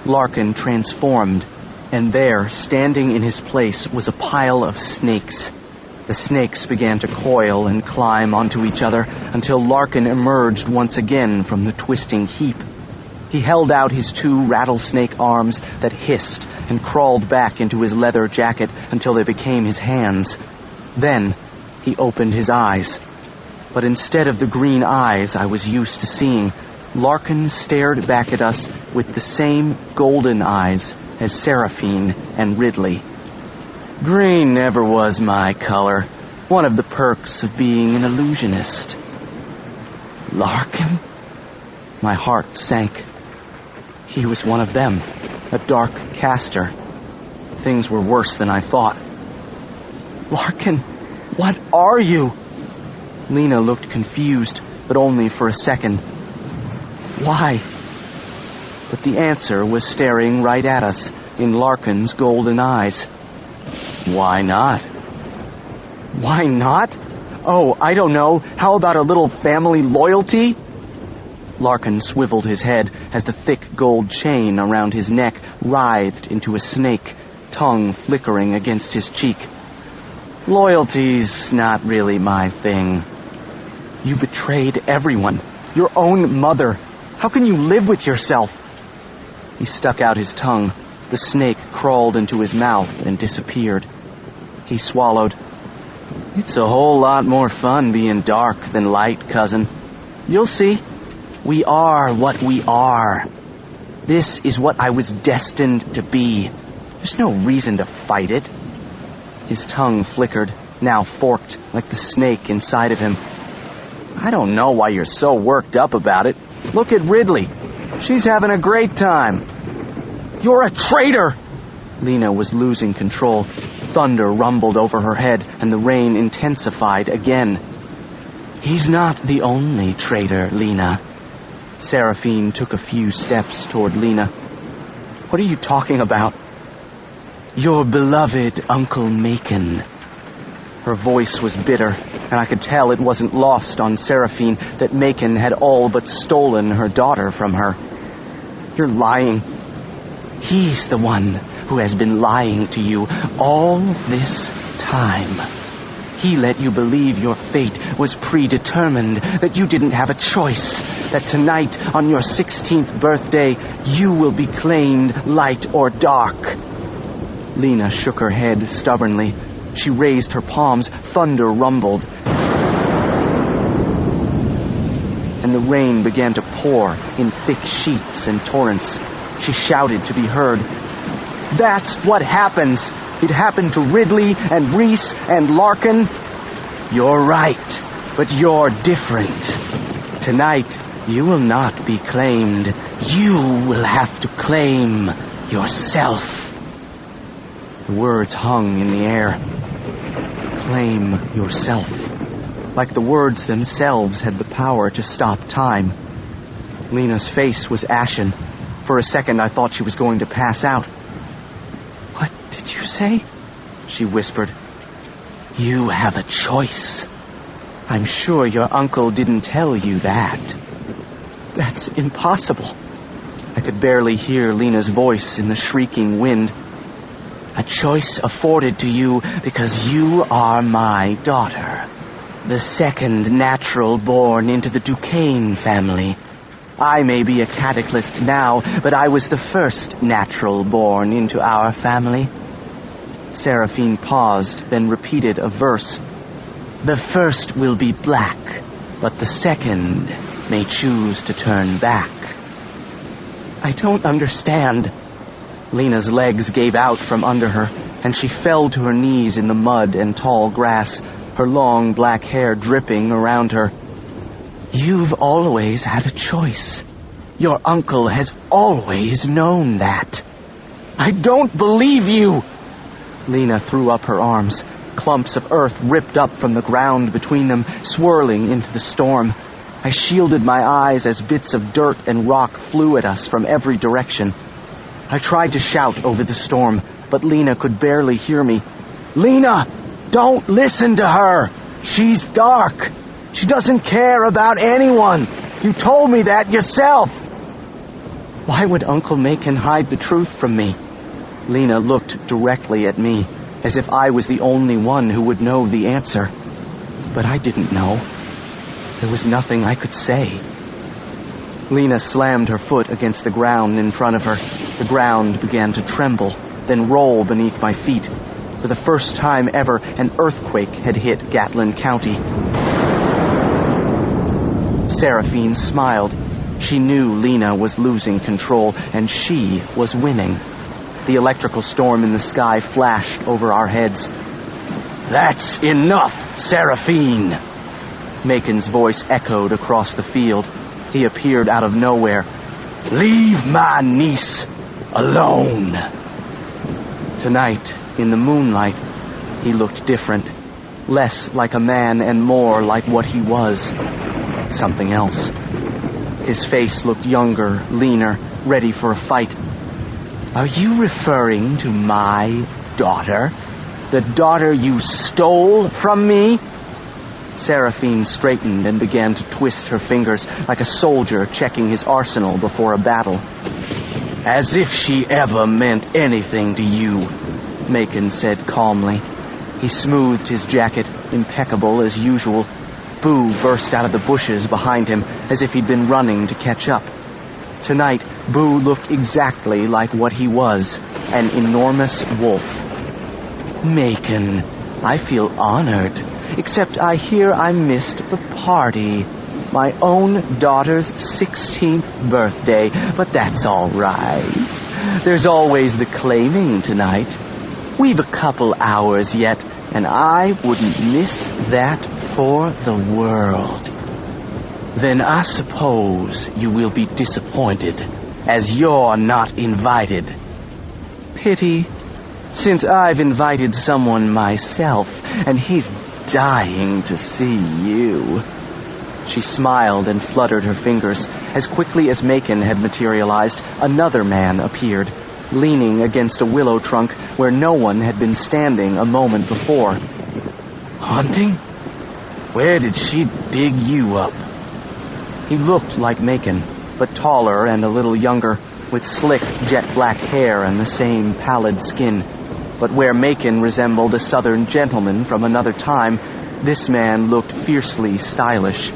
Larkin transformed, and there, standing in his place, was a pile of snakes. The snakes began to coil and climb onto each other until Larkin emerged once again from the twisting heap. He held out his 2 rattlesnake arms that hissed and crawled back into his leather jacket until they became his hands. Then he opened his eyes. But instead of the green eyes I was used to seeing, Larkin stared back at us with the same golden eyes as Seraphine and Ridley. Green never was my color. One of the perks of being an illusionist. Larkin? My heart sank. He was one of them, a dark caster. Things were worse than I thought. Larkin, what are you? Lena looked confused, but only for a second. Why? But the answer was staring right at us in Larkin's golden eyes. Why not? Why not? Oh, I don't know. How about a little family loyalty? Larkin swiveled his head as the thick gold chain around his neck writhed into a snake, tongue flickering against his cheek. Loyalty's not really my thing. You betrayed everyone. Your own mother. How can you live with yourself? He stuck out his tongue. The snake crawled into his mouth and disappeared. He swallowed. It's a whole lot more fun being dark than light, cousin. You'll see. We are what we are. This is what I was destined to be. There's no reason to fight it. His tongue flickered, now forked like the snake inside of him. I don't know why you're so worked up about it. Look at Ridley. She's having a great time. You're a traitor! Lena was losing control. Thunder rumbled over her head, and the rain intensified again. He's not the only traitor, Lena. Seraphine took a few steps toward Lena. What are you talking about? Your beloved Uncle Macon. Her voice was bitter, and I could tell it wasn't lost on Seraphine that Macon had all but stolen her daughter from her. You're lying. He's the one who has been lying to you all this time. He let you believe your fate was predetermined, that you didn't have a choice, that tonight, on your 16th birthday, you will be claimed light or dark. Lena shook her head stubbornly. She raised her palms. Thunder rumbled. And the rain began to pour in thick sheets and torrents. She shouted to be heard. That's what happens. It happened to Ridley and Reese and Larkin. You're right, but you're different. Tonight, you will not be claimed. You will have to claim yourself. The words hung in the air. Claim yourself. Like the words themselves had the power to stop time. Lena's face was ashen. For a second, I thought she was going to pass out. "What did you say?" she whispered. "You have a choice. I'm sure your uncle didn't tell you that." "That's impossible." I could barely hear Lena's voice in the shrieking wind. "A choice afforded to you because you are my daughter, the second natural born into the Duquesne family. I may be a cataclysm now, but I was the first natural born into our family." Seraphine paused, then repeated a verse. "The first will be black, but the second may choose to turn back." "I don't understand." Lena's legs gave out from under her, and she fell to her knees in the mud and tall grass, her long black hair dripping around her. "You've always had a choice. Your uncle has always known that." "I don't believe you!" Lena threw up her arms. Clumps of earth ripped up from the ground between them, swirling into the storm. I shielded my eyes as bits of dirt and rock flew at us from every direction. I tried to shout over the storm, but Lena could barely hear me. "Lena, don't listen to her! She's dark! She doesn't care about anyone! You told me that yourself!" Why would Uncle Macon hide the truth from me? Lena looked directly at me, as if I was the only one who would know the answer. But I didn't know. There was nothing I could say. Lena slammed her foot against the ground in front of her. The ground began to tremble, then roll beneath my feet. For the first time ever, an earthquake had hit Gatlin County. Seraphine smiled. She knew Lena was losing control, and she was winning. The electrical storm in the sky flashed over our heads. "That's enough, Seraphine!" Macon's voice echoed across the field. He appeared out of nowhere. "Leave my niece alone!" Tonight, in the moonlight, he looked different. Less like a man and more like what he was. Something else. His face looked younger, leaner, ready for a fight. "Are you referring to my daughter? The daughter you stole from me?" Seraphine straightened and began to twist her fingers like a soldier checking his arsenal before a battle. "As if she ever meant anything to you," Macon said calmly. He smoothed his jacket, impeccable as usual. Boo burst out of the bushes behind him as if he'd been running to catch up. Tonight, Boo looked exactly like what he was, an enormous wolf. "Macon, I feel honored. Except I hear I missed the party. My own daughter's 16th birthday, but that's all right. There's always the claiming tonight. We've a couple hours yet, and I wouldn't miss that for the world." "Then I suppose you will be disappointed, as you're not invited." "Pity, since I've invited someone myself, and he's dying to see you." She smiled and fluttered her fingers. As quickly as Macon had materialized, another man appeared, leaning against a willow trunk where no one had been standing a moment before. "Hunting? Where did she dig you up?" He looked like Macon, but taller and a little younger, with slick, jet-black hair and the same pallid skin. But where Macon resembled a southern gentleman from another time, this man looked fiercely stylish.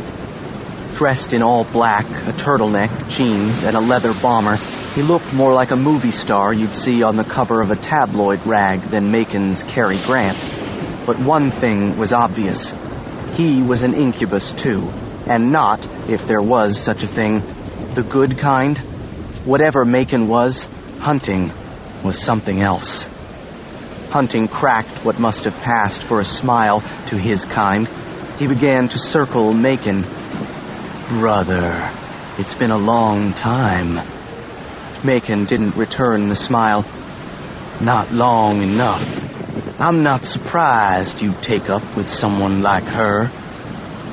Dressed in all black, a turtleneck, jeans, and a leather bomber, he looked more like a movie star you'd see on the cover of a tabloid rag than Macon's Cary Grant. But one thing was obvious. He was an incubus, too, and not, if there was such a thing, the good kind. Whatever Macon was, Hunting was something else. Hunting cracked what must have passed for a smile to his kind. He began to circle Macon. Brother, it's been a long time. Macon didn't return the smile. Not long enough. I'm not surprised you take up with someone like her.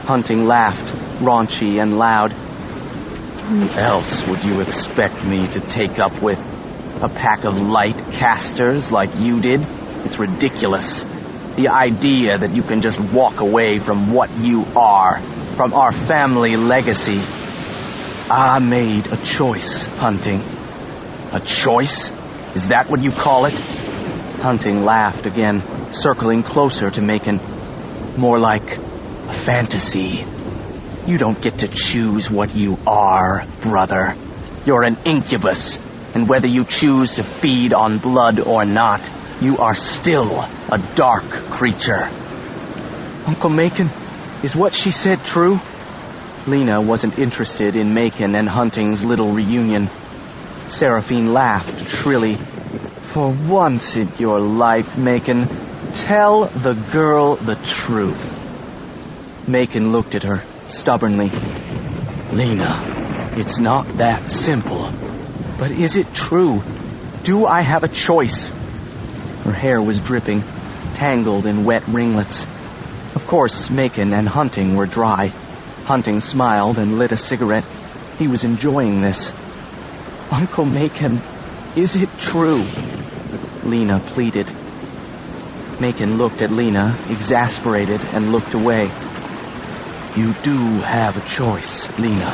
Hunting laughed, raunchy and loud. Who else would you expect me to take up with? A pack of light casters like you did? It's ridiculous. The idea that you can just walk away from what you are, from our family legacy. I made a choice, Hunting. A choice? Is that what you call it? Hunting laughed again, circling closer to Macon. More like a fantasy. You don't get to choose what you are, brother. You're an incubus, and whether you choose to feed on blood or not, you are still a dark creature. Uncle Macon, is what she said true? Lena wasn't interested in Macon and Hunting's little reunion. Seraphine laughed shrilly. For once in your life, Macon, tell the girl the truth. Macon looked at her, stubbornly. Lena, it's not that simple. But is it true? Do I have a choice? Her hair was dripping, tangled in wet ringlets. Of course, Macon and Hunting were dry. Hunting smiled and lit a cigarette. He was enjoying this. Uncle Macon, is it true? Lena pleaded. Macon looked at Lena, exasperated, and looked away. You do have a choice, Lena.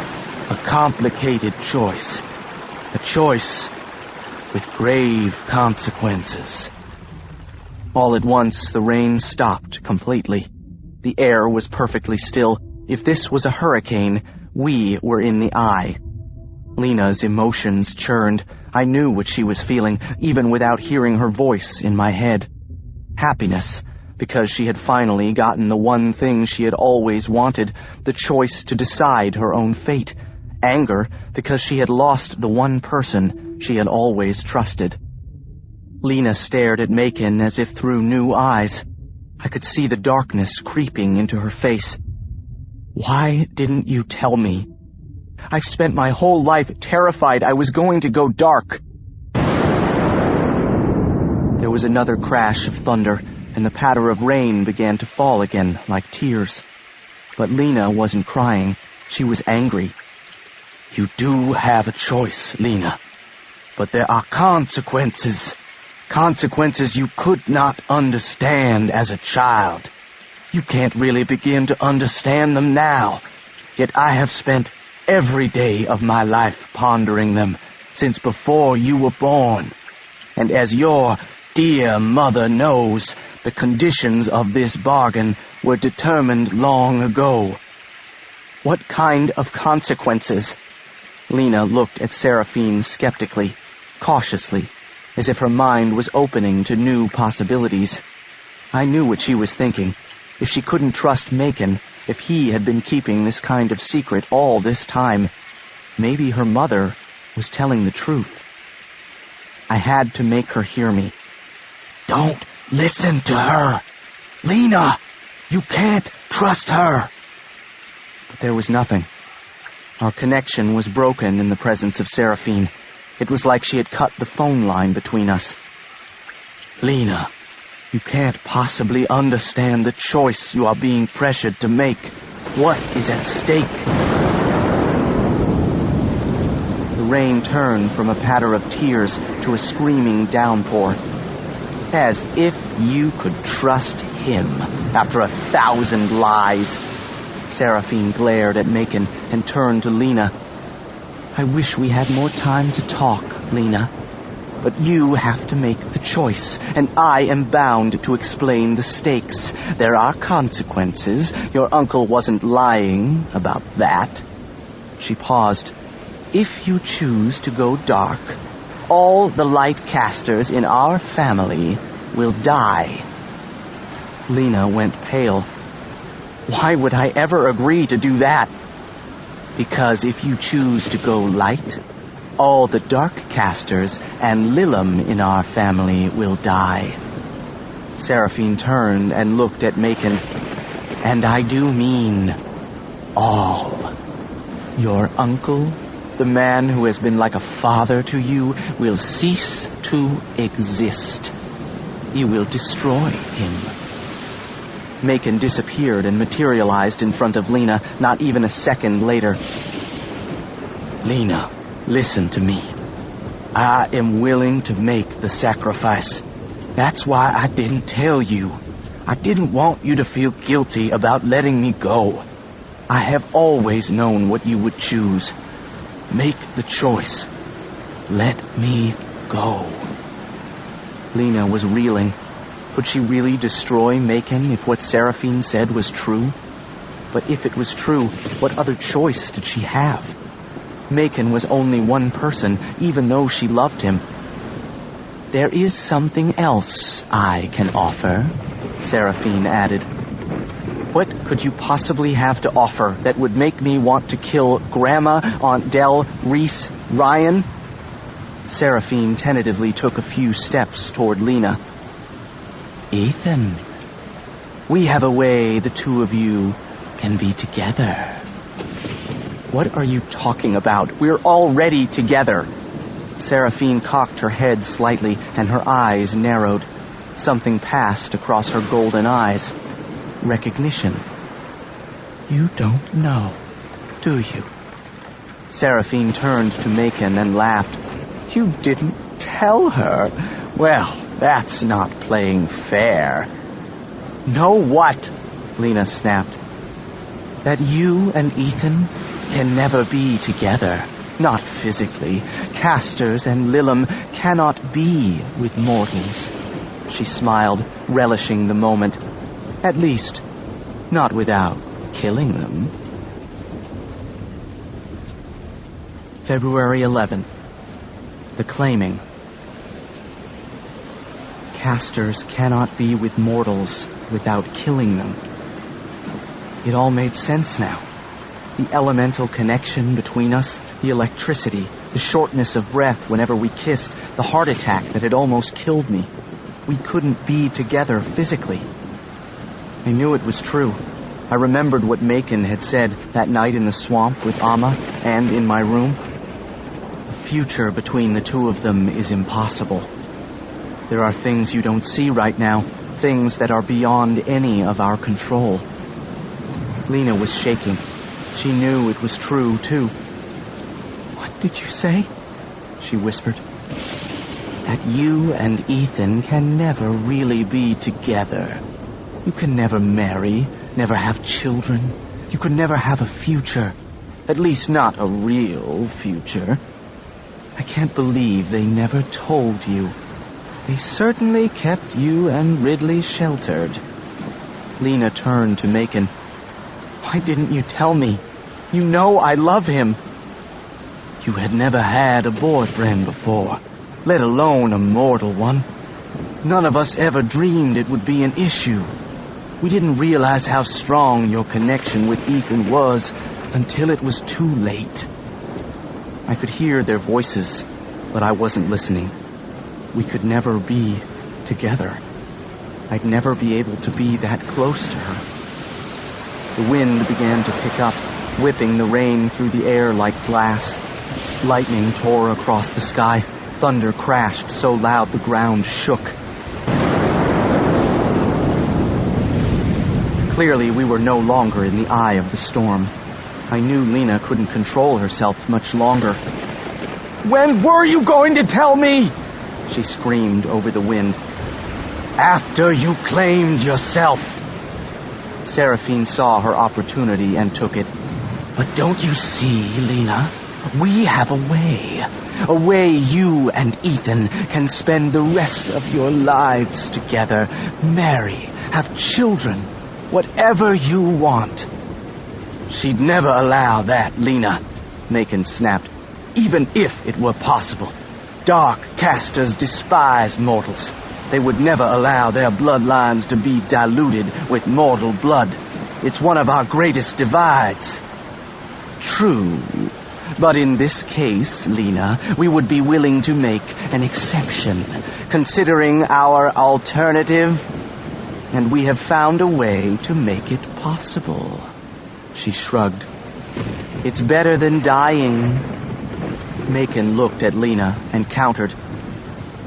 A complicated choice. A choice with grave consequences. All at once, the rain stopped completely. The air was perfectly still. If this was a hurricane, we were in the eye. Lena's emotions churned. I knew what she was feeling, even without hearing her voice in my head. Happiness, because she had finally gotten the one thing she had always wanted, the choice to decide her own fate. Anger, because she had lost the one person she had always trusted. Lena stared at Macon as if through new eyes. I could see the darkness creeping into her face. Why didn't you tell me? I've spent my whole life terrified I was going to go dark. There was another crash of thunder, and the patter of rain began to fall again like tears. But Lena wasn't crying. She was angry. You do have a choice, Lena. But there are consequences. Consequences you could not understand as a child. You can't really begin to understand them now. Yet I have spent every day of my life pondering them, since before you were born. And as your dear mother knows, the conditions of this bargain were determined long ago. What kind of consequences? Lena looked at Seraphine skeptically, cautiously, as if her mind was opening to new possibilities. I knew what she was thinking. If she couldn't trust Macon, if he had been keeping this kind of secret all this time, maybe her mother was telling the truth. I had to make her hear me. Don't listen to her. Lena, you can't trust her. But there was nothing. Our connection was broken in the presence of Seraphine. It was like she had cut the phone line between us. Lena, you can't possibly understand the choice you are being pressured to make. What is at stake? The rain turned from a patter of tears to a screaming downpour. As if you could trust him after 1,000 lies. Seraphine glared at Macon and turned to Lena. I wish we had more time to talk, Lena. But you have to make the choice, and I am bound to explain the stakes. There are consequences. Your uncle wasn't lying about that. She paused. If you choose to go dark, all the light casters in our family will die. Lena went pale. Why would I ever agree to do that? Because if you choose to go light, all the dark casters and Lilam in our family will die. Seraphine turned and looked at Macon. And I do mean all. Your uncle, the man who has been like a father to you, will cease to exist. You will destroy him. Macon disappeared and materialized in front of Lena not even a second later. Lena, listen to me. I am willing to make the sacrifice. That's why I didn't tell you. I didn't want you to feel guilty about letting me go. I have always known what you would choose. Make the choice. Let me go. Lena was reeling. Could she really destroy Macon if what Seraphine said was true? But if it was true, what other choice did she have? Macon was only one person, even though she loved him. There is something else I can offer, Seraphine added. What could you possibly have to offer that would make me want to kill Grandma, Aunt Dell, Reese, Ryan? Seraphine tentatively took a few steps toward Lena. Ethan, we have a way the two of you can be together. What are you talking about? We're already together. Seraphine cocked her head slightly and her eyes narrowed. Something passed across her golden eyes. Recognition. You don't know, do you? Seraphine turned to Macon and laughed. You didn't tell her. Well, that's not playing fair. Know what? Lena snapped. That you and Ethan can never be together. Not physically. Casters and Lilum cannot be with mortals. She smiled, relishing the moment. At least, not without killing them. February 11th. The claiming. Casters cannot be with mortals without killing them. It all made sense now. The elemental connection between us, the electricity, the shortness of breath whenever we kissed, the heart attack that had almost killed me. We couldn't be together physically. I knew it was true. I remembered what Macon had said that night in the swamp with Amma and in my room. A future between the two of them is impossible. There are things you don't see right now, things that are beyond any of our control. Lena was shaking. She knew it was true, too. What did you say? She whispered. That you and Ethan can never really be together. You can never marry, never have children. You could never have a future. At least not a real future. I can't believe they never told you. They certainly kept you and Ridley sheltered. Lena turned to Macon. Why didn't you tell me? You know I love him. You had never had a boyfriend before, let alone a mortal one. None of us ever dreamed it would be an issue. We didn't realize how strong your connection with Ethan was until it was too late. I could hear their voices, but I wasn't listening. We could never be together. I'd never be able to be that close to her. The wind began to pick up, whipping the rain through the air like glass. Lightning tore across the sky. Thunder crashed so loud the ground shook. Clearly, we were no longer in the eye of the storm. I knew Lena couldn't control herself much longer. When were you going to tell me? She screamed over the wind. After you claimed yourself. Seraphine saw her opportunity and took it. But don't you see, Lena? We have a way you and Ethan can spend the rest of your lives together, marry, have children, whatever you want. She'd never allow that, Lena, Macon snapped, even if it were possible. Dark casters despise mortals. They would never allow their bloodlines to be diluted with mortal blood. It's one of our greatest divides. True. But in this case, Lena, we would be willing to make an exception, considering our alternative. And we have found a way to make it possible. She shrugged. It's better than dying. Macon looked at Lena and countered.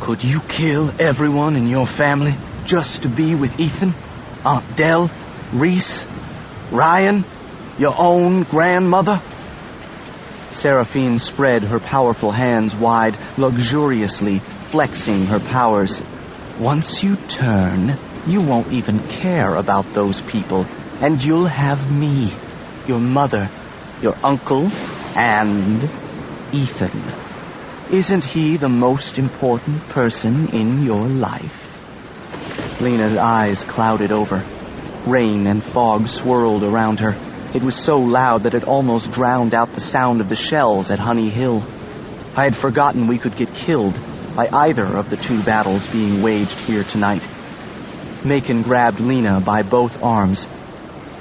Could you kill everyone in your family just to be with Ethan? Aunt Dell, Reese, Ryan, your own grandmother? Seraphine spread her powerful hands wide, luxuriously flexing her powers. Once you turn, you won't even care about those people, and you'll have me, your mother, your uncle, and Ethan. Isn't he the most important person in your life? Lena's eyes clouded over. Rain and fog swirled around her. It was so loud that it almost drowned out the sound of the shells at Honey Hill. I had forgotten we could get killed by either of the two battles being waged here tonight. Macon grabbed Lena by both arms.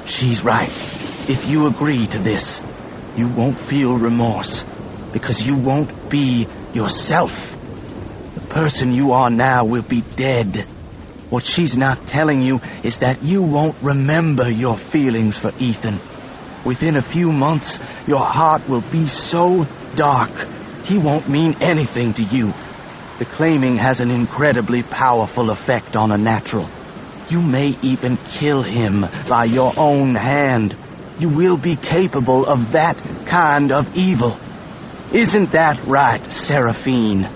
She's right. If you agree to this, you won't feel remorse, because you won't be yourself. The person you are now will be dead. What she's not telling you is that you won't remember your feelings for Ethan. Within a few months, your heart will be so dark, he won't mean anything to you. The claiming has an incredibly powerful effect on a natural. You may even kill him by your own hand. You will be capable of that kind of evil. Isn't that right, Seraphine?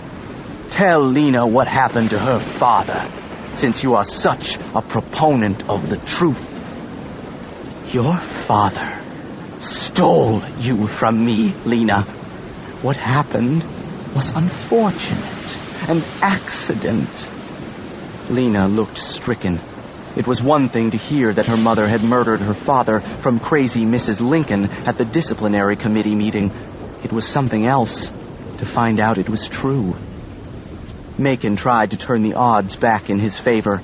Tell Lena what happened to her father, since you are such a proponent of the truth. Your father stole you from me, Lena. What happened was unfortunate, an accident. Lena looked stricken. It was one thing to hear that her mother had murdered her father from crazy Mrs. Lincoln at the disciplinary committee meeting. It was something else to find out it was true. Macon tried to turn the odds back in his favor.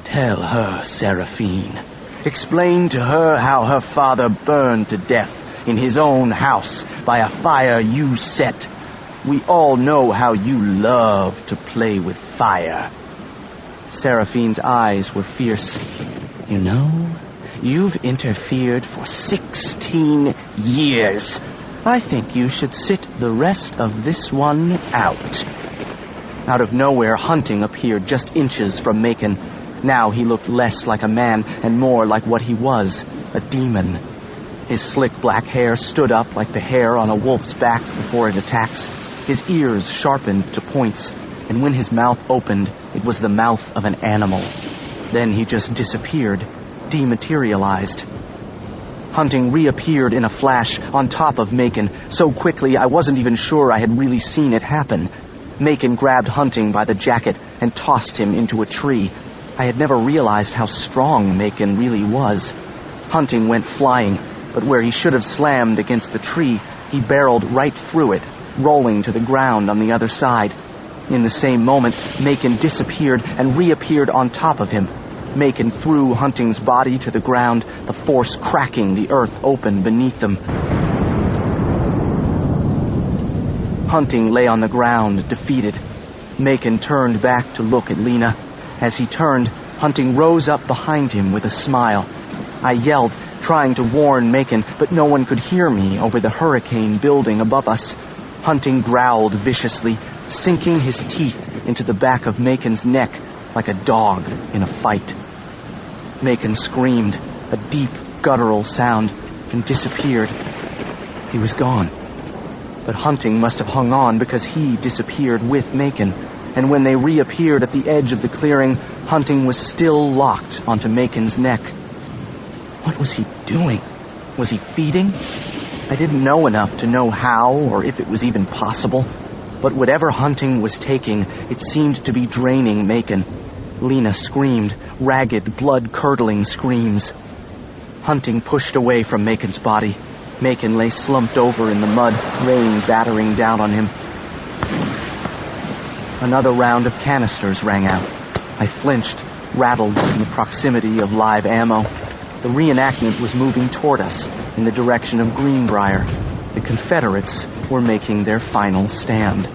Tell her, Seraphine. Explain to her how her father burned to death in his own house by a fire you set. We all know how you love to play with fire. Seraphine's eyes were fierce. You know, you've interfered for 16 years. I think you should sit the rest of this one out. Out of nowhere, Hunting appeared just inches from Macon. Now he looked less like a man and more like what he was, a demon. His slick black hair stood up like the hair on a wolf's back before it attacks. His ears sharpened to points, and when his mouth opened, it was the mouth of an animal. Then he just disappeared, dematerialized. Hunting reappeared in a flash on top of Macon, so quickly I wasn't even sure I had really seen it happen. Macon grabbed Hunting by the jacket and tossed him into a tree. I had never realized how strong Macon really was. Hunting went flying, but where he should have slammed against the tree, he barreled right through it, rolling to the ground on the other side. In the same moment, Macon disappeared and reappeared on top of him. Macon threw Hunting's body to the ground, the force cracking the earth open beneath them. Hunting lay on the ground, defeated. Macon turned back to look at Lena. As he turned, Hunting rose up behind him with a smile. I yelled, trying to warn Macon, but no one could hear me over the hurricane building above us. Hunting growled viciously, sinking his teeth into the back of Macon's neck like a dog in a fight. Macon screamed, a deep, guttural sound, and disappeared. He was gone. But Hunting must have hung on because he disappeared with Macon, and when they reappeared at the edge of the clearing, Hunting was still locked onto Macon's neck. What was he doing? Was he feeding? I didn't know enough to know how or if it was even possible, but whatever Hunting was taking, it seemed to be draining Macon. Lena screamed, ragged, blood-curdling screams. Hunting pushed away from Macon's body. Macon lay slumped over in the mud, rain battering down on him. Another round of canisters rang out. I flinched, rattled in the proximity of live ammo. The reenactment was moving toward us, in the direction of Greenbrier. The Confederates were making their final stand.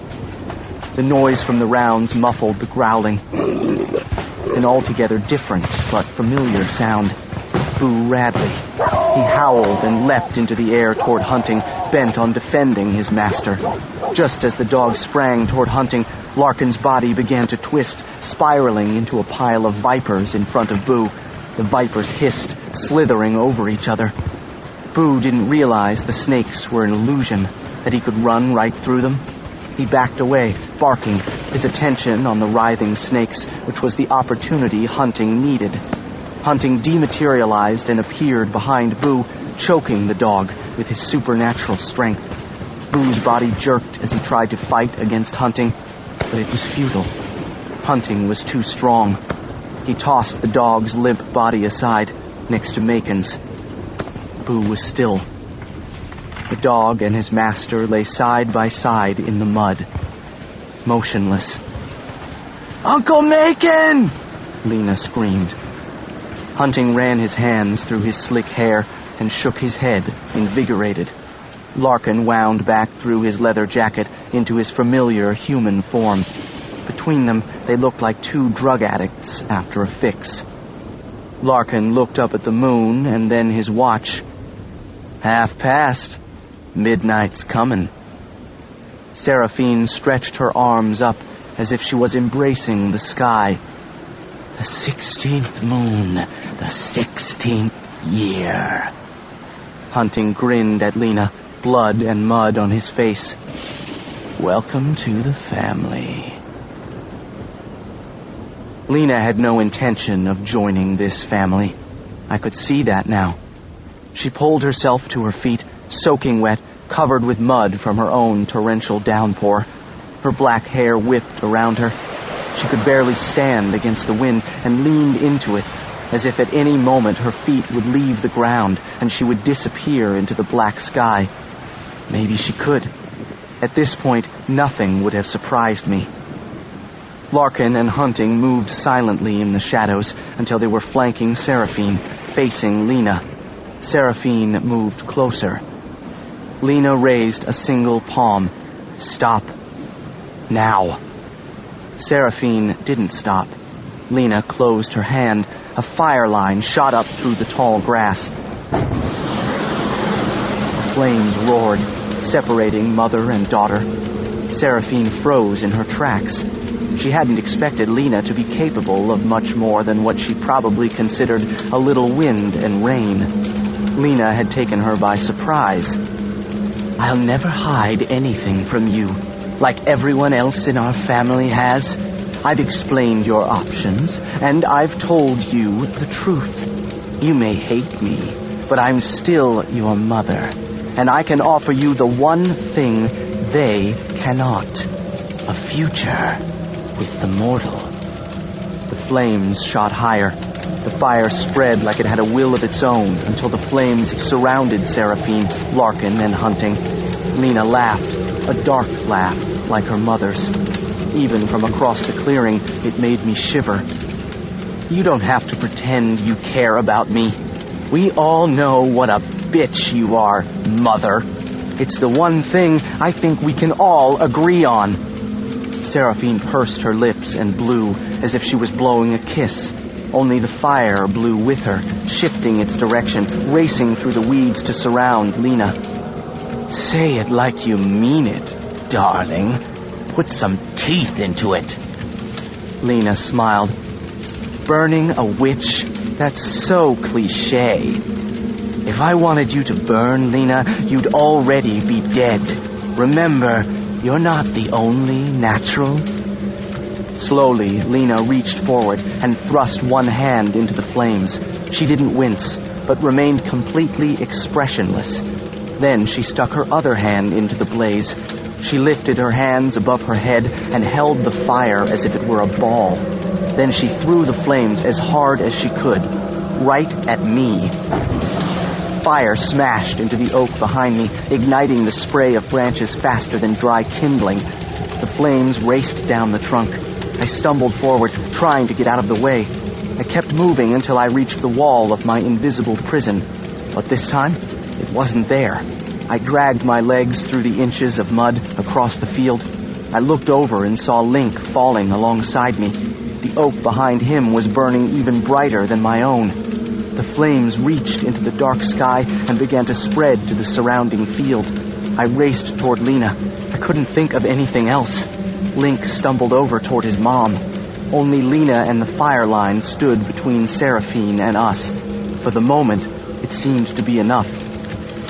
The noise from the rounds muffled the growling. An altogether different but familiar sound. Boo Radley. He howled and leapt into the air toward Hunting, bent on defending his master. Just as the dog sprang toward Hunting, Larkin's body began to twist, spiraling into a pile of vipers in front of Boo. The vipers hissed, slithering over each other. Boo didn't realize the snakes were an illusion, that he could run right through them. He backed away, barking, his attention on the writhing snakes, which was the opportunity Hunting needed. Hunting dematerialized and appeared behind Boo, choking the dog with his supernatural strength. Boo's body jerked as he tried to fight against Hunting, but it was futile. Hunting was too strong. He tossed the dog's limp body aside, next to Macon's. Boo was still. The dog and his master lay side by side in the mud, motionless. "Uncle Macon!" Lena screamed. Hunting ran his hands through his slick hair and shook his head, invigorated. Larkin wound back through his leather jacket into his familiar human form. Between them, they looked like two drug addicts after a fix. Larkin looked up at the moon and then his watch. 1:30. Midnight's coming. Seraphine stretched her arms up as if she was embracing the sky. The 16th moon, the 16th year. Hunting grinned at Lena, blood and mud on his face. Welcome to the family. Lena had no intention of joining this family. I could see that now. She pulled herself to her feet, soaking wet, covered with mud from her own torrential downpour. Her black hair whipped around her. She could barely stand against the wind and leaned into it, as if at any moment her feet would leave the ground and she would disappear into the black sky. Maybe she could. At this point, nothing would have surprised me. Larkin and Hunting moved silently in the shadows until they were flanking Seraphine, facing Lena. Seraphine moved closer. Lena raised a single palm. Stop. Now. Seraphine didn't stop. Lena closed her hand. A fire line shot up through the tall grass. The flames roared, separating mother and daughter. Seraphine froze in her tracks. She hadn't expected Lena to be capable of much more than what she probably considered a little wind and rain. Lena had taken her by surprise. I'll never hide anything from you, like everyone else in our family has. I've explained your options, and I've told you the truth. You may hate me, but I'm still your mother, and I can offer you the one thing they cannot. A future with the mortal. The flames shot higher. The fire spread like it had a will of its own until the flames surrounded Seraphine, Larkin, and Hunting. Lena laughed, a dark laugh like her mother's. Even from across the clearing, it made me shiver. You don't have to pretend you care about me. We all know what a bitch you are, Mother. It's the one thing I think we can all agree on. Seraphine pursed her lips and blew as if she was blowing a kiss. Only the fire blew with her, shifting its direction, racing through the weeds to surround Lena. Say it like you mean it, darling. Put some teeth into it. Lena smiled. Burning a witch? That's so cliché. If I wanted you to burn, Lena, you'd already be dead. Remember, you're not the only natural. Slowly, Lena reached forward and thrust one hand into the flames. She didn't wince, but remained completely expressionless. Then she stuck her other hand into the blaze. She lifted her hands above her head and held the fire as if it were a ball. Then she threw the flames as hard as she could, right at me. Fire smashed into the oak behind me, igniting the spray of branches faster than dry kindling. The flames raced down the trunk. I stumbled forward, trying to get out of the way. I kept moving until I reached the wall of my invisible prison. But this time, it wasn't there. I dragged my legs through the inches of mud across the field. I looked over and saw Link falling alongside me. The oak behind him was burning even brighter than my own. The flames reached into the dark sky and began to spread to the surrounding field. I raced toward Lena. I couldn't think of anything else. Link stumbled over toward his mom. Only Lena and the fire line stood between Seraphine and us. For the moment, it seemed to be enough.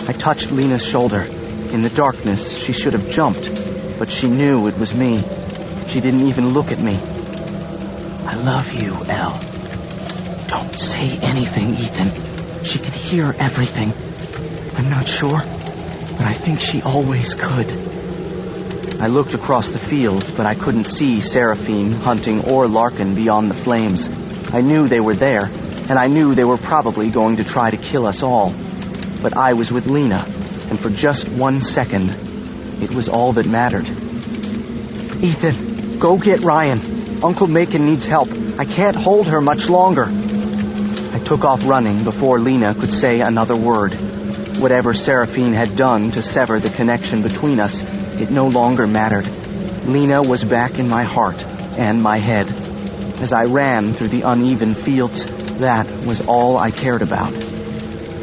I touched Lena's shoulder. In the darkness, she should have jumped, but she knew it was me. She didn't even look at me. I love you, Elle. Don't say anything, Ethan. She can hear everything. I'm not sure, but I think she always could. I looked across the field, but I couldn't see Seraphine, Hunting, or Larkin beyond the flames. I knew they were there, and I knew they were probably going to try to kill us all. But I was with Lena, and for just 1 second, it was all that mattered. Ethan, go get Ryan. Uncle Macon needs help. I can't hold her much longer. I took off running before Lena could say another word. Whatever Seraphine had done to sever the connection between us, it no longer mattered. Lena was back in my heart and my head. As I ran through the uneven fields, that was all I cared about.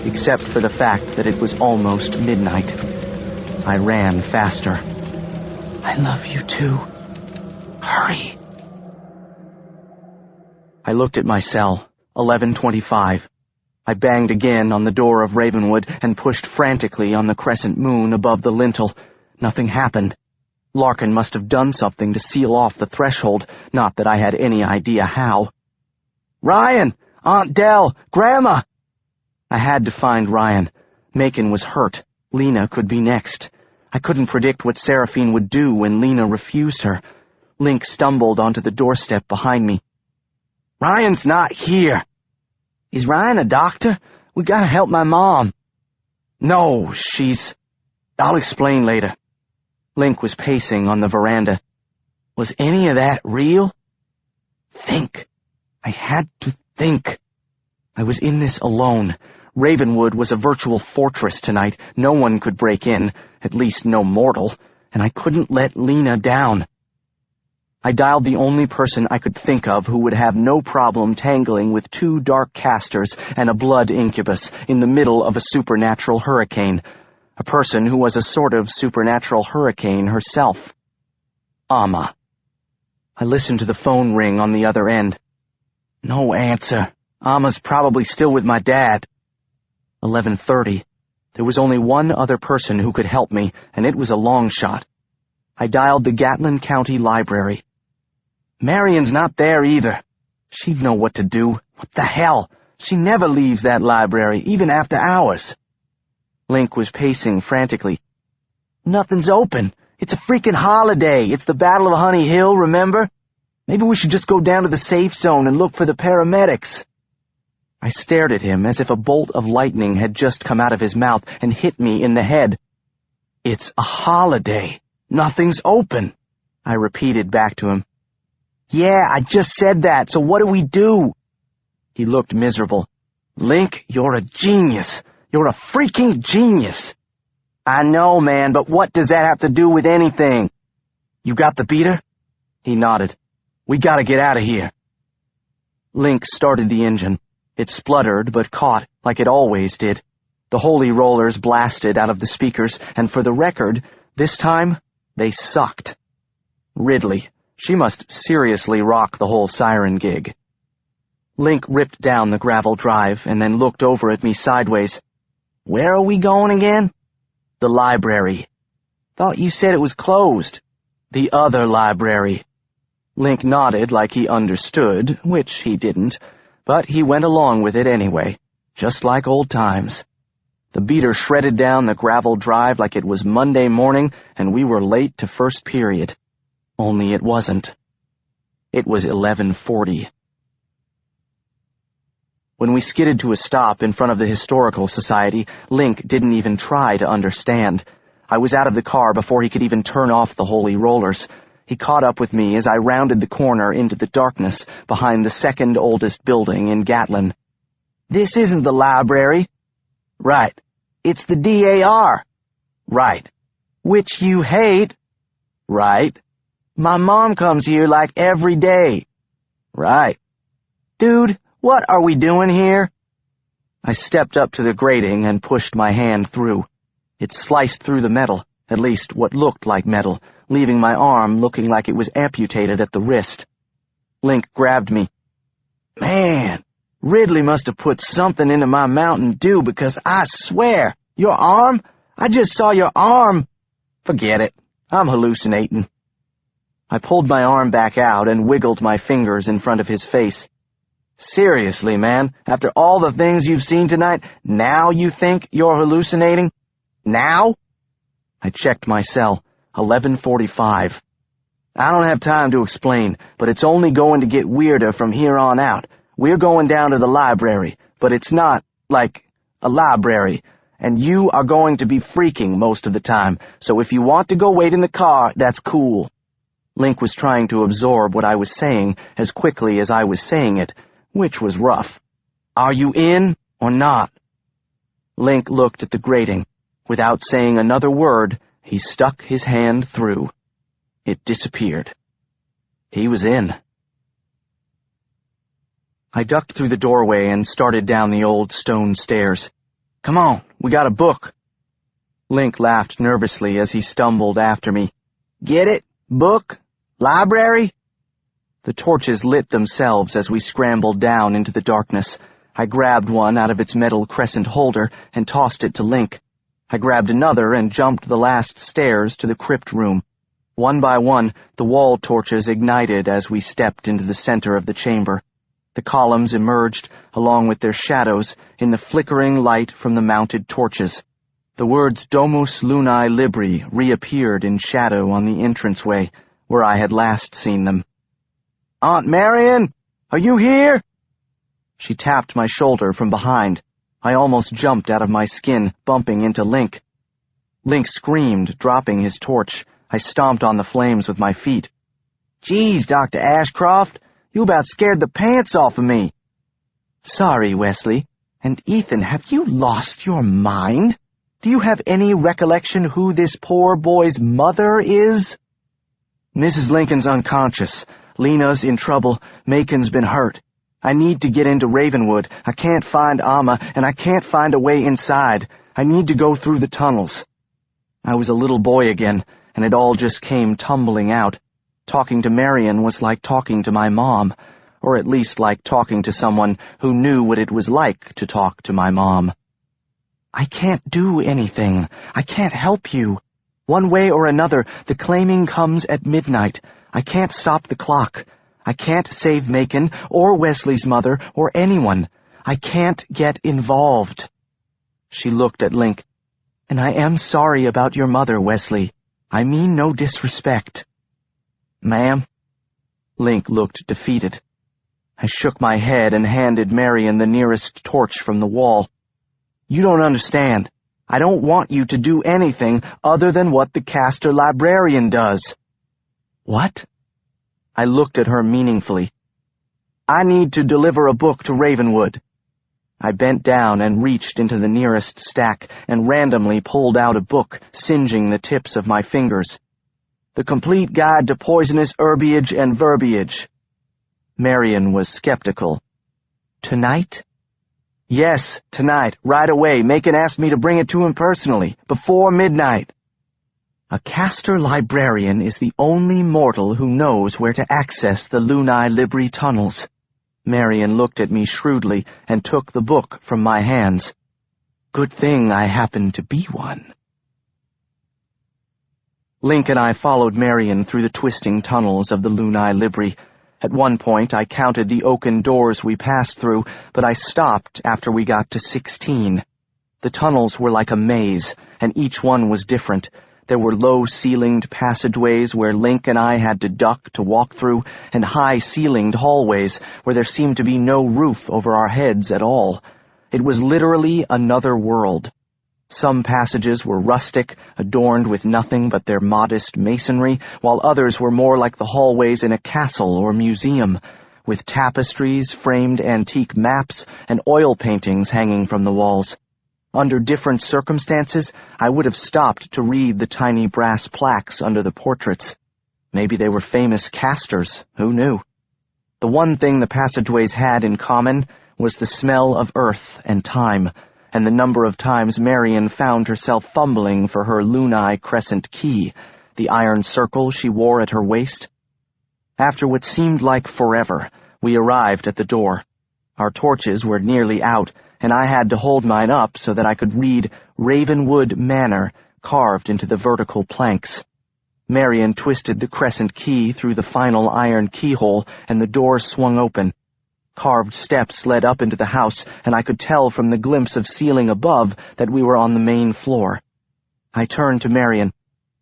Except for the fact that it was almost midnight. I ran faster. I love you too. Hurry. I looked at my cell, 11:25. I banged again on the door of Ravenwood and pushed frantically on the crescent moon above the lintel. Nothing happened. Larkin must have done something to seal off the threshold, not that I had any idea how. Ryan! Aunt Dell! Grandma! I had to find Ryan. Macon was hurt. Lena could be next. I couldn't predict what Seraphine would do when Lena refused her. Link stumbled onto the doorstep behind me. Ryan's not here. Is Ryan a doctor? We gotta help my mom. No, I'll explain later. Link was pacing on the veranda. Was any of that real? Think. I had to think. I was in this alone. Ravenwood was a virtual fortress tonight. No one could break in, at least no mortal, and I couldn't let Lena down. I dialed the only person I could think of who would have no problem tangling with 2 dark casters and a blood incubus in the middle of a supernatural hurricane. A person who was a sort of supernatural hurricane herself. Amma. I listened to the phone ring on the other end. No answer. Amma's probably still with my dad. 11:30. There was only one other person who could help me, and it was a long shot. I dialed the Gatlin County Library. Marion's not there either. She'd know what to do. What the hell? She never leaves that library, even after hours. Link was pacing frantically. Nothing's open. It's a freaking holiday. It's the Battle of Honey Hill, remember? Maybe we should just go down to the safe zone and look for the paramedics. I stared at him as if a bolt of lightning had just come out of his mouth and hit me in the head. It's a holiday. Nothing's open, I repeated back to him. Yeah, I just said that, so what do we do? He looked miserable. Link, you're a genius. You're a freaking genius. I know, man, but what does that have to do with anything? You got the beater? He nodded. We gotta get out of here. Link started the engine. It spluttered but caught, like it always did. The holy rollers blasted out of the speakers, and for the record, this time, they sucked. Ridley. She must seriously rock the whole siren gig. Link ripped down the gravel drive and then looked over at me sideways. Where are we going again? The library. Thought you said it was closed. The other library. Link nodded like he understood, which he didn't, but he went along with it anyway, just like old times. The beater shredded down the gravel drive like it was Monday morning and we were late to first period. Only it wasn't. It was 11:40. When we skidded to a stop in front of the Historical Society, Link didn't even try to understand. I was out of the car before he could even turn off the holy rollers. He caught up with me as I rounded the corner into the darkness behind the second oldest building in Gatlin. This isn't the library. Right. It's the DAR. Right. Which you hate. Right. My mom comes here like every day. Right. Dude, what are we doing here? I stepped up to the grating and pushed my hand through. It sliced through the metal, at least what looked like metal, leaving my arm looking like it was amputated at the wrist. Link grabbed me. Man, Ridley must have put something into my Mountain Dew, because I swear, your arm? I just saw your arm. Forget it. I'm hallucinating. I pulled my arm back out and wiggled my fingers in front of his face. Seriously, man, after all the things you've seen tonight, now you think you're hallucinating? Now? I checked my cell. 11:45. I don't have time to explain, but it's only going to get weirder from here on out. We're going down to the library, but it's not, like, a library, and you are going to be freaking most of the time, so if you want to go wait in the car, that's cool. Link was trying to absorb what I was saying as quickly as I was saying it, which was rough. Are you in or not? Link looked at the grating. Without saying another word, he stuck his hand through. It disappeared. He was in. I ducked through the doorway and started down the old stone stairs. Come on, we got a book. Link laughed nervously as he stumbled after me. Get it? Book? Library? The torches lit themselves as we scrambled down into the darkness. I grabbed one out of its metal crescent holder and tossed it to Link. I grabbed another and jumped the last stairs to the crypt room. One by one, the wall torches ignited as we stepped into the center of the chamber. The columns emerged, along with their shadows, in the flickering light from the mounted torches. The words Domus Lunae Libri reappeared in shadow on the entranceway, where I had last seen them. Aunt Marion, are you here? She tapped my shoulder from behind. I almost jumped out of my skin, bumping into Link. Link screamed, dropping his torch. I stomped on the flames with my feet. Geez, Dr. Ashcroft, you about scared the pants off of me. Sorry, Wesley. And Ethan, have you lost your mind? Do you have any recollection who this poor boy's mother is? Mrs. Lincoln's unconscious. Lena's in trouble. Macon's been hurt. I need to get into Ravenwood. I can't find Amma, and I can't find a way inside. I need to go through the tunnels. I was a little boy again, and it all just came tumbling out. Talking to Marion was like talking to my mom, or at least like talking to someone who knew what it was like to talk to my mom. I can't do anything. I can't help you. One way or another, the claiming comes at midnight. I can't stop the clock. I can't save Macon, or Wesley's mother, or anyone. I can't get involved. She looked at Link. And I am sorry about your mother, Wesley. I mean no disrespect. Ma'am? Link looked defeated. I shook my head and handed Marion the nearest torch from the wall. You don't understand. I don't want you to do anything other than what the Castor librarian does. What? I looked at her meaningfully. I need to deliver a book to Ravenwood. I bent down and reached into the nearest stack and randomly pulled out a book, singeing the tips of my fingers. The Complete Guide to Poisonous Herbiage and Verbiage. Marion was skeptical. Tonight? Yes, tonight, right away. Macon asked me to bring it to him personally, before midnight. A Castor librarian is the only mortal who knows where to access the Lunae Libri tunnels. Marion looked at me shrewdly and took the book from my hands. Good thing I happened to be one. Link and I followed Marion through the twisting tunnels of the Lunae Libri. At one point I counted the oaken doors we passed through, but I stopped after we got to 16. The tunnels were like a maze, and each one was different. There were low-ceilinged passageways where Link and I had to duck to walk through, and high-ceilinged hallways where there seemed to be no roof over our heads at all. It was literally another world. Some passages were rustic, adorned with nothing but their modest masonry, while others were more like the hallways in a castle or museum, with tapestries, framed antique maps, and oil paintings hanging from the walls. Under different circumstances, I would have stopped to read the tiny brass plaques under the portraits. Maybe they were famous castors, who knew? The one thing the passageways had in common was the smell of earth and time, and the number of times Marion found herself fumbling for her Lunai crescent key, the iron circle she wore at her waist. After what seemed like forever, we arrived at the door. Our torches were nearly out, and I had to hold mine up so that I could read Ravenwood Manor carved into the vertical planks. Marion twisted the crescent key through the final iron keyhole, and the door swung open. Carved steps led up into the house, and I could tell from the glimpse of ceiling above that we were on the main floor. I turned to Marion.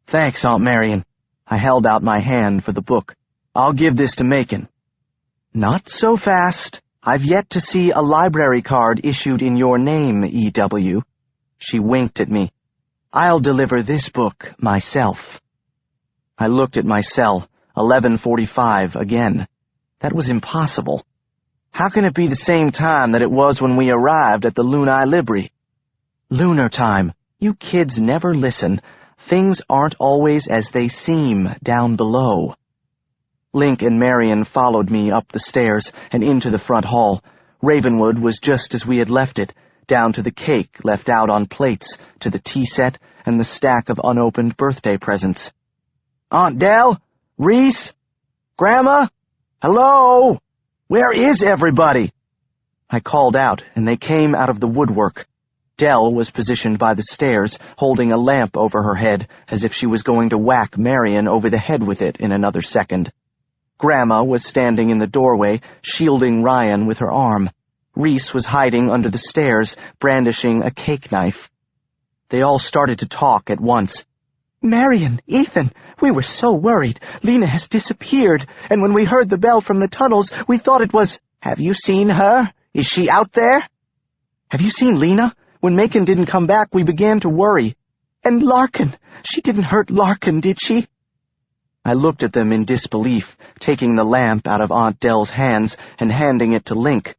"Thanks, Aunt Marion." I held out my hand for the book. "I'll give this to Macon." "Not so fast. I've yet to see a library card issued in your name, E.W." She winked at me. "I'll deliver this book myself." I looked at my cell, 11:45 again. That was impossible. How can it be the same time that it was when we arrived at the Lunai Libri? Lunar time. You kids never listen. Things aren't always as they seem down below. Link and Marion followed me up the stairs and into the front hall. Ravenwood was just as we had left it, down to the cake left out on plates, to the tea set, and the stack of unopened birthday presents. "Aunt Dell? Reese? Grandma? Hello? Where is everybody?" I called out, and they came out of the woodwork. Dell was positioned by the stairs, holding a lamp over her head, as if she was going to whack Marion over the head with it in another second. Grandma was standing in the doorway, shielding Ryan with her arm. Reese was hiding under the stairs, brandishing a cake knife. They all started to talk at once. "Marion, Ethan, we were so worried. Lena has disappeared, and when we heard the bell from the tunnels, we thought it was—" "Have you seen her? Is she out there?" "Have you seen Lena? When Macon didn't come back, we began to worry. And Larkin, she didn't hurt Larkin, did she?" I looked at them in disbelief, taking the lamp out of Aunt Dell's hands and handing it to Link.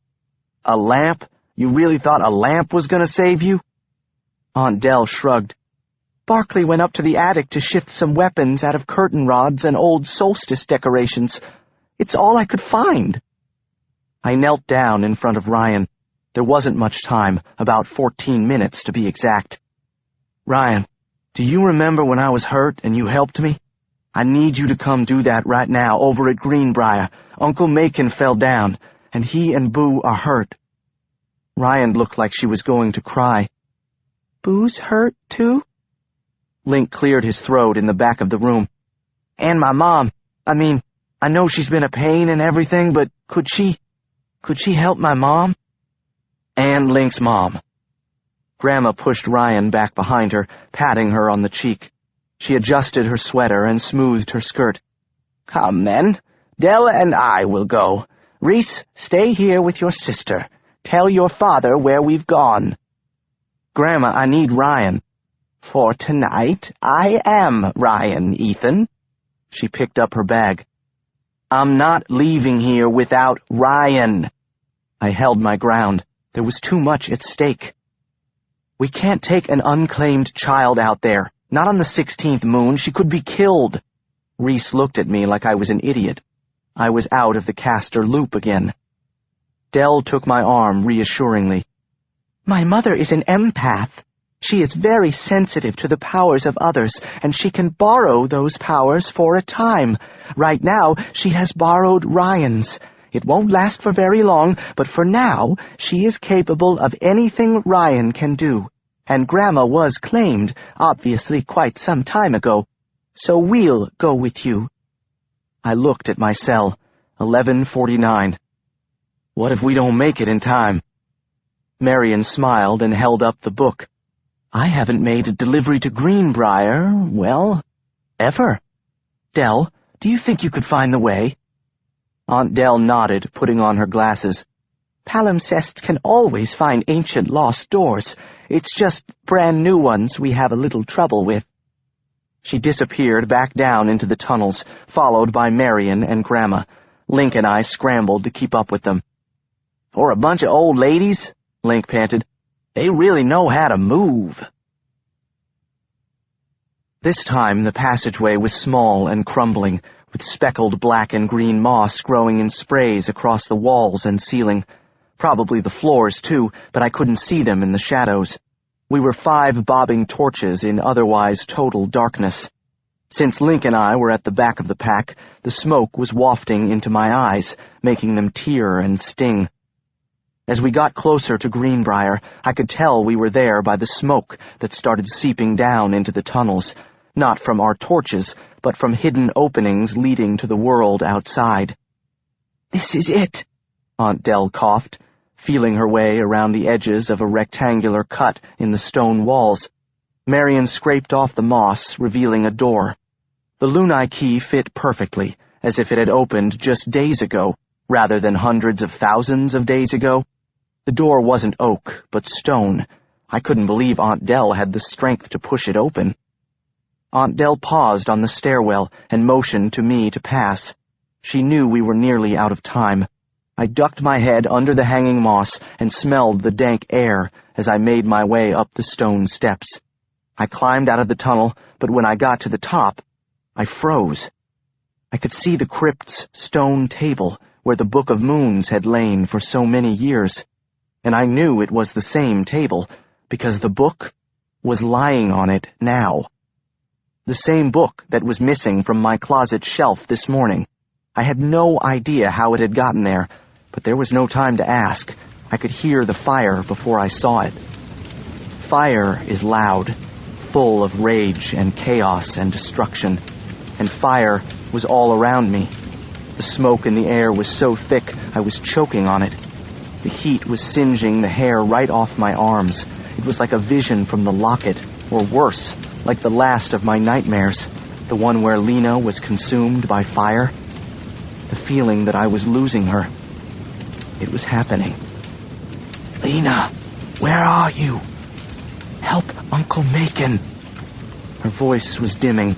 "A lamp? You really thought a lamp was going to save you?" Aunt Dell shrugged. "Barkley went up to the attic to shift some weapons out of curtain rods and old solstice decorations. It's all I could find." I knelt down in front of Ryan. There wasn't much time, about 14 minutes to be exact. "Ryan, do you remember when I was hurt and you helped me? I need you to come do that right now over at Greenbrier. Uncle Macon fell down, and he and Boo are hurt." Ryan looked like she was going to cry. "Boo's hurt, too?" Link cleared his throat in the back of the room. "And my mom. I know she's been a pain and everything, but could she help my mom?" "And Link's mom." Grandma pushed Ryan back behind her, patting her on the cheek. She adjusted her sweater and smoothed her skirt. "Come, then. Della and I will go. Reese, stay here with your sister. Tell your father where we've gone." "Grandma, I need Ryan." "For tonight, I am Ryan, Ethan." She picked up her bag. "I'm not leaving here without Ryan." I held my ground. There was too much at stake. "We can't take an unclaimed child out there. Not on the 16th moon. She could be killed." Reese looked at me like I was an idiot. I was out of the caster loop again. Dell took my arm reassuringly. "My mother is an empath. She is very sensitive to the powers of others, and she can borrow those powers for a time. Right now, she has borrowed Ryan's. It won't last for very long, but for now, she is capable of anything Ryan can do. And Grandma was claimed, obviously quite some time ago. So we'll go with you." I looked at my cell, 11:49. "What if we don't make it in time?" Marion smiled and held up the book. "I haven't made a delivery to Greenbrier, well, ever. Dell, do you think you could find the way?" Aunt Dell nodded, putting on her glasses. "Palimpsests can always find ancient lost doors. It's just brand new ones we have a little trouble with." She disappeared back down into the tunnels, followed by Marion and Grandma. Link and I scrambled to keep up with them. "For a bunch of old ladies," Link panted, "they really know how to move." This time the passageway was small and crumbling, with speckled black and green moss growing in sprays across the walls and ceiling. Probably the floors, too, but I couldn't see them in the shadows. We were 5 bobbing torches in otherwise total darkness. Since Link and I were at the back of the pack, the smoke was wafting into my eyes, making them tear and sting. As we got closer to Greenbrier, I could tell we were there by the smoke that started seeping down into the tunnels, not from our torches, but from hidden openings leading to the world outside. This is it, Aunt Dell coughed, feeling her way around the edges of a rectangular cut in the stone walls. Marion scraped off the moss, revealing a door. The Lunai key fit perfectly, as if it had opened just days ago, rather than hundreds of thousands of days ago. The door wasn't oak, but stone. I couldn't believe Aunt Dell had the strength to push it open. Aunt Dell paused on the stairwell and motioned to me to pass. She knew we were nearly out of time. I ducked my head under the hanging moss and smelled the dank air as I made my way up the stone steps. I climbed out of the tunnel, but when I got to the top, I froze. I could see the crypt's stone table where the Book of Moons had lain for so many years, and I knew it was the same table because the book was lying on it now. The same book that was missing from my closet shelf this morning. I had no idea how it had gotten there, but there was no time to ask. I could hear the fire before I saw it. Fire is loud, full of rage and chaos and destruction, and fire was all around me. The smoke in the air was so thick I was choking on it. The heat was singeing the hair right off my arms. It was like a vision from the locket, or worse, like the last of my nightmares, the one where Lena was consumed by fire. The feeling that I was losing her. It was happening. Lena, where are you? Help Uncle Macon. Her voice was dimming.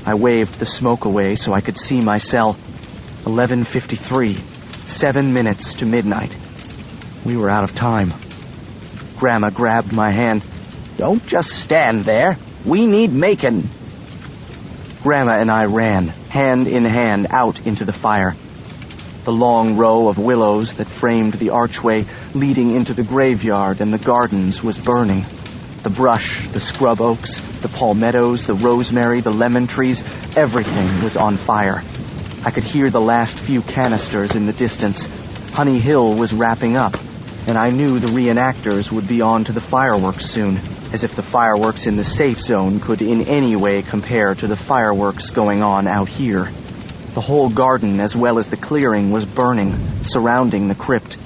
I waved the smoke away so I could see my cell. 11:53, 7 minutes to midnight. We were out of time. Grandma grabbed my hand. Don't just stand there. We need Macon. Grandma and I ran, hand in hand, out into the fire. The long row of willows that framed the archway leading into the graveyard and the gardens was burning. The brush, the scrub oaks, the palmettos, the rosemary, the lemon trees, everything was on fire. I could hear the last few canisters in the distance. Honey Hill was wrapping up, and I knew the reenactors would be on to the fireworks soon, as if the fireworks in the safe zone could in any way compare to the fireworks going on out here. The whole garden, as well as the clearing, was burning, surrounding the crypt.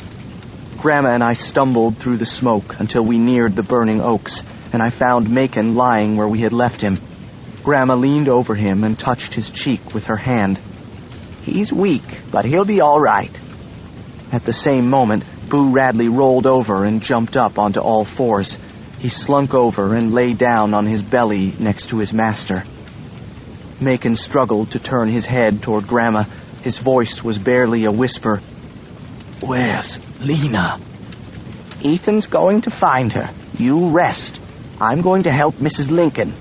Grandma and I stumbled through the smoke until we neared the burning oaks, and I found Macon lying where we had left him. Grandma leaned over him and touched his cheek with her hand. He's weak, but he'll be all right. At the same moment, Boo Radley rolled over and jumped up onto all fours. He slunk over and lay down on his belly next to his master. Macon struggled to turn his head toward Grandma. His voice was barely a whisper. Where's Lena? Ethan's going to find her. You rest. I'm going to help Mrs. Lincoln.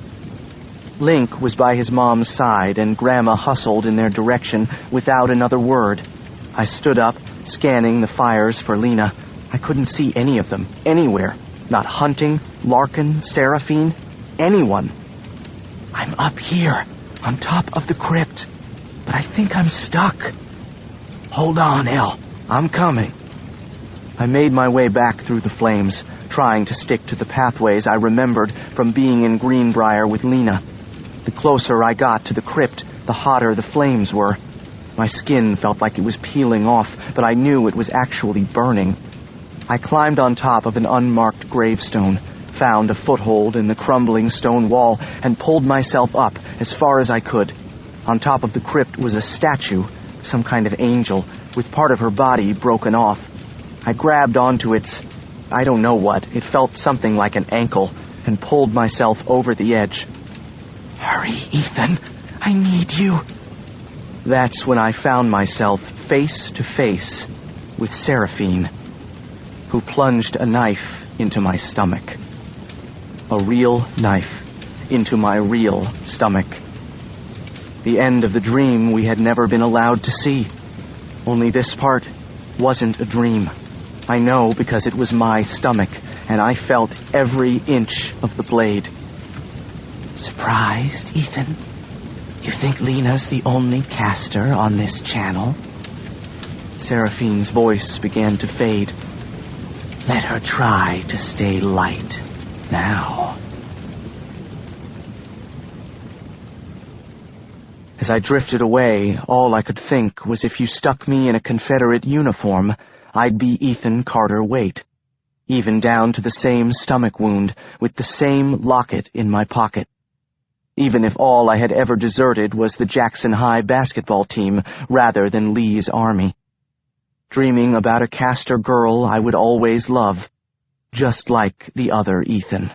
Link was by his mom's side, and Grandma hustled in their direction without another word. I stood up, scanning the fires for Lena. I couldn't see any of them, anywhere. Not Hunting, Larkin, Seraphine, anyone. I'm up here, on top of the crypt, but I think I'm stuck. Hold on, El. I'm coming. I made my way back through the flames, trying to stick to the pathways I remembered from being in Greenbrier with Lena. The closer I got to the crypt, the hotter the flames were. My skin felt like it was peeling off, but I knew it was actually burning. I climbed on top of an unmarked gravestone, found a foothold in the crumbling stone wall, and pulled myself up as far as I could. On top of the crypt was a statue, some kind of angel, with part of her body broken off. I grabbed onto its, I don't know what, it felt something like an ankle, and pulled myself over the edge. Hurry, Ethan. I need you. That's when I found myself face to face with Seraphine, who plunged a knife into my stomach. A real knife into my real stomach. The end of the dream we had never been allowed to see. Only this part wasn't a dream. I know because it was my stomach, and I felt every inch of the blade. Surprised, Ethan? You think Lena's the only caster on this channel? Seraphine's voice began to fade. Let her try to stay light now. As I drifted away, all I could think was if you stuck me in a Confederate uniform, I'd be Ethan Carter Waite, even down to the same stomach wound, with the same locket in my pocket. Even if all I had ever deserted was the Jackson High basketball team rather than Lee's army. Dreaming about a caster girl I would always love, just like the other Ethan.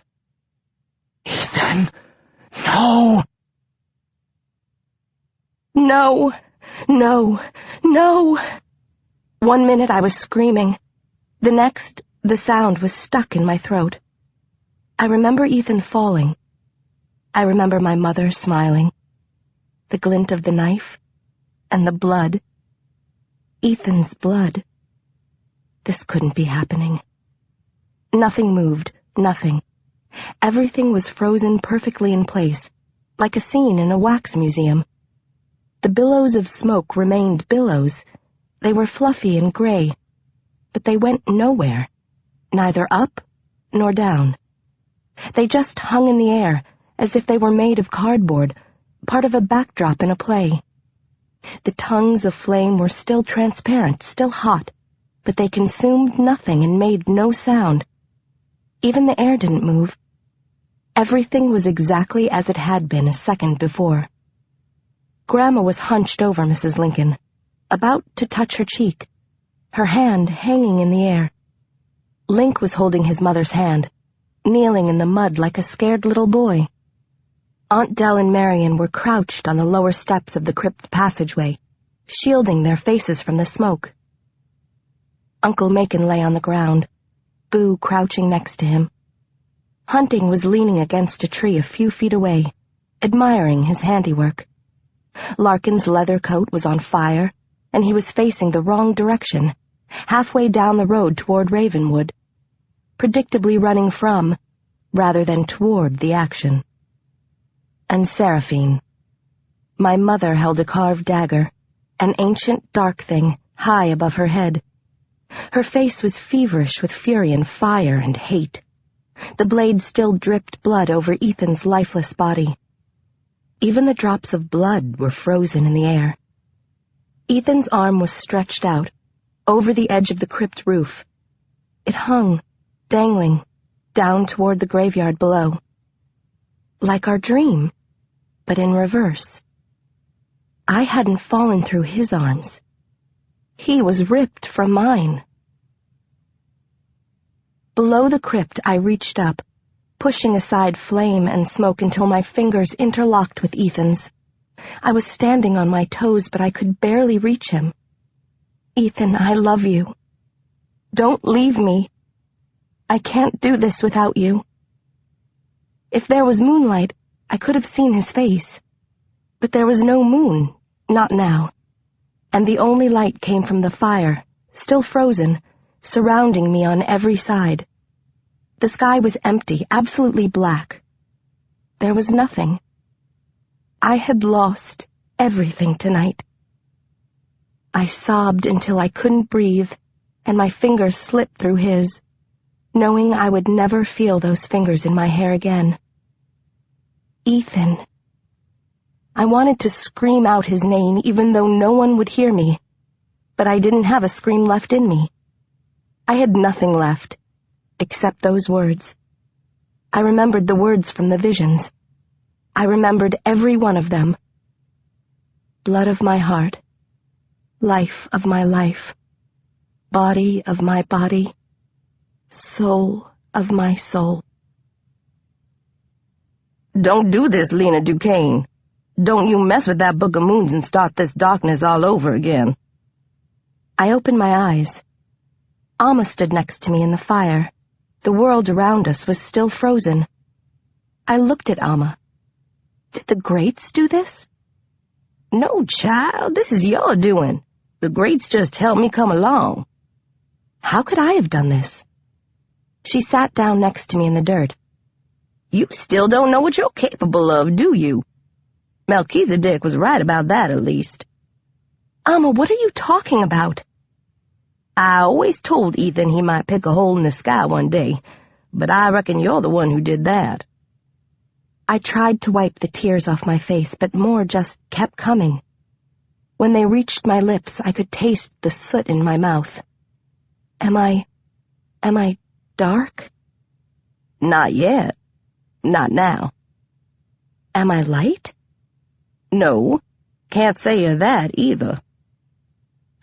Ethan! No! No! No! No! 1 minute I was screaming. The next, the sound was stuck in my throat. I remember Ethan falling. I remember my mother smiling. The glint of the knife. And the blood. Ethan's blood. This couldn't be happening. Nothing moved. Nothing. Everything was frozen perfectly in place, like a scene in a wax museum. The billows of smoke remained billows. They were fluffy and gray, but they went nowhere, neither up nor down. They just hung in the air, as if they were made of cardboard, part of a backdrop in a play. The tongues of flame were still transparent, still hot, but they consumed nothing and made no sound. Even the air didn't move. Everything was exactly as it had been a second before. Grandma was hunched over Mrs. Lincoln, about to touch her cheek, her hand hanging in the air. Link was holding his mother's hand, kneeling in the mud like a scared little boy. Aunt Dell and Marion were crouched on the lower steps of the crypt passageway, shielding their faces from the smoke. Uncle Macon lay on the ground, Boo crouching next to him. Hunting was leaning against a tree a few feet away, admiring his handiwork. Larkin's leather coat was on fire, and he was facing the wrong direction, halfway down the road toward Ravenwood, predictably running from, rather than toward, the action. And Seraphine. My mother held a carved dagger, an ancient dark thing, high above her head. Her face was feverish with fury and fire and hate. The blade still dripped blood over Ethan's lifeless body. Even the drops of blood were frozen in the air. Ethan's arm was stretched out, over the edge of the crypt roof. It hung, dangling, down toward the graveyard below. Like our dream, but in reverse. I hadn't fallen through his arms. He was ripped from mine. Below the crypt, I reached up, pushing aside flame and smoke until my fingers interlocked with Ethan's. I was standing on my toes, but I could barely reach him. Ethan, I love you. Don't leave me. I can't do this without you. If there was moonlight, I could have seen his face. But there was no moon, not now. And the only light came from the fire, still frozen, surrounding me on every side. The sky was empty, absolutely black. There was nothing. I had lost everything tonight. I sobbed until I couldn't breathe, and my fingers slipped through his, knowing I would never feel those fingers in my hair again. Ethan. I wanted to scream out his name even though no one would hear me, but I didn't have a scream left in me. I had nothing left, except those words. I remembered the words from the visions. I remembered every one of them. Blood of my heart, life of my life, body of my body, soul of my soul. Don't do this, Lena Duquesne. Don't you mess with that Book of Moons and start this darkness all over again. I opened my eyes. Alma stood next to me in the fire. The world around us was still frozen. I looked at Alma. Did the greats do this? No, child, this is your doing. The greats just helped me come along. How could I have done this? She sat down next to me in the dirt. You still don't know what you're capable of, do you? Melchizedek was right about that, at least. Amma, what are you talking about? I always told Ethan he might pick a hole in the sky one day, but I reckon you're the one who did that. I tried to wipe the tears off my face, but more just kept coming. When they reached my lips, I could taste the soot in my mouth. Am I dark? Not yet. Not now. Am I light? No, can't say you're that either.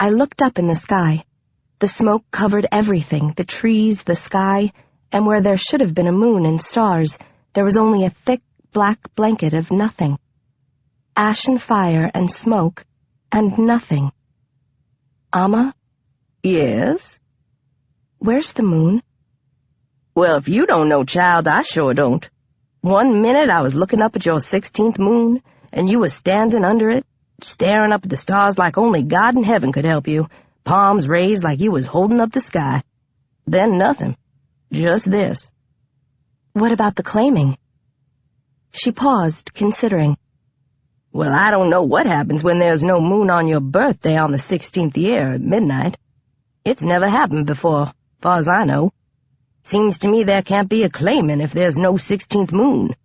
I looked up in the sky. The smoke covered everything, the trees, the sky, and where there should have been a moon and stars, there was only a thick black blanket of nothing. Ash and fire and smoke, and nothing. Amma? Yes? Where's the moon? Well, if you don't know, child, I sure don't. One minute I was looking up at your 16th moon, and you was standing under it, staring up at the stars like only God in heaven could help you, palms raised like you was holding up the sky. Then nothing. Just this. What about the claiming? She paused, considering. Well, I don't know what happens when there's no moon on your birthday on the 16th year at midnight. It's never happened before, far as I know. Seems to me there can't be a claiming if there's no 16th moon.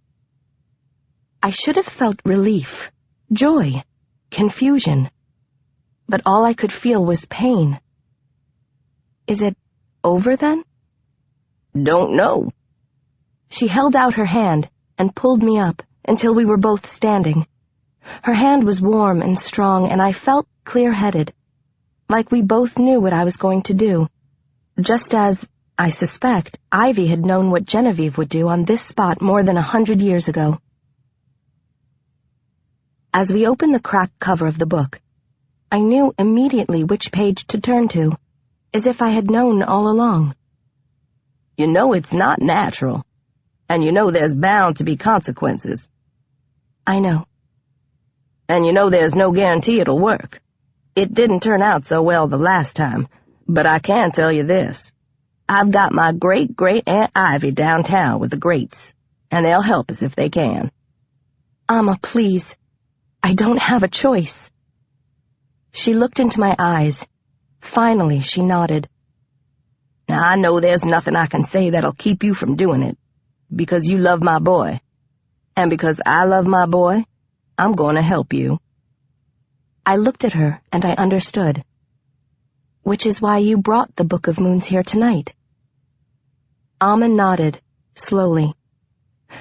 I should have felt relief, joy, confusion. But all I could feel was pain. Is it over then? Don't know. She held out her hand and pulled me up until we were both standing. Her hand was warm and strong, and I felt clear-headed, like we both knew what I was going to do, just as, I suspect, Ivy had known what Genevieve would do on this spot more than 100 years ago. As we opened the cracked cover of the book, I knew immediately which page to turn to, as if I had known all along. You know it's not natural, and you know there's bound to be consequences. I know. And you know there's no guarantee it'll work. It didn't turn out so well the last time, but I can tell you this. I've got my great-great-aunt Ivy downtown with the greats, and they'll help us if they can. Amma, please. I don't have a choice. She looked into my eyes. Finally, she nodded. Now, I know there's nothing I can say that'll keep you from doing it, because you love my boy. And because I love my boy, I'm going to help you. I looked at her, and I understood. Which is why you brought the Book of Moons here tonight. Amma nodded, slowly.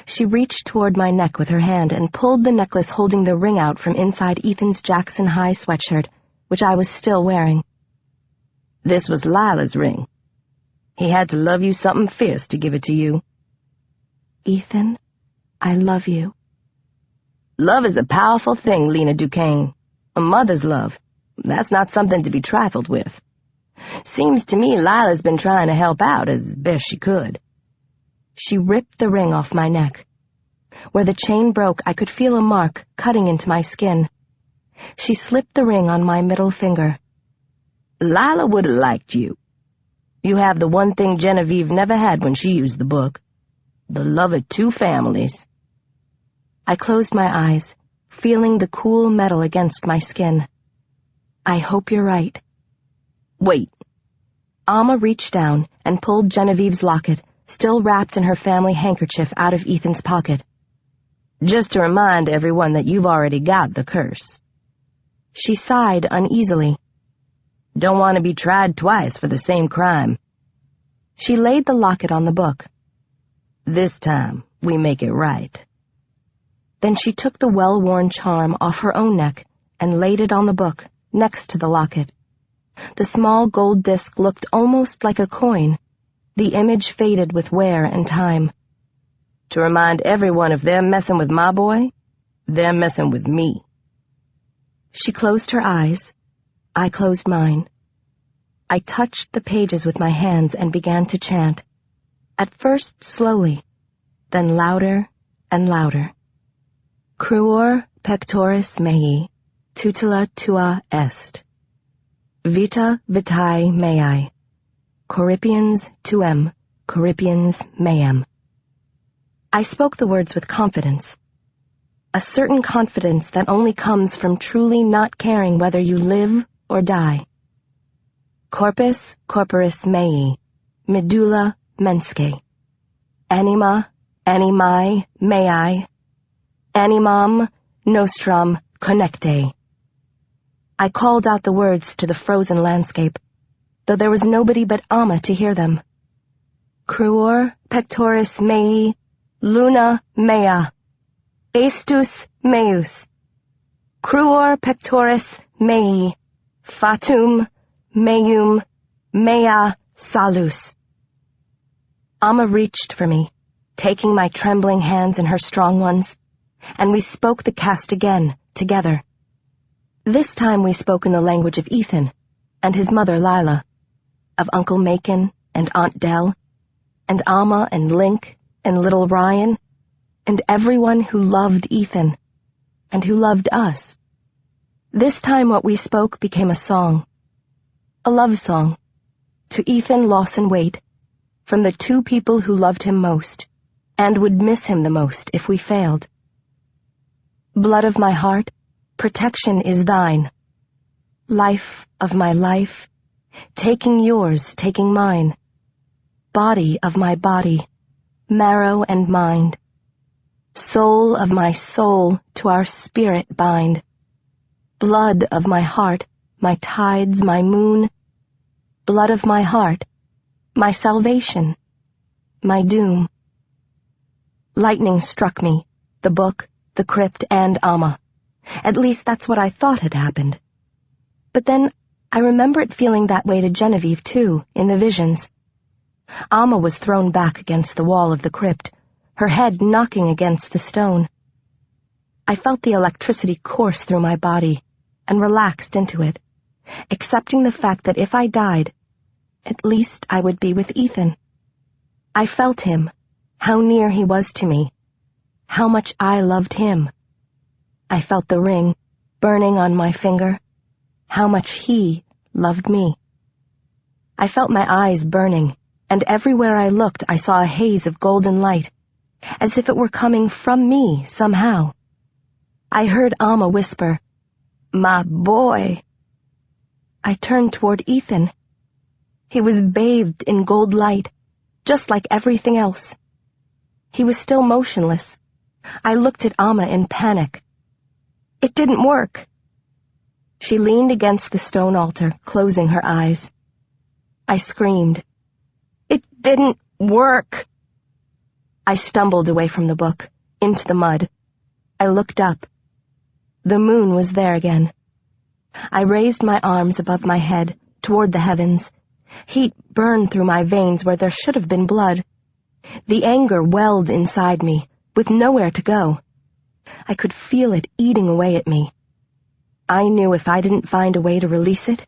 She reached toward my neck with her hand and pulled the necklace holding the ring out from inside Ethan's Jackson High sweatshirt, which I was still wearing. This was Lila's ring. He had to love you something fierce to give it to you. Ethan, I love you. Love is a powerful thing, Lena Duquesne. A mother's love. That's not something to be trifled with. Seems to me Lila's been trying to help out as best she could. She ripped the ring off my neck. Where the chain broke, I could feel a mark cutting into my skin. She slipped the ring on my middle finger. Lila would have liked you. You have the one thing Genevieve never had when she used the book. The love of two families. I closed my eyes, feeling the cool metal against my skin. I hope you're right. Wait. Amma reached down and pulled Genevieve's locket, still wrapped in her family handkerchief, out of Ethan's pocket. Just to remind everyone that you've already got the curse. She sighed uneasily. Don't want to be tried twice for the same crime. She laid the locket on the book. This time, we make it right. Then she took the well-worn charm off her own neck and laid it on the book, next to the locket. The small gold disc looked almost like a coin. The image faded with wear and time. To remind everyone if they're messing with my boy, they're messing with me. She closed her eyes. I closed mine. I touched the pages with my hands and began to chant. At first slowly, then louder and louder. Cruor pectoris mei, tutela tua est. Vita vitae mei. Coripians tuem, Coripians meam. I spoke the words with confidence. A certain confidence that only comes from truly not caring whether you live or die. Corpus corporis mei, medulla menscae. Anima, animae, mei, animam nostram connecte. I called out the words to the frozen landscape, though there was nobody but Amma to hear them. Cruor pectoris mei, luna mea, estus meus. Cruor pectoris mei, fatum meum mea salus. Amma reached for me, taking my trembling hands in her strong ones, and we spoke the cast again, together. This time we spoke in the language of Ethan, and his mother Lila, of Uncle Macon and Aunt Dell, and Amma and Link and little Ryan, and everyone who loved Ethan, and who loved us. This time what we spoke became a song, a love song, to Ethan Lawson Waite, from the two people who loved him most, and would miss him the most if we failed. Blood of my heart, protection is thine. Life of my life, taking yours, taking mine. Body of my body, marrow and mind. Soul of my soul, to our spirit bind. Blood of my heart, my tides, my moon. Blood of my heart, my salvation, my doom. Lightning struck me, the book, the crypt, and Amma. At least that's what I thought had happened. But then I remember it feeling that way to Genevieve, too, in the visions. Amma was thrown back against the wall of the crypt, her head knocking against the stone. I felt the electricity course through my body and relaxed into it, accepting the fact that if I died, at least I would be with Ethan. I felt him, how near he was to me, how much I loved him. I felt the ring burning on my finger, how much he loved me. I felt my eyes burning, and everywhere I looked I saw a haze of golden light, as if it were coming from me somehow. I heard Amma whisper, "My boy." I turned toward Ethan. He was bathed in gold light, just like everything else. He was still motionless. I looked at Amma in panic. It didn't work. She leaned against the stone altar, closing her eyes. I screamed. It didn't work. I stumbled away from the book, into the mud. I looked up. The moon was there again. I raised my arms above my head, toward the heavens. Heat burned through my veins where there should have been blood. The anger welled inside me, with nowhere to go. I could feel it eating away at me. I knew if I didn't find a way to release it,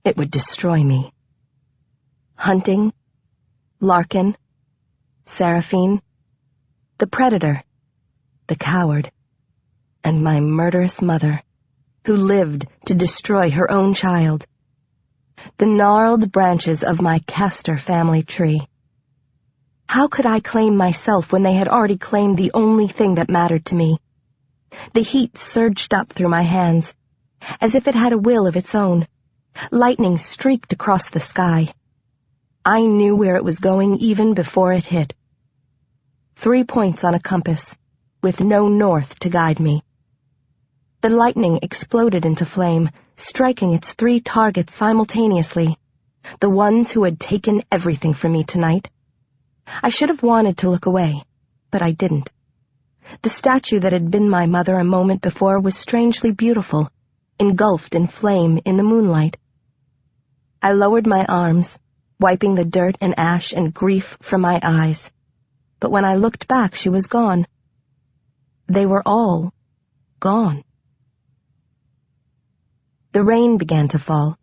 it would destroy me. Hunting, Larkin, Seraphine, the predator, the coward, and my murderous mother, who lived to destroy her own child. The gnarled branches of my Castor family tree. How could I claim myself when they had already claimed the only thing that mattered to me? The heat surged up through my hands, as if it had a will of its own. Lightning streaked across the sky. I knew where it was going even before it hit. 3 points on a compass, with no north to guide me. The lightning exploded into flame, striking its 3 targets simultaneously, the ones who had taken everything from me tonight. I should have wanted to look away, but I didn't. The statue that had been my mother a moment before was strangely beautiful, engulfed in flame in the moonlight. I lowered my arms, wiping the dirt and ash and grief from my eyes, but when I looked back she was gone. They were all gone. The rain began to fall,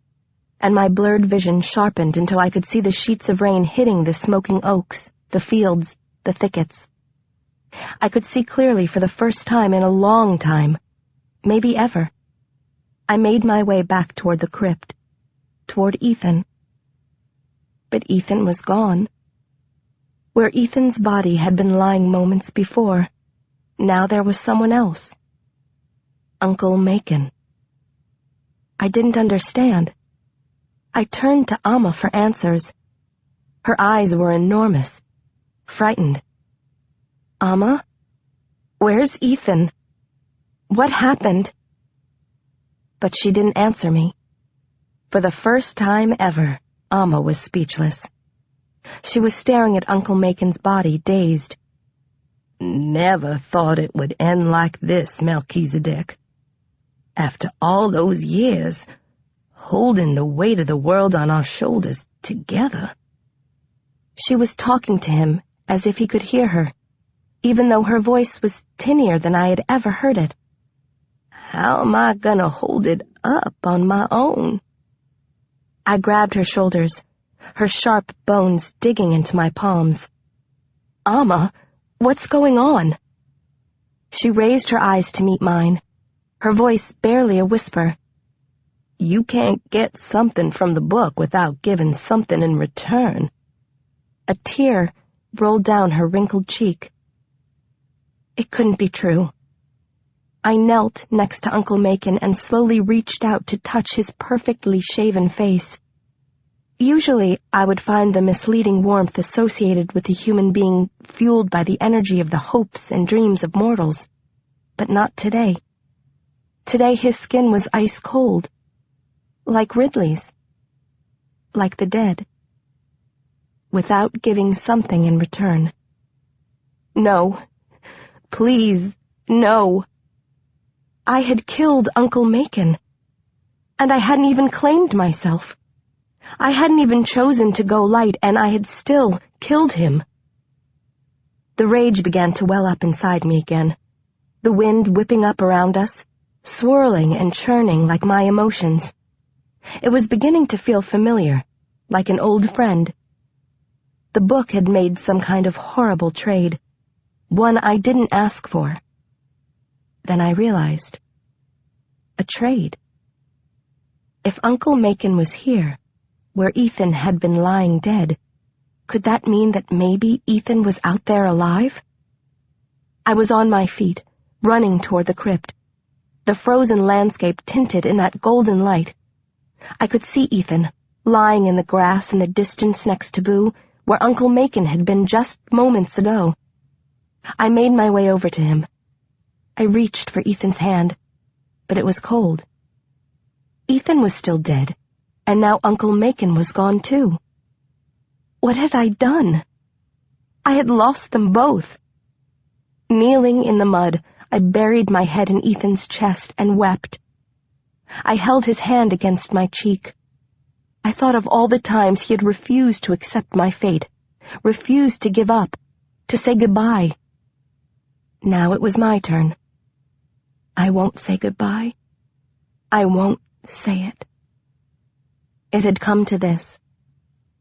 and my blurred vision sharpened until I could see the sheets of rain hitting the smoking oaks, the fields, the thickets. I could see clearly for the first time in a long time, maybe ever. I made my way back toward the crypt, toward Ethan. but Ethan was gone. Where Ethan's body had been lying moments before, now there was someone else. Uncle Macon. I didn't understand. I turned to Amma for answers. Her eyes were enormous, frightened. Amma? Where's Ethan? What happened? But she didn't answer me. For the first time ever, Amma was speechless. She was staring at Uncle Macon's body, dazed. Never thought it would end like this, Melchizedek. After all those years, holding the weight of the world on our shoulders together. She was talking to him as if he could hear her, even though her voice was tinnier than I had ever heard it. How am I gonna hold it up on my own? I grabbed her shoulders, her sharp bones digging into my palms. Amma, what's going on? She raised her eyes to meet mine, her voice barely a whisper. You can't get something from the book without giving something in return. A tear rolled down her wrinkled cheek. It couldn't be true. I knelt next to Uncle Macon and slowly reached out to touch his perfectly shaven face. Usually, I would find the misleading warmth associated with a human being fueled by the energy of the hopes and dreams of mortals. But not today. Today his skin was ice cold. Like Ridley's. Like the dead. Without giving something in return. No. Please, no. I had killed Uncle Macon. And I hadn't even claimed myself. I hadn't even chosen to go light, and I had still killed him. The rage began to well up inside me again, the wind whipping up around us, swirling and churning like my emotions. It was beginning to feel familiar, like an old friend. The book had made some kind of horrible trade, one I didn't ask for. Then I realized. A trade. If Uncle Macon was here, where Ethan had been lying dead, could that mean that maybe Ethan was out there alive? I was on my feet, running toward the crypt. The frozen landscape tinted in that golden light. I could see Ethan, lying in the grass in the distance next to Boo, where Uncle Macon had been just moments ago. I made my way over to him. I reached for Ethan's hand, but it was cold. Ethan was still dead. And now Uncle Macon was gone too. What had I done? I had lost them both. Kneeling in the mud, I buried my head in Ethan's chest and wept. I held his hand against my cheek. I thought of all the times he had refused to accept my fate, refused to give up, to say goodbye. Now it was my turn. I won't say goodbye. I won't say it. It had come to this,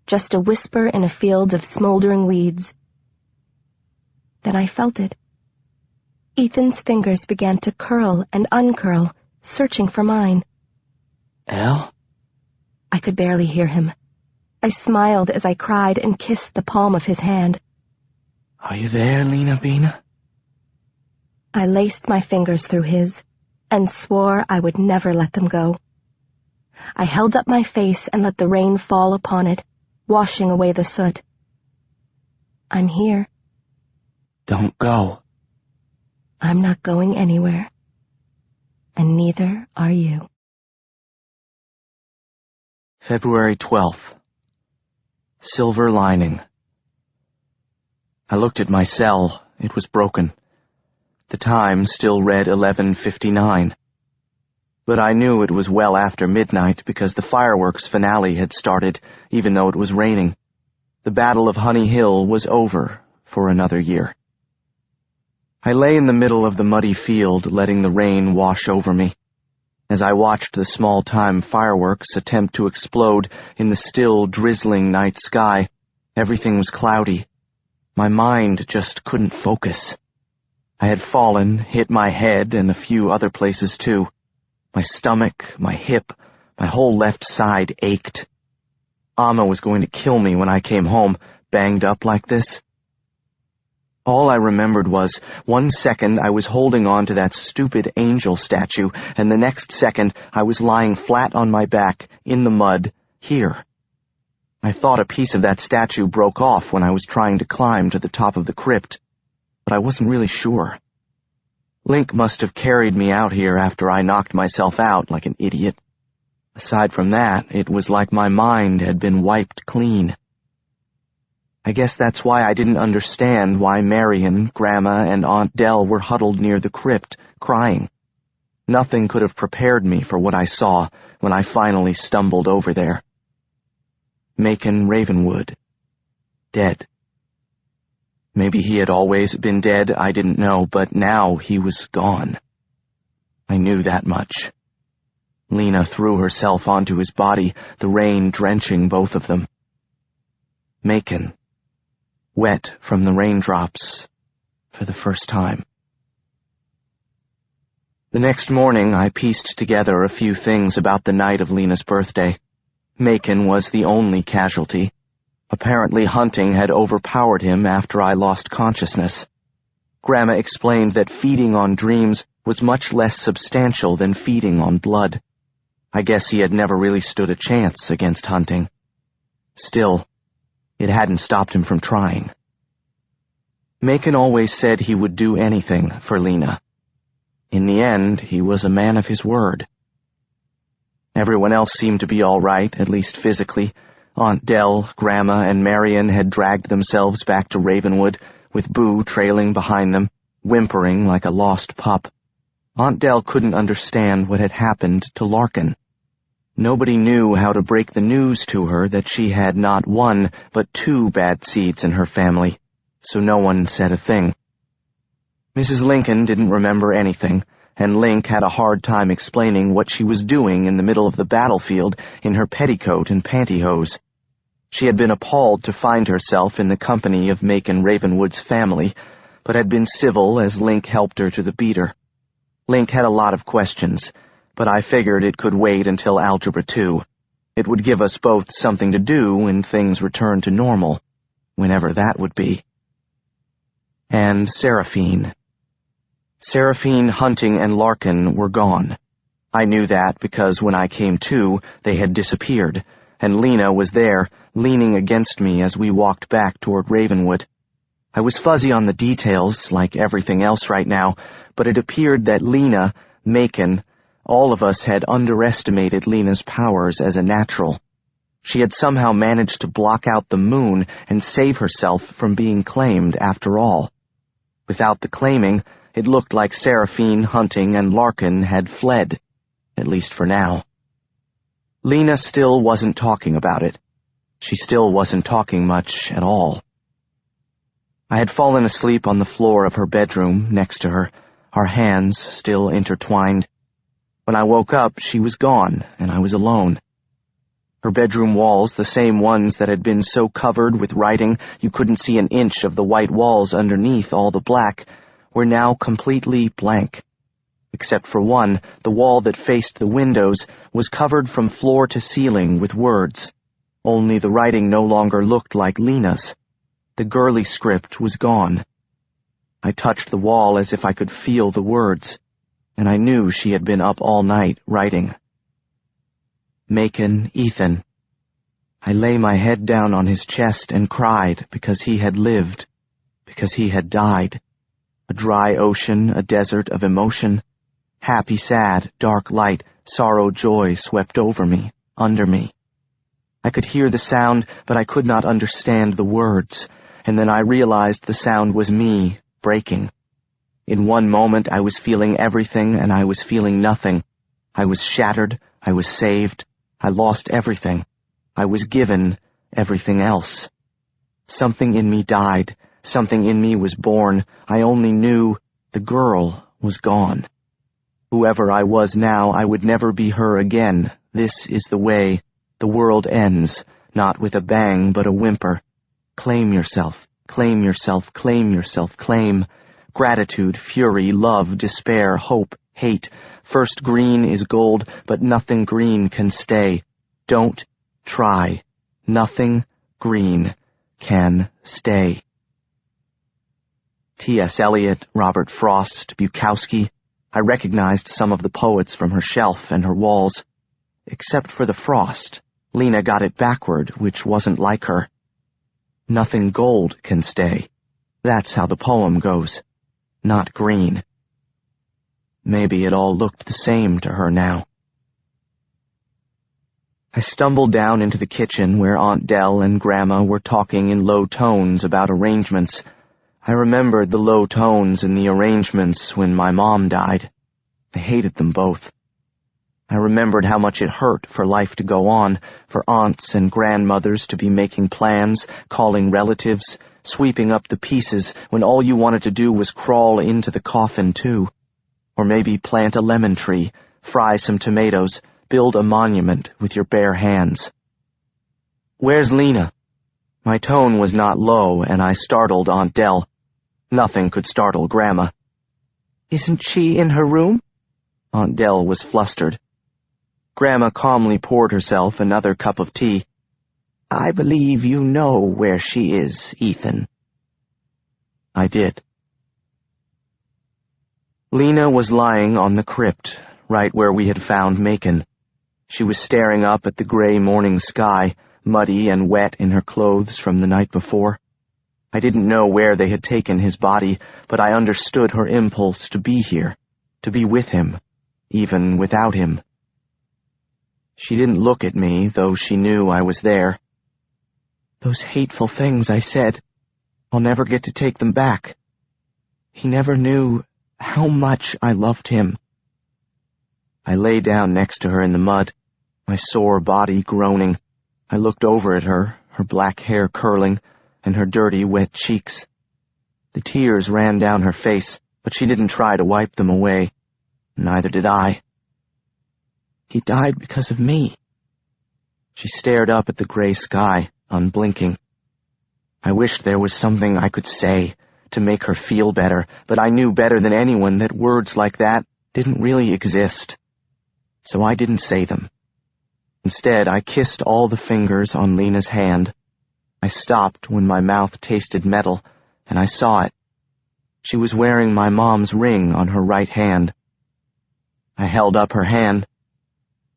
just a whisper in a field of smoldering weeds. Then I felt it. Ethan's fingers began to curl and uncurl, searching for mine. Elle? I could barely hear him. I smiled as I cried and kissed the palm of his hand. Are you there, Lena Bina? I laced my fingers through his, and swore I would never let them go. I held up my face and let the rain fall upon it, washing away the soot. I'm here. Don't go. I'm not going anywhere. And neither are you. February 12th. Silver lining. I looked at my cell. It was broken. The time still read 11:59. But I knew it was well after midnight because the fireworks finale had started, even though it was raining. The Battle of Honey Hill was over for another year. I lay in the middle of the muddy field, letting the rain wash over me. As I watched the small-time fireworks attempt to explode in the still, drizzling night sky, everything was cloudy. My mind just couldn't focus. I had fallen, hit my head, and a few other places too. My stomach, my hip, my whole left side ached. Amma was going to kill me when I came home, banged up like this. All I remembered was, 1 second I was holding on to that stupid angel statue, and the next second I was lying flat on my back, in the mud, here. I thought a piece of that statue broke off when I was trying to climb to the top of the crypt, but I wasn't really sure. Link must have carried me out here after I knocked myself out like an idiot. Aside from that, it was like my mind had been wiped clean. I guess that's why I didn't understand why Marion, Grandma, and Aunt Dell were huddled near the crypt, crying. Nothing could have prepared me for what I saw when I finally stumbled over there. Macon Ravenwood. Dead. Maybe he had always been dead, I didn't know, but now he was gone. I knew that much. Lena threw herself onto his body, the rain drenching both of them. Macon. Wet from the raindrops, for the first time. The next morning, I pieced together a few things about the night of Lena's birthday. Macon was the only casualty. Apparently hunting had overpowered him after I lost consciousness. Grandma explained that feeding on dreams was much less substantial than feeding on blood. I guess he had never really stood a chance against hunting. Still, it hadn't stopped him from trying. Macon always said he would do anything for Lena. In the end, he was a man of his word. Everyone else seemed to be all right, at least physically. Aunt Dell, Grandma, and Marion had dragged themselves back to Ravenwood, with Boo trailing behind them, whimpering like a lost pup. Aunt Dell couldn't understand what had happened to Larkin. Nobody knew how to break the news to her that she had not 1, but 2 bad seeds in her family, so no one said a thing. Mrs. Lincoln didn't remember anything, and Link had a hard time explaining what she was doing in the middle of the battlefield in her petticoat and pantyhose. She had been appalled to find herself in the company of Macon Ravenwood's family, but had been civil as Link helped her to the beater. Link had a lot of questions, but I figured it could wait until Algebra 2. It would give us both something to do when things returned to normal, whenever that would be. And Seraphine. Seraphine, Hunting, and Larkin were gone. I knew that because when I came to, they had disappeared, and Lena was there, leaning against me as we walked back toward Ravenwood. I was fuzzy on the details, like everything else right now, but it appeared that Lena, Macon, all of us had underestimated Lena's powers as a natural. She had somehow managed to block out the moon and save herself from being claimed after all. Without the claiming, it looked like Seraphine, Hunting, and Larkin had fled, at least for now. Lena still wasn't talking about it. She still wasn't talking much at all. I had fallen asleep on the floor of her bedroom next to her, our hands still intertwined. When I woke up, she was gone, and I was alone. Her bedroom walls, the same ones that had been so covered with writing you couldn't see an inch of the white walls underneath all the black, were now completely blank. Except for one, the wall that faced the windows was covered from floor to ceiling with words. Only the writing no longer looked like Lena's. The girly script was gone. I touched the wall as if I could feel the words, and I knew she had been up all night writing. Macon Ethan. I lay my head down on his chest and cried because he had lived, because he had died. A dry ocean, a desert of emotion. Happy, sad, dark light, sorrow, joy swept over me, under me. I could hear the sound, but I could not understand the words, and then I realized the sound was me, breaking. In one moment I was feeling everything, and I was feeling nothing. I was shattered, I was saved, I lost everything. I was given everything else. Something in me died, something in me was born. I only knew the girl was gone. Whoever I was now, I would never be her again. This is the way. The world ends, not with a bang, but a whimper. Claim yourself, claim yourself, claim yourself, claim. Gratitude, fury, love, despair, hope, hate. First green is gold, but nothing green can stay. Don't try. Nothing green can stay. T.S. Eliot, Robert Frost, Bukowski. I recognized some of the poets from her shelf and her walls. Except for the Frost. Lena got it backward, which wasn't like her. Nothing gold can stay. That's how the poem goes. Not green. Maybe it all looked the same to her now. I stumbled down into the kitchen where Aunt Dell and Grandma were talking in low tones about arrangements. I remembered the low tones in the arrangements when my mom died. I hated them both. I remembered how much it hurt for life to go on, for aunts and grandmothers to be making plans, calling relatives, sweeping up the pieces when all you wanted to do was crawl into the coffin too. Or maybe plant a lemon tree, fry some tomatoes, build a monument with your bare hands. "Where's Lena?" My tone was not low, and I startled Aunt Dell. Nothing could startle Grandma. Isn't she in her room? Aunt Dell was flustered. Grandma calmly poured herself another cup of tea. I believe you know where she is, Ethan. I did. Lena was lying on the crypt, right where we had found Macon. She was staring up at the gray morning sky, muddy and wet in her clothes from the night before. I didn't know where they had taken his body, but I understood her impulse to be here, to be with him, even without him. She didn't look at me, though she knew I was there. Those hateful things I said, I'll never get to take them back. He never knew how much I loved him. I lay down next to her in the mud, my sore body groaning. I looked over at her, her black hair curling, and her dirty, wet cheeks. The tears ran down her face, but she didn't try to wipe them away. Neither did I. He died because of me. She stared up at the gray sky, unblinking. I wished there was something I could say to make her feel better, but I knew better than anyone that words like that didn't really exist. So I didn't say them. Instead, I kissed all the fingers on Lena's hand. I stopped when my mouth tasted metal, and I saw it. She was wearing my mom's ring on her right hand. I held up her hand.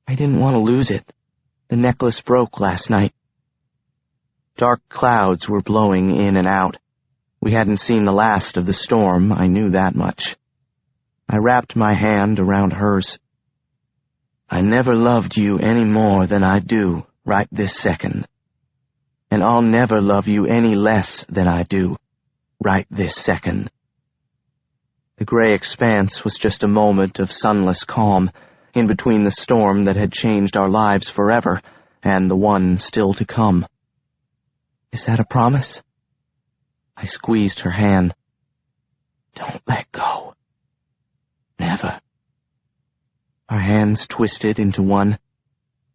I didn't want to lose it. The necklace broke last night. Dark clouds were blowing in and out. We hadn't seen the last of the storm, I knew that much. I wrapped my hand around hers. I never loved you any more than I do right this second. And I'll never love you any less than I do right this second. The gray expanse was just a moment of sunless calm, in between the storm that had changed our lives forever and the one still to come. Is that a promise? I squeezed her hand. Don't let go. Never. Our hands twisted into one.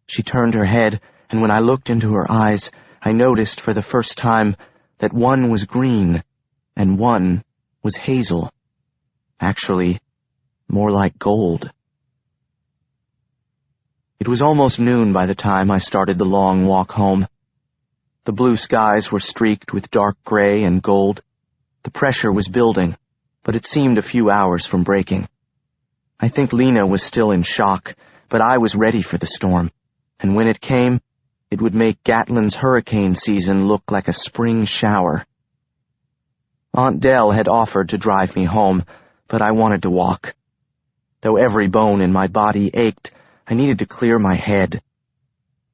She turned her head, and when I looked into her eyes, I noticed for the first time that one was green and one was hazel. Actually, more like gold. It was almost noon by the time I started the long walk home. The blue skies were streaked with dark gray and gold. The pressure was building, but it seemed a few hours from breaking. I think Lena was still in shock, but I was ready for the storm, and when it came, it would make Gatlin's hurricane season look like a spring shower. Aunt Dell had offered to drive me home, but I wanted to walk. Though every bone in my body ached, I needed to clear my head.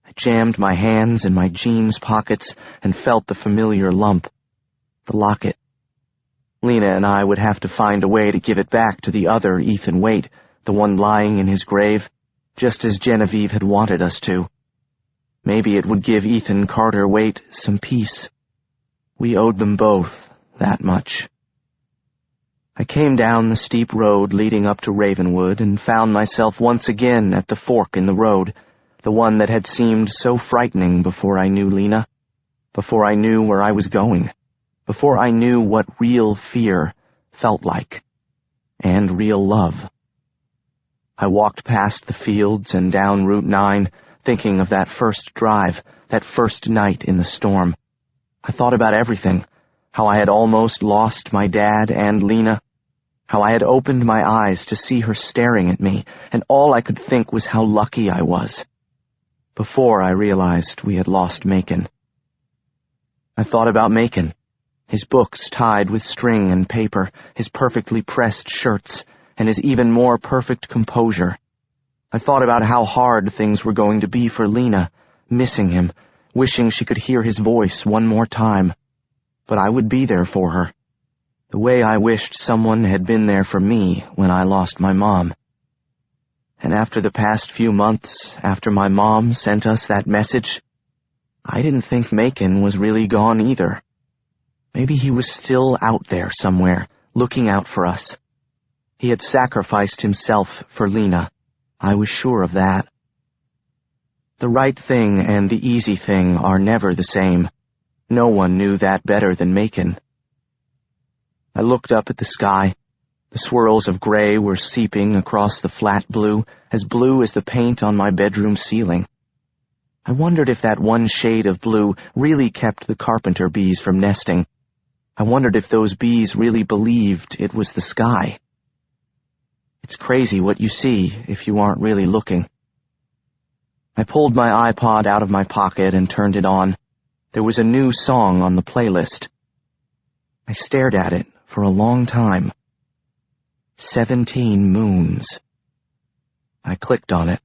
I jammed my hands in my jeans pockets and felt the familiar lump. The locket. Lena and I would have to find a way to give it back to the other Ethan Waite, the one lying in his grave, just as Genevieve had wanted us to. Maybe it would give Ethan Carter Waite some peace. We owed them both that much. I came down the steep road leading up to Ravenwood and found myself once again at the fork in the road, the one that had seemed so frightening before I knew Lena, before I knew where I was going, before I knew what real fear felt like, and real love. I walked past the fields and down Route 9, thinking of that first drive, that first night in the storm. I thought about everything, how I had almost lost my dad and Lena, how I had opened my eyes to see her staring at me, and all I could think was how lucky I was. Before I realized we had lost Macon. I thought about Macon, his books tied with string and paper, his perfectly pressed shirts, and his even more perfect composure. I thought about how hard things were going to be for Lena, missing him, wishing she could hear his voice one more time. But I would be there for her, the way I wished someone had been there for me when I lost my mom. And after the past few months, after my mom sent us that message, I didn't think Macon was really gone either. Maybe he was still out there somewhere, looking out for us. He had sacrificed himself for Lena. I was sure of that. The right thing and the easy thing are never the same. No one knew that better than Macon. I looked up at the sky. The swirls of gray were seeping across the flat blue as the paint on my bedroom ceiling. I wondered if that one shade of blue really kept the carpenter bees from nesting. I wondered if those bees really believed it was the sky. It's crazy what you see if you aren't really looking. I pulled my iPod out of my pocket and turned it on. There was a new song on the playlist. I stared at it for a long time. 17 Moons. I clicked on it.